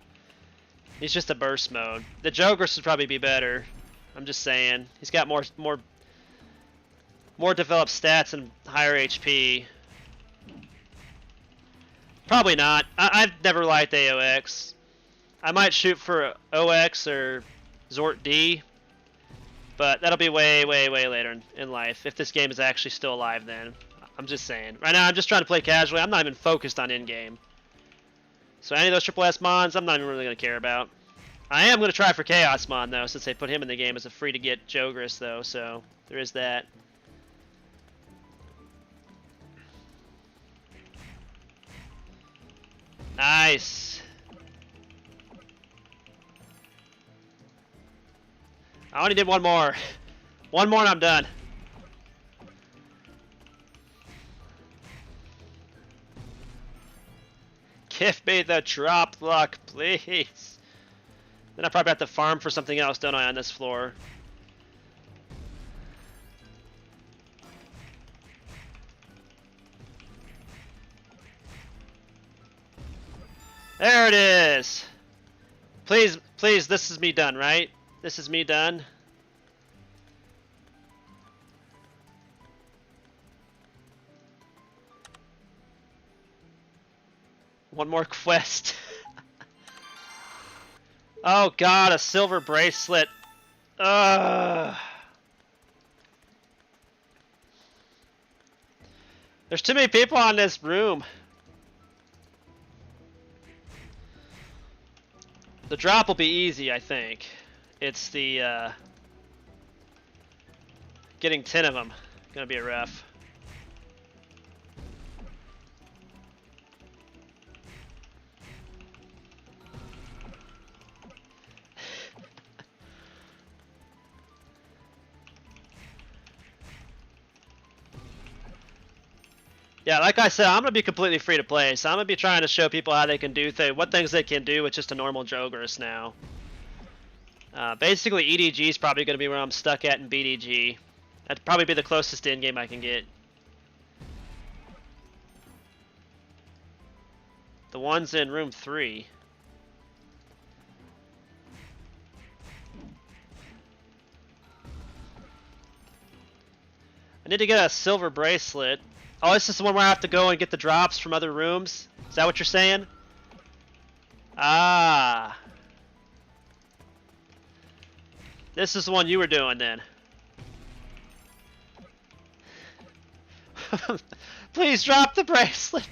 He's just a burst mode. The Jogris would probably be better. I'm just saying. He's got more developed stats and higher HP. Probably not. I've never liked AOX. I might shoot for OX or Zort D, but that'll be way, way, way later in life. If this game is actually still alive then. I'm just saying. Right now I'm just trying to play casually. I'm not even focused on in-game. So any of those Triple S Mons, I'm not even really going to care about. I am going to try for Chaos Mon, though, since they put him in the game as a free-to-get Jogris, though, so there is that. Nice. I only did one more. One more and I'm done. Give me the drop luck, please. Then I probably have to farm for something else, don't I, on this floor? There it is! Please, please, this is me done, right? This is me done. One more quest. Oh god, a silver bracelet. Ugh. There's too many people on this room. The drop will be easy, I think. It's the getting 10 of them. Gonna be a rough. Yeah, like I said, I'm going to be completely free to play, so I'm going to be trying to show people how they can do things, what things they can do with just a normal Jogurus now. Basically, EDG is probably going to be where I'm stuck at in BDG. That'd probably be the closest in-game I can get. The one's in room 3. I need to get a silver bracelet. Oh, this is the one where I have to go and get the drops from other rooms? Is that what you're saying? Ah. This is the one you were doing then. Please drop the bracelet.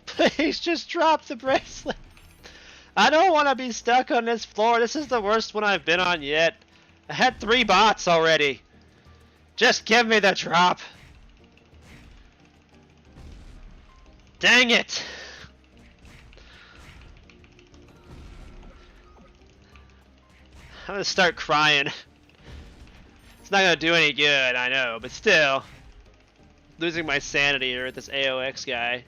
Please just drop the bracelet. I don't want to be stuck on this floor. This is the worst one I've been on yet. I had 3 bots already. Just give me the drop. Dang it! I'm gonna start crying. It's not gonna do any good, I know, but still. Losing my sanity here with this AOX guy.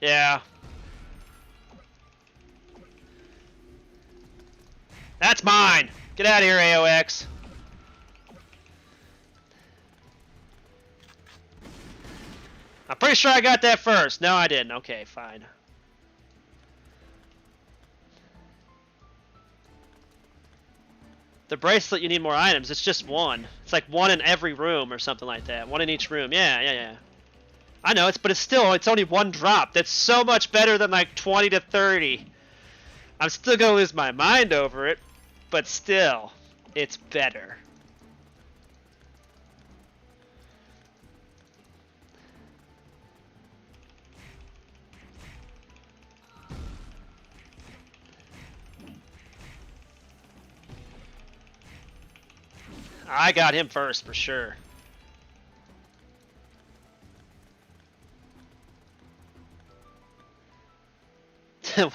Yeah. That's mine! Get out of here, AOX! I'm pretty sure I got that first. No, I didn't. Okay, fine. The bracelet, you need more items. It's just one. It's like one in every room or something like that. One in each room. Yeah. I know, but it's only one drop. That's so much better than like 20 to 30. I'm still gonna lose my mind over it, but still, it's better. I got him first for sure.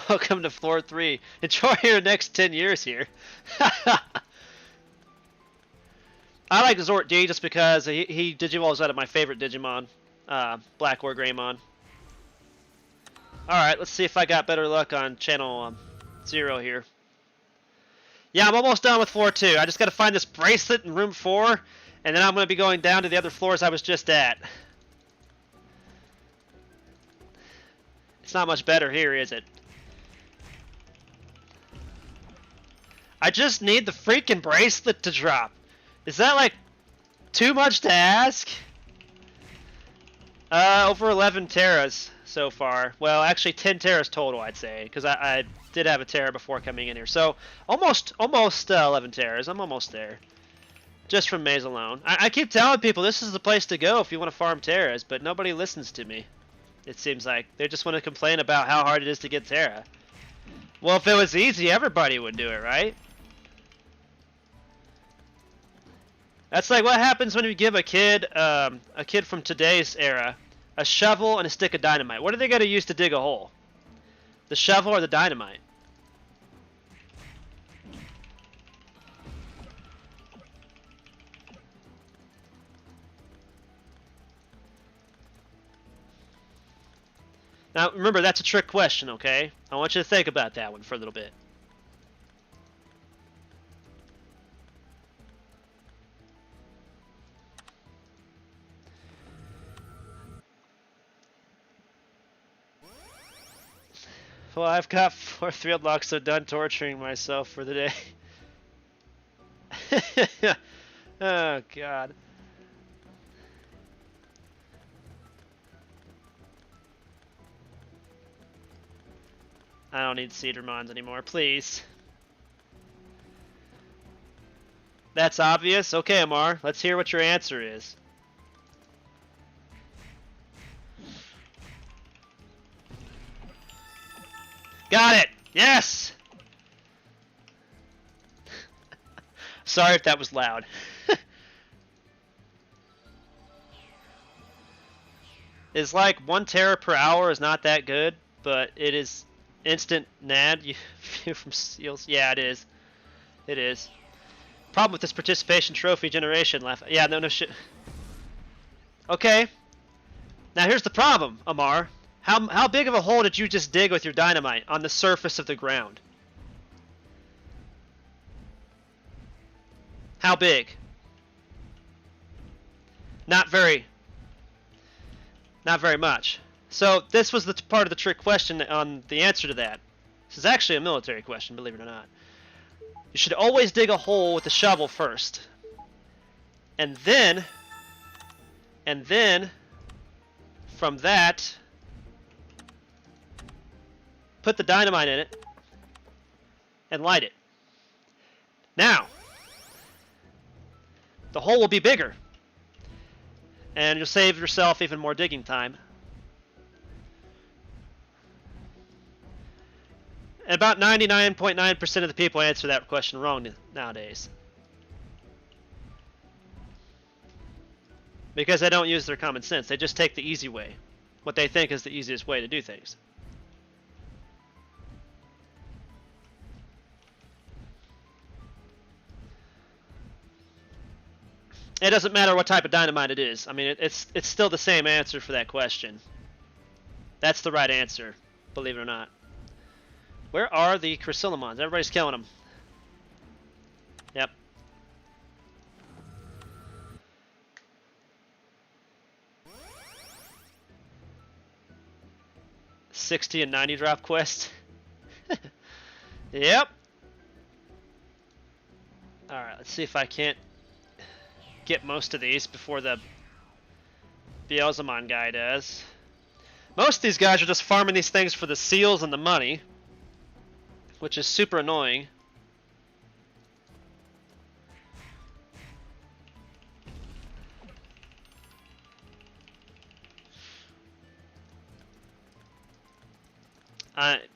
Welcome to floor 3. Enjoy your next 10 years here. I like Zort D just because he Digivolves out of my favorite Digimon, Black or Greymon. Alright, let's see if I got better luck on channel 0 here. Yeah, I'm almost done with floor 2. I just got to find this bracelet in room 4, and then I'm going to be going down to the other floors I was just at. It's not much better here, is it? I just need the freaking bracelet to drop. Is that like too much to ask? Over 11 Terras so far. Well, actually 10 Terras total, I'd say, because I did have a Terra before coming in here. So almost 11 Terras. I'm almost there. Just from Maze alone. I keep telling people this is the place to go if you want to farm Terras, but nobody listens to me. It seems like they just want to complain about how hard it is to get Terra. Well, if it was easy, everybody would do it, right? That's like what happens when you give a kid from today's era a shovel, and a stick of dynamite. What are they going to use to dig a hole? The shovel or the dynamite? Now, remember, that's a trick question, okay? I want you to think about that one for a little bit. Well, I've got 4 unlocks, so done torturing myself for the day. Oh, God. I don't need Cedramons anymore, please. That's obvious? Okay, Amar, let's hear what your answer is. Got it! Yes! Sorry if that was loud. It's like 1 tera per hour is not that good, but it is instant NAD from seals. Yeah, it is. It is. Problem with this participation trophy generation. Yeah, no shit. Okay. Now here's the problem, Amar. How big of a hole did you just dig with your dynamite on the surface of the ground? How big? Not very much. So this was the part of the trick question on the answer to that. This is actually a military question, believe it or not. You should always dig a hole with the shovel first. And then from that, put the dynamite in it and light it. Now, the hole will be bigger, and you'll save yourself even more digging time. And about 99.9% of the people answer that question wrong nowadays. Because they don't use their common sense. They just take the easy way. What they think is the easiest way to do things. It doesn't matter what type of dynamite it is. I mean, it's still the same answer for that question. That's the right answer, believe it or not. Where are the Chrysalimon's? Everybody's killing them. Yep. 60 and 90 drop quest. Yep. Alright, let's see if I can't get most of these before the Beelzemon guy does. Most of these guys are just farming these things for the seals and the money, which is super annoying.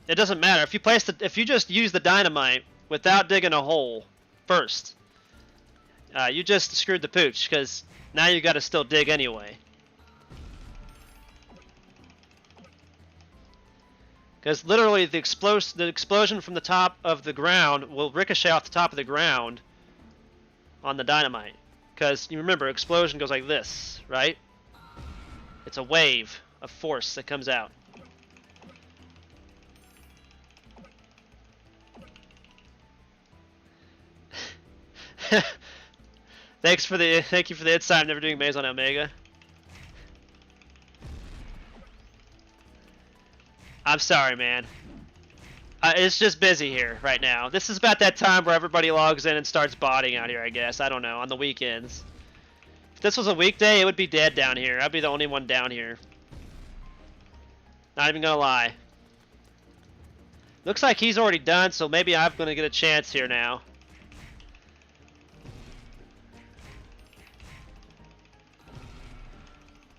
It doesn't matter if you just use the dynamite without digging a hole first. You just screwed the pooch, because now you got to still dig anyway. Because literally the explosion from the top of the ground will ricochet off the top of the ground on the dynamite. Because you remember, explosion goes like this, right? It's a wave of force that comes out. Thank you for the insight. I'm never doing maze on Omega. I'm sorry, man. It's just busy here right now. This is about that time where everybody logs in and starts botting out here, I guess. I don't know, on the weekends. If this was a weekday, it would be dead down here. I'd be the only one down here. Not even gonna lie. Looks like he's already done, so maybe I'm gonna get a chance here now.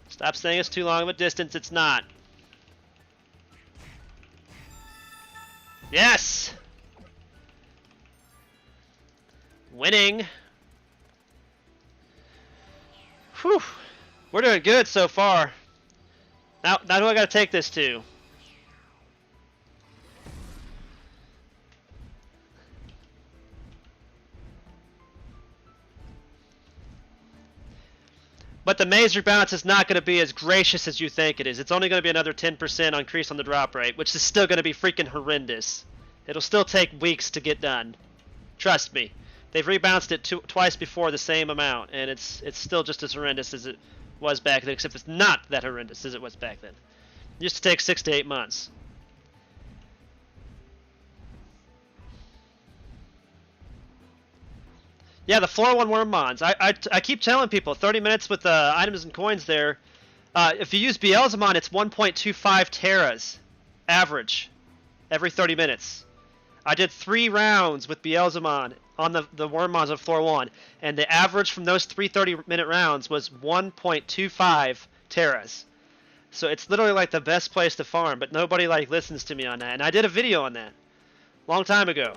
Stop saying it's too long of a distance. It's not. Yes! Winning. Whew. We're doing good so far. Now who I gotta take this to? But the maze rebalance is not going to be as gracious as you think it is. It's only going to be another 10% increase on the drop rate, which is still going to be freaking horrendous. It'll still take weeks to get done. Trust me. They've rebalanced it twice before the same amount, and it's still just as horrendous as it was back then, except it's not that horrendous as it was back then. It used to take 6 to 8 months. Yeah, the floor 1 Wormmons. I keep telling people, 30 minutes with items and coins there. If you use Beelzemon, it's 1.25 teras average every 30 minutes. I did 3 rounds with Beelzemon on the Wormmons on floor 1, and the average from those 3 30-minute rounds was 1.25 teras. So it's literally like the best place to farm, but nobody like listens to me on that. And I did a video on that long time ago.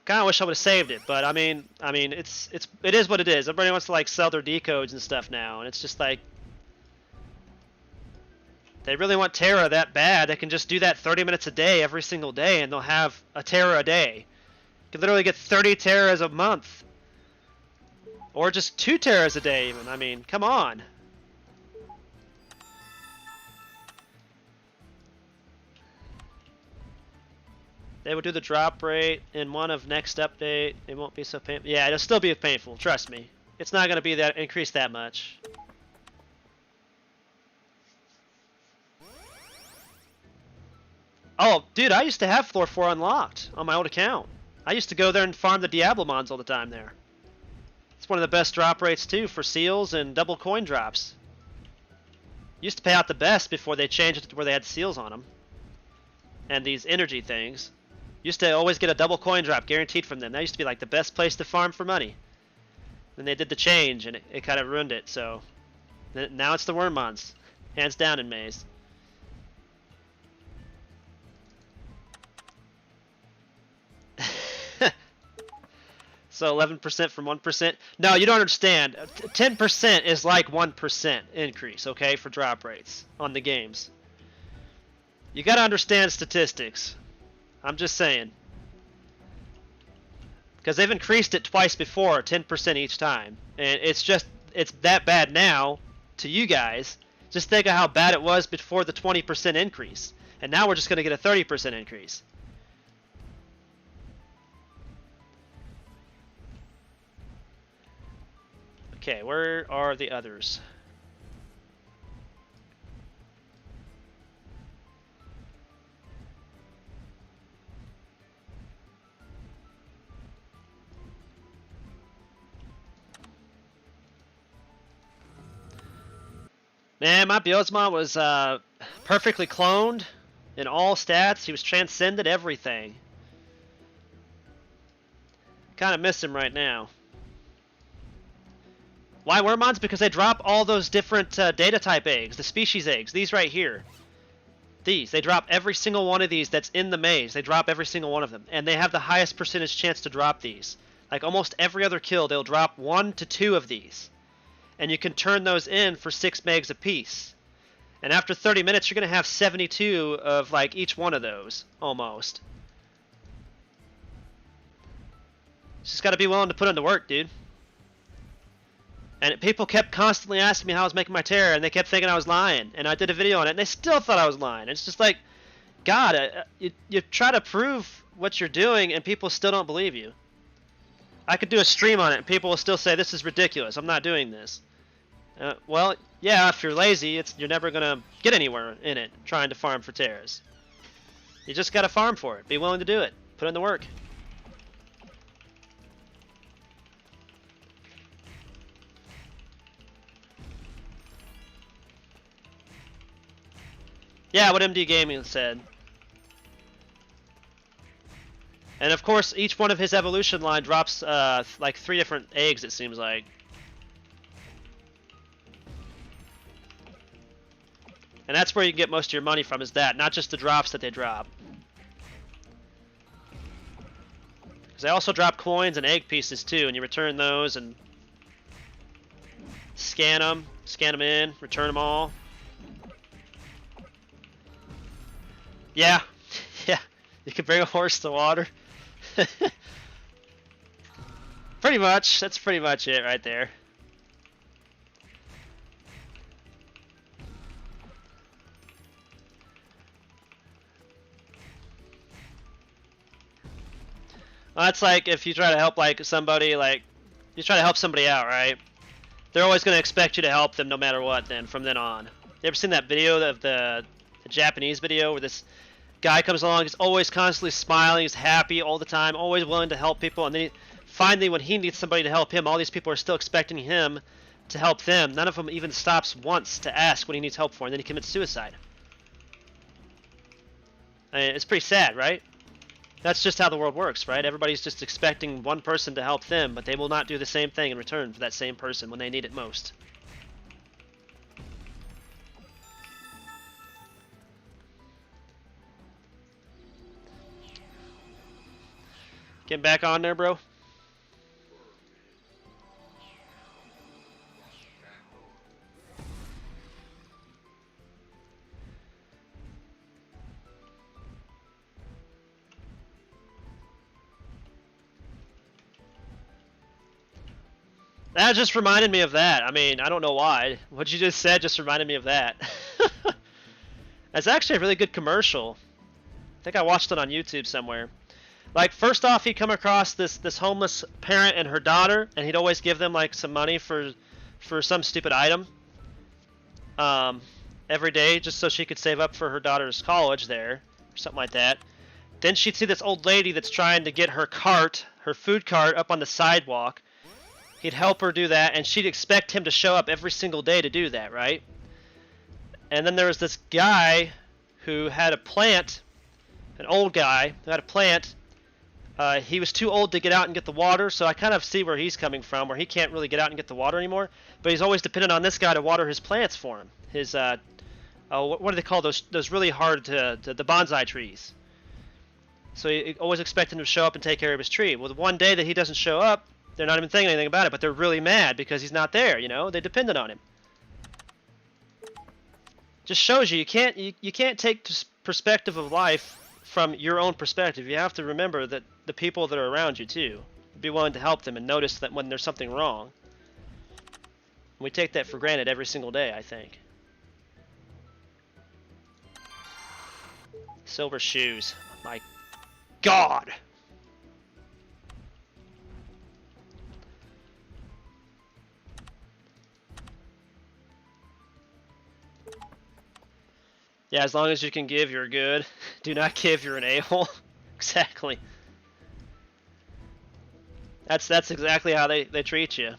Kind of wish I would have saved it, but I mean, it is what it is. Everybody wants to like sell their decodes and stuff now, and it's just like they really want Terra that bad. They can just do that 30 minutes a day every single day, and they'll have a Terra a day. You can literally get 30 Terras a month, or just 2 Terras a day. Even I mean, come on. They will do the drop rate in one of next update. It won't be so painful. Yeah, it'll still be painful. Trust me. It's not going to be that increase that much. Oh, dude, I used to have floor 4 unlocked on my old account. I used to go there and farm the Diablomons all the time there. It's one of the best drop rates too for seals and double coin drops. Used to pay out the best before they changed it to where they had seals on them. And these energy things. Used to always get a double coin drop guaranteed from them. That used to be like the best place to farm for money. Then they did the change and it kind of ruined it. So now it's the Wormmons, hands down in Maze. So 11% from 1%. No, you don't understand. 10% is like 1% increase, okay, for drop rates on the games. You got to understand statistics. I'm just saying. Because they've increased it twice before, 10% each time. And it's that bad now to you guys. Just think of how bad it was before the 20% increase. And now we're just going to get a 30% increase. Okay, where are the others? Man, my Beelzemon was perfectly cloned in all stats. He was transcended everything. Kind of miss him right now. Why Wormmons? Because they drop all those different data type eggs, the species eggs. These right here. These. They drop every single one of these that's in the maze. They drop every single one of them. And they have the highest percentage chance to drop these. Like almost every other kill, they'll drop 1 to 2 of these. And you can turn those in for 6 megs a piece. And after 30 minutes, you're going to have 72 of like each one of those, almost. Just got to be willing to put in the work, dude. And people kept constantly asking me how I was making my Terra, and they kept thinking I was lying. And I did a video on it, and they still thought I was lying. It's just like, God, you try to prove what you're doing, and people still don't believe you. I could do a stream on it, and people will still say, this is ridiculous, I'm not doing this. Well, yeah, if you're lazy, you're never going to get anywhere in it, trying to farm for Terras. You just got to farm for it. Be willing to do it. Put in the work. Yeah, what MD Gaming said. And of course, each one of his evolution line drops like 3 different eggs, it seems like. And that's where you can get most of your money from, is that, not just the drops that they drop. Because they also drop coins and egg pieces too, and you return those and scan them in, return them all. Yeah, yeah. You can bring a horse to water. Pretty much. That's pretty much it right there. Well, that's like if you try to help like somebody, like you try to help somebody out, right? They're always going to expect you to help them no matter what. Then from then on, you ever seen that video of the Japanese video where this guy comes along, he's always constantly smiling, he's happy all the time, always willing to help people, and then finally when he needs somebody to help him, all these people are still expecting him to help them. None of them even stops once to ask what he needs help for, and then he commits suicide. I mean, it's pretty sad, right? That's just how the world works, right? Everybody's just expecting one person to help them, but they will not do the same thing in return for that same person when they need it most. Getting back on there, bro? That just reminded me of that. I mean, I don't know why. What you just said just reminded me of that. That's actually a really good commercial. I think I watched it on YouTube somewhere. Like, first off, he'd come across this homeless parent and her daughter, and he'd always give them like some money for some stupid item every day, just so she could save up for her daughter's college there, or something like that. Then she'd see this old lady that's trying to get her cart, her food cart, up on the sidewalk. He'd help her do that, and she'd expect him to show up every single day to do that, right? And then there was this guy who had a plant, an old guy who had a plant. He was too old to get out and get the water, so I kind of see where he's coming from, where he can't really get out and get the water anymore. But he's always dependent on this guy to water his plants for him. His, what do they call those really hard to the bonsai trees? So he always expected him to show up and take care of his tree. Well, the one day that he doesn't show up, they're not even thinking anything about it, but they're really mad because he's not there, you know? They depended on him. Just shows you you can't take perspective of life from your own perspective. You have to remember that the people that are around you too. Be willing to help them and notice that when there's something wrong. We take that for granted every single day, I think. Silver shoes. My God! Yeah, as long as you can give, you're good. Do not give, you're an a-hole. Exactly. That's exactly how they treat you.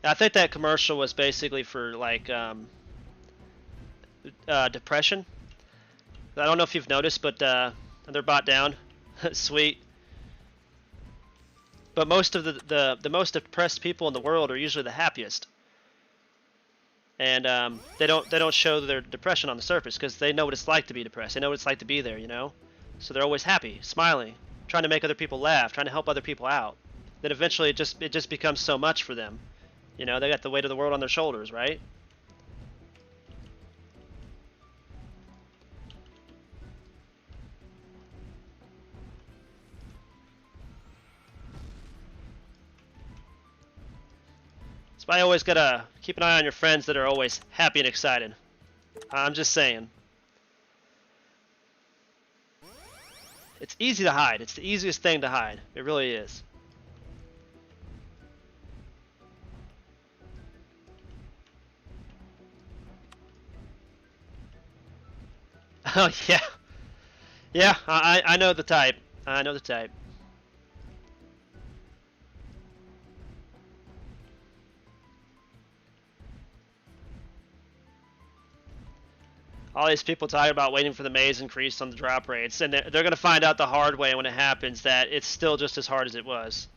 I think that commercial was basically for like depression. I don't know if you've noticed, but they're bought down. Sweet. But most of the most depressed people in the world are usually the happiest, and they don't show their depression on the surface because they know what it's like to be depressed. They know what it's like to be there, you know. So they're always happy, smiling, trying to make other people laugh, trying to help other people out. Then eventually it just becomes so much for them, you know. They got the weight of the world on their shoulders, right? I always gotta keep an eye on your friends that are always happy and excited. I'm just saying. It's easy to hide. It's the easiest thing to hide. It really is. Oh yeah. Yeah, I know the type. I know the type. All these people talking about waiting for the maze increase on the drop rates, and they're going to find out the hard way when it happens that it's still just as hard as it was.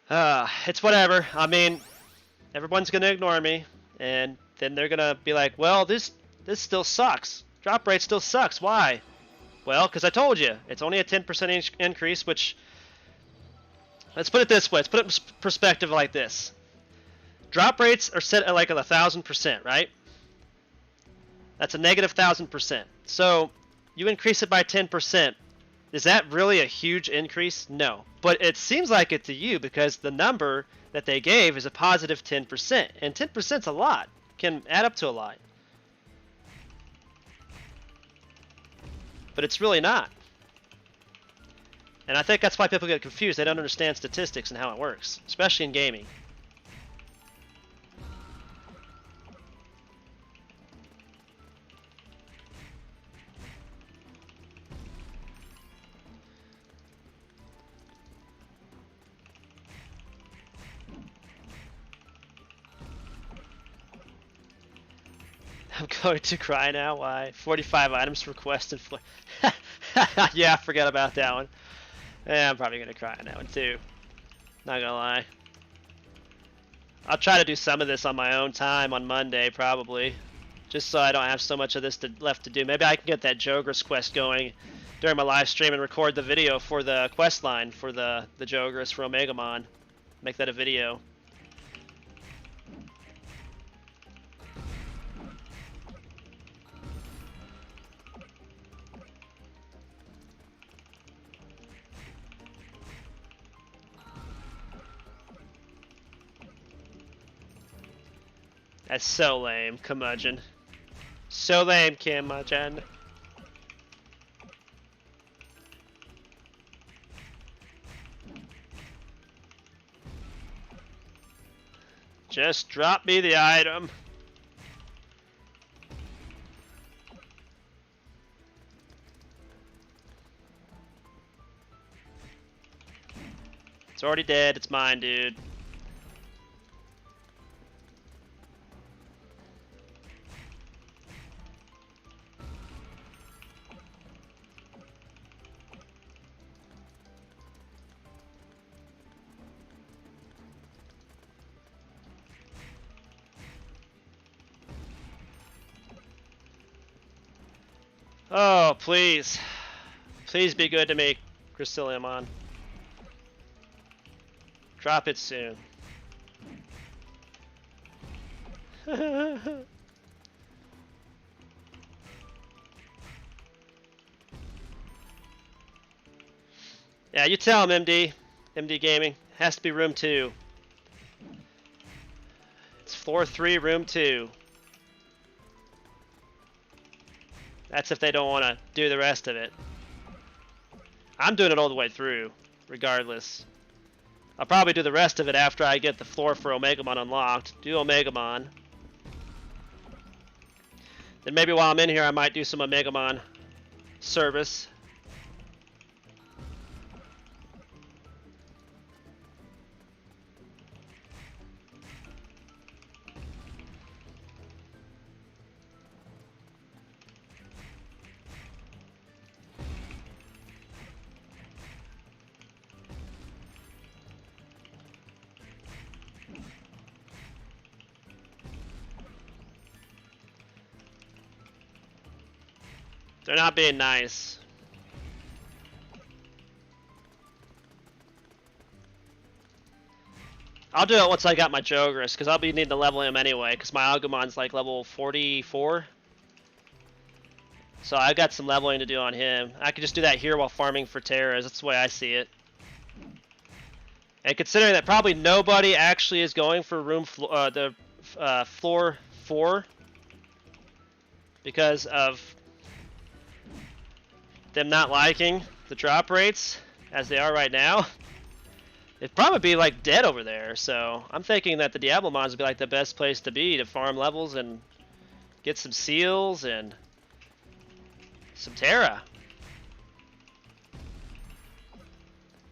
It's whatever. I mean, everyone's going to ignore me. and then they're gonna be like, well, this still sucks. Drop rate still sucks. Why? Well, because I told you, it's only a 10% increase, which, let's put it this way, let's put it in perspective like this. Drop rates are set at like 1,000%, right? That's a negative 1,000%. So you increase it by 10%. Is that really a huge increase? No. But it seems like it to you because the number that they gave is a positive 10%. And 10% is a lot. Can add up to a lot. But it's really not. And I think that's why people get confused. They don't understand statistics and how it works, especially in gaming. I'm going to cry now. Why? 45 items requested. Yeah, I forgot about that one. Yeah, I'm probably going to cry on that one too. Not gonna lie. I'll try to do some of this on my own time on Monday, probably. Just so I don't have so much of this left to do. Maybe I can get that Jogress quest going during my live stream and record the video for the quest line for the Jogress for Omegamon. Make that a video. That's so lame, curmudgeon. So lame, curmudgeon. Just drop me the item. It's already dead. It's mine, dude. Oh, please. Please be good to me, Crystalliamon. Drop it soon. Yeah, you tell him, MD. MD Gaming. Has to be room 2. It's floor 3, room 2. That's if they don't want to do the rest of it. I'm doing it all the way through, regardless. I'll probably do the rest of it after I get the floor for Omegamon unlocked. Do Omegamon. Then maybe while I'm in here, I might do some Omegamon service. They're not being nice. I'll do it once I got my Jogress, because I'll be needing to level him anyway, because my Agumon's like level 44. So I've got some leveling to do on him. I could just do that here while farming for Terras. That's the way I see it. And considering that probably nobody actually is going for floor 4 because of them not liking the drop rates as they are right now, it'd probably be like dead over there. So I'm thinking that the Diablomons would be like the best place to be to farm levels and get some seals and some Terra.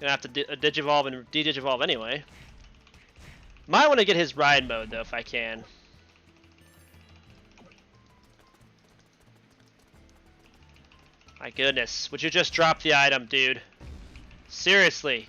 Gonna have to Digivolve and de-Digivolve anyway. Might want to get his ride mode though if I can. My goodness, would you just drop the item, dude? Seriously.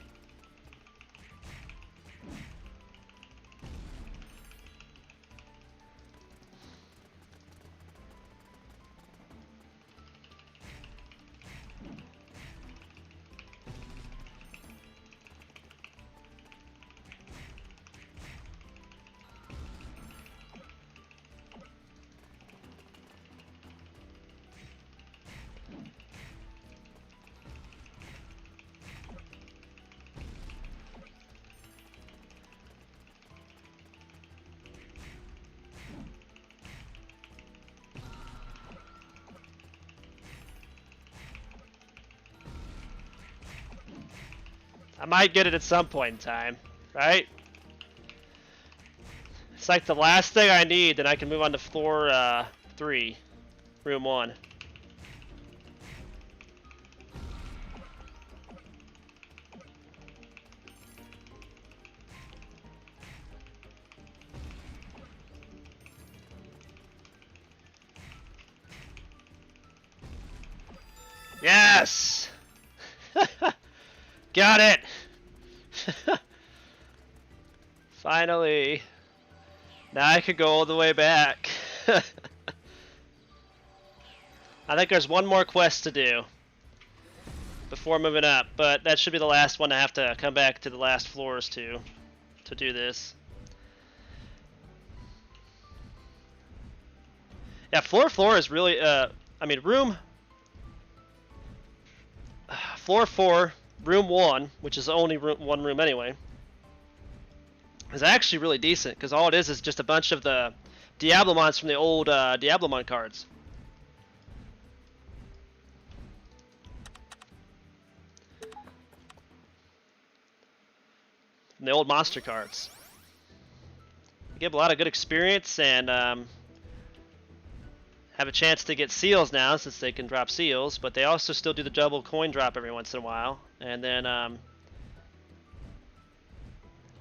I might get it at some point in time, right? It's like the last thing I need, then I can move on to floor 3, room 1. Yes! Got it! Finally. Now I could go all the way back. I think there's one more quest to do before moving up, but that should be the last one. I have to come back to the last floors to do this. Yeah, floor is really, I mean, floor 4, room 1, which is only one room anyway, is actually really decent, because all it is just a bunch of the Diablomons from the old Diablomon cards. From the old monster cards. You give a lot of good experience, and have a chance to get seals now, since they can drop seals, but they also still do the double coin drop every once in a while. And then,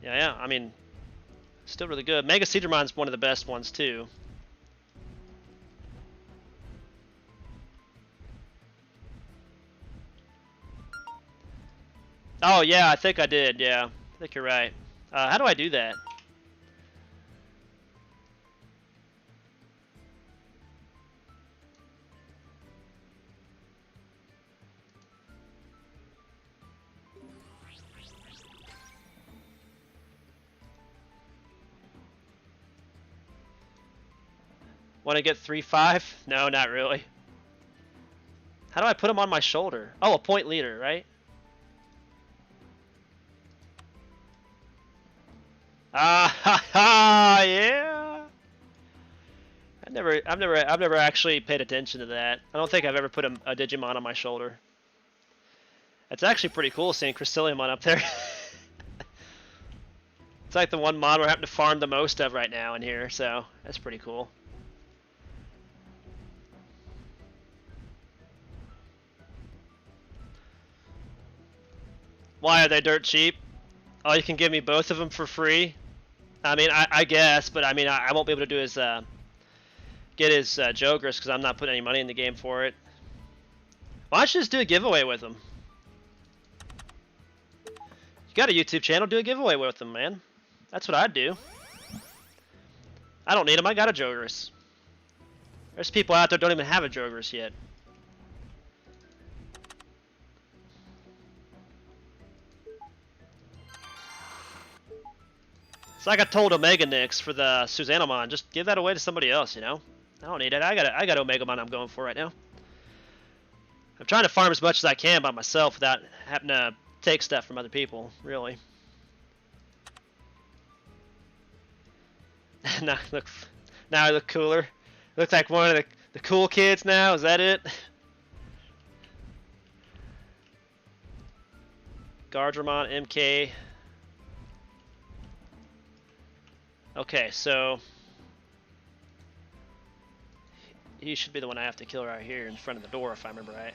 yeah, I mean, still really good. Mega Seedromon's one of the best ones, too. Oh, yeah, I think I did, yeah. I think you're right. How do I do that? Want to get 3-5? No, not really. How do I put him on my shoulder? Oh, a point leader, right? Ah ha ha! Yeah. I've never actually paid attention to that. I don't think I've ever put a Digimon on my shoulder. It's actually pretty cool seeing Crystalliumon up there. It's like the one mod we're having to farm the most of right now in here, so that's pretty cool. Why are they dirt cheap? Oh, you can give me both of them for free? I mean, I guess, but I mean, I won't be able to do his, get his Jogris because I'm not putting any money in the game for it. Why don't you just do a giveaway with him? You got a YouTube channel, do a giveaway with them, man. That's what I'd do. I don't need him, I got a Jogris. There's people out there who don't even have a Jogris yet. It's like I told Omega Nix for the Susannomon, just give that away to somebody else, you know? I don't need it. I got Omegamon I'm going for right now. I'm trying to farm as much as I can by myself without having to take stuff from other people, really. now I look cooler. Look like one of the cool kids now, is that it? Gardramon, MK. Okay, so he should be the one I have to kill right here in front of the door, if I remember right.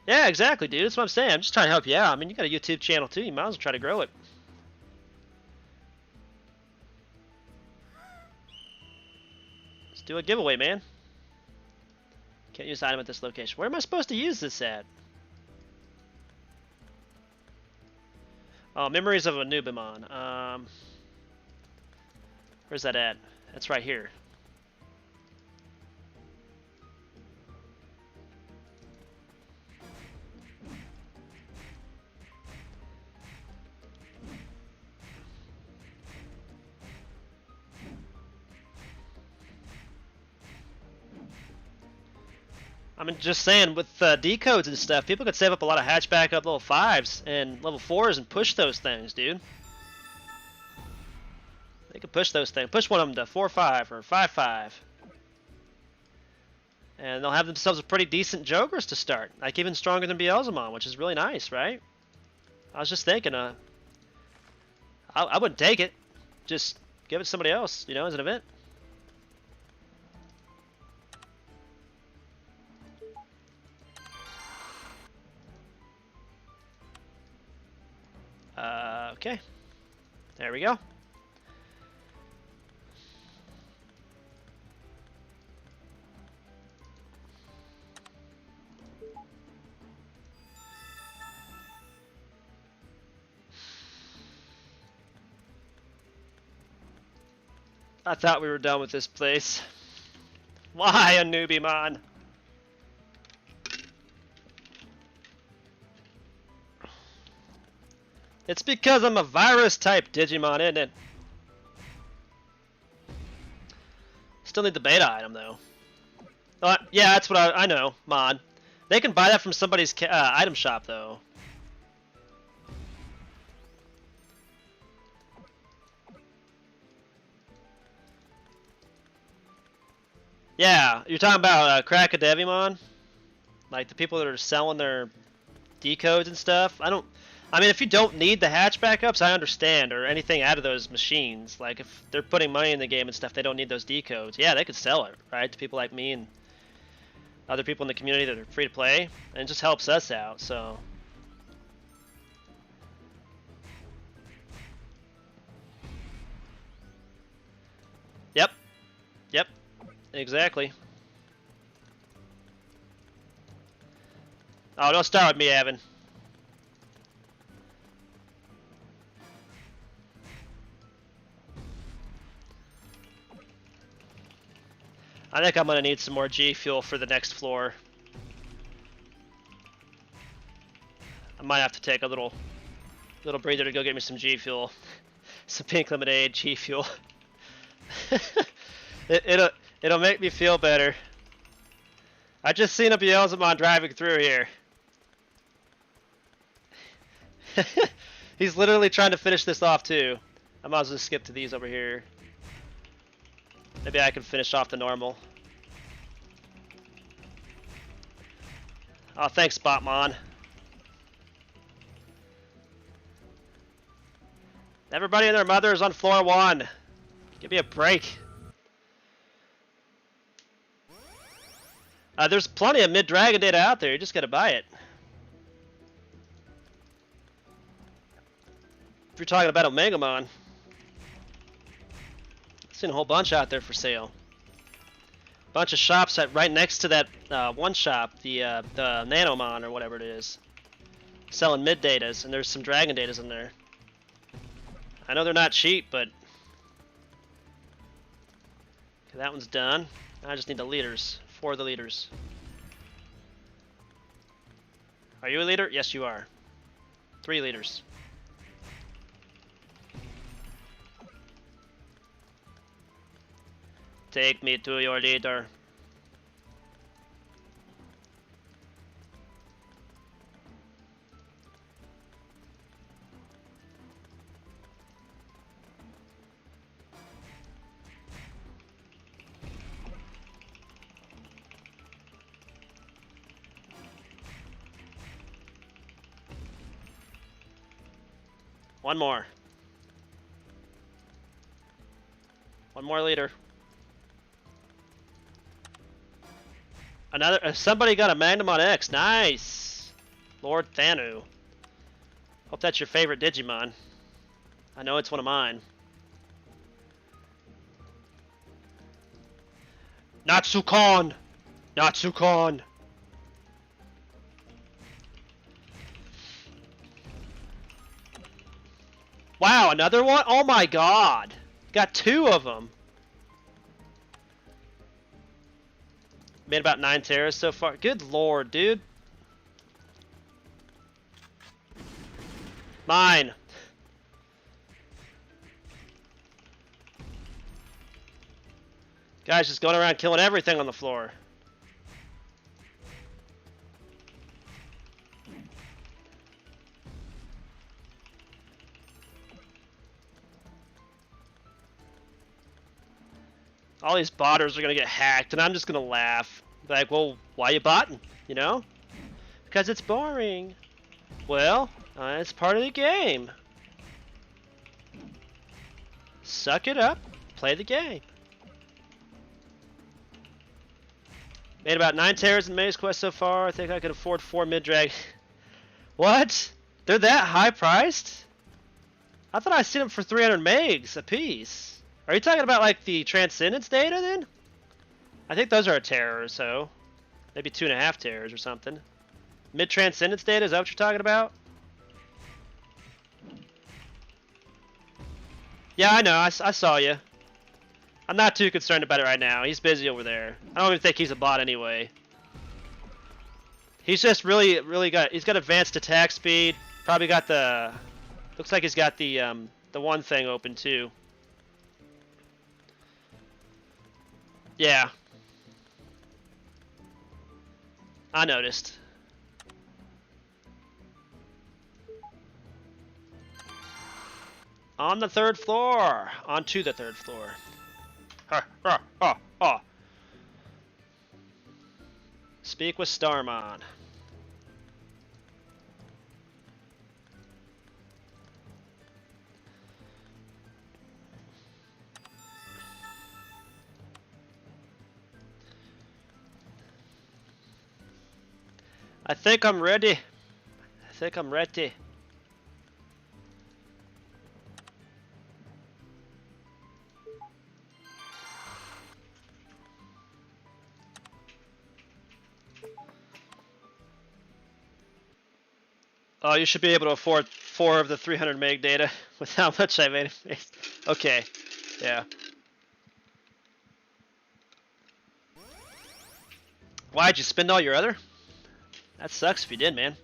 Yeah, exactly, dude. That's what I'm saying. I'm just trying to help you out. I mean, you got a YouTube channel too. You might as well try to grow it. Let's do a giveaway, man. Can't use item at this location. Where am I supposed to use this at? Oh, Memories of a Nubimon. Where's that at? That's right here. I'm just saying, with decodes and stuff, people could save up a lot of hatchback up level 5s and level 4s and push those things, dude. They could push those things. Push one of them to 4-5 or 5-5. And they'll have themselves a pretty decent Jokers to start. Like even stronger than Beelzemon, which is really nice, right? I was just thinking, I wouldn't take it. Just give it to somebody else, you know, as an event. Okay. There we go. I thought we were done with this place. Why a newbie-mon? It's because I'm a virus-type Digimon, isn't it? Still need the beta item, though. Yeah, that's what I know, Mon. They can buy that from somebody's item shop, though. Yeah, you're talking about Crackadevimon? Like the people that are selling their decodes and stuff? I mean, if you don't need the hatch backups, I understand, or anything out of those machines. Like, if they're putting money in the game and stuff, they don't need those decodes. Yeah, they could sell it, right, to people like me and other people in the community that are free to play, and it just helps us out, so. Yep. Yep. Exactly. Oh, don't start with me, Evan. I think I'm going to need some more G Fuel for the next floor. I might have to take a little breather to go get me some G Fuel. Some pink lemonade, G Fuel. It'll make me feel better. I just seen a Beelzemon driving through here. He's literally trying to finish this off too. I might as well skip to these over here. Maybe I can finish off the normal. Oh, thanks, Botmon. Everybody and their mother is on floor 1. Give me a break. There's plenty of mid-dragon data out there. You just gotta buy it. If you're talking about Omegamon, I've seen a whole bunch out there for sale. Bunch of shops right next to that one shop, the Nanomon or whatever it is, selling mid datas, and there's some dragon datas in there. I know they're not cheap, but okay, that one's done. I just need the leaders. 4 of the leaders. Are you a leader? Yes, you are. 3 leaders. Take me to your leader. One more. One more leader. Another. Somebody got a Magnum on X. Nice. Lord Thanu. Hope that's your favorite Digimon. I know it's one of mine. Natsucon! Natsucon! Wow, another one? Oh my god! Got 2 of them. Made about 9 terras so far. Good lord, dude. Mine. Guys just going around killing everything on the floor. All these botters are gonna get hacked, and I'm just gonna laugh. Like, well, why you botting? You know? Because it's boring. Well, it's part of the game. Suck it up. Play the game. Made about 9 terrors in Maze Quest so far. I think I could afford 4 mid-drag. What? They're that high priced? I thought I seen them for 300 megs a piece. Are you talking about like the Transcendence data then? I think those are a terror or so. Maybe 2.5 terrors or something. Mid-Transcendence data, is that what you're talking about? Yeah, I know. I saw you. I'm not too concerned about it right now. He's busy over there. I don't even think he's a bot anyway. He's just really he's got advanced attack speed. Probably got the, looks like he's got the one thing open too. Yeah. I noticed. On the 3rd floor. Onto the 3rd floor. Ha, ha, ha, ha. Speak with Starmon. I think I'm ready. I think I'm ready. Oh, you should be able to afford 4 of the 300 meg data with how much I made it. Okay, yeah. Why'd you spend all your other? That sucks if you did, man.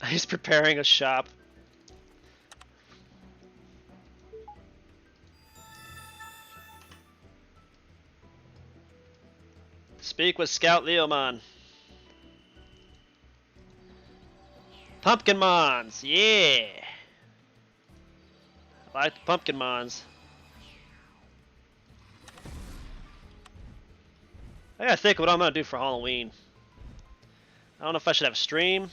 He's preparing a shop. Speak with Scout Leomon. Pumpkinmons, yeah! I like the Pumpkinmons. I gotta think of what I'm gonna do for Halloween. I don't know if I should have a stream.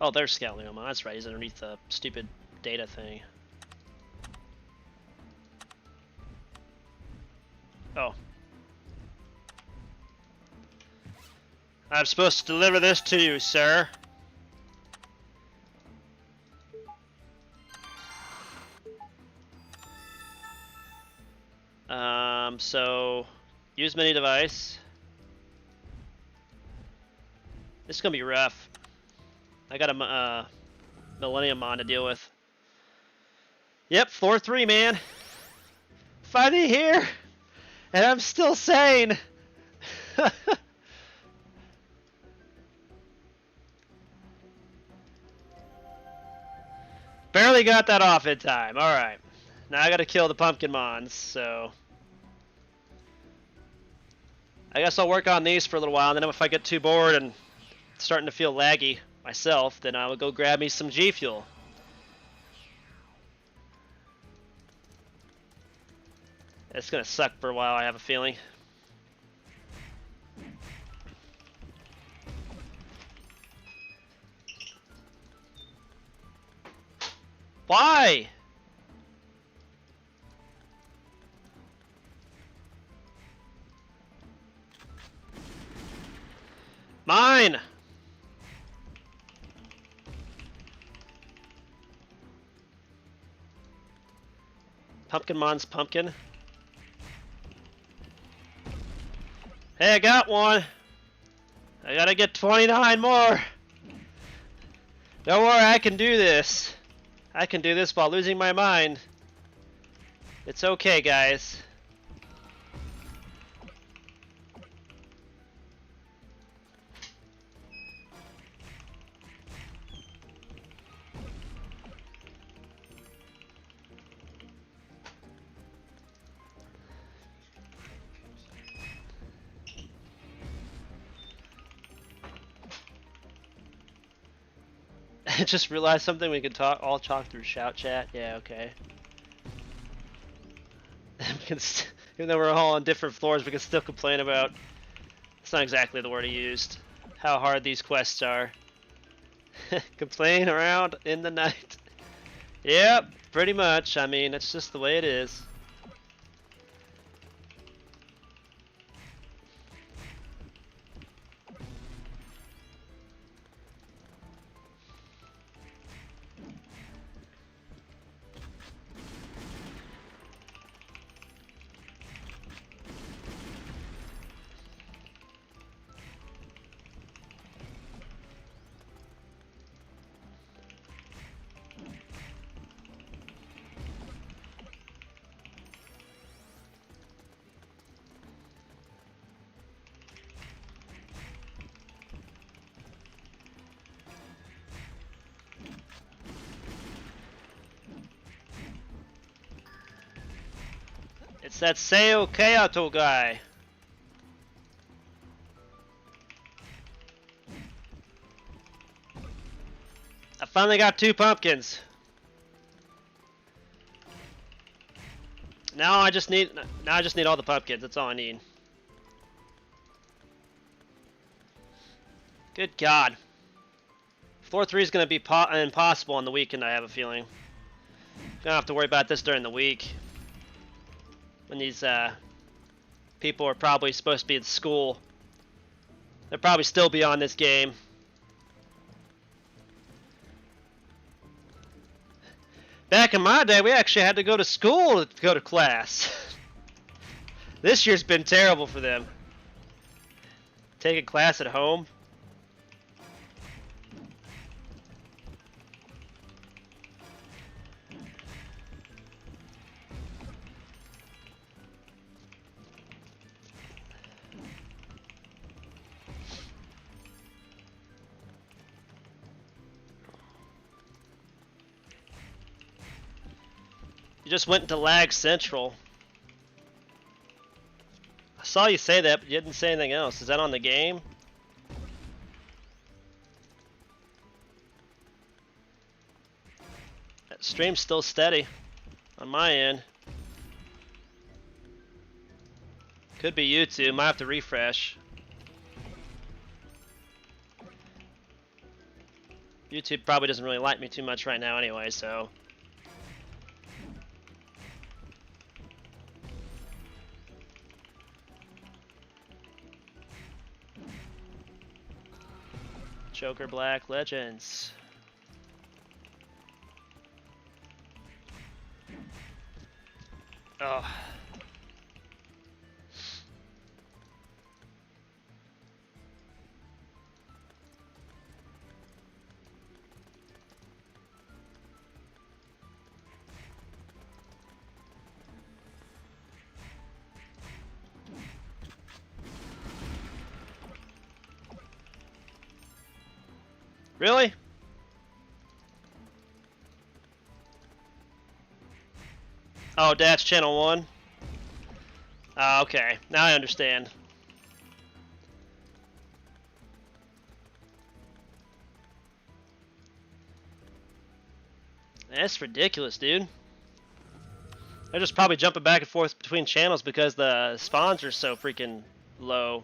Oh, there's Scout Leomon. That's right, he's underneath the stupid data thing. Oh. I'm supposed to deliver this to you, sir. So use mini device. This is gonna be rough. I got a Millenniummon to deal with. Yep, floor 3, man. Finally here, and I'm still sane. Barely got that off in time. All right, now I gotta kill the Pumpkinmons. So I guess I'll work on these for a little while, and then if I get too bored and starting to feel laggy myself, then I will go grab me some G Fuel. It's gonna suck for a while, I have a feeling. Why? Mine! Pumpkinmon's pumpkin. Hey, I got one! I gotta get 29 more! Don't worry, I can do this. I can do this while losing my mind. It's okay, guys. Just realized something. We could all talk through shout chat. Yeah, okay. Even though we're all on different floors, we can still complain about. It's not exactly the word he used. How hard these quests are. Complain around in the night. Yep, pretty much. I mean, it's just the way it is. It's that Seo Kayato guy. I finally got 2 pumpkins. Now I just need all the pumpkins. That's all I need. Good God. Floor 3 is going to be impossible on the weekend, I have a feeling. Gonna have to worry about this during the week. When these people are probably supposed to be in school. They'll probably still be on this game. Back in my day, we actually had to go to school to go to class. This year's been terrible for them. Taking class at home. You just went into lag central. I saw you say that, but you didn't say anything else. Is that on the game? That stream's still steady on my end. Could be YouTube. Might have to refresh. YouTube probably doesn't really like me too much right now anyway, so. Joker Black Legends. Oh. Really? Oh, that's channel 1? Okay. Now I understand. That's ridiculous, dude. They're just probably jumping back and forth between channels because the spawns are so freaking low.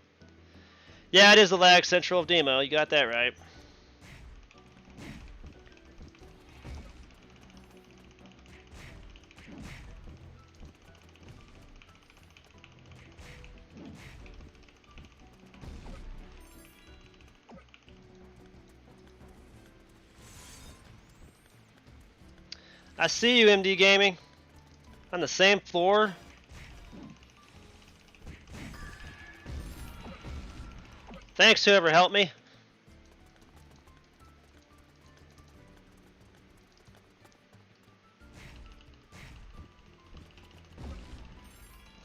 Yeah, it is the lag central of DMO. You got that right. I see you, MD Gaming. On the same floor. Thanks, whoever helped me.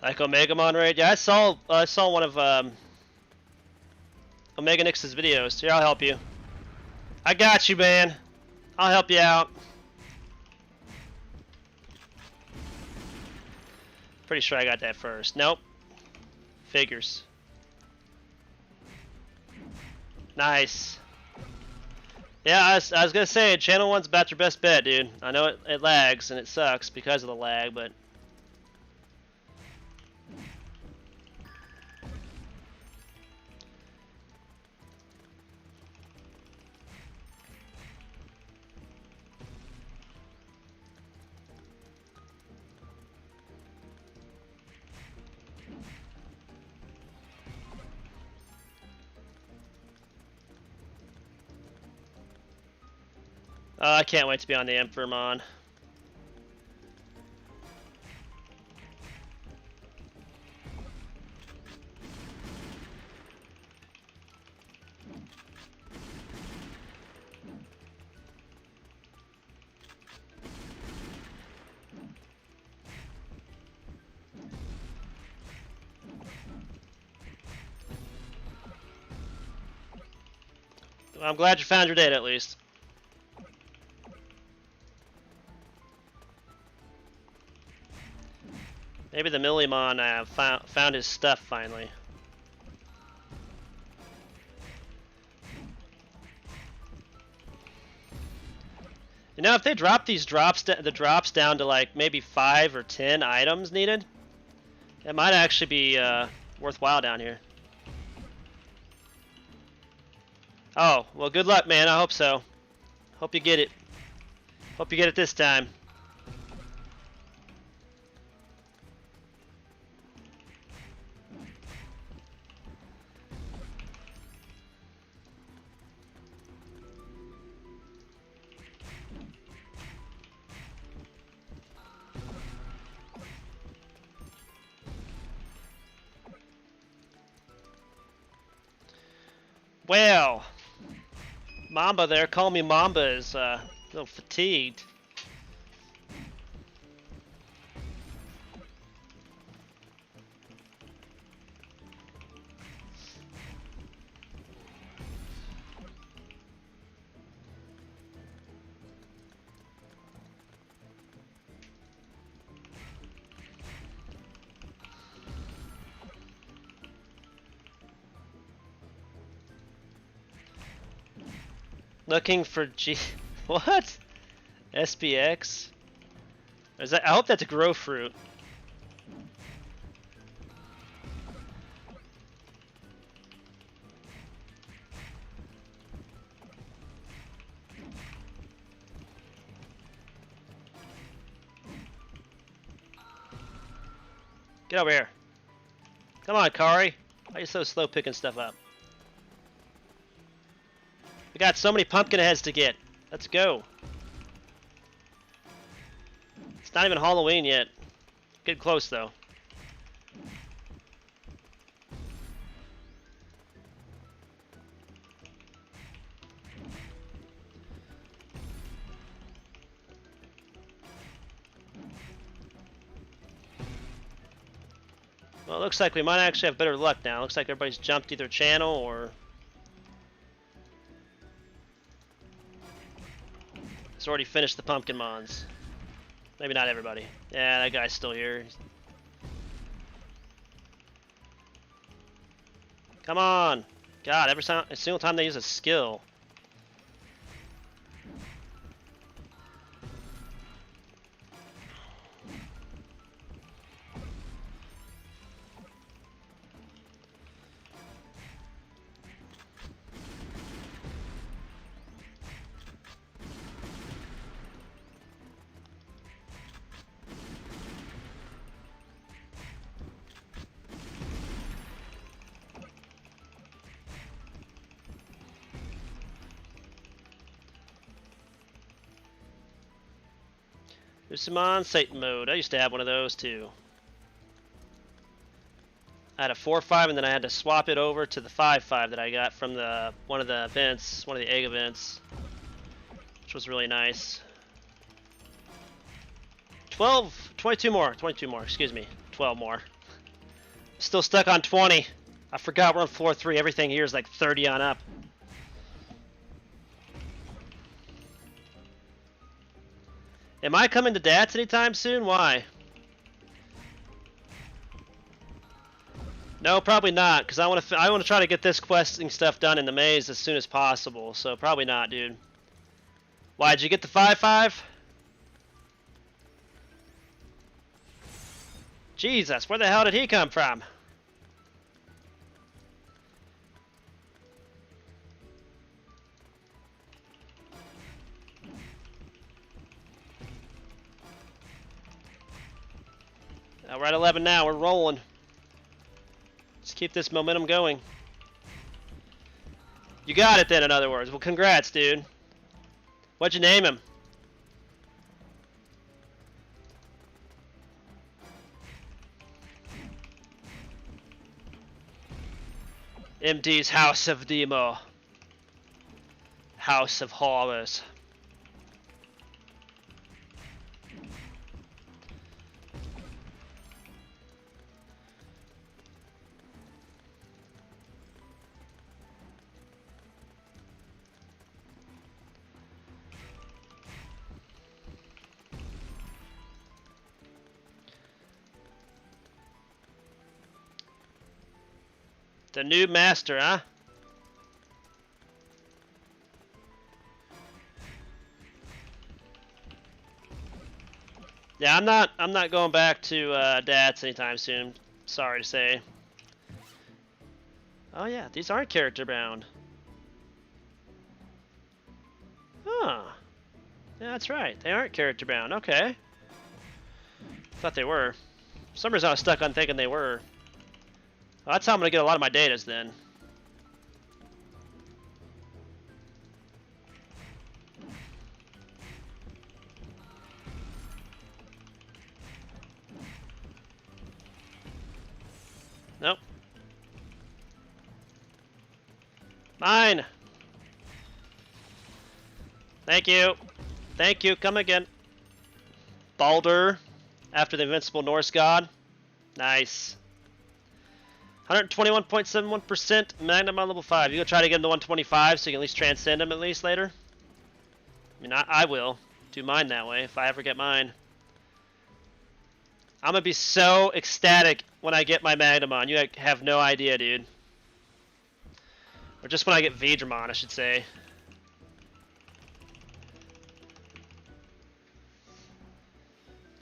Like Omegamon raid? Yeah, I saw one of Omega Nix's videos. Here, I'll help you. I got you, man. I'll help you out. Pretty sure I got that first. Nope. Figures. Nice. Yeah, I was gonna say channel 1's about your best bet, dude. I know it lags and it sucks because of the lag, but I can't wait to be on the Emperormon. I'm glad you found your data at least. Maybe the Millimon found his stuff finally. You know, if they drop these drops down to like maybe 5 or 10 items needed, it might actually be worthwhile down here. Oh, well, good luck, man. I hope so. Hope you get it. Hope you get it this time. Well, Mamba there, call me Mamba, is a little fatigued. Looking for what? SPX? Is that? I hope that's a grow fruit. Get over here. Come on, Kari. Why are you so slow picking stuff up? We got so many pumpkin heads to get. Let's go. It's not even Halloween yet. Get close though. Well, it looks like we might actually have better luck now. Looks like everybody's jumped either channel or has already finished the pumpkin mons. Maybe not everybody. Yeah, that guy's still here. Come on! God, every single time they use a skill. Digimon Satan mode. I used to have one of those too. I had a 4-5 and then I had to swap it over to the 5-5 that I got from one of the events, one of the egg events, which was really nice. 22 more, excuse me, 12 more. Still stuck on 20. I forgot we're on floor 3. Everything here is like 30 on up. Am I coming to DATS anytime soon? Why? No, probably not, because I want to try to get this questing stuff done in the maze as soon as possible. So probably not, dude. Why'd you get the 5-5? Jesus, where the hell did he come from? We're at 11 now. We're rolling. Let's keep this momentum going. You got it then, in other words. Well, congrats, dude. What'd you name him? MD's House of DMO. House of Horrors. The new master, huh? Yeah, I'm not going back to Dad's anytime soon. Sorry to say. Oh yeah, these aren't character bound. Huh. Yeah, that's right. They aren't character bound. Okay. Thought they were. For some reason I was stuck on thinking they were. Well, that's how I'm gonna get a lot of my datas then. Nope. Mine! Thank you. Thank you. Come again. Baldur, after the invincible Norse god. Nice. 121.71% Magnum on level 5. You go try to get him to 125 so you can at least transcend him at least later? I mean, I will. Do mine that way if I ever get mine. I'm gonna be so ecstatic when I get my Magnamon. You have no idea, dude. Or just when I get Veedramon, I should say.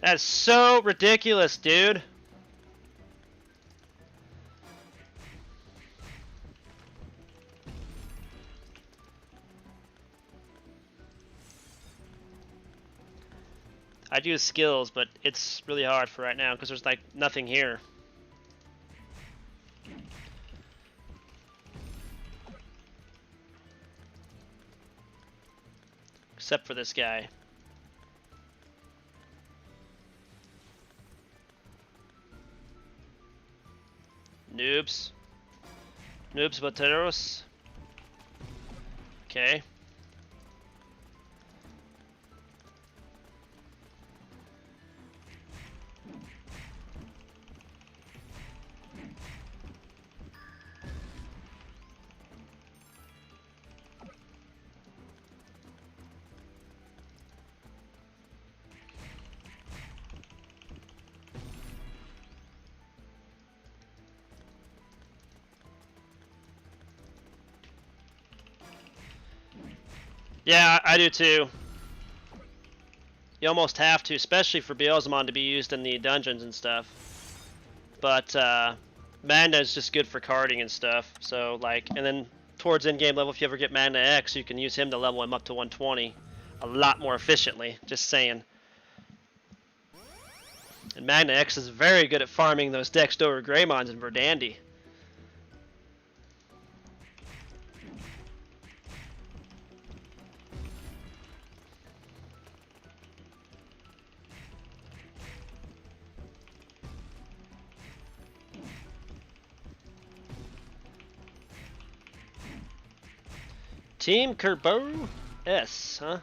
That's so ridiculous, dude. I'd use skills, but it's really hard for right now because there's like nothing here. Except for this guy. Noobs. Noobs Bateros. Okay. Yeah, I do too. You almost have to, especially for Beelzemon to be used in the dungeons and stuff. But Magna is just good for carding and stuff. So like, and then towards in-game level, if you ever get Magna X, you can use him to level him up to 120 a lot more efficiently. Just saying. And Magna X is very good at farming those Dexdoor Greymons in Verdandi. Team Kerbo S, huh?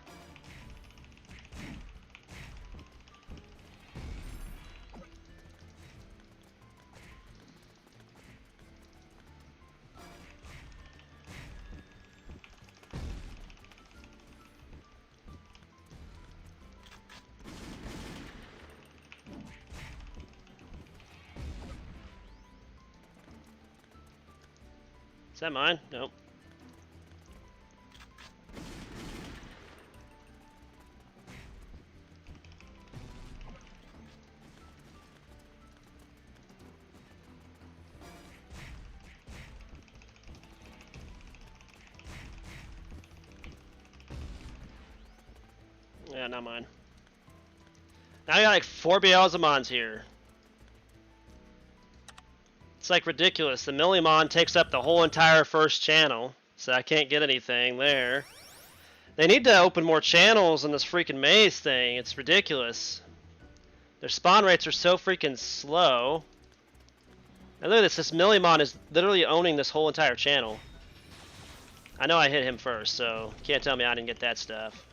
Is that mine? Nope. Yeah, not mine. Now I got like 4 Beelzemons here. It's like ridiculous. The Millimon takes up the whole entire first channel, so I can't get anything there. They need to open more channels in this freaking maze thing. It's ridiculous. Their spawn rates are so freaking slow. And look at this. This Millimon is literally owning this whole entire channel. I know I hit him first, so can't tell me I didn't get that stuff.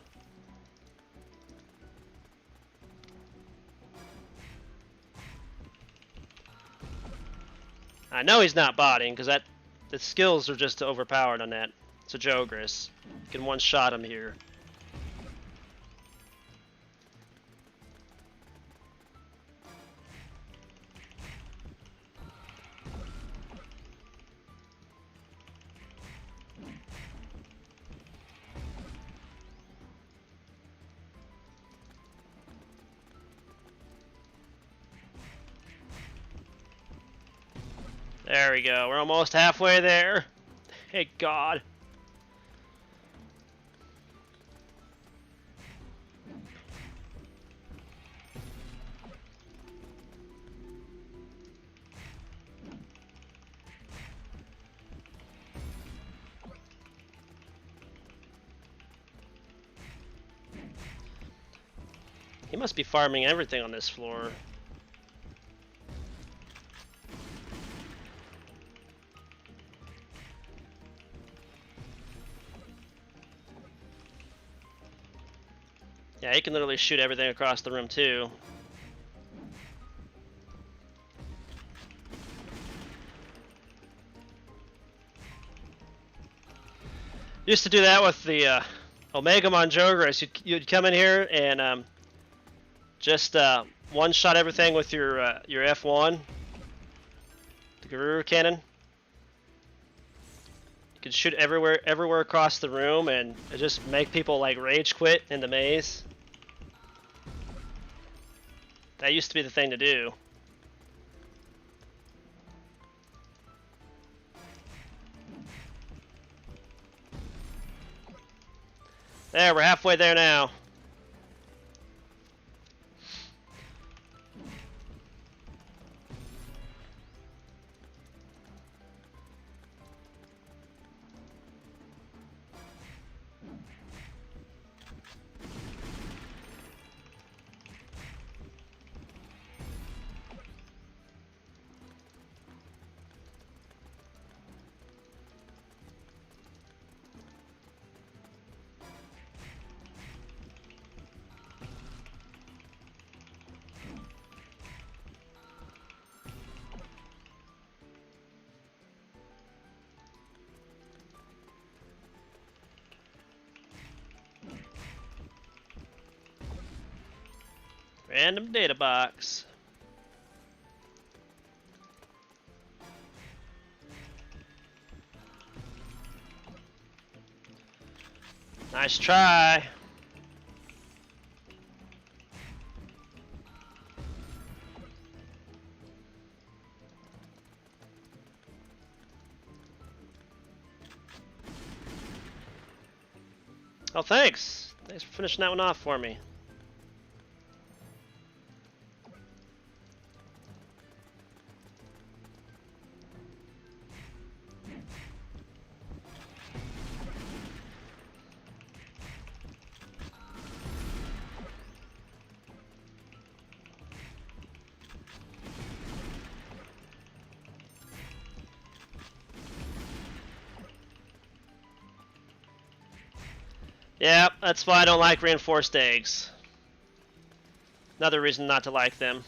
I know he's not botting, because the skills are just overpowered on that. It's a Jogris. You can one-shot him here. There we go. We're almost halfway there. Thank God. He must be farming everything on this floor. Yeah, he can literally shoot everything across the room too. Used to do that with the Omegamon Jogris. You'd come in here and just one-shot everything with your F1, the Guru cannon. You could shoot everywhere across the room, and it just make people like rage quit in the maze. That used to be the thing to do. There, we're halfway there now. Random data box. Nice try. Oh, thanks. Thanks for finishing that one off for me. Yeah, that's why I don't like reinforced eggs. Another reason not to like them.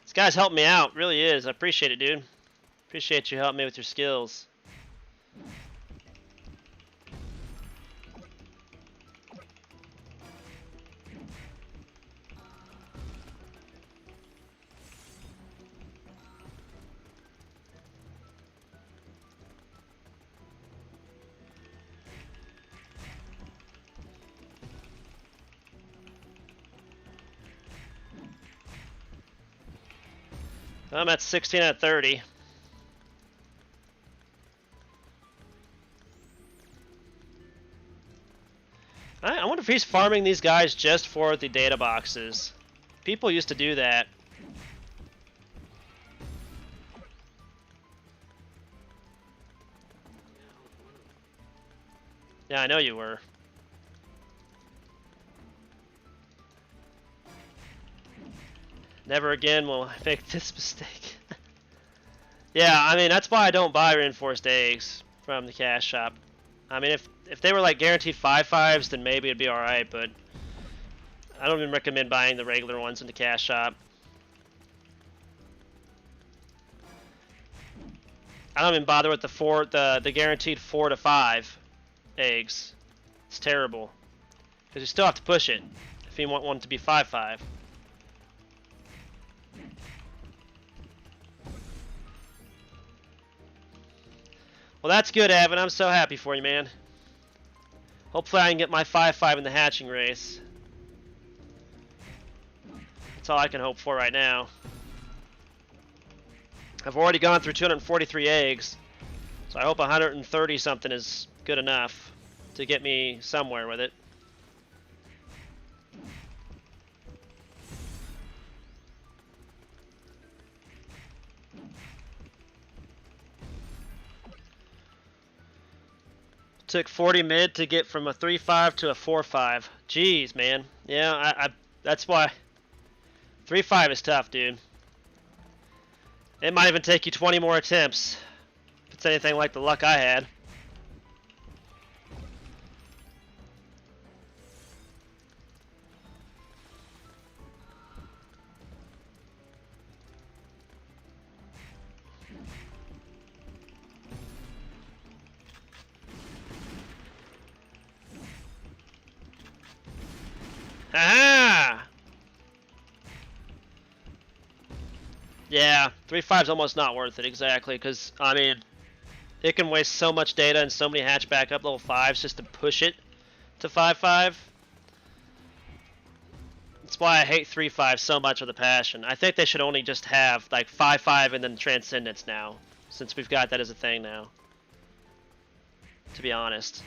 This guy's helping me out, really is. I appreciate it, dude. Appreciate you helping me with your skills. I'm at 16 out of 30. I wonder if he's farming these guys just for the data boxes. People used to do that. Yeah, I know you were. Never again will I make this mistake. Yeah, I mean, that's why I don't buy reinforced eggs from the cash shop. I mean, if they were like guaranteed 5/5s, then maybe it'd be alright, but I don't even recommend buying the regular ones in the cash shop. I don't even bother with the guaranteed 4 to 5 eggs. It's terrible. Because you still have to push it if you want one to be 5/5. Well, that's good, Evan. I'm so happy for you, man. Hopefully I can get my 5/5 in the hatching race. That's all I can hope for right now. I've already gone through 243 eggs, so I hope 130 something is good enough to get me somewhere with it. Took 40 mid to get from a 3/5 to a 4/5. Jeez, man. Yeah, I that's why 3/5 is tough, dude. It might even take you 20 more attempts if it's anything like the luck I had. Ah! Yeah, 3/5's almost not worth it, exactly, because, I mean, it can waste so much data and so many hatchback up level 5s just to push it to 5/5. That's why I hate 3/5 so much with a passion. I think they should only just have, like, 5/5 and then Transcendence now, since we've got that as a thing now, to be honest.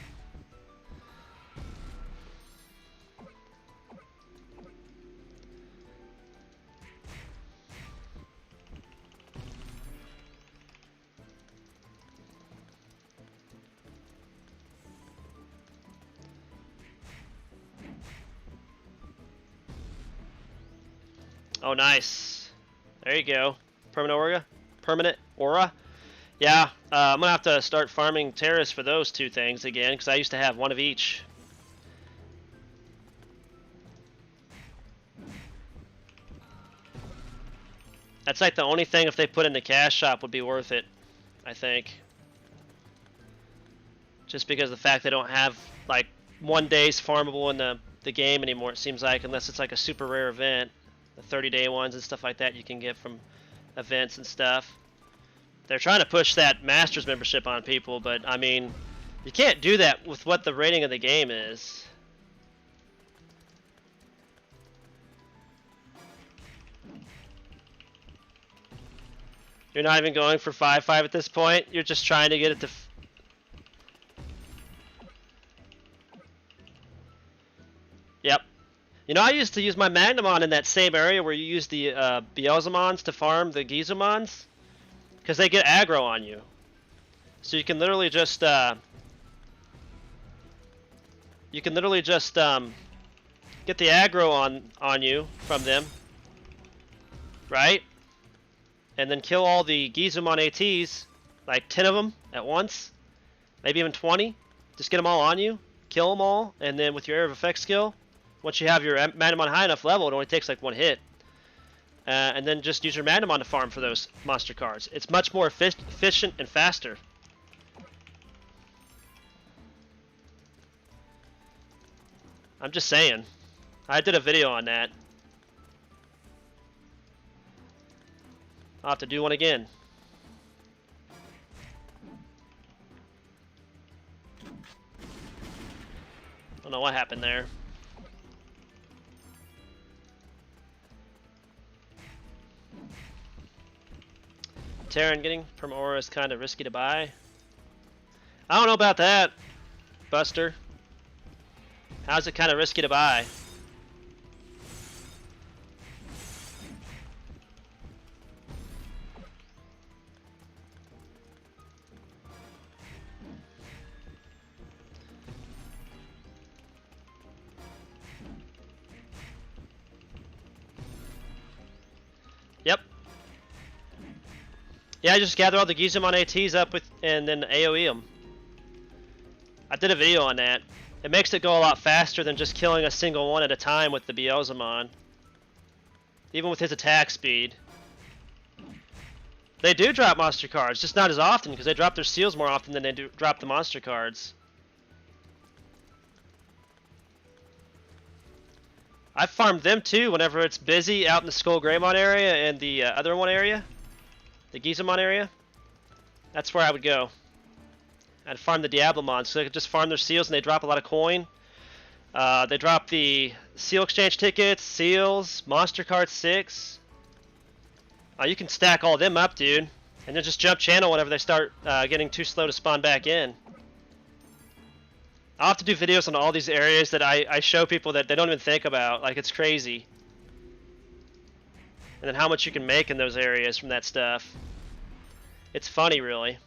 Oh, nice. There you go. Permanent aura? Yeah, I'm going to have to start farming terrace for those two things again, because I used to have one of each. That's like the only thing if they put in the cash shop would be worth it, I think. Just because of the fact they don't have, like, 1 day's farmable in the game anymore, it seems like, unless it's like a super rare event. The 30-day ones and stuff like that you can get from events and stuff. They're trying to push that Masters membership on people, but I mean, you can't do that with what the rating of the game is. You're not even going for 5/5 at this point. You're just trying to get it to. Yep. You know, I used to use my Magnamon in that same area where you use the Beelzemons to farm the Gizamons, because they get aggro on you. So you can literally just get the aggro on you from them, right? And then kill all the Gizamon ATs, like 10 of them at once, maybe even 20. Just get them all on you, kill them all, and then with your Area of Effect skill, once you have your Magnamon high enough level, it only takes like 1 hit. And then just use your Magnamon to farm for those monster cards. It's much more efficient and faster. I'm just saying. I did a video on that. I'll have to do one again. Don't know what happened there. Terran getting from Aura is kind of risky to buy. I don't know about that, Buster. How's it kind of risky to buy? Yep. Yeah, I just gather all the Gizamon ATs up with, and then AoE them. I did a video on that. It makes it go a lot faster than just killing a single one at a time with the Beelzemon. Even with his attack speed. They do drop monster cards, just not as often, because they drop their seals more often than they do drop the monster cards. I've farmed them too whenever it's busy out in the Skull Greymon area and the other one area. The Gizamon area. That's where I would go. I'd farm the Diablomons, so they could just farm their seals and they drop a lot of coin. They drop the seal exchange tickets, seals, monster card 6. You can stack all them up, dude. And then just jump channel whenever they start getting too slow to spawn back in. I'll have to do videos on all these areas that I show people that they don't even think about. Like, it's crazy. And then how much you can make in those areas from that stuff. It's funny, really.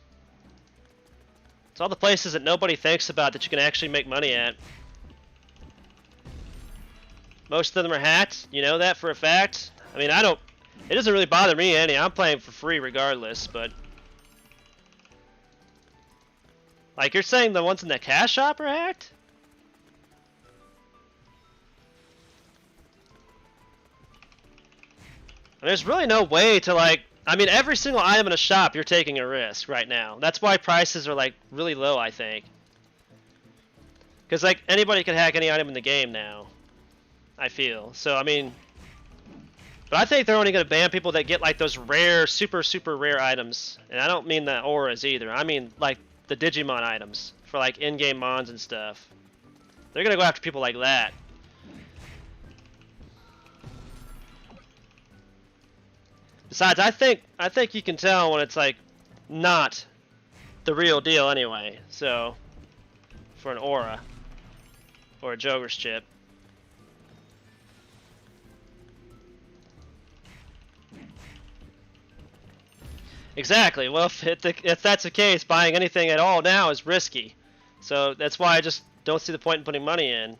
It's all the places that nobody thinks about that you can actually make money at. Most of them are hacked. You know that for a fact. I mean, I don't... It doesn't really bother me any. I'm playing for free regardless, but... Like, you're saying the ones in the cash shop are hacked? There's really no way to, like... I mean, every single item in a shop, you're taking a risk right now. That's why prices are, like, really low, I think. Because, like, anybody can hack any item in the game now. I feel. So, I mean... But I think they're only going to ban people that get, like, those rare, super, super rare items. And I don't mean the auras either. I mean, like, the Digimon items. For, like, in-game mons and stuff. They're going to go after people like that. Besides, I think you can tell when it's, like, not the real deal anyway. So, for an aura. Or a Joker's chip. Exactly. Well, if that's the case, buying anything at all now is risky. So that's why I just don't see the point in putting money in.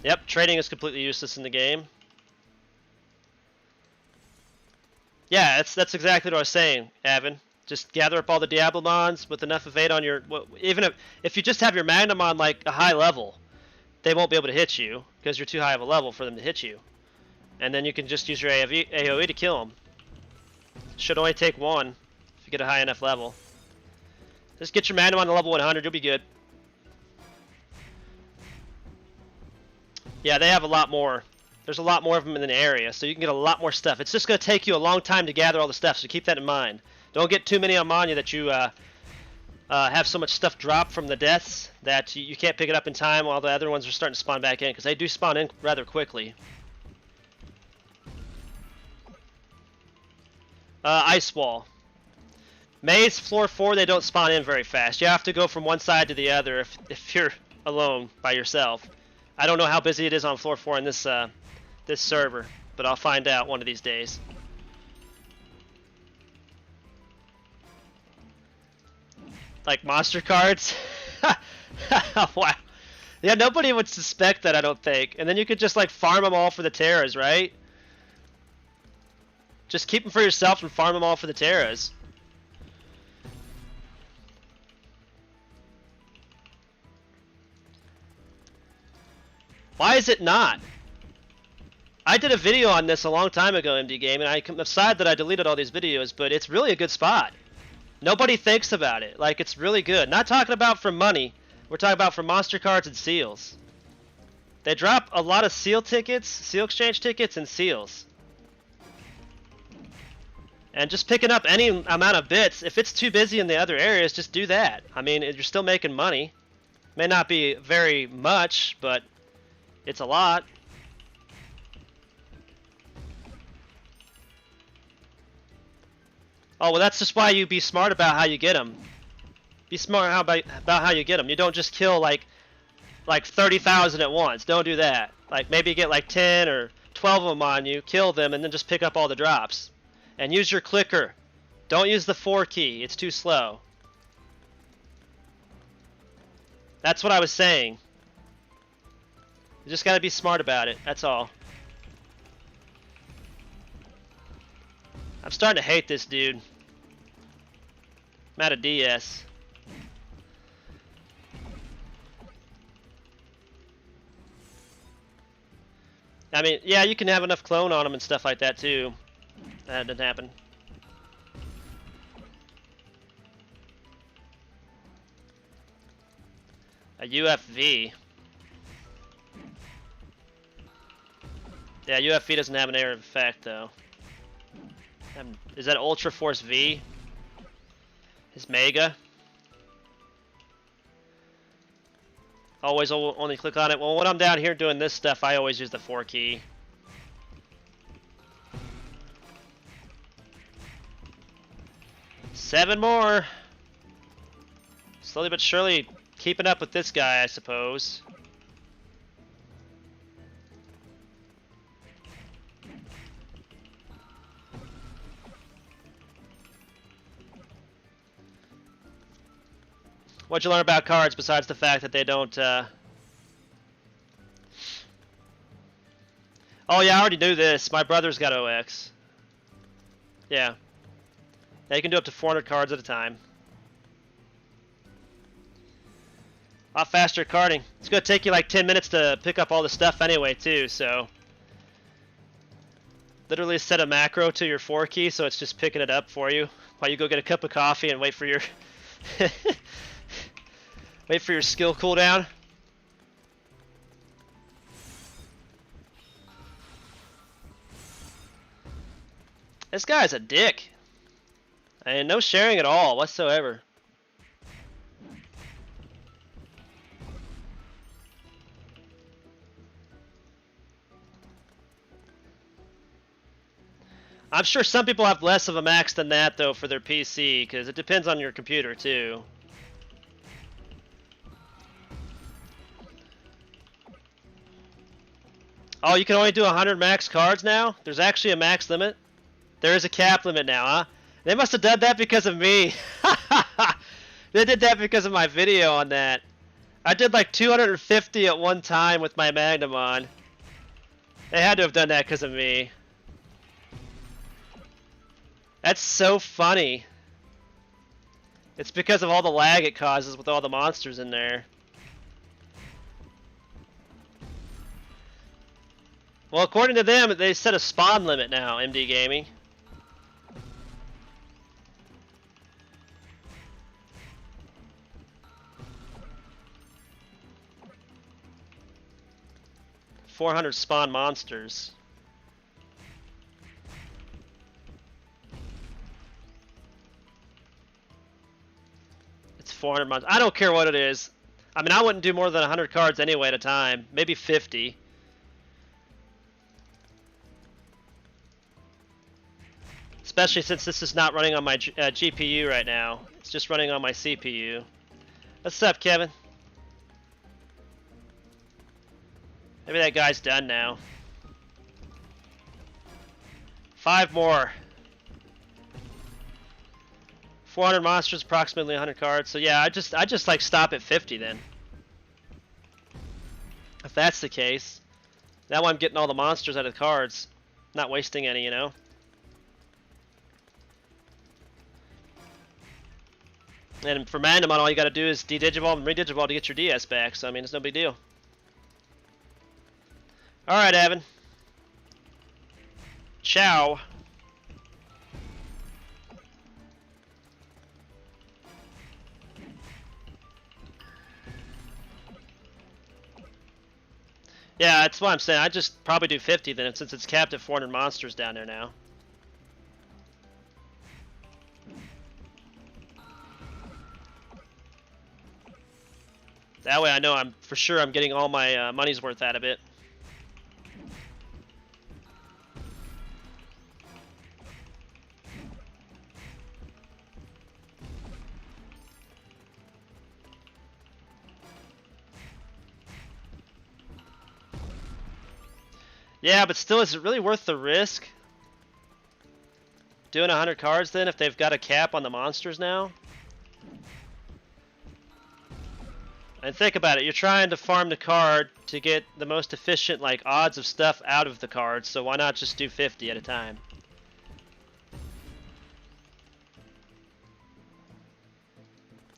Yep, trading is completely useless in the game. Yeah, that's exactly what I was saying, Avin. Just gather up all the Diablomons with enough evade on your... Even if you just have your Magnum on, like, a high level, they won't be able to hit you because you're too high of a level for them to hit you. And then you can just use your AoE to kill them. Should only take one if you get a high enough level. Just get your Magnum on the level 100, you'll be good. Yeah, they have a lot more. There's a lot more of them in the area, so you can get a lot more stuff. It's just going to take you a long time to gather all the stuff, so keep that in mind. Don't get too many on Manya that you have so much stuff drop from the deaths that you can't pick it up in time while the other ones are starting to spawn back in, because they do spawn in rather quickly. Ice Wall. Maze, floor 4, they don't spawn in very fast. You have to go from one side to the other if you're alone by yourself. I don't know how busy it is on floor 4 in this this server, but I'll find out one of these days. Like monster cards? Wow. Yeah, nobody would suspect that, I don't think. And then you could just like farm them all for the Terras, right? Just keep them for yourself and farm them all for the Terras. Why is it not? I did a video on this a long time ago, MD Game, and I'm sad that I deleted all these videos, but it's really a good spot. Nobody thinks about it. Like, it's really good. Not talking about for money. We're talking about for monster cards and seals. They drop a lot of seal tickets, seal exchange tickets, and seals. And just picking up any amount of bits, if it's too busy in the other areas, just do that. I mean, you're still making money. May not be very much, but it's a lot. Oh, well, that's just why you be smart about how you get them. Be smart about how you get them. You don't just kill like 30,000 at once. Don't do that. Like maybe get like 10 or 12 of them on you, kill them, and then just pick up all the drops. And use your clicker. Don't use the 4 key. It's too slow. That's what I was saying. You just gotta be smart about it. That's all. I'm starting to hate this dude. I'm out of DS. I mean, yeah, you can have enough clone on him and stuff like that too. That didn't happen. A UFV. Yeah, UFV doesn't have an area of effect though. Is that Ultra Force V? His Mega? Always only click on it. Well, when I'm down here doing this stuff, I always use the 4 key. Seven more. Slowly but surely keeping up with this guy, I suppose. What'd you learn about cards besides the fact that they don't, Oh yeah, I already knew this. My brother's got OX. Yeah. Yeah, you can do up to 400 cards at a time. A lot faster carding. It's going to take you like 10 minutes to pick up all the stuff anyway, too, so... Literally set a macro to your 4 key, so it's just picking it up for you while you go get a cup of coffee and wait for your... Wait for your skill cooldown. This guy's a dick. And no sharing at all whatsoever. I'm sure some people have less of a max than that though for their PC, because it depends on your computer too. Oh, you can only do 100 max cards now? There's actually a max limit? There is a cap limit now, huh? They must have done that because of me. They did that because of my video on that. I did like 250 at one time with my Omegamon. They had to have done that because of me. That's so funny. It's because of all the lag it causes with all the monsters in there. Well, according to them, they set a spawn limit now, MD Gaming. $400 spawn monsters. It's 400 monsters. I don't care what it is. I mean, I wouldn't do more than 100 cards anyway at a time. Maybe 50. Especially since this is not running on my GPU right now. It's just running on my CPU. What's up, Kevin? Maybe that guy's done now. 5 more. 400 monsters, approximately 100 cards. So yeah, I just like stop at 50 then. If that's the case, that way I'm getting all the monsters out of the cards, not wasting any, you know. And for Mandamon, all you gotta do is de-digivolve and re-digivolve to get your DS back, so I mean, it's no big deal. Alright, Evan. Ciao. Yeah, that's what I'm saying. I just probably do 50 then, since it's capped at 400 monsters down there now. That way I know I'm for sure I'm getting all my money's worth out of it. Yeah, but still, is it really worth the risk? Doing 100 cards then, if they've got a cap on the monsters now? And think about it, you're trying to farm the card to get the most efficient like odds of stuff out of the cards, so why not just do 50 at a time?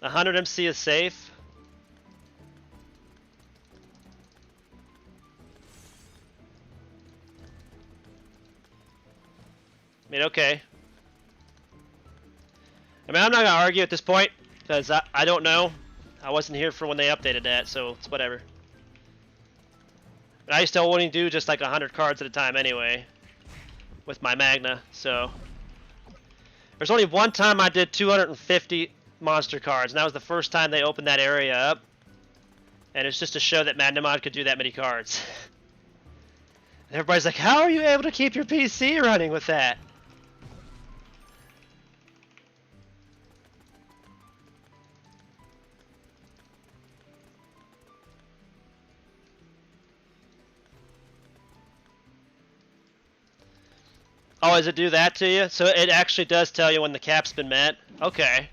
$100 MC is safe. I mean, okay. I mean, I'm not going to argue at this point, because I don't know. I wasn't here for when they updated that, so it's whatever. But I used to only do just like 100 cards at a time anyway, with my Magna, so. There's only one time I did 250 monster cards, and that was the first time they opened that area up. And it's just to show that Magnamod could do that many cards. And everybody's like, how are you able to keep your PC running with that? Oh, does it do that to you? So it actually does tell you when the cap's been met? Okay.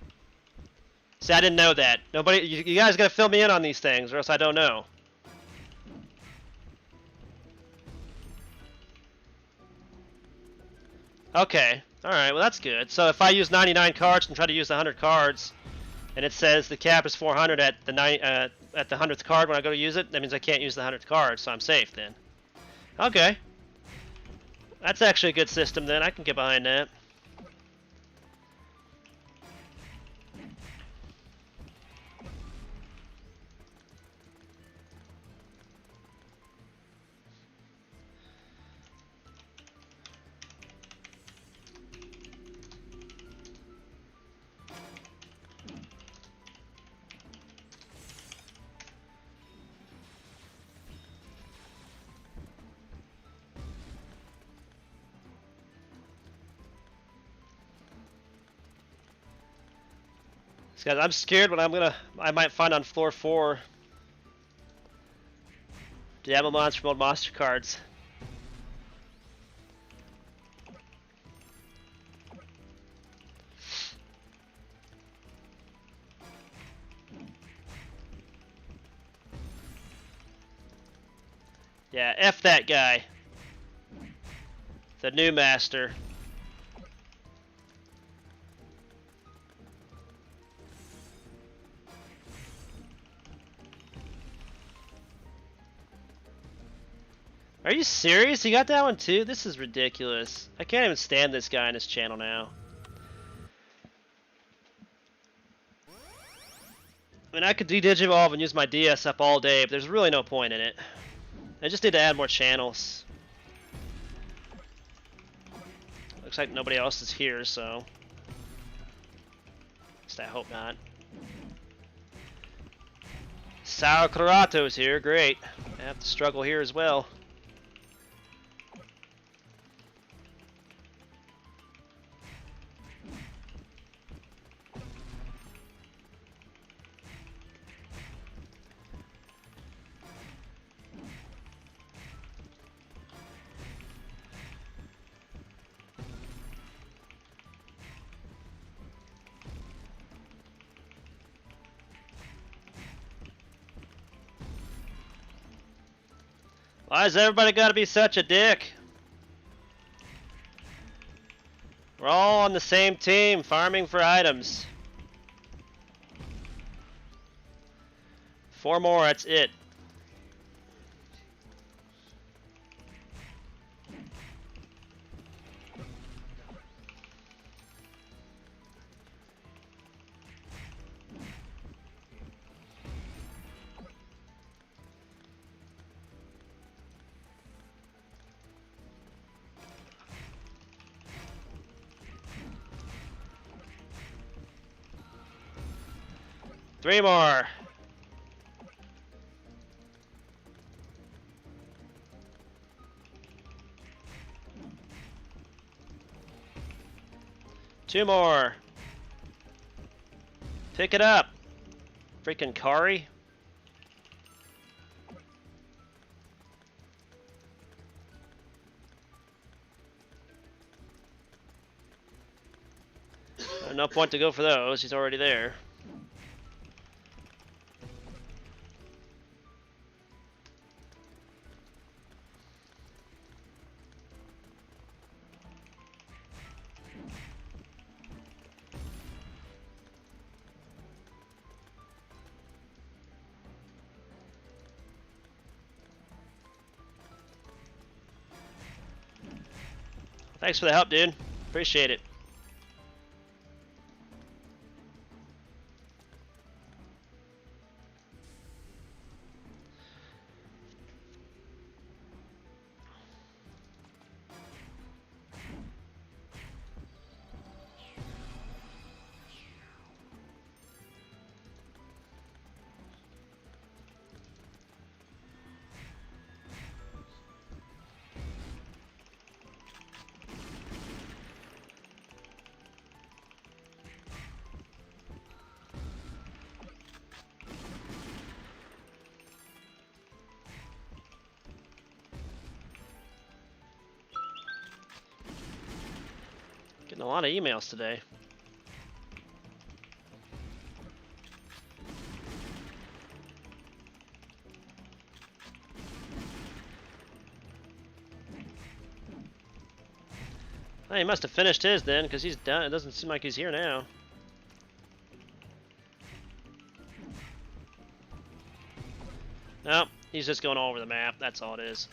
See, I didn't know that. Nobody, you guys gotta fill me in on these things, or else I don't know. Okay. Alright, well that's good. So if I use 99 cards and try to use 100 cards, and it says the cap is 400 at the 100th card when I go to use it, that means I can't use the 100th card, so I'm safe then. Okay. That's actually a good system then. I can get behind that. Guys, I'm scared what I might find on floor 4. Diablemons from old monster cards. Yeah, F that guy. The new master. Are you serious? You got that one too? This is ridiculous. I can't even stand this guy on his channel now. I mean, I could de-digivolve and use my DS up all day, but there's really no point in it. I just need to add more channels. Looks like nobody else is here, so. At least I hope not. Sao Clarato's here, great. I have to struggle here as well. Why has everybody got to be such a dick? We're all on the same team, farming for items. 4 more, that's it. Three more. Two more. Pick it up. Freaking Kari. no point to go for those. He's already there. Thanks for the help, dude. Appreciate it. Getting a lot of emails today. Well, he must have finished his then, because he's done. It doesn't seem like he's here now. Nope, he's just going all over the map. That's all it is.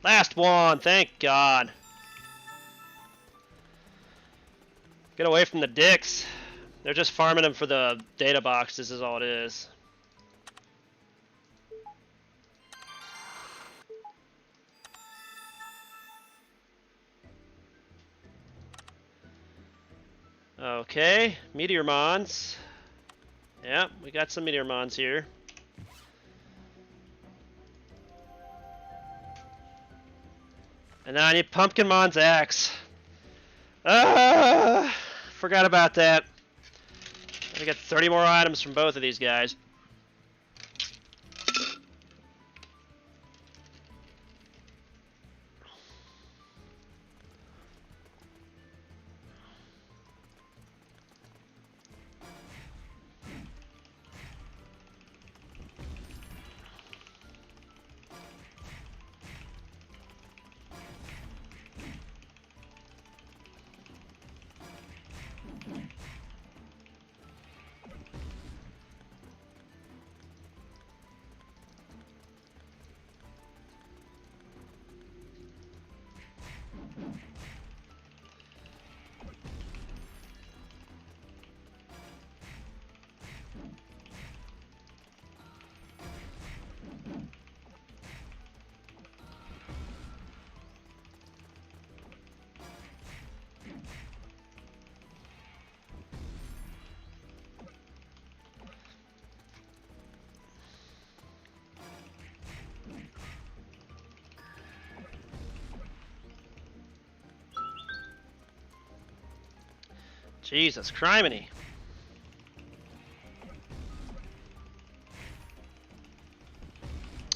Last one, thank God. Get away from the dicks. They're just farming them for the data box. This is all it is. Okay, Meteormons. Yeah, we got some Meteormons here. And then I need Pumpkinmon's axe. Forgot about that. I got 30 more items from both of these guys. Jesus, criminy.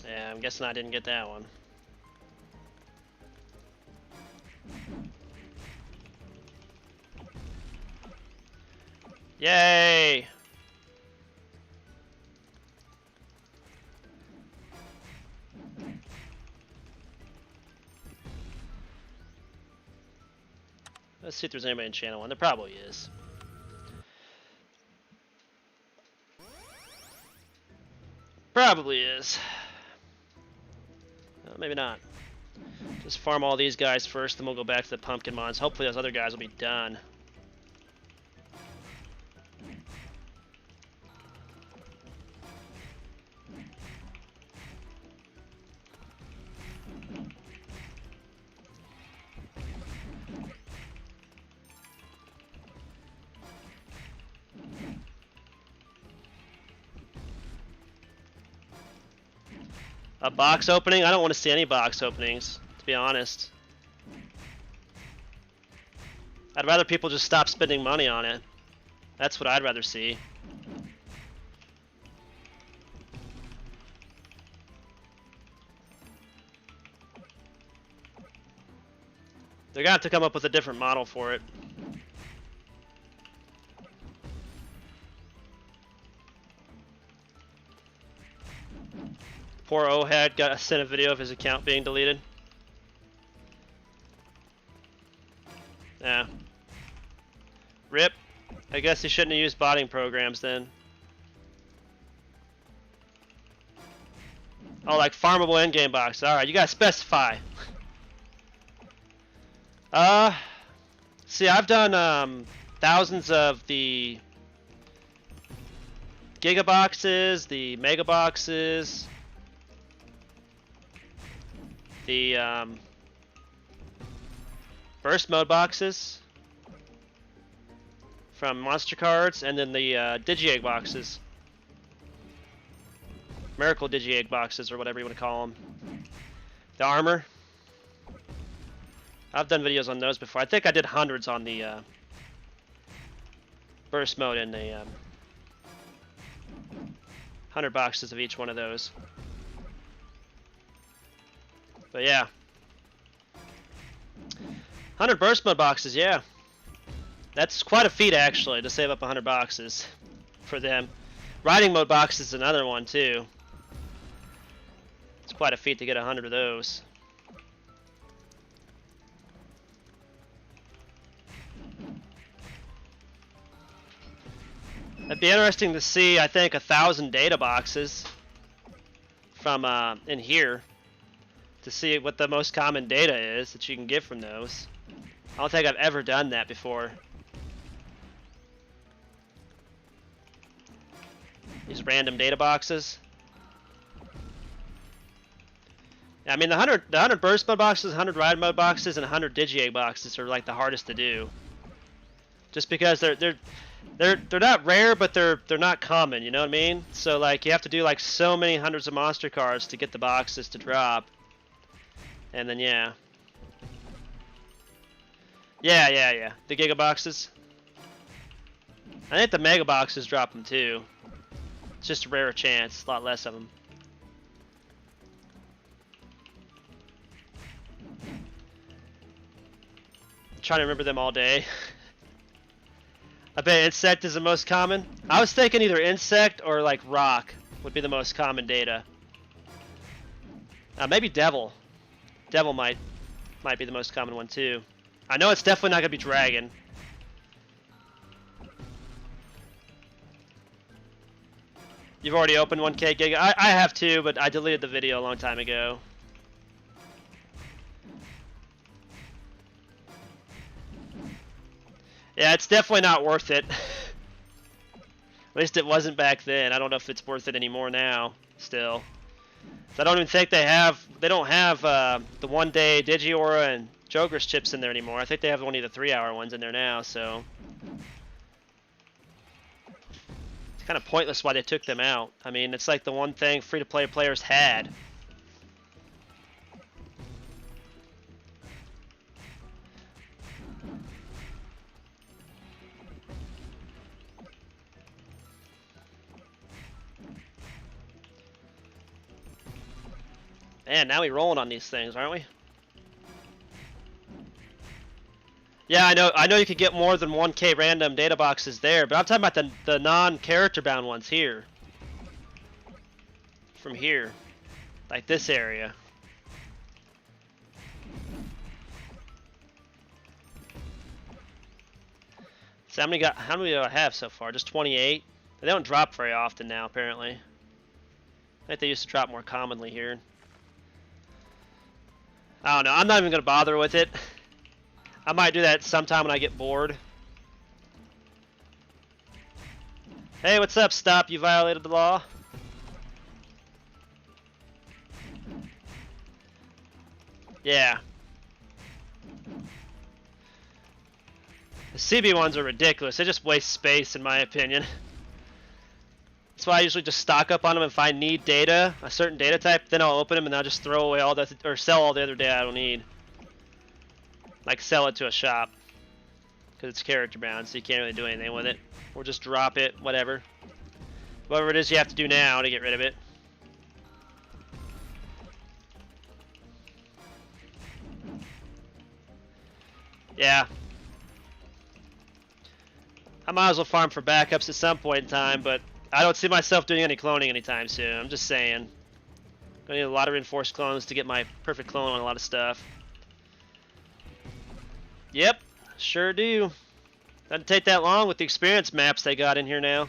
Yeah, I'm guessing I didn't get that one. Yay! Let's see if there's anybody in channel 1. There probably is. Probably is. Maybe not. Just farm all these guys first, then we'll go back to the Pumpkinmons. Hopefully those other guys will be done. A box opening? I don't want to see any box openings, to be honest. I'd rather people just stop spending money on it. That's what I'd rather see. They're gonna have to come up with a different model for it. Poor O-Head got sent a video of his account being deleted. Yeah. RIP. I guess he shouldn't have used botting programs then. Oh, like farmable endgame box. Alright, you gotta specify. See, I've done thousands of the Giga boxes, the Mega boxes, the burst mode boxes from monster cards, and then the Digi-Egg boxes. Miracle Digi-Egg boxes, or whatever you want to call them. The armor. I've done videos on those before. I think I did hundreds on the burst mode and the 100 boxes of each one of those. But yeah. 100 burst mode boxes, yeah. That's quite a feat actually, to save up 100 boxes for them. Riding mode box is another one too. It's quite a feat to get 100 of those. It'd be interesting to see, I think, 1,000 data boxes from in here to see what the most common data is that you can get from those. I don't think I've ever done that before. These random data boxes. Yeah, I mean the 100 burst mode boxes, 100 ride mode boxes, and 100 Digi-Egg boxes are like the hardest to do. Just because they're not rare, but they're not common. You know what I mean? So like you have to do like so many hundreds of monster cards to get the boxes to drop. And then yeah. Yeah. The Giga boxes. I think the Mega boxes drop them too. It's just a rarer chance, a lot less of them. I'm trying to remember them all day. I bet insect is the most common. I was thinking either insect or like rock would be the most common data. Maybe devil. Devil might be the most common one too. I know it's definitely not gonna be dragon. You've already opened 1K Giga. I have too, but I deleted the video a long time ago. Yeah, it's definitely not worth it. At least it wasn't back then. I don't know if it's worth it anymore now. Still, so I don't even think they don't have the 1-day Digiaura and Joker's chips in there anymore. I think they have only the 3-hour ones in there now. So it's kind of pointless why they took them out. I mean, it's like the one thing free-to-play players had. Man, now we're rolling on these things, aren't we? Yeah, I know you could get more than 1K random data boxes there, but I'm talking about the non-character bound ones here. From here. Like this area. So how many do I have so far? Just 28? They don't drop very often now, apparently. I think they used to drop more commonly here. I don't know. I'm not even going to bother with it. I might do that sometime when I get bored. Hey, what's up, Stop? You violated the law. Yeah. The CB ones are ridiculous. They just waste space, in my opinion. That's why I usually just stock up on them. If I need data, a certain data type, then I'll open them and I'll just throw away all the, or sell all the other data I don't need. Like sell it to a shop. Because it's character bound, so you can't really do anything with it. Or just drop it, whatever. Whatever it is you have to do now to get rid of it. Yeah. I might as well farm for backups at some point in time, but I don't see myself doing any cloning anytime soon. I'm just saying. Gonna need a lot of reinforced clones to get my perfect clone on a lot of stuff. Yep, sure do. Doesn't take that long with the experience maps they got in here now.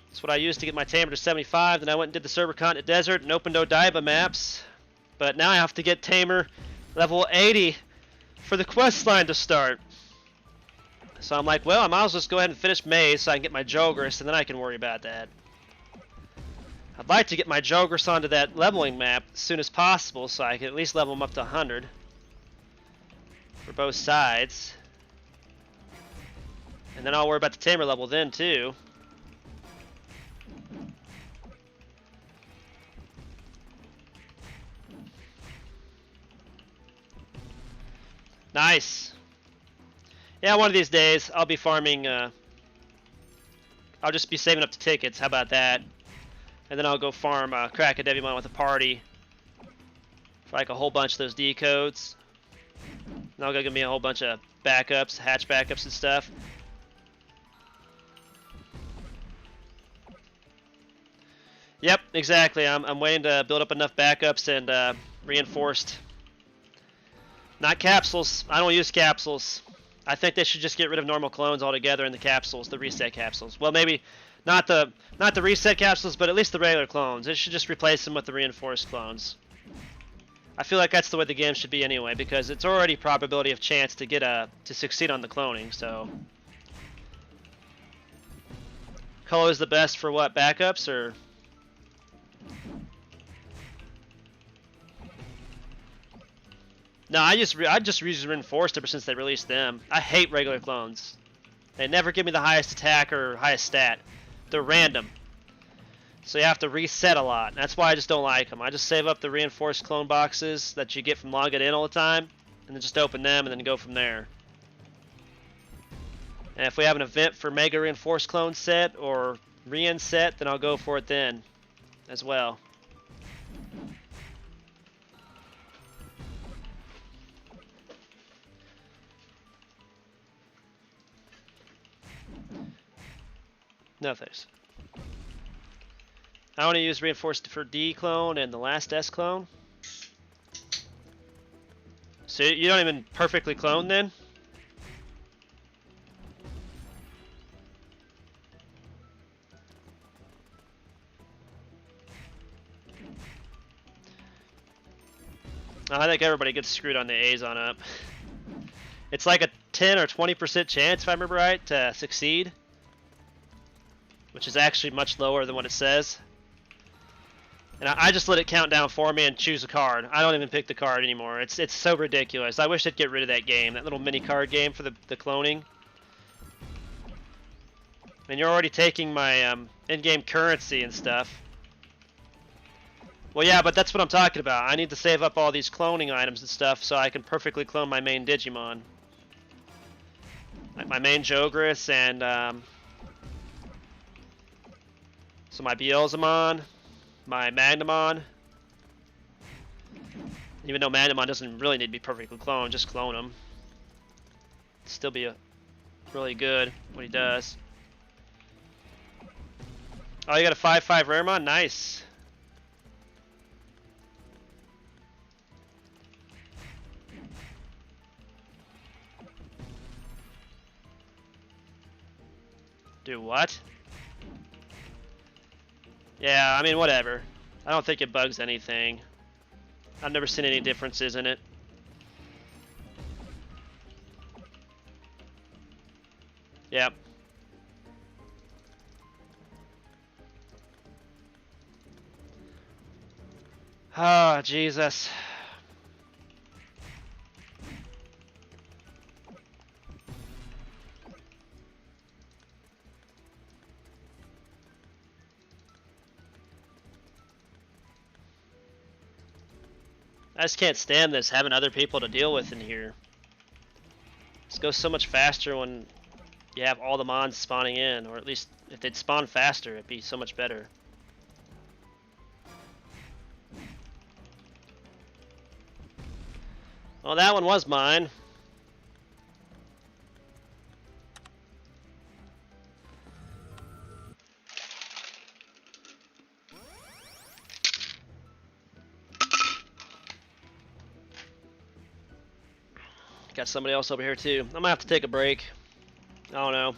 That's what I used to get my Tamer to 75. Then I went and did the Server Continent Desert and opened Odaiba maps. But now I have to get Tamer level 80 for the quest line to start. So I'm like, well, I might as well just go ahead and finish Maze so I can get my Jogris, and then I can worry about that. I'd like to get my Jogris onto that leveling map as soon as possible so I can at least level them up to 100 for both sides. And then I'll worry about the Tamer level then too. Nice. Yeah, one of these days I'll be farming, I'll just be saving up the tickets, how about that? And then I'll go farm crack a Digimon with a party for like a whole bunch of those D codes. And I'll go give me a whole bunch of backups, hatch backups and stuff. Yep, exactly. I'm waiting to build up enough backups and reinforced. Not capsules. I don't use capsules. I think they should just get rid of normal clones altogether in the capsules, the reset capsules. Well, maybe not the reset capsules, but at least the regular clones. It should just replace them with the reinforced clones. I feel like that's the way the game should be anyway, because it's already probability of chance to get to succeed on the cloning. So, color is the best for what, backups or? No, I just use reinforced ever since they released them. I hate regular clones. They never give me the highest attack or highest stat. They're random. So you have to reset a lot. That's why I just don't like them. I just save up the reinforced clone boxes that you get from Log It In all the time, and then just open them and then go from there. And if we have an event for Mega Reinforced Clone set or Rein set, then I'll go for it then as well. No thanks. I want to use reinforced for D clone and the last S clone. So you don't even perfectly clone then? I think everybody gets screwed on the A's on up. It's like a 10 or 20% chance, if I remember right, to succeed. Which is actually much lower than what it says. And I just let it count down for me and choose a card. I don't even pick the card anymore. It's so ridiculous. I wish they'd get rid of that game, that little mini card game for the cloning. And you're already taking my in-game currency and stuff. Well, yeah, but that's what I'm talking about. I need to save up all these cloning items and stuff so I can perfectly clone my main Digimon. Like my main Jogris and so my Beelzemon, my Magnamon. Even though Magnamon doesn't really need to be perfectly cloned, just clone him. Still be really good what he does. Oh, you got a 5/5 Raremon? Nice. Do what? Yeah, I mean, whatever. I don't think it bugs anything. I've never seen any differences in it. Yep. Oh, Jesus. I just can't stand this, having other people to deal with in here. This goes so much faster when you have all the mons spawning in, or at least if they'd spawn faster, it'd be so much better. Well, that one was mine. Got somebody else over here too. I'm gonna have to take a break. I don't know.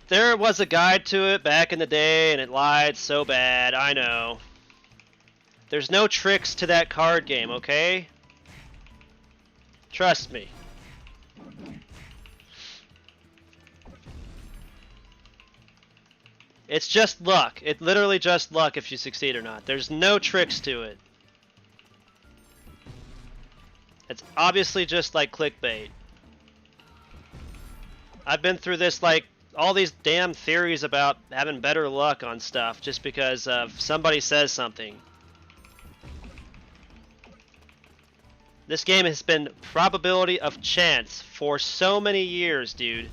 There was a guide to it back in the day and it lied so bad, I know. There's no tricks to that card game, okay? Trust me. It's just luck. It's literally just luck if you succeed or not. There's no tricks to it. It's obviously just like clickbait. I've been through this, like, all these damn theories about having better luck on stuff just because somebody says something. This game has been probability of chance for so many years, dude.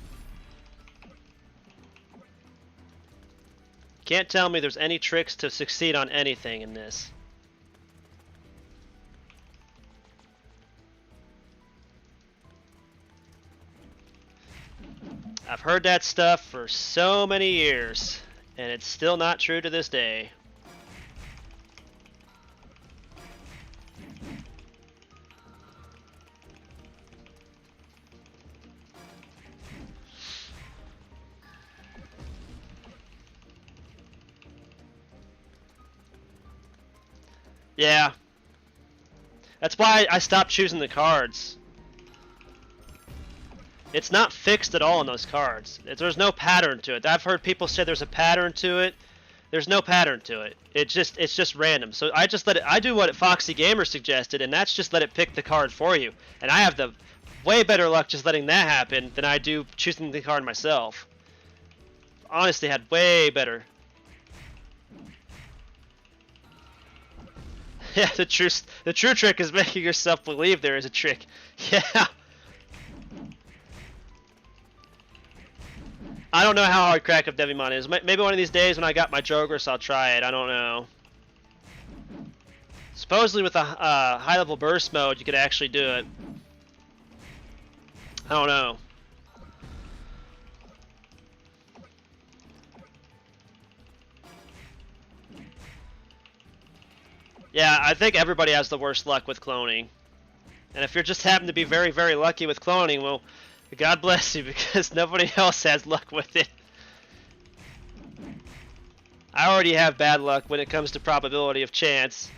Can't tell me there's any tricks to succeed on anything in this. I've heard that stuff for so many years, and it's still not true to this day. Yeah. That's why I stopped choosing the cards. It's not fixed at all in those cards. There's no pattern to it. I've heard people say there's a pattern to it. There's no pattern to it. It's just random. So I just let it. I do what Foxy Gamer suggested, and that's just let it pick the card for you. And I have the way better luck just letting that happen than I do choosing the card myself. Honestly, had way better. Yeah, the true trick is making yourself believe there is a trick. Yeah. I don't know how hard crack up Digimon is. Maybe one of these days when I got my Jogris, I'll try it. I don't know. Supposedly with a high level burst mode, you could actually do it. I don't know. Yeah, I think everybody has the worst luck with cloning. And if you're just happen to be very, very lucky with cloning, well, God bless you, because nobody else has luck with it. I already have bad luck when it comes to probability of chance.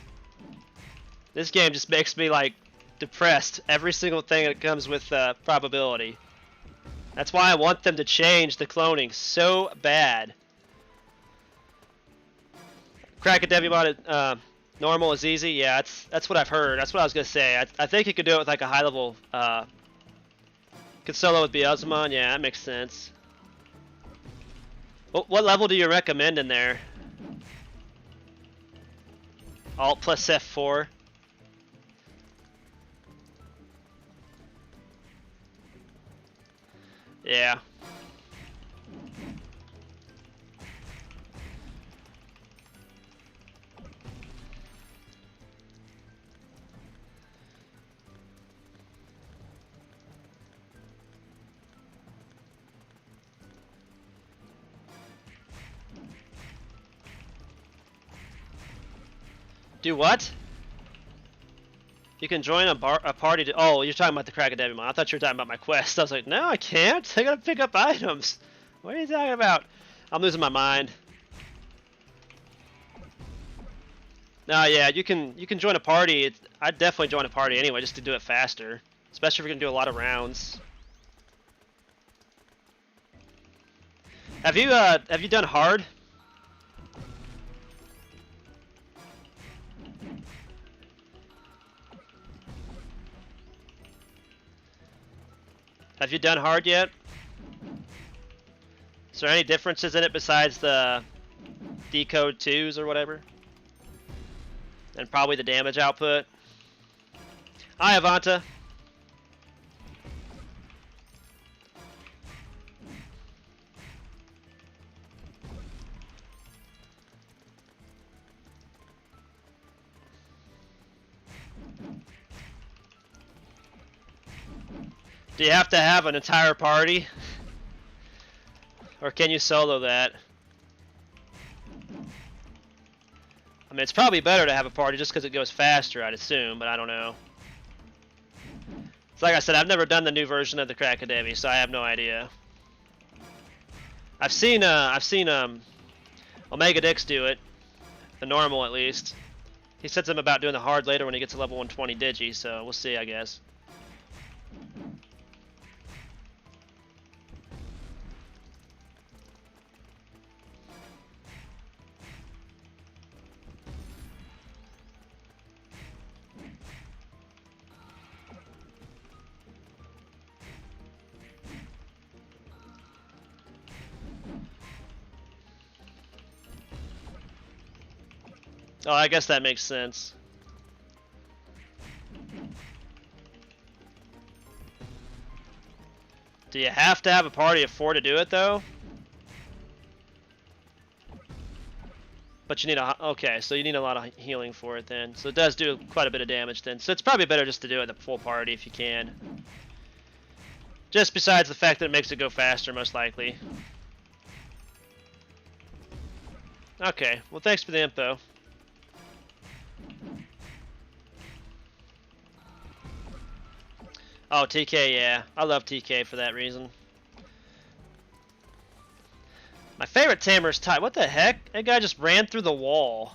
This game just makes me, like, depressed. Every single thing that comes with probability. That's why I want them to change the cloning so bad. Crack a Digimon normal is easy. Yeah, that's what I've heard. That's what I was gonna say. I think you could do it with like a high level. Could solo with Omegamon. Yeah, that makes sense. What level do you recommend in there? Alt plus F4. Yeah. Do what? You can join a party to... Oh, you're talking about the Crack of Digimon. I thought you were talking about my quest. I was like, no, I can't. I gotta pick up items. What are you talking about? I'm losing my mind. No, yeah, you can join a party. I'd definitely join a party anyway, just to do it faster. Especially if you're gonna do a lot of rounds. Have you done hard? Have you done hard yet? Is there any differences in it besides the decode 2s or whatever? And probably the damage output. Hi, Avanta. Do you have to have an entire party? Or can you solo that? I mean, it's probably better to have a party just because it goes faster, I'd assume, but I don't know. It's like I said, I've never done the new version of the Crackademi, so I have no idea. I've seen Omega Dix do it, the normal at least. He said something about doing the hard later when he gets to level 120 Digi, so we'll see, I guess. Oh, I guess that makes sense. Do you have to have a party of 4 to do it, though? But you need a... Okay, so you need a lot of healing for it, then. So it does do quite a bit of damage, then. So it's probably better just to do it the full party if you can. Just besides the fact that it makes it go faster, most likely. Okay, well, thanks for the info. Oh, TK, yeah. I love TK for that reason. My favorite tamer is Ty. What the heck? That guy just ran through the wall.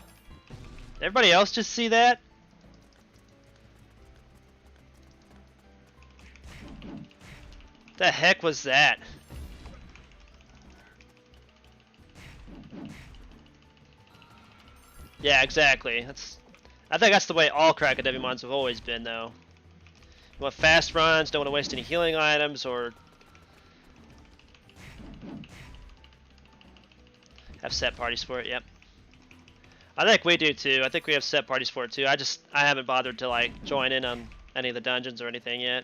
Did everybody else just see that? The heck was that? Yeah, exactly. I think that's the way all Crackademons have always been, though. You want fast runs, don't want to waste any healing items, or have set parties for it. Yep. I think we do too. I think we have set parties for it too. I haven't bothered to like join in on any of the dungeons or anything yet.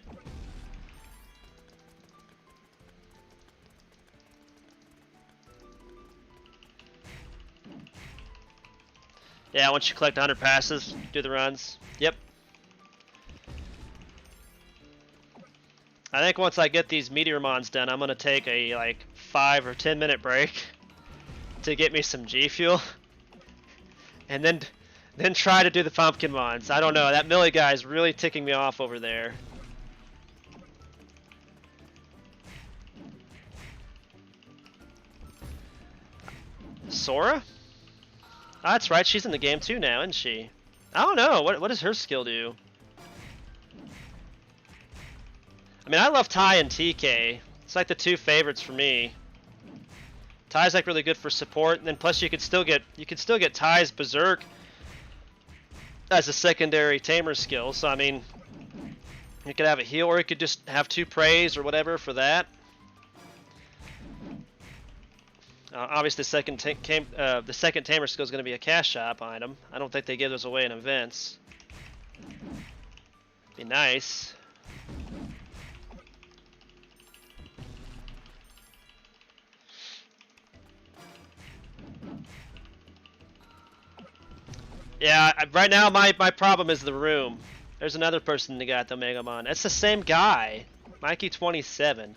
Yeah, once you collect 100 passes, do the runs. Yep. I think once I get these Meteormons done, I'm gonna take a like 5 or 10 minute break to get me some G Fuel, and then try to do the Pumpkinmons. I don't know, that Millie guy is really ticking me off over there. Sora? Oh, that's right, she's in the game too now, isn't she? I don't know, what does her skill do? I mean, I love Ty and TK. It's like the two favorites for me. Ty's like really good for support, and then plus you could still get Ty's Berserk as a secondary tamer skill. So I mean, you could have a heal, or you could just have 2 praise or whatever for that. Obviously, the second tamer skill is going to be a cash shop item. I don't think they give those away in events. Be nice. Yeah, right now my problem is the room. There's another person that got the Omegamon. It's the same guy, Mikey27.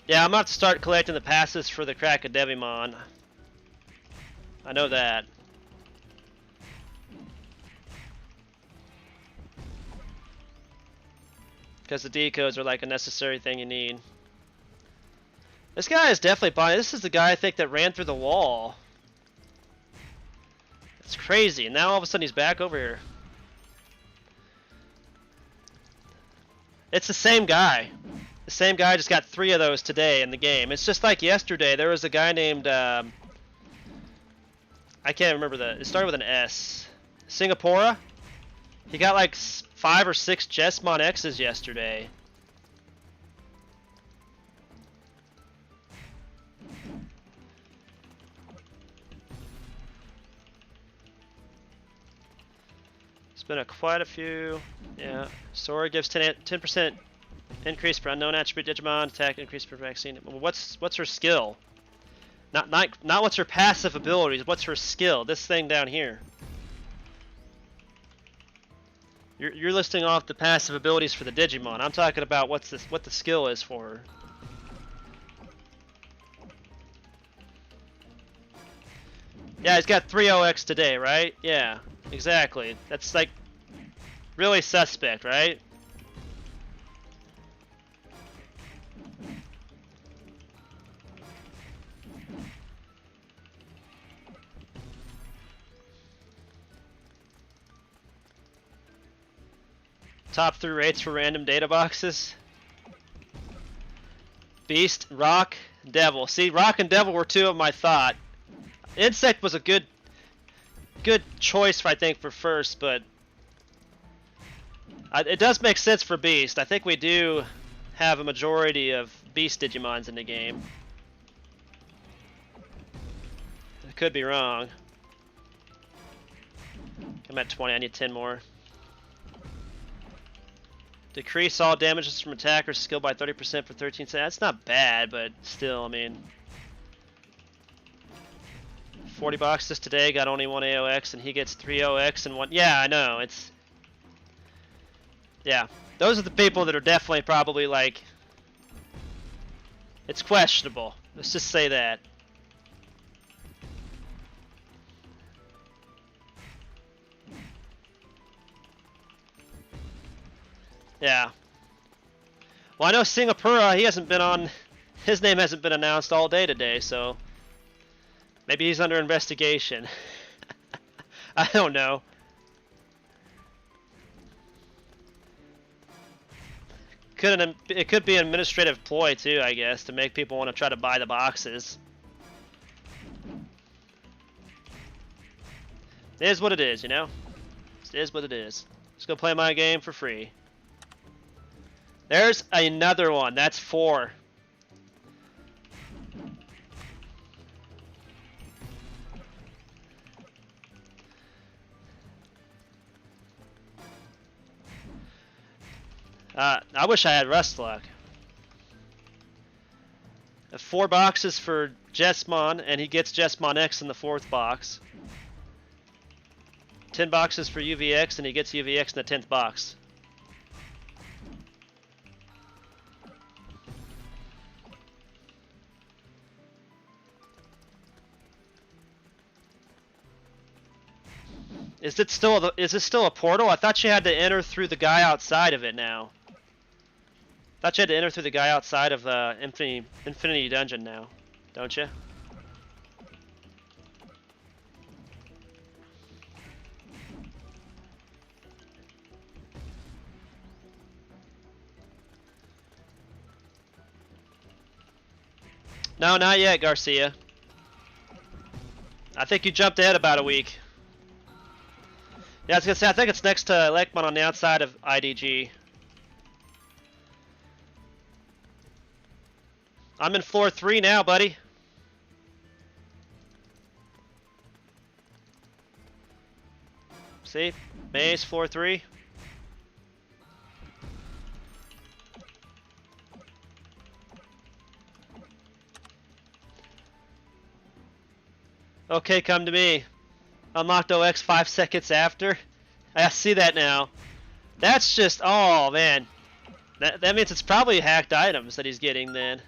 Yeah, I'm about to start collecting the passes for the Crackademon. I know that. Because the decodes are like a necessary thing you need. This guy is definitely buying. This is the guy I think that ran through the wall. It's crazy, and now all of a sudden he's back over here. It's the same guy. The same guy just got 3 of those today in the game. It's just like yesterday. There was a guy named I can't remember it started with an S. Singapore. He got like 5 or 6 Jesmon X's yesterday. been quite a few. Yeah. Sora gives 10% increase for unknown attribute Digimon. Attack increase per vaccine. What's her skill? Not what's her passive abilities. What's her skill? This thing down here. You're listing off the passive abilities for the Digimon. I'm talking about what the skill is for her. Yeah, he's got 3 OX today, right? Yeah, exactly. That's like really suspect, right? Top 3 rates for random data boxes. Beast, Rock, Devil. See, Rock and Devil were 2 of my thought. Insect was a good choice, I think, for first, but it does make sense for Beast. I think we do have a majority of Beast Digimons in the game. I could be wrong. I'm at 20, I need 10 more. Decrease all damages from attackers' skill by 30% for 13 seconds. That's not bad, but still, I mean... 40 boxes today, got only 1 AOX, and he gets 3 OX and 1... Yeah, I know, it's... Yeah, those are the people that are definitely probably, like... It's questionable. Let's just say that. Yeah. Well, I know Singapura, he hasn't been on... His name hasn't been announced all day today, so... Maybe he's under investigation. I don't know. It could be an administrative ploy too, I guess, to make people want to try to buy the boxes. It is what it is, you know? It is what it is. Just go play my game for free. There's another one. That's 4. I wish I had Rust Luck. 4 boxes for Jessmon, and he gets Jessmon X in the 4th box. 10 boxes for UVX, and he gets UVX in the 10th box. Is this still a portal? I thought you had to enter through the guy outside of it now. Thought you had to enter through the guy outside of the Infinity Dungeon now, don't you? No, not yet, Garcia. I think you jumped ahead about a week. Yeah, I was gonna say, I think it's next to Lekmon on the outside of IDG. I'm in floor 3 now, buddy. See? Maze, floor 3. Okay, come to me. Unlocked OX 5 seconds after. I see that now. That's just, oh man. That means it's probably hacked items that he's getting then.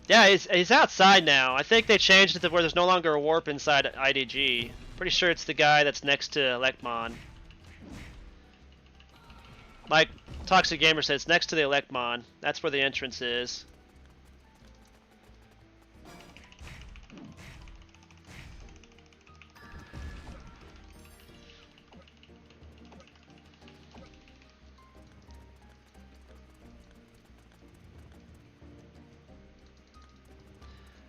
Yeah, he's outside now. I think they changed it to where there's no longer a warp inside IDG. Pretty sure it's the guy that's next to Lekmon. Like Toxic Gamer said, it's next to the Lekmon. That's where the entrance is.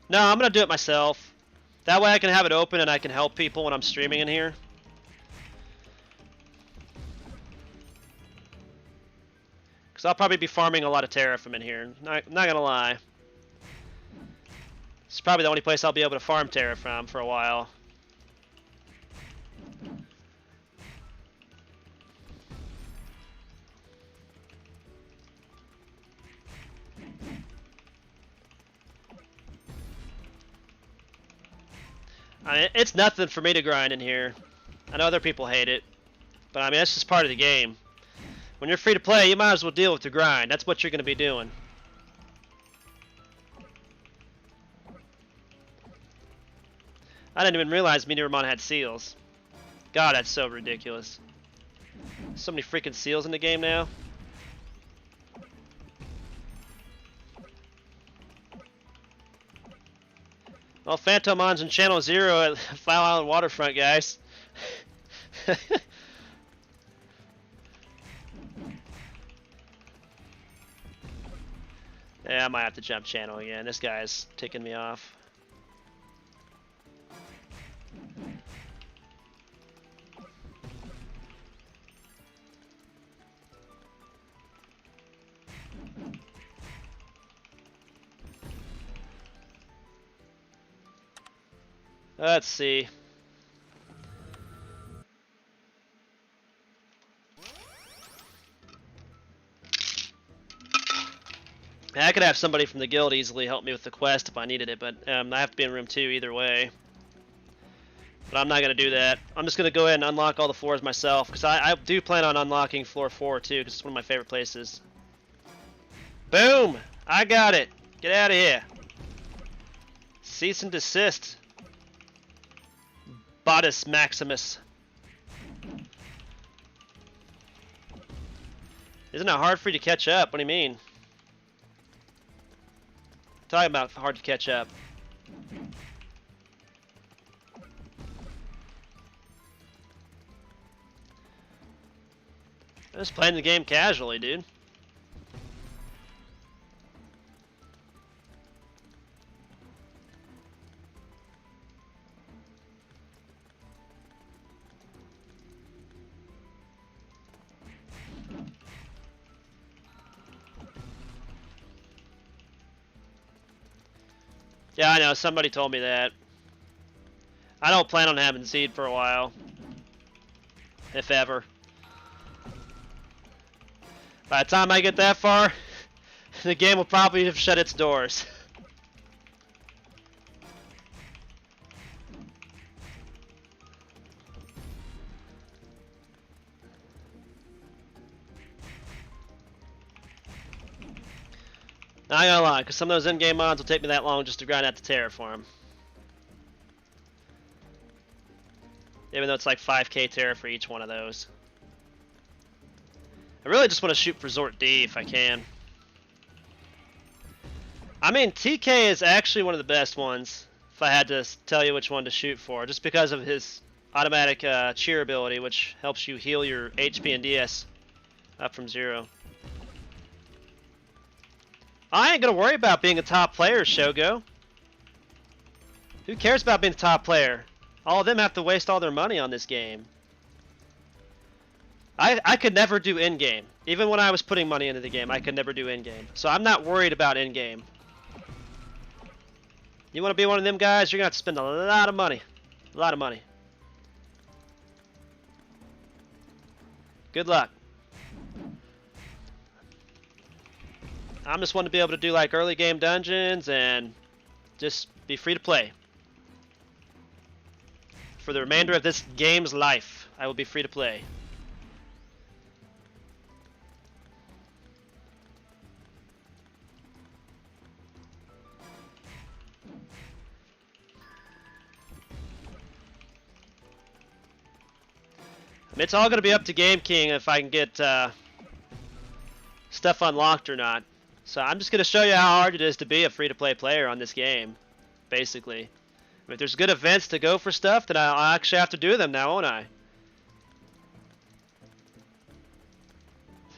No, I'm gonna do it myself. That way I can have it open and I can help people when I'm streaming in here. Because I'll probably be farming a lot of Terraform in here. Not gonna lie. It's probably the only place I'll be able to farm Terra from for a while. I mean, it's nothing for me to grind in here. I know other people hate it, but I mean, that's just part of the game. When you're free to play, you might as well deal with the grind. That's what you're going to be doing. I didn't even realize Meteormon had seals. God, that's so ridiculous. So many freaking seals in the game now. Well, Phantomon's in Channel 0 at File Island Waterfront, guys. Yeah, I might have to jump channel again. This guy's ticking me off. Let's see. I could have somebody from the guild easily help me with the quest if I needed it, but I have to be in room 2 either way. But I'm not going to do that. I'm just going to go ahead and unlock all the floors myself, because I do plan on unlocking floor 4 too, because it's one of my favorite places. Boom! I got it! Get out of here! Cease and desist. Bodice Maximus. Isn't it hard for you to catch up? What do you mean? Talking about hard to catch up. I'm just playing the game casually, dude. Yeah, I know. Somebody told me that. I don't plan on having seed for a while. If ever. By the time I get that far, the game will probably have shut its doors. Not gonna lie, because some of those in-game mods will take me that long just to grind out the terraform. Even though it's like 5k terra for each one of those. I really just want to shoot for Zort D if I can. I mean, TK is actually one of the best ones, if I had to tell you which one to shoot for, just because of his automatic cheer ability, which helps you heal your HP and DS up from 0. I ain't gonna worry about being a top player, Shogo. Who cares about being a top player? All of them have to waste all their money on this game. I could never do in-game. Even when I was putting money into the game, I could never do in-game. So I'm not worried about in-game. You want to be one of them guys, you're gonna have to spend a lot of money. A lot of money. Good luck. I'm just wanting to be able to do like early game dungeons and just be free to play. For the remainder of this game's life, I will be free to play. It's all going to be up to Game King if I can get stuff unlocked or not. So I'm just going to show you how hard it is to be a free-to-play player on this game, basically. If there's good events to go for stuff, then I'll actually have to do them now, won't I?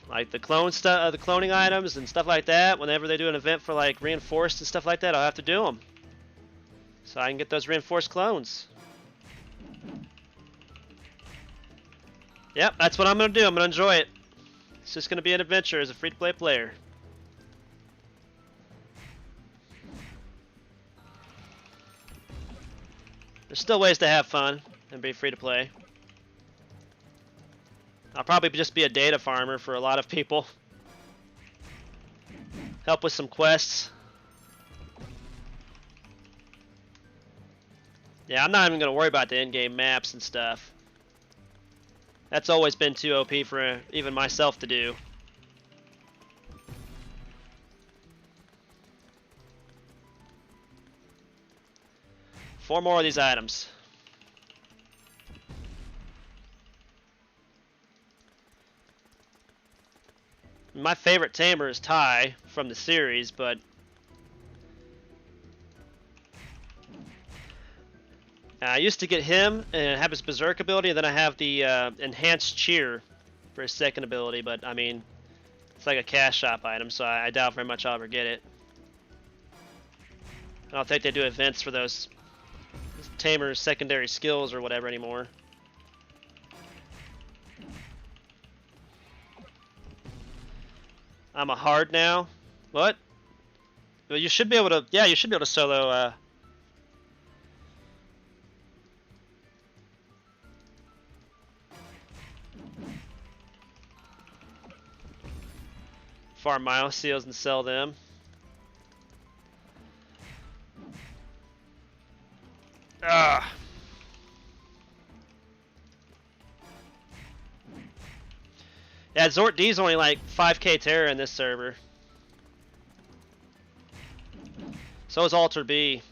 Like the clone stuff, the cloning items and stuff like that. Whenever they do an event for like reinforced and stuff like that, I'll have to do them, so I can get those reinforced clones. Yep, that's what I'm gonna do. I'm gonna enjoy it. It's just gonna be an adventure as a free-to-play player. There's still ways to have fun and be free to play. I'll probably just be a data farmer for a lot of people. Help with some quests. Yeah, I'm not even going to worry about the in-game maps and stuff. That's always been too OP for even myself to do. Four more of these items. My favorite tamer is Ty from the series, but I used to get him and have his Berserk ability, and then I have the Enhanced Cheer for his second ability, but I mean, it's like a cash shop item, so I doubt very much I'll ever get it. I don't think they do events for those Tamer's secondary skills or whatever anymore. I'm a hard now. What? Well, you should be able to. Yeah, you should be able to solo. Farm mile seals and sell them. Ah. Yeah, Zort D's only like 5k Terra in this server. So is Alter B.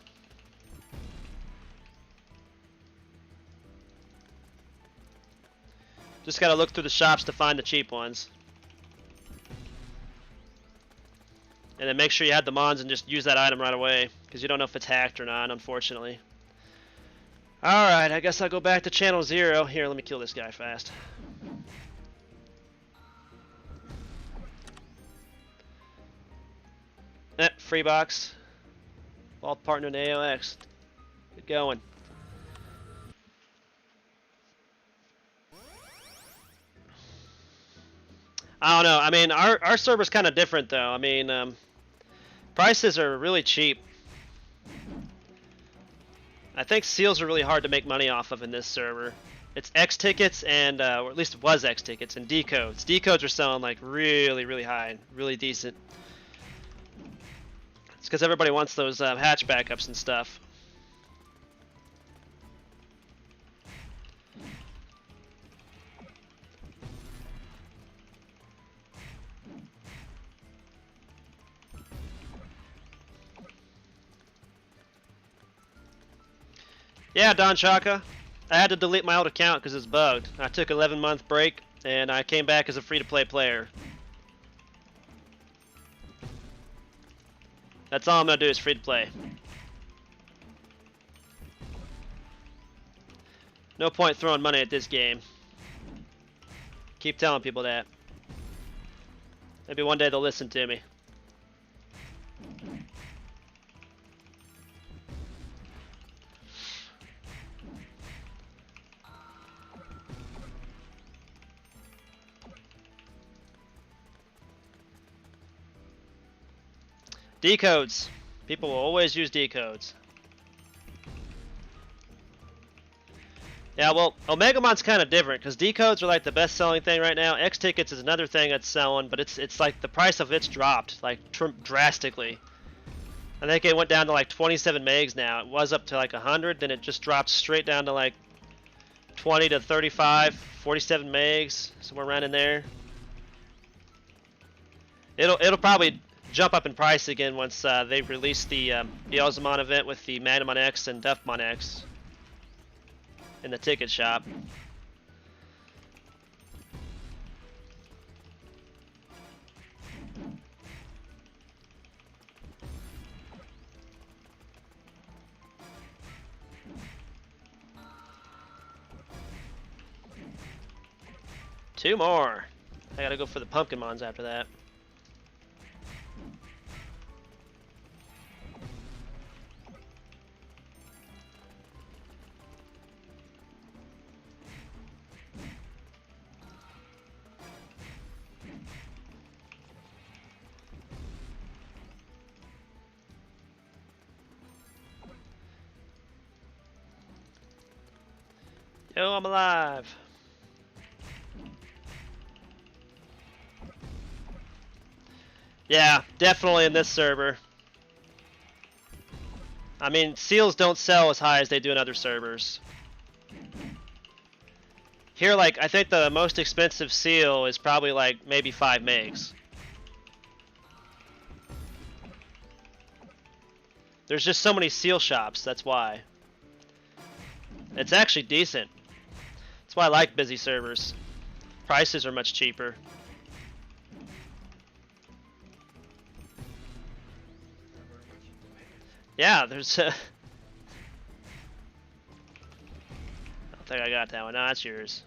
Just gotta look through the shops to find the cheap ones. And then make sure you have the Mons and just use that item right away, because you don't know if it's hacked or not, unfortunately. Alright, I guess I'll go back to channel 0. Here, let me kill this guy fast. Free box. Vault partner in AOX. Good going. I don't know. I mean, our server's kind of different, though. I mean, prices are really cheap. I think seals are really hard to make money off of in this server. It's X tickets and, or at least it was X tickets, and D codes. D codes are selling like really, really high, really decent. It's because everybody wants those hatch backups and stuff. Yeah, Don Chaka. I had to delete my old account because it's bugged. I took an 11-month break and I came back as a free-to-play player. That's all I'm gonna do is free-to-play. No point throwing money at this game. Keep telling people that. Maybe one day they'll listen to me. D-codes. People will always use D-codes. Yeah, well, Omegamon's kind of different because D-codes are like the best-selling thing right now. X-tickets is another thing that's selling, but it's like the price of it's dropped like drastically. I think it went down to like 27 megs now. It was up to like 100, then it just dropped straight down to like 20 to 35, 47 megs, somewhere around in there. It'll probably jump up in price again once they release the Beelzemon event with the Magnamon X and Duffmon X in the ticket shop. Two more. I gotta go for the Pumpkinmons after that. Oh, I'm alive. Yeah, definitely in this server. I mean, seals don't sell as high as they do in other servers. Here, like, I think the most expensive seal is probably like maybe 5 megs. There's just so many seal shops, that's why. It's actually decent. That's why I like busy servers. Prices are much cheaper. Yeah, there's I don't think I got that one. No, that's yours.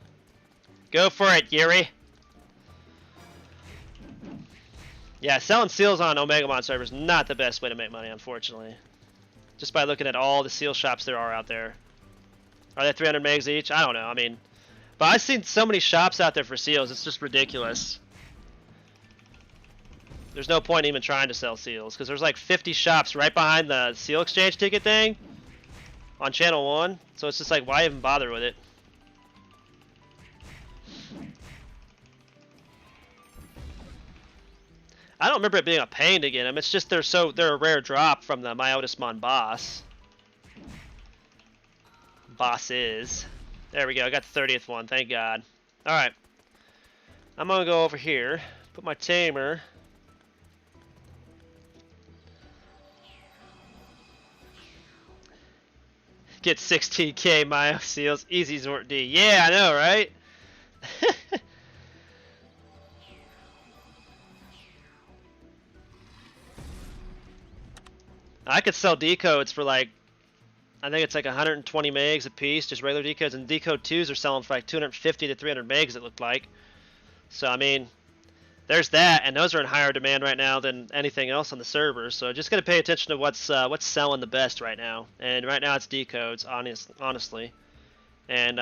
Go for it, Yuri. Yeah, selling seals on Omegamon servers not the best way to make money, unfortunately. Just by looking at all the seal shops there are out there. Are they 300 megs each? I don't know. I mean, but I've seen so many shops out there for seals. It's just ridiculous. There's no point even trying to sell seals because there's like 50 shops right behind the seal exchange ticket thing on channel 1. So it's just like, why even bother with it? I don't remember it being a pain to get them. It's just they're a rare drop from the Myotismon boss. Bosses. There we go. I got the 30th one. Thank God. All right. I'm gonna go over here. Put my tamer. Get 16k Myo seals. Easy Zort D. Yeah, I know, right? I could sell decodes for like, I think it's like 120 megs a piece, just regular decodes, and decode 2s are selling for like 250 to 300 megs, it looked like. So, I mean, there's that, and those are in higher demand right now than anything else on the server. So just gotta pay attention to what's selling the best right now. And right now it's decodes, honestly. And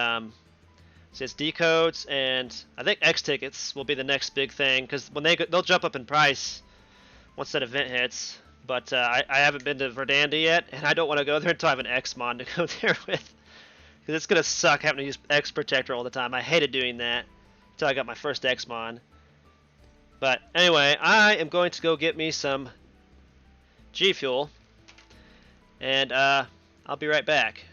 so it's decodes, and I think X tickets will be the next big thing because when they'll jump up in price once that event hits. But I haven't been to Verdanda yet, and I don't want to go there until I have an X-Mon to go there with. Because it's going to suck having to use X Protector all the time. I hated doing that until I got my first X-Mon. But anyway, I am going to go get me some G Fuel, and I'll be right back.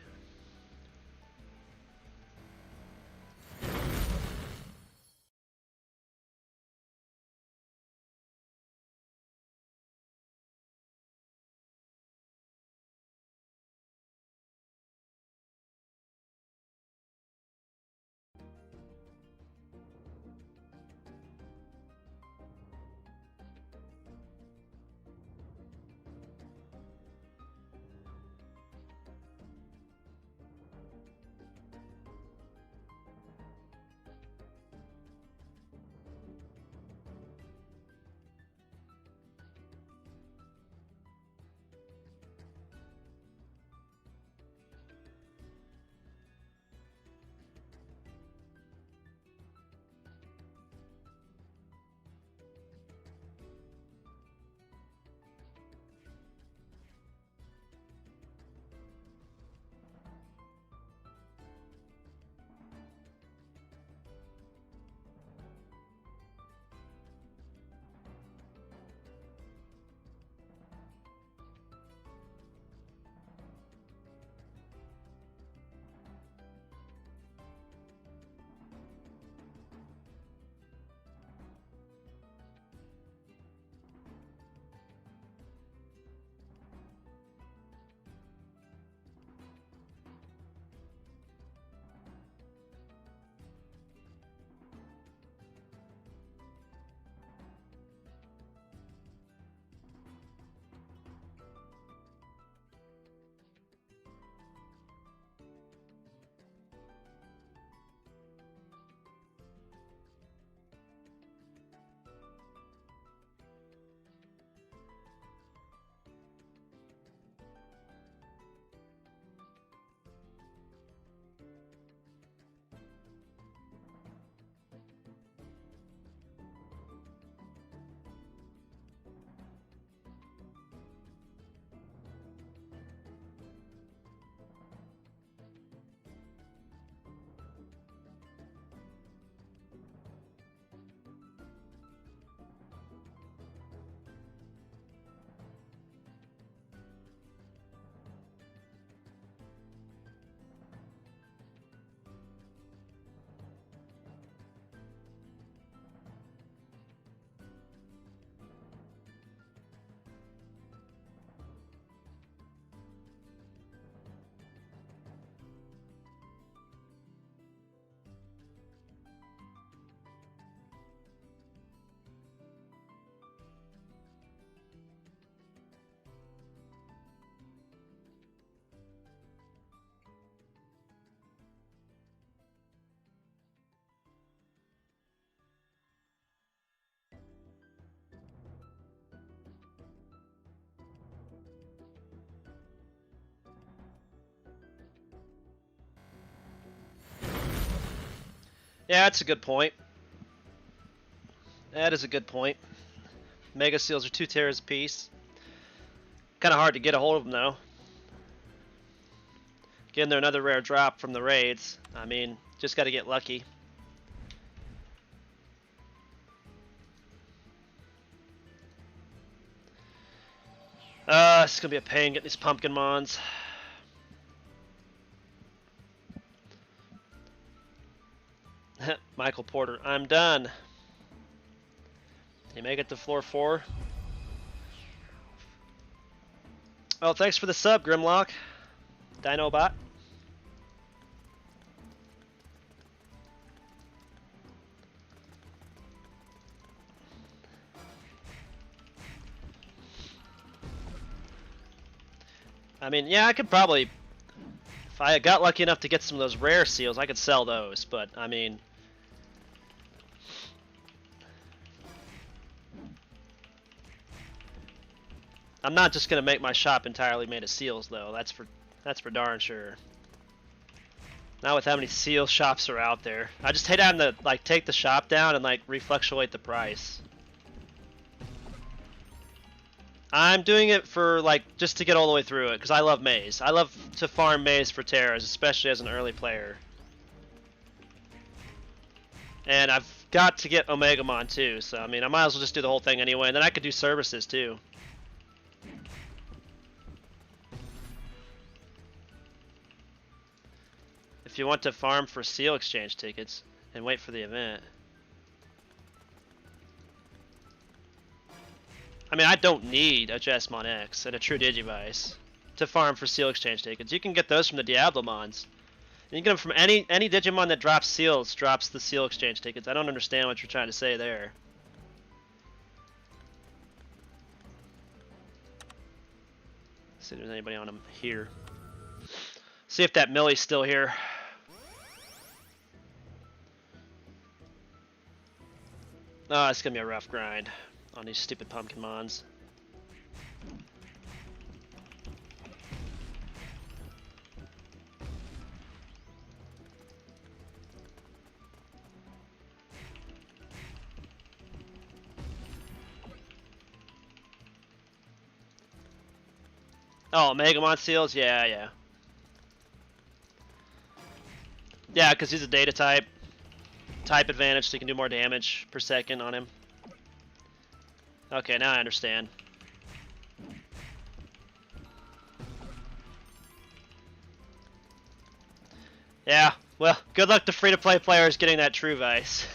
Yeah, that's a good point. That is a good point. Mega Seals are 2 tears apiece. Kind of hard to get a hold of them, though. Getting there another rare drop from the raids. I mean, just got to get lucky. It's going to be a pain getting these pumpkin mons. Michael Porter, I'm done. You make it to floor 4. Oh, thanks for the sub, Grimlock. Dinobot. I mean, yeah, I could probably, if I got lucky enough to get some of those rare seals, I could sell those, but I mean, I'm not just gonna make my shop entirely made of seals, though. That's for darn sure. Not with how many seal shops are out there. I just hate having to like take the shop down and like refluctuate the price. I'm doing it for like just to get all the way through it because I love maze. I love to farm maze for terrors, especially as an early player. And I've got to get Omegamon too, so I mean I might as well just do the whole thing anyway, and then I could do services too. If you want to farm for seal exchange tickets and wait for the event. I mean, I don't need a Jesmon X and a True Digivice to farm for seal exchange tickets. You can get those from the Diablomons. You can get them from any Digimon that drops seals, drops the seal exchange tickets. I don't understand what you're trying to say there. Let's see if there's anybody on them here. See if that Millie's still here. Oh, it's gonna be a rough grind on these stupid pumpkin mons. Oh, Omegamon seals? Yeah, yeah. Yeah, because he's a data type. Type advantage, so you can do more damage per second on him. Okay, now I understand. Yeah, well, good luck to free-to-play players getting that True Vice.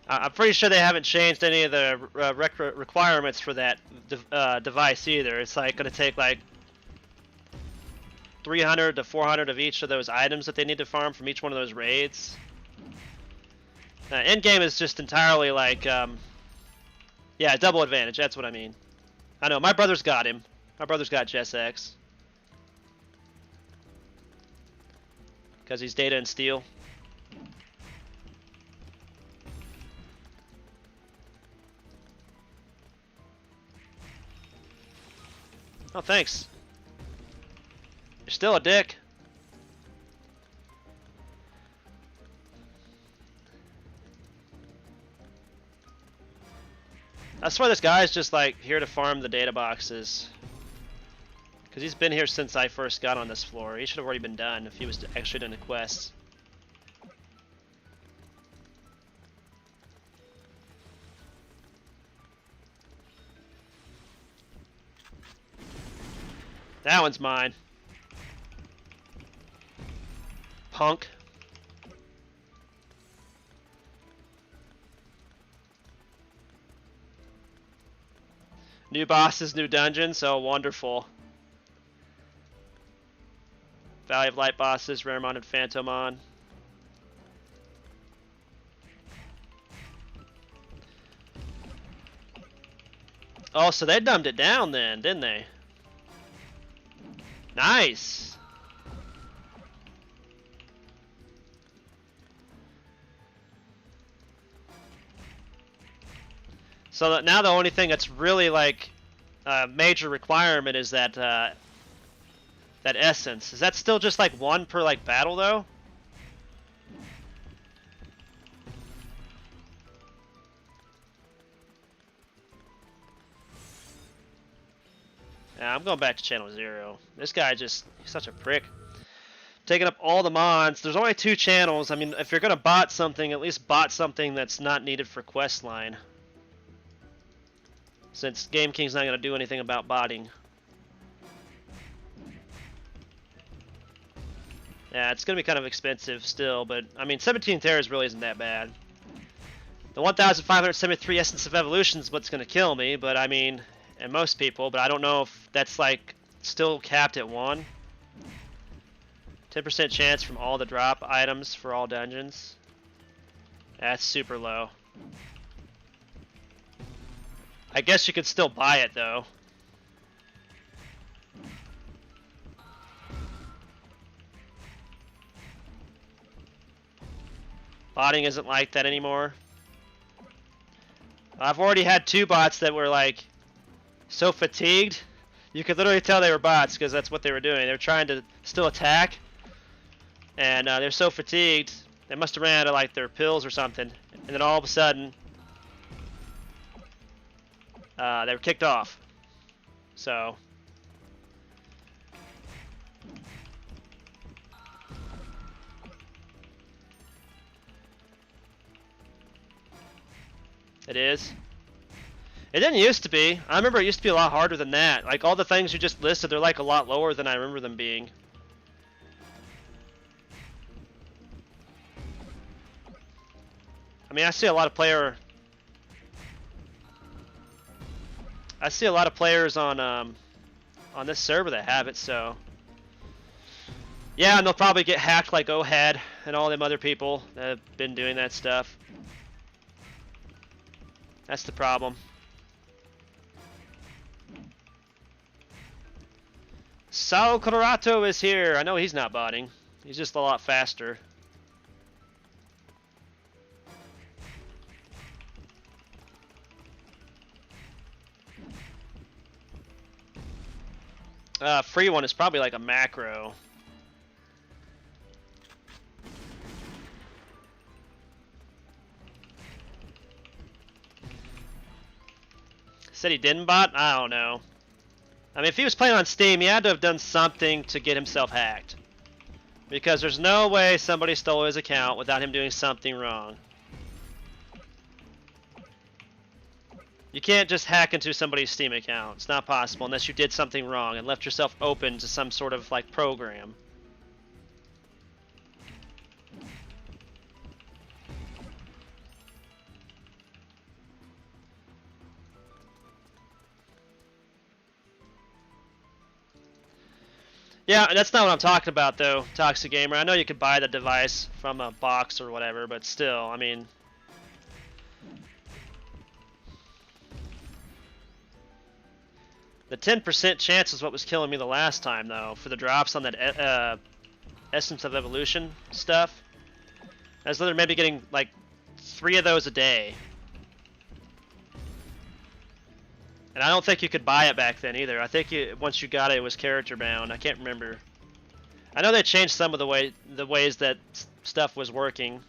I'm pretty sure they haven't changed any of the requirements for that device either. It's like going to take like 300 to 400 of each of those items that they need to farm from each one of those raids. End game is just entirely like, yeah, double advantage. That's what I mean. I know my brother's got him. My brother's got Jess X because he's data and steel. Oh, thanks. You're still a dick. I swear this guy's just like here to farm the data boxes. Because he's been here since I first got on this floor. He should have already been done if he was actually doing the quests. That one's mine. Punk. New bosses, new dungeons, so wonderful. Valley of Light bosses, Raremon and Phantomon. Oh, so they dumbed it down then, didn't they? Nice! So that now the only thing that's really like a major requirement is that that essence. Is that still just like one per like battle though? Yeah, I'm going back to channel 0. This guy just, he's such a prick. Taking up all the mons. There's only 2 channels. I mean, if you're going to bot something, at least bot something that's not needed for questline. Since Game King's not going to do anything about botting. Yeah, it's going to be kind of expensive still, but I mean, 17 Terrors really isn't that bad. The 1,573 Essence of Evolution is what's going to kill me, but I mean, and most people, but I don't know if that's like still capped at 1. 10% chance from all the drop items for all dungeons. That's super low. I guess you could still buy it though. Botting isn't like that anymore. I've already had 2 bots that were like so fatigued, you could literally tell they were bots because that's what they were doing. They were trying to still attack, and they're so fatigued, they must have ran out of like their pills or something, and then all of a sudden, they were kicked off. So. It is. It didn't used to be. I remember it used to be a lot harder than that. Like all the things you just listed, they're like a lot lower than I remember them being. I mean, I see a lot of players on this server that have it, so yeah, and they'll probably get hacked like OHAD and all them other people that have been doing that stuff. That's the problem. Sao Colorato is here. I know he's not botting. He's just a lot faster. Free one is probably like a macro. Said he didn't bot? I don't know. I mean, if he was playing on Steam, he had to have done something to get himself hacked. Because there's no way somebody stole his account without him doing something wrong. You can't just hack into somebody's Steam account. It's not possible unless you did something wrong and left yourself open to some sort of like program. Yeah, that's not what I'm talking about though, Toxic Gamer. I know you could buy the device from a box or whatever, but still, I mean... The 10% chance is what was killing me the last time though, for the drops on that Essence of Evolution stuff. I was literally maybe getting like 3 of those a day. And I don't think you could buy it back then either. I think once you got it, it was character bound. I can't remember. I know they changed some of the ways that stuff was working.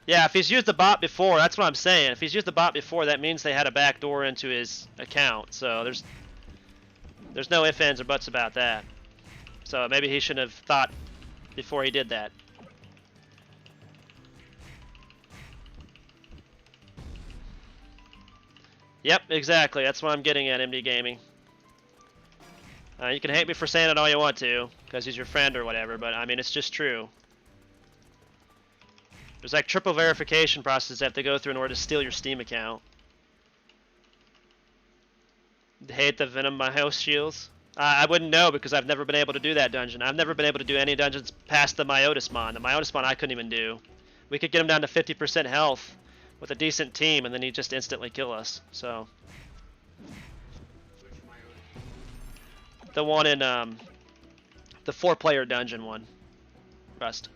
Yeah, if he's used the bot before, that's what I'm saying. If he's used the bot before, that means they had a backdoor into his account. So there's no ifs, ands, or buts about that. So maybe he shouldn't have thought before he did that. Yep, exactly. That's what I'm getting at, MD Gaming. You can hate me for saying it all you want to, because he's your friend or whatever, but I mean, it's just true. There's like triple verification process they have to go through in order to steal your Steam account. Hate the Venom my house shields? I wouldn't know because I've never been able to do that dungeon. I've never been able to do any dungeons past the Myotismon. The Myotismon I couldn't even do. We could get him down to 50% health with a decent team and then he'd just instantly kill us. So the one in the 4-player dungeon one. Rust.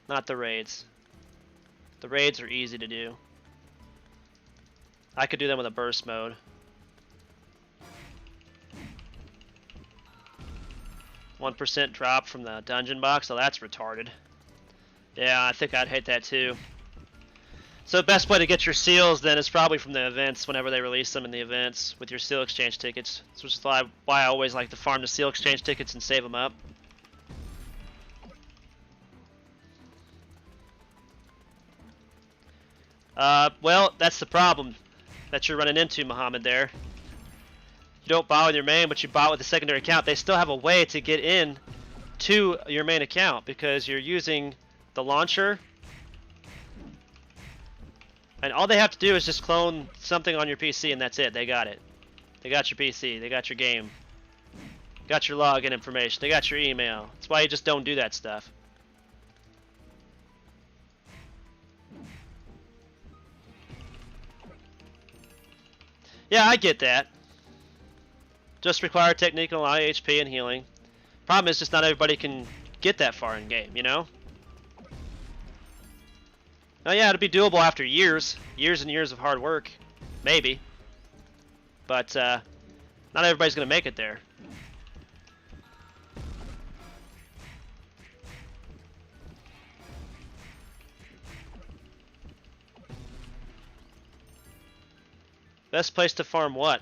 Not the raids. The raids are easy to do. I could do them with a burst mode. %1 drop from the dungeon box, so that's retarded. Yeah, I think I'd hate that too. So the best way to get your seals then is probably from the events whenever they release them in the events with your seal exchange tickets. Which is why I always like to farm the seal exchange tickets and save them up. Well, that's the problem that you're running into, Muhammad, there. You don't buy with your main, but you buy with a secondary account. They still have a way to get in to your main account because you're using the launcher. And all they have to do is just clone something on your PC and that's it. They got it. They got your PC. They got your game. Got your login information. They got your email. That's why you just don't do that stuff. Yeah, I get that. Just require technique and a lot of HP and healing. Problem is just not everybody can get that far in game, you know? Oh yeah, it'll be doable after years and years of hard work, maybe. But not everybody's gonna make it there. Best place to farm what?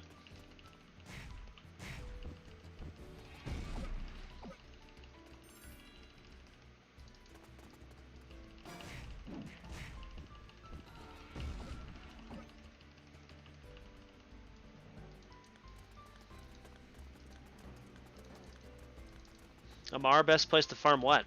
Amar, best place to farm what?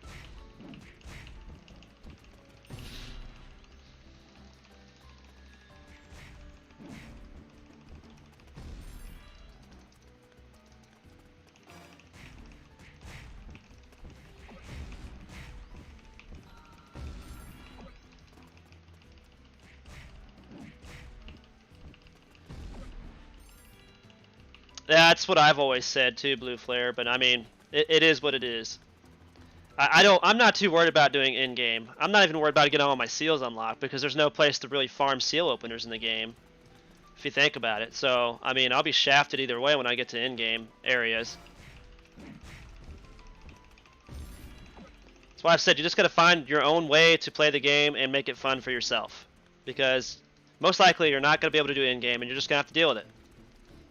That's what I've always said too, Blue Flare, but I mean, it is what it is. I'm not too worried about doing in-game. I'm not even worried about getting all my seals unlocked because there's no place to really farm seal openers in the game, if you think about it. So, I mean, I'll be shafted either way when I get to in-game areas. That's why I've said you just got to find your own way to play the game and make it fun for yourself. Because most likely you're not going to be able to do in-game and you're just going to have to deal with it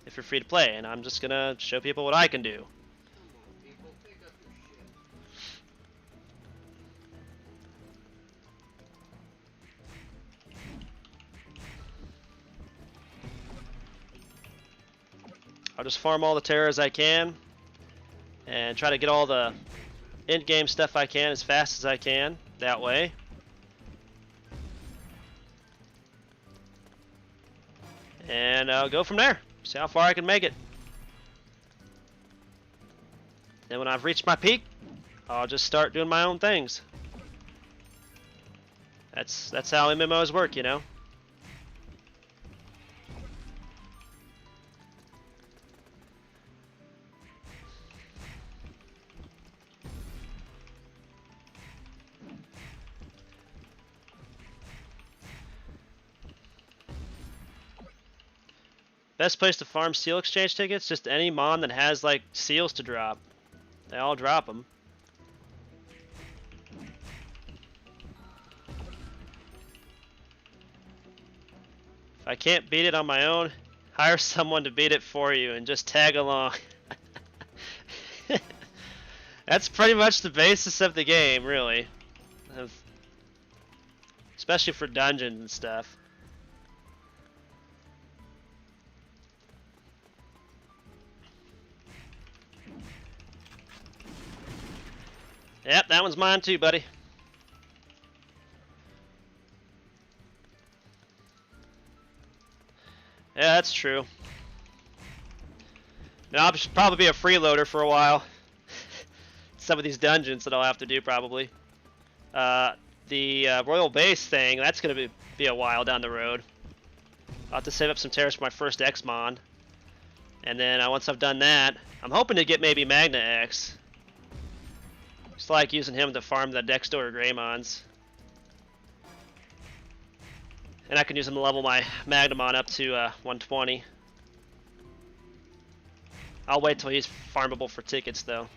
if you're free to play. And I'm just going to show people what I can do. I'll just farm all the terrors I can and try to get all the in-game stuff I can as fast as I can that way. And I'll go from there. See how far I can make it. Then when I've reached my peak, I'll just start doing my own things. That's how MMOs work, you know. Best place to farm seal exchange tickets? Just any mon that has like seals to drop. They all drop them. If I can't beat it on my own, hire someone to beat it for you and just tag along. That's pretty much the basis of the game, really. Especially for dungeons and stuff. Yep, that one's mine too, buddy. Yeah, that's true. Now, I'll probably be a freeloader for a while. Some of these dungeons that I'll have to do, probably. The Royal Base thing, that's going to be a while down the road. I'll have to save up some terrors for my first X-Mon. And then once I've done that, I'm hoping to get maybe Magna X. Just like using him to farm the Dexter Greymons. And I can use him to level my Magnamon up to 120. I'll wait till he's farmable for tickets, though.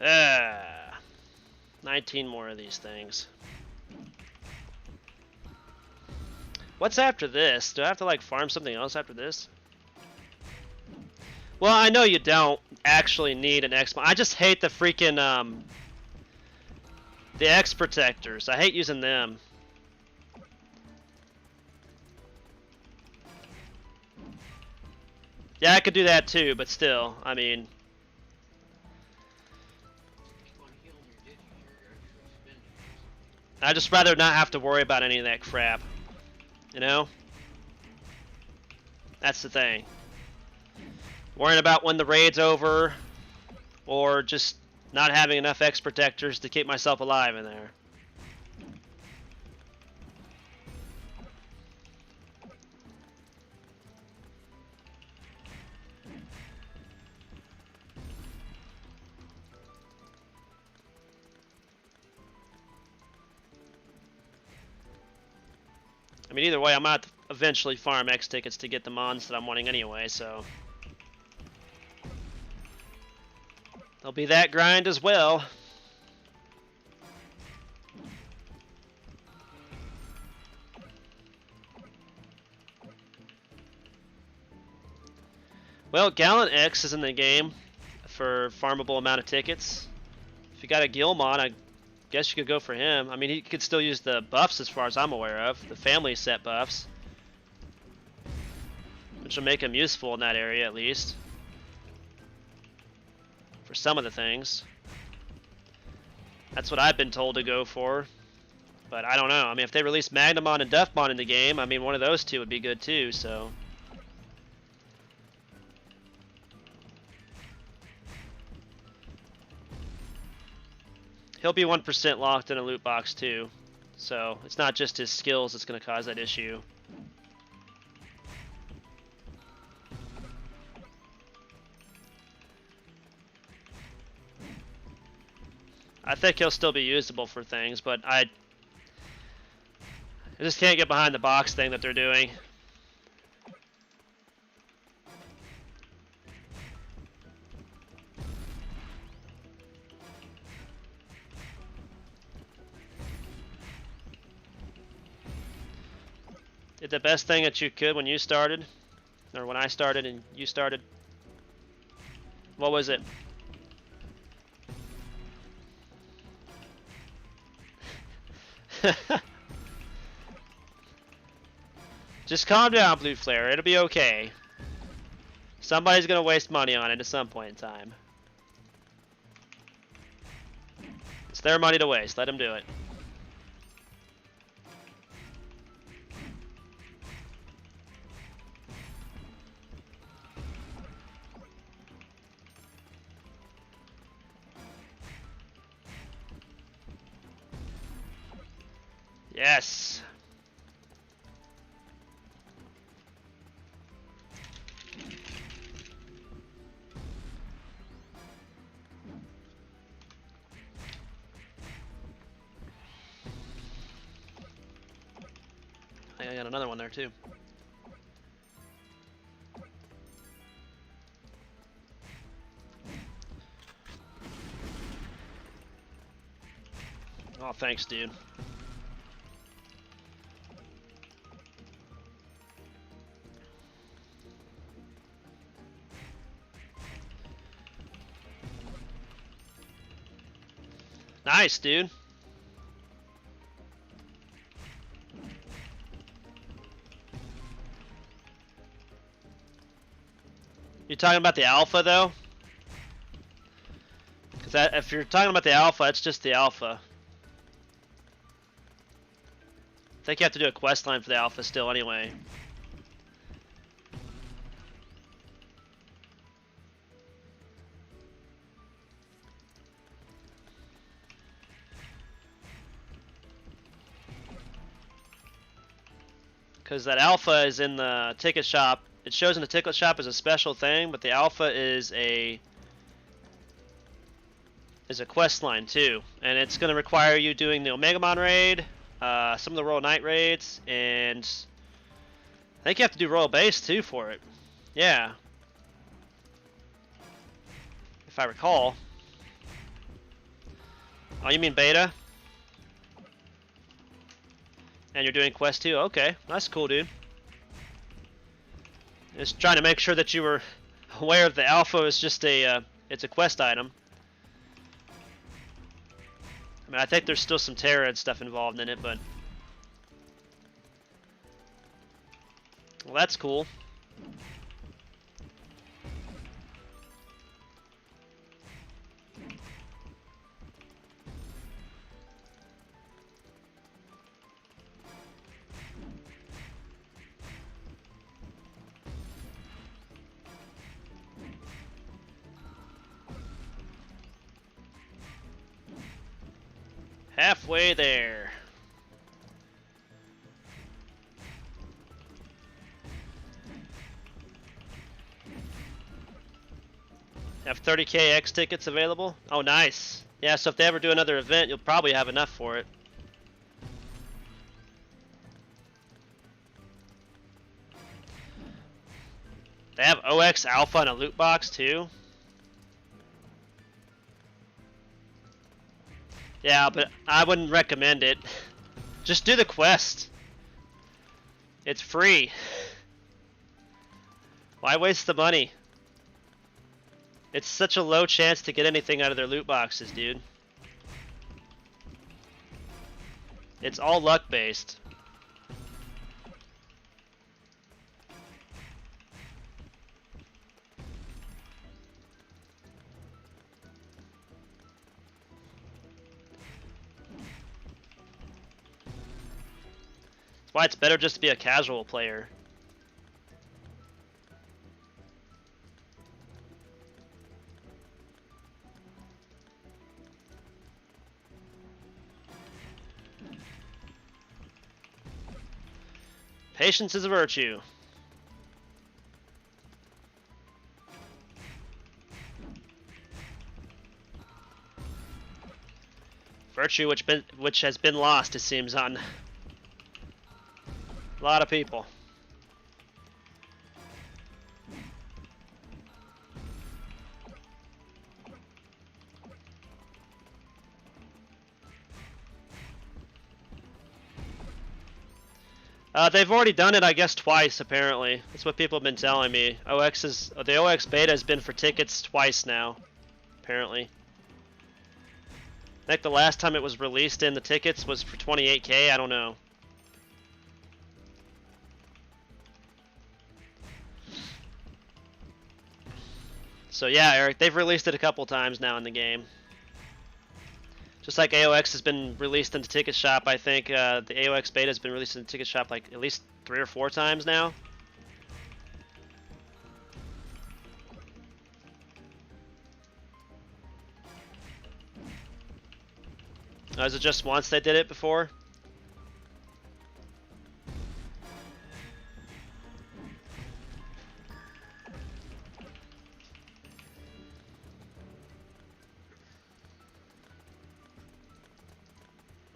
Ah, 19 more of these things. What's after this? Do I have to like farm something else after this? Well, I know you don't actually need an X. I just hate the freaking the X protectors. I hate using them. Yeah, I could do that too, but still, I mean. I'd just rather not have to worry about any of that crap. You know? That's the thing. Worrying about when the raid's over, or just not having enough X protectors to keep myself alive in there. I mean, either way, I'm out to eventually farm X tickets to get the mons that I'm wanting anyway, so. There'll be that grind as well. Well, Gallant X is in the game for farmable amount of tickets. If you got a Gilmon, I guess you could go for him. I mean, he could still use the buffs as far as I'm aware of, the family set buffs, which will make him useful in that area at least. For some of the things. That's what I've been told to go for. But I don't know. I mean, if they release Magnamon and Duffmon in the game, I mean, one of those two would be good too, so. He'll be 1% locked in a loot box too. So, it's not just his skills that's going to cause that issue. I think he'll still be usable for things, but I just can't get behind the box thing that they're doing. Did the best thing that you could when you started, or when I started and you started. What was it? Just calm down, Blue Flare. It'll be okay. Somebody's gonna waste money on it at some point in time. It's their money to waste. Let them do it. Yes. I think I got another one there too. Oh, thanks, dude. Nice, dude. You talking about the alpha, though? Because if you're talking about the alpha, it's just the alpha. I think you have to do a quest line for the alpha still anyway. Because that alpha is in the ticket shop. It shows in the ticket shop as a special thing, but the alpha is a quest line too, and it's going to require you doing the Omegamon raid, some of the Royal Knight raids, and I think you have to do Royal Base too for it. Yeah, if I recall. Oh, you mean beta? And you're doing quest 2? Okay, that's cool, dude. Just trying to make sure that you were aware of the alpha is just a, it's a quest item. I mean, I think there's still some Terra and stuff involved in it, but... Well, that's cool. Halfway there. Have 30k X tickets available? Oh, nice. Yeah, so if they ever do another event, you'll probably have enough for it. They have OX Alpha in a loot box, too? Yeah, but I wouldn't recommend it. Just do the quest. It's free. Why waste the money? It's such a low chance to get anything out of their loot boxes, dude. It's all luck based. That's why it's better just to be a casual player. Patience is a virtue. Virtue which has been lost, it seems, on a lot of people. They've already done it, I guess, twice, apparently. That's what people have been telling me. The OX beta has been for tickets twice now, apparently. I think the last time it was released in the tickets was for 28k, I don't know. So yeah, Eric, they've released it a couple times now in the game. Just like AOX has been released in the ticket shop, I think the AOX beta has been released in the ticket shop like at least 3 or 4 times now. Oh, is it just once they did it before?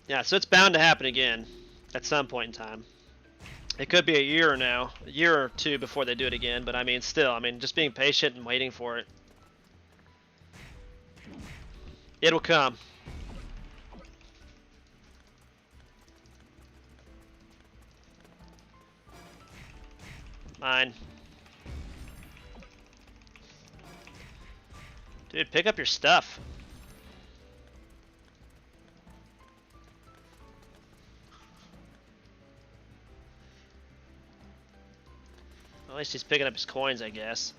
Yeah, so it's bound to happen again at some point in time. It could be a year or 2 before they do it again, but I mean, still, I mean, just being patient and waiting for it. It'll come. Mine. Dude, pick up your stuff. At least he's picking up his coins, I guess.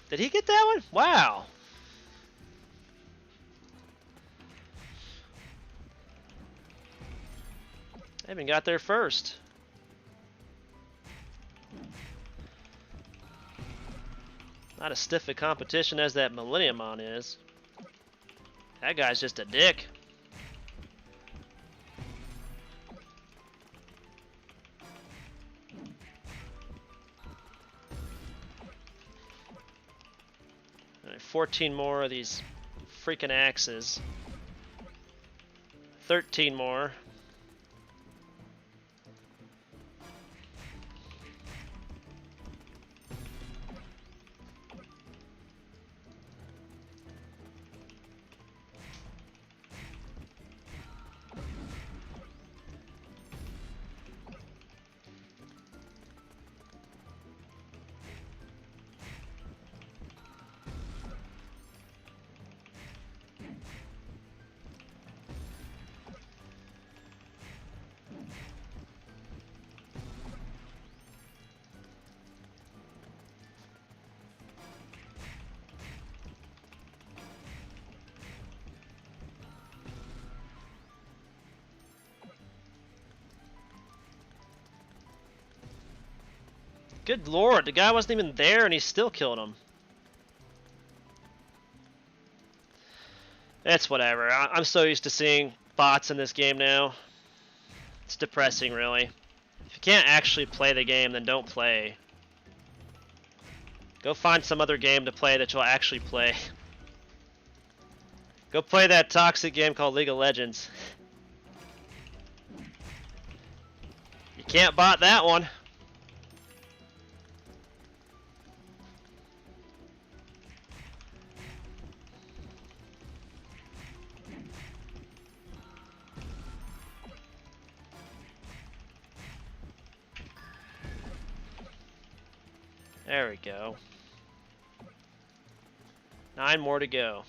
Did he get that one? Wow. I even got there first. Not as stiff a competition as that Millenniumon is. That guy's just a dick. All right, 14 more of these freaking axes. 13 more. Good lord, the guy wasn't even there and he still killed him. It's whatever. I'm so used to seeing bots in this game now. It's depressing, really. If you can't actually play the game, then don't play. Go find some other game to play that you'll actually play. Go play that toxic game called League of Legends. You can't bot that one. There we go. 9 more to go.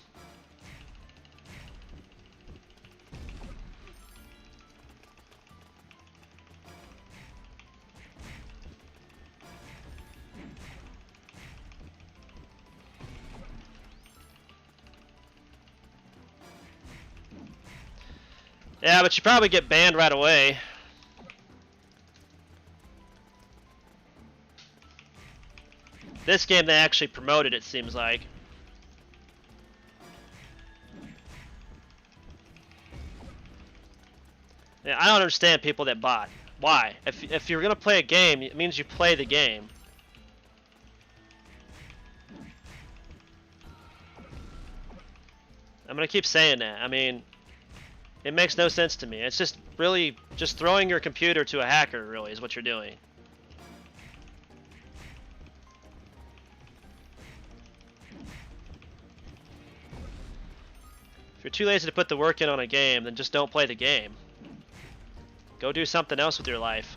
Yeah, but you probably get banned right away. This game they actually promoted, it seems like. Yeah, I don't understand people that bot. Why? If you're gonna play a game, it means you play the game. I'm gonna keep saying that. I mean, it makes no sense to me. It's just really just throwing your computer to a hacker, really, is what you're doing. If you're too lazy to put the work in on a game, then just don't play the game. Go do something else with your life.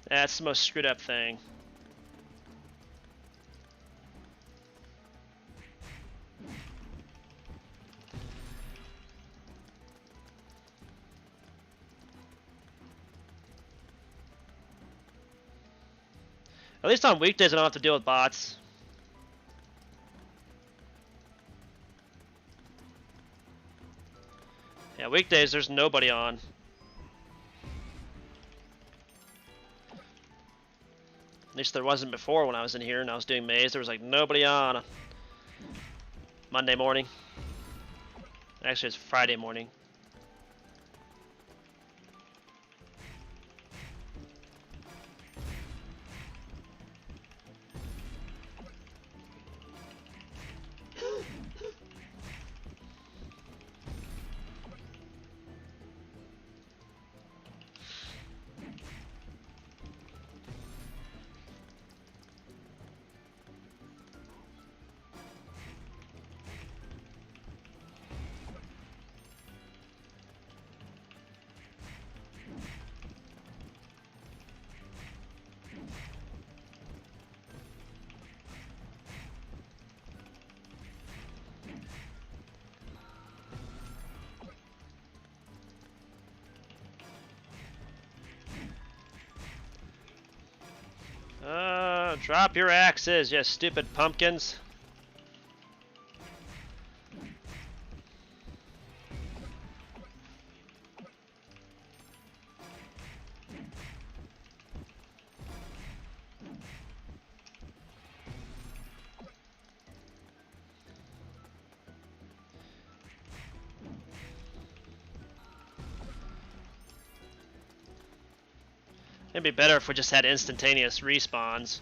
That's the most screwed up thing. At least on weekdays I don't have to deal with bots. Yeah, weekdays there's nobody on. At least there wasn't before when I was in here and I was doing maze. There was like nobody on Monday morning. Actually, it's Friday morning. Drop your axes, you stupid pumpkins. It'd be better if we just had instantaneous respawns.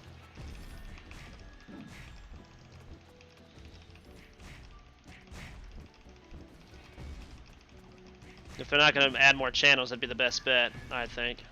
If they're not going to add more channels, that'd be the best bet, I think.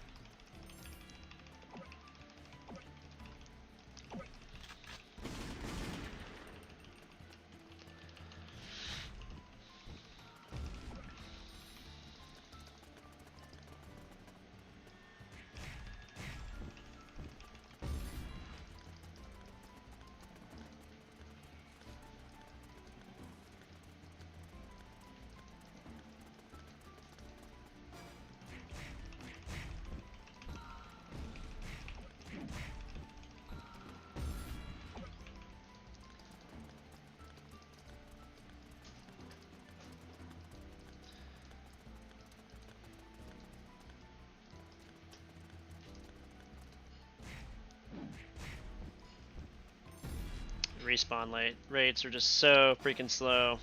Respawn rates are just so freaking slow.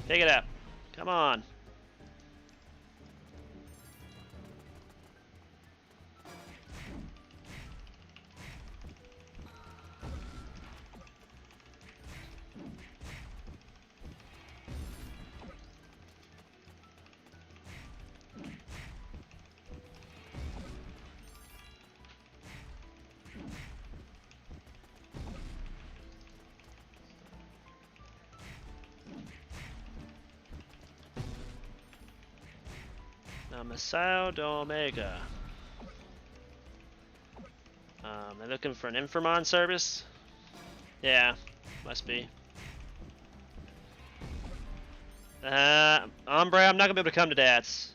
Pick it up. Come on. Masao to Omega. They're looking for an Infomon service? Yeah, must be. Ombre, I'm not gonna be able to come to Dats.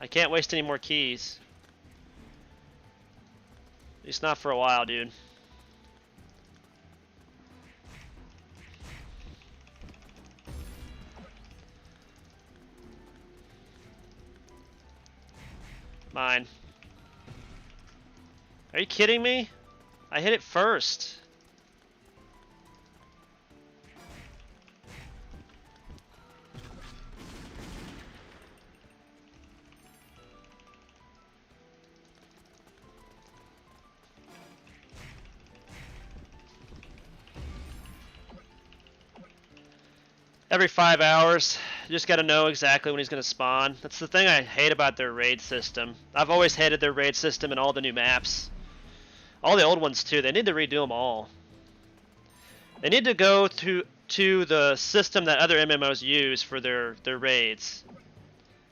I can't waste any more keys. At least not for a while, dude. Mine. Are you kidding me? I hit it first. Every 5 hours, you just gotta know exactly when he's gonna spawn. That's the thing I hate about their raid system. I've always hated their raid system and all the new maps. All the old ones too, they need to redo them all. They need to go to the system that other MMOs use for their raids.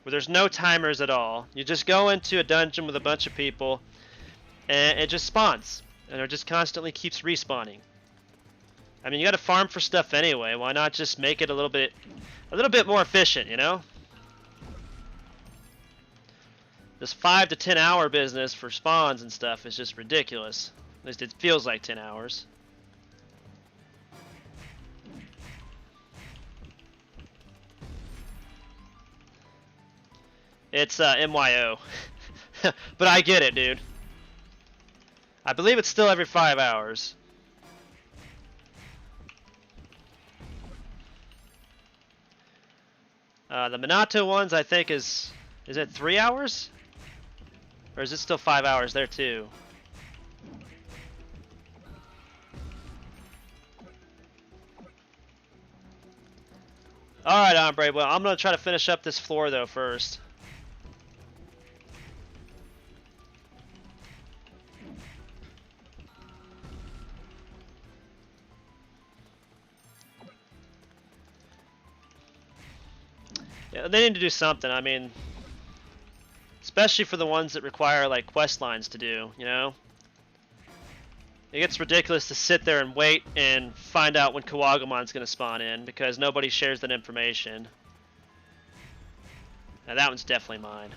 Where there's no timers at all. You just go into a dungeon with a bunch of people, and it just spawns. And it just constantly keeps respawning. I mean, you got to farm for stuff anyway. Why not just make it a little bit more efficient, you know? This 5 to 10 hour business for spawns and stuff is just ridiculous. At least it feels like 10 hours. It's MYO. But I get it, dude. I believe it's still every 5 hours. The Minato ones, I think, is it 3 hours? Or is it still 5 hours there too? Alright, Ombre, well, I'm going to try to finish up this floor though first. Yeah, they need to do something. I mean, especially for the ones that require like quest lines to do, you know? It gets ridiculous to sit there and wait and find out when Kawagamon's going to spawn in because nobody shares that information. Now that one's definitely mine.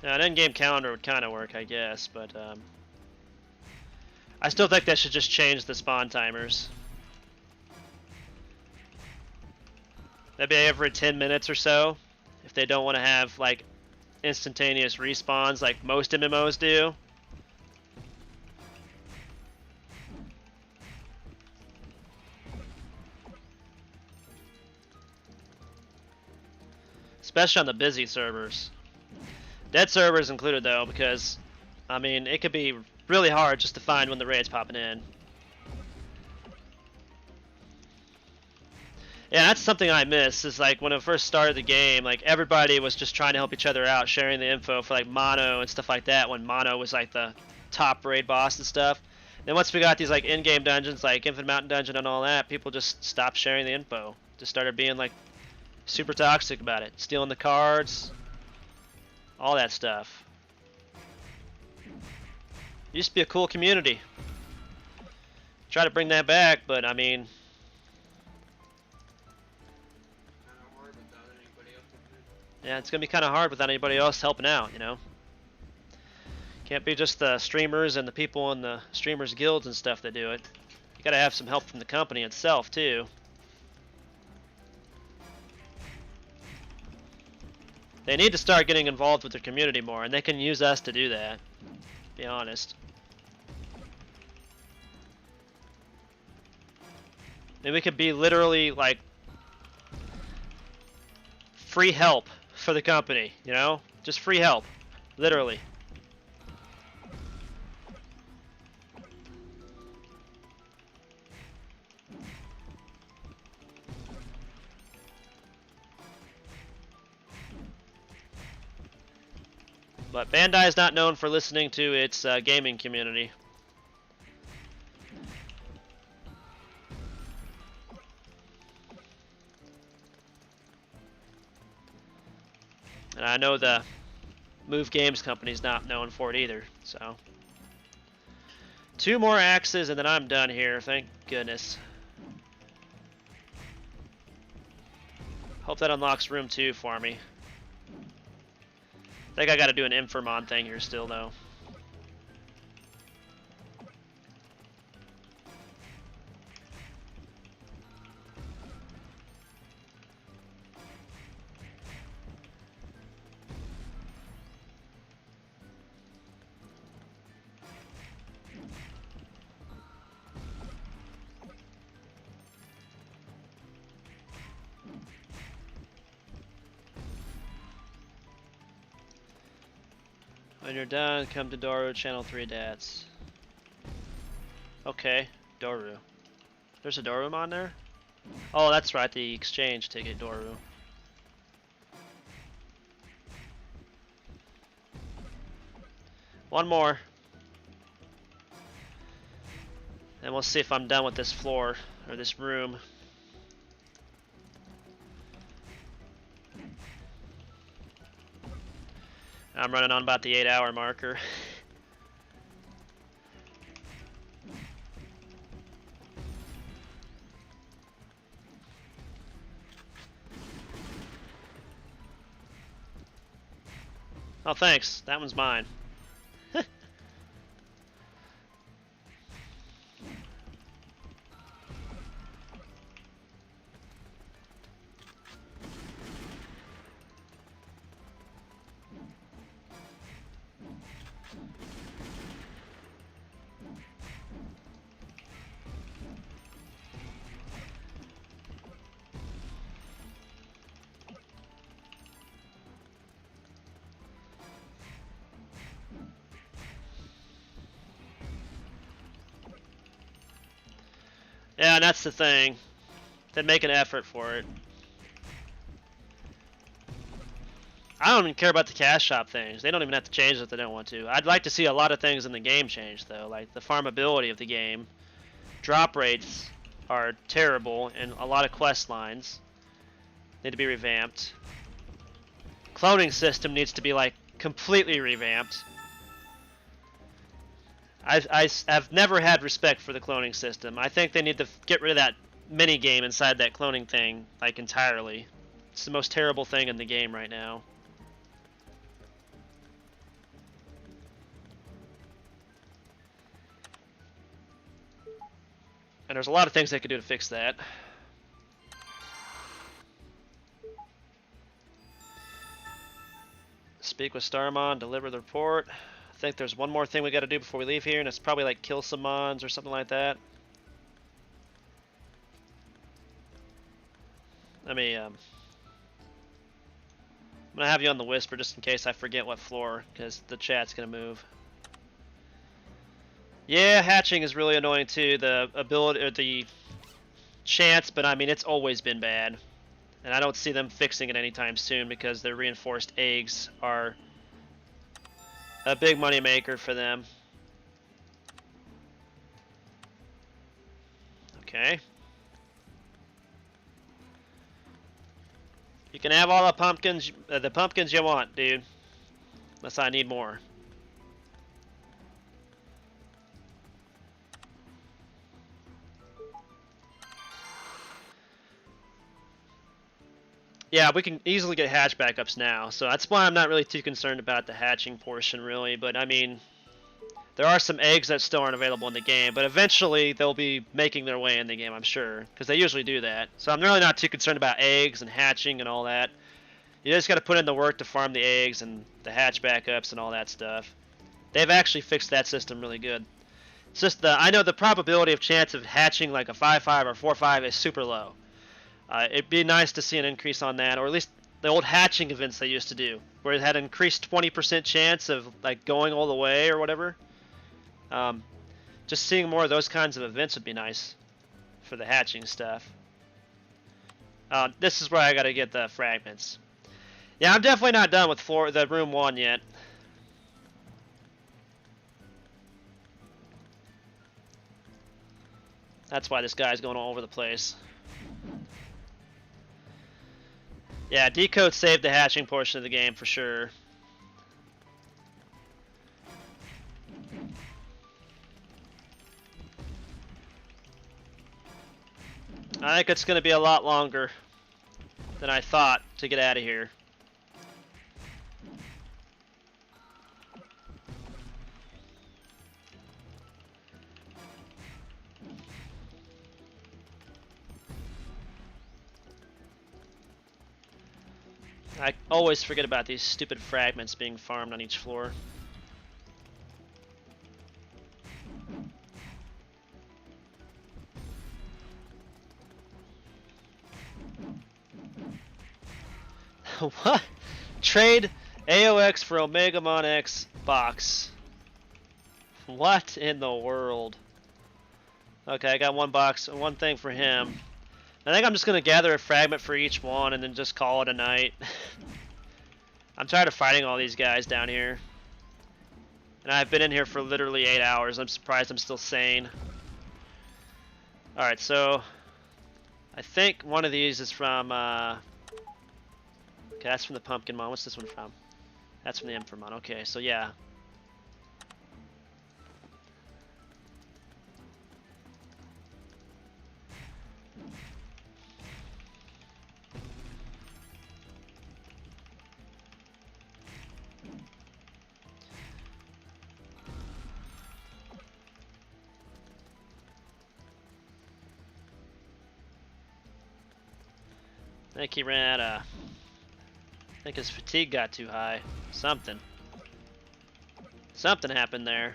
Now, an in-game calendar would kind of work, I guess, but I still think they should just change the spawn timers. Maybe every 10 minutes or so, if they don't want to have like instantaneous respawns like most MMOs do. Especially on the busy servers. Dead servers included though, because I mean it could be really hard just to find when the raid's popping in. Yeah, that's something I miss, is like when I first started the game, like everybody was just trying to help each other out, sharing the info for like Mono and stuff like that, when Mono was like the top raid boss and stuff. Then once we got these like in-game dungeons like Infinite Mountain Dungeon and all that, people just stopped sharing the info. Just started being like Super toxic about it. Stealing the cards, all that stuff. Used to be a cool community. Try to bring that back, but I mean, yeah, it's gonna be kind of hard without anybody else helping out, you know. Can't be just the streamers and the people in the streamers guilds and stuff that do it. You gotta have some help from the company itself too. They need to start getting involved with their community more, and they can use us to do that. Be honest. Maybe we could be literally like free help for the company, you know? Just free help. Literally. But Bandai is not known for listening to its gaming community. And I know the Move Games company's not known for it either, so. 2 more axes and then I'm done here, thank goodness. Hope that unlocks room 2 for me. I think I gotta do an Infirmon thing here still though. When you're done, come to Doru, channel 3 Dats. Okay, Doru. There's a Dorumon there? Oh, that's right, the exchange ticket, Doru. One more. And we'll see if I'm done with this floor, or this room. I'm running on about the 8-hour marker. Oh, thanks. That one's mine. Yeah, and that's the thing. They make an effort for it. I don't even care about the cash shop things. They don't even have to change it if they don't want to. I'd like to see a lot of things in the game change, though, like the farmability of the game. Drop rates are terrible, and a lot of quest lines need to be revamped. Cloning system needs to be, like, completely revamped. I've never had respect for the cloning system. I think they need to get rid of that mini game inside that cloning thing, like, entirely. It's the most terrible thing in the game right now. And there's a lot of things they could do to fix that. Speak with Starmon, deliver the report. I think there's one more thing we gotta do before we leave here, and it's probably like kill some mons or something like that. Let me, I'm gonna have you on the whisper just in case I forget what floor, because the chat's gonna move. Yeah, hatching is really annoying too. The ability, or the chance, but I mean it's always been bad, and I don't see them fixing it anytime soon because their reinforced eggs are a big money maker for them. Okay. You can have all the pumpkins you want, dude. Unless I need more. Yeah, we can easily get hatch backups now, so that's why I'm not really too concerned about the hatching portion, really. But I mean, there are some eggs that still aren't available in the game, but eventually they'll be making their way in the game, I'm sure, because they usually do that. So I'm really not too concerned about eggs and hatching and all that. You just got to put in the work to farm the eggs and the hatch backups and all that stuff. They've actually fixed that system really good. It's just I know the probability of chance of hatching like a 5-5 or 4-5 is super low. It'd be nice to see an increase on that, or at least the old hatching events they used to do, where it had an increased 20% chance of like going all the way or whatever. Just seeing more of those kinds of events would be nice for the hatching stuff. This is where I gotta get the fragments. Yeah, I'm definitely not done with the room 1 yet. That's why this guy's going all over the place. Yeah, Decode saved the hatching portion of the game for sure. I think it's going to be a lot longer than I thought to get out of here. I always forget about these stupid fragments being farmed on each floor. What? Trade AOX for Omegamon X box. What in the world? Okay, I got one box, one thing for him. I think I'm just going to gather a fragment for each one and then just call it a night. I'm tired of fighting all these guys down here. And I've been in here for literally 8 hours. I'm surprised I'm still sane. Alright, so I think one of these is from okay, that's from the Pumpkinmon. What's this one from? That's from the Emperormon. Okay, so yeah. I think he ran out of... I think his fatigue got too high. Something happened there.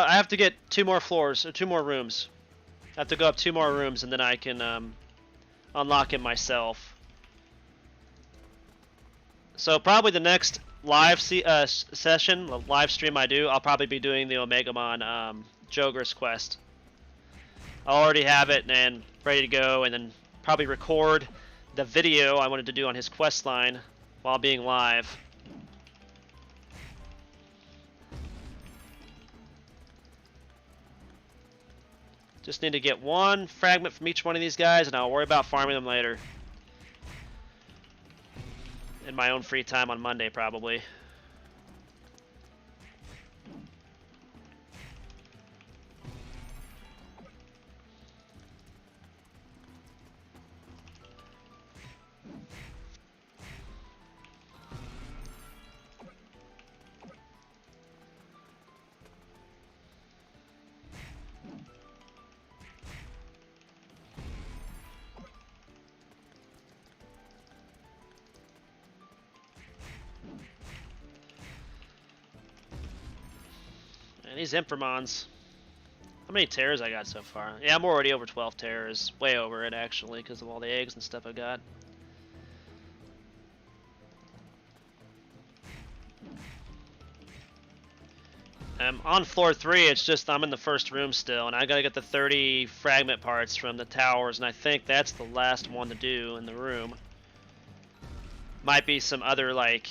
I have to get 2 more floors, or 2 more rooms. I have to go up 2 more rooms and then I can unlock it myself. So probably the next live session, live stream I do, I'll probably be doing the Omegamon Jogris quest. I already have it and ready to go, and then probably record the video I wanted to do on his quest line while being live. Just need to get 1 fragment from each one of these guys, and I'll worry about farming them later. In my own free time on Monday, probably. And these Emperormons. How many terrors I got so far? Yeah, I'm already over 12 terrors. Way over it, actually, because of all the eggs and stuff I got. On floor 3, it's just I'm in the first room still, and I gotta get the 30 fragment parts from the towers, and I think that's the last one to do in the room. Might be some other, like,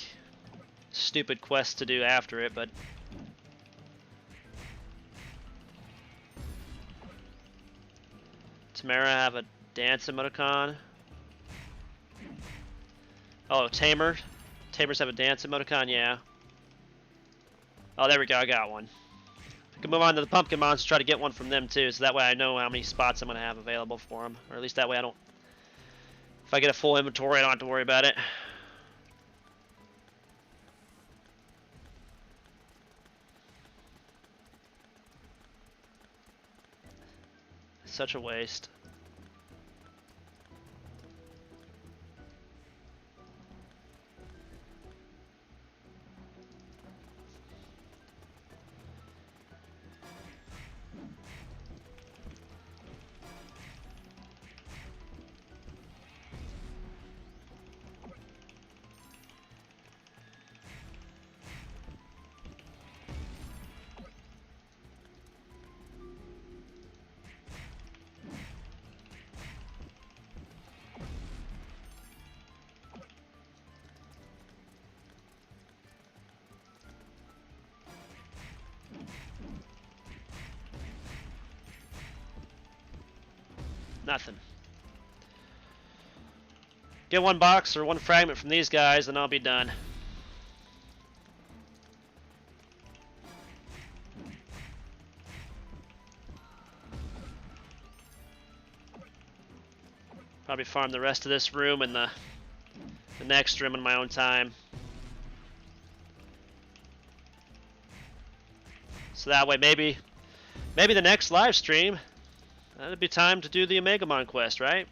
stupid quests to do after it, but... Tamara have a dance emoticon. Oh, Tamer. Tamers have a dance emoticon, yeah. Oh, there we go, I got one. I can move on to the pumpkin monsters, try to get one from them too, so that way I know how many spots I'm going to have available for them. Or at least that way I don't... If I get a full inventory, I don't have to worry about it. Such a waste. Nothing. Get one box or one fragment from these guys, and I'll be done. Probably farm the rest of this room and the next room in my own time. So that way, maybe the next live stream, that'd be time to do the Omegamon quest, right?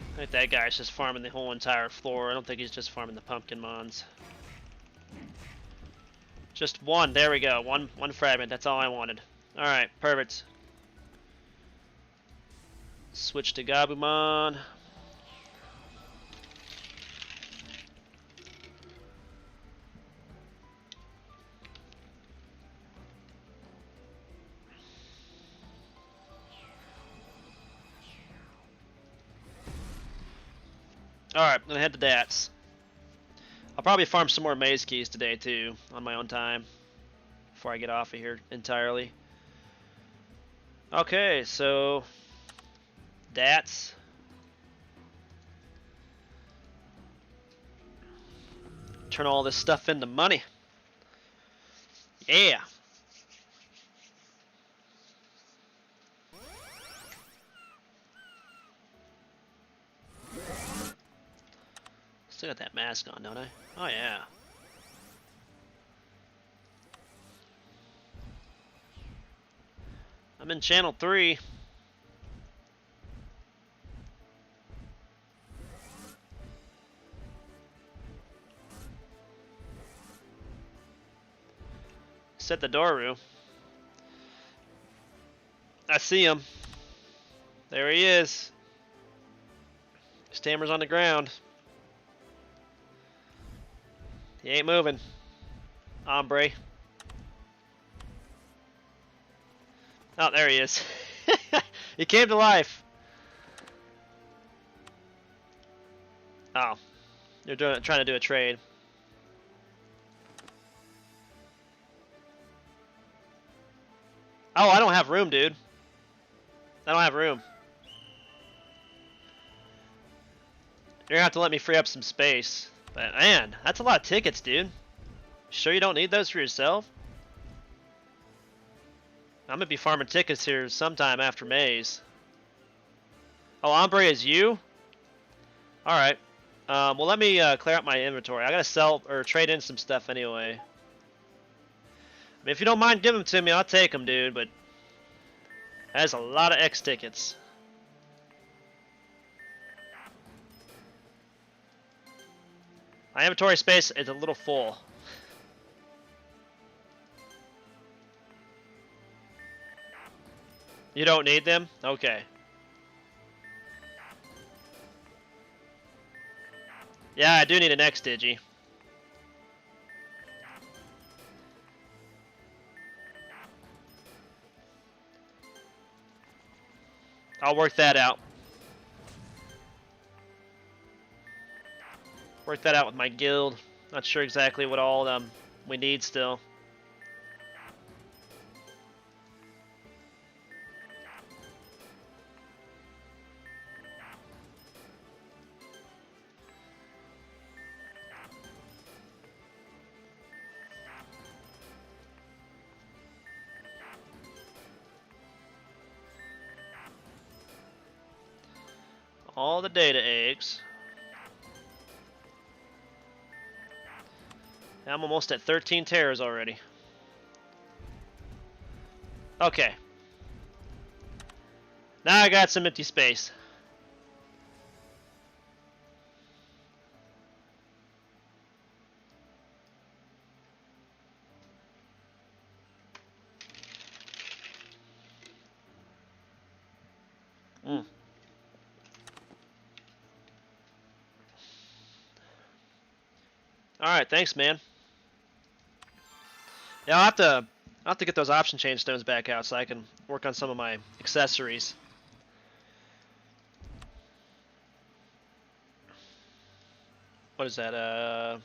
I think that guy's just farming the whole entire floor. I don't think he's just farming the pumpkin mons. Just one. There we go. One fragment. That's all I wanted. All right, perfect. Switch to Gabumon. Alright, I'm gonna head to Dats. I'll probably farm some more maze keys today too, on my own time, before I get off of here entirely. Okay, so Dats. Turn all this stuff into money. Yeah. Still got that mask on, don't I? Oh yeah. I'm in channel 3. Set the Doru. I see him. There he is. Stammer's on the ground. He ain't moving. Ombre. Oh, there he is. He came to life. Oh. You're trying to do a trade. Oh, I don't have room, dude. I don't have room. You're gonna have to let me free up some space. But man, that's a lot of tickets, dude. Sure you don't need those for yourself? I'm gonna be farming tickets here sometime after Maze. Oh, Ombre is you? Alright. Well, let me clear out my inventory. I gotta sell or trade in some stuff anyway. I mean, if you don't mind giving them to me, I'll take them, dude. But that's a lot of X tickets. My inventory space is a little full. You don't need them? Okay. Yeah, I do need an X Digi. I'll work that out. Work that out with my guild. Not sure exactly what all we need still. All the data eggs. I'm almost at 13 terrors already. Okay. Now I got some empty space. Alright, thanks, man. Yeah, I'll have to get those option chain stones back out so I can work on some of my accessories. What is that?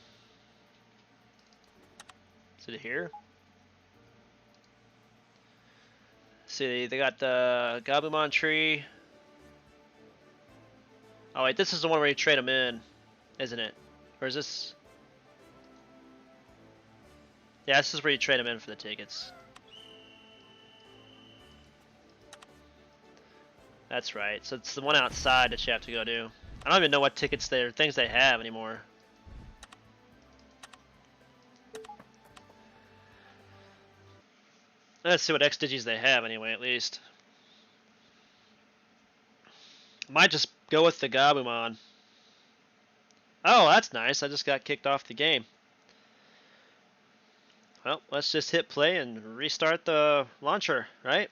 Is it here? See, they got the Gabumon tree. Oh wait, this is the one where you trade them in, isn't it? Or is this? Yeah, this is where you trade them in for the tickets. That's right. So it's the one outside that you have to go do. I don't even know what tickets things they have anymore. Let's see what X Digis they have anyway, at least. Might just go with the Gabumon. Oh, that's nice. I just got kicked off the game. Well, let's just hit play and restart the launcher, right?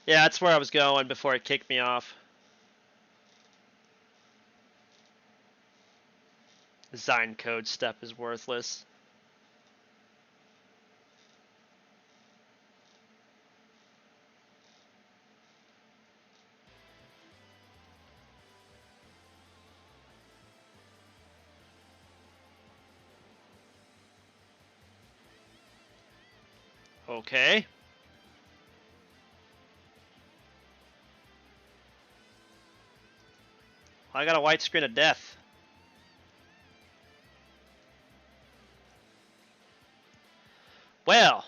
Yeah, that's where I was going before it kicked me off. Design code step is worthless. Okay. I got a white screen of death. Well.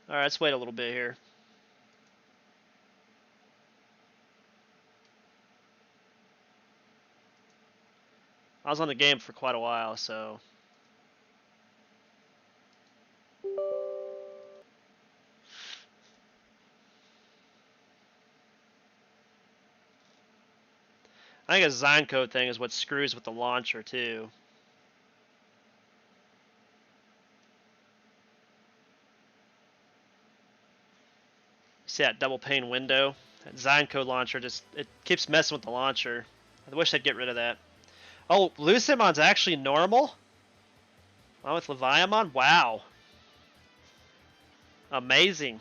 Alright, let's wait a little bit here. I was on the game for quite a while, so... I think a design code thing is what screws with the launcher, too. See that double pane window? That design code launcher just, it keeps messing with the launcher. I wish they'd get rid of that. Oh, Lucimon's actually normal? Along with Leviamon? Wow. Amazing.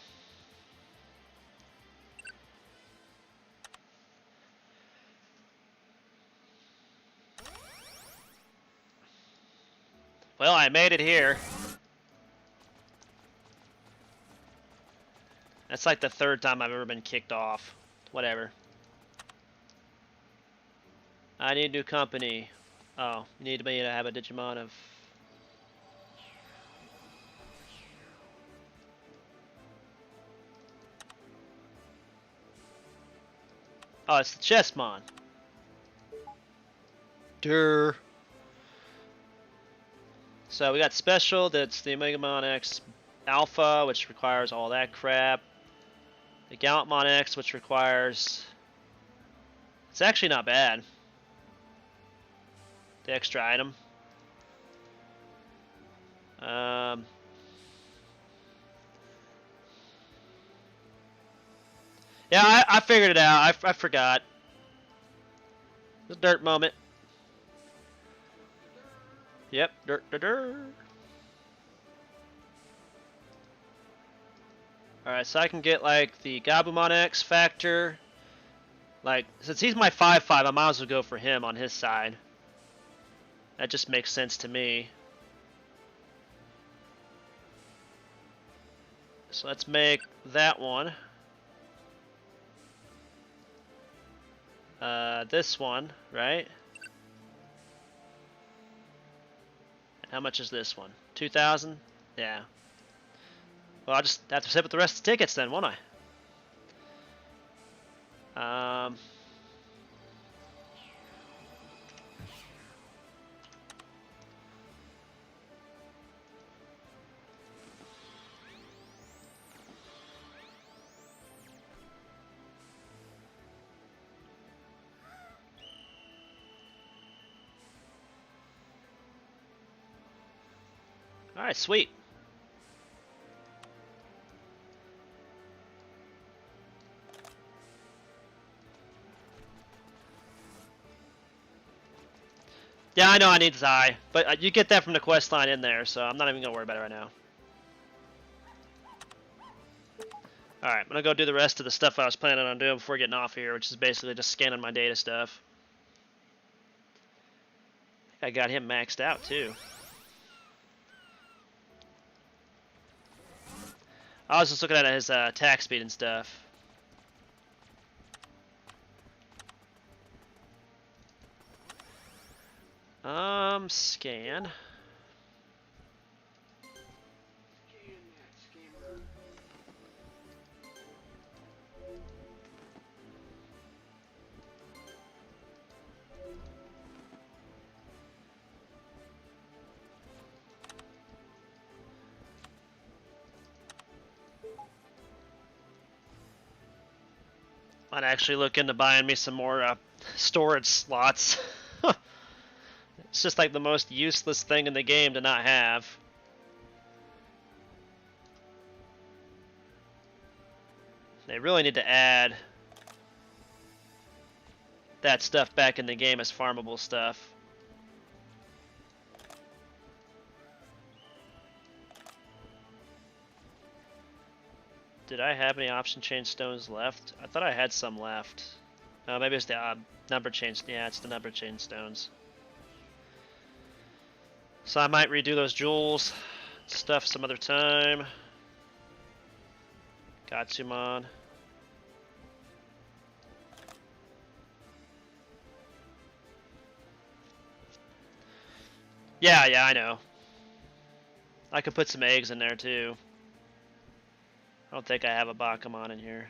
Well, I made it here. That's like the third time I've ever been kicked off. Whatever. I need new company. Oh, you need me to have a Digimon of... Oh, it's the Chessmon. Durr. So we got special, that's the Omegamon X Alpha, which requires all that crap. The Gallantmon X, which requires... It's actually not bad. The extra item. Yeah, I figured it out. I forgot. The dirt moment. Yep, dirt, dirt, dirt. Alright, so I can get like the Gabumon X factor. Like, since he's my 5-5, I might as well go for him on his side. That just makes sense to me. So let's make that one. This one, right? How much is this one? 2,000? Yeah. Well, I'll just have to sit with the rest of the tickets then, won't I? Alright, sweet. Yeah, I know I need Zai, but you get that from the quest line in there, so I'm not even going to worry about it right now. Alright, I'm going to go do the rest of the stuff I was planning on doing before getting off here, which is basically just scanning my data stuff. I got him maxed out, too. I was just looking at his attack speed and stuff. Scan. Might actually look into buying me some more storage slots. It's just like the most useless thing in the game to not have. They really need to add that stuff back in the game as farmable stuff. Did I have any option change stones left? I thought I had some left. Oh, maybe it's the number change. Yeah, it's the number change stones. So I might redo those jewels stuff some other time. Gatsumon. Yeah, I know. I could put some eggs in there too. I don't think I have a Bakumon in here.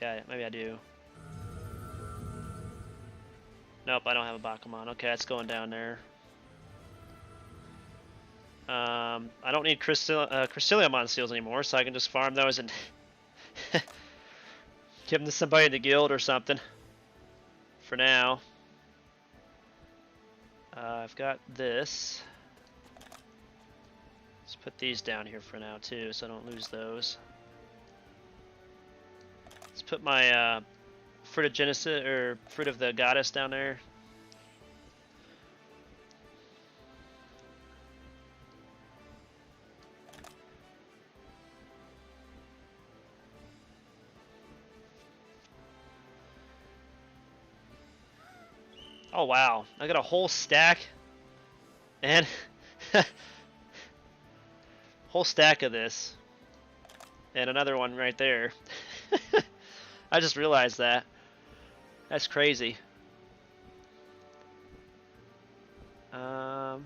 Yeah, maybe I do. Nope, I don't have a Bakumon. Okay, it's going down there. I don't need Crystaliamon seals anymore, so I can just farm those and give them to somebody in the guild or something. For now. I've got this. Let's put these down here for now too, so I don't lose those. Let's put my Fruit of Genesis, or Fruit of the Goddess down there. Oh wow, I got a whole stack and whole stack of this and another one right there. I just realized that. That's crazy. All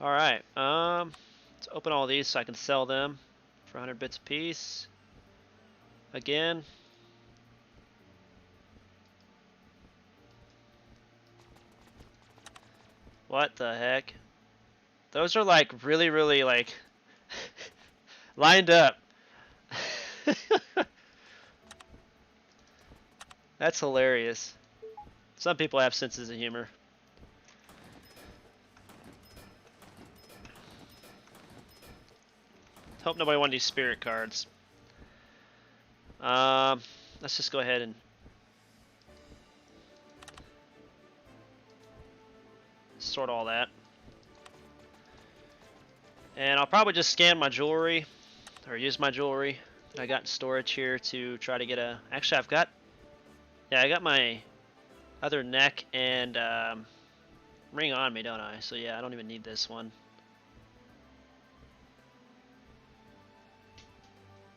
right. Let's open all these so I can sell them for 100 bits a piece. Again. What the heck? Those are like really like lined up. That's hilarious. Some people have senses of humor. Hope nobody wanted these spirit cards. Let's just go ahead and sort all that. And I'll probably just scan my jewelry, or use my jewelry that I got in storage here to try to get a... Actually, I got my other neck and ring on me, don't I? So yeah, I don't even need this one.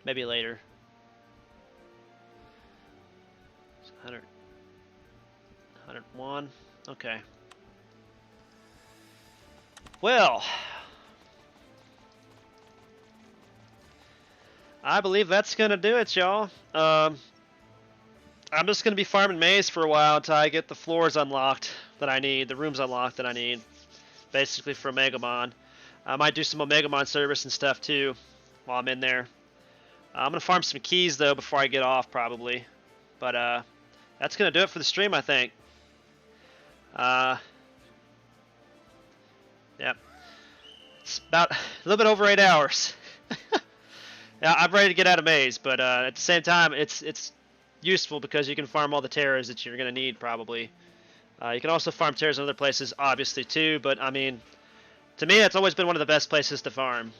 Maybe later. 100, 101. Okay. Well, I believe that's gonna do it, y'all. I'm just gonna be farming maize for a while until I get the floors unlocked that I need, the rooms unlocked that I need, basically for Omegamon. I might do some Omegamon service and stuff too while I'm in there. I'm gonna farm some keys though before I get off probably, but that's gonna do it for the stream, I think. Yep, it's about a little bit over 8 hours. Yeah, I'm ready to get out of maze, but at the same time, it's useful because you can farm all the terrors that you're gonna need probably. You can also farm terrors in other places, obviously too. But I mean, to me, it's always been one of the best places to farm.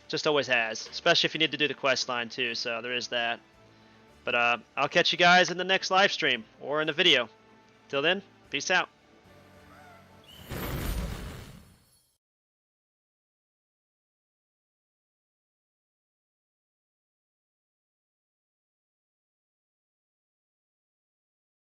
Just always has, especially if you need to do the quest line too. So there is that. But I'll catch you guys in the next live stream or in the video. Till then, peace out.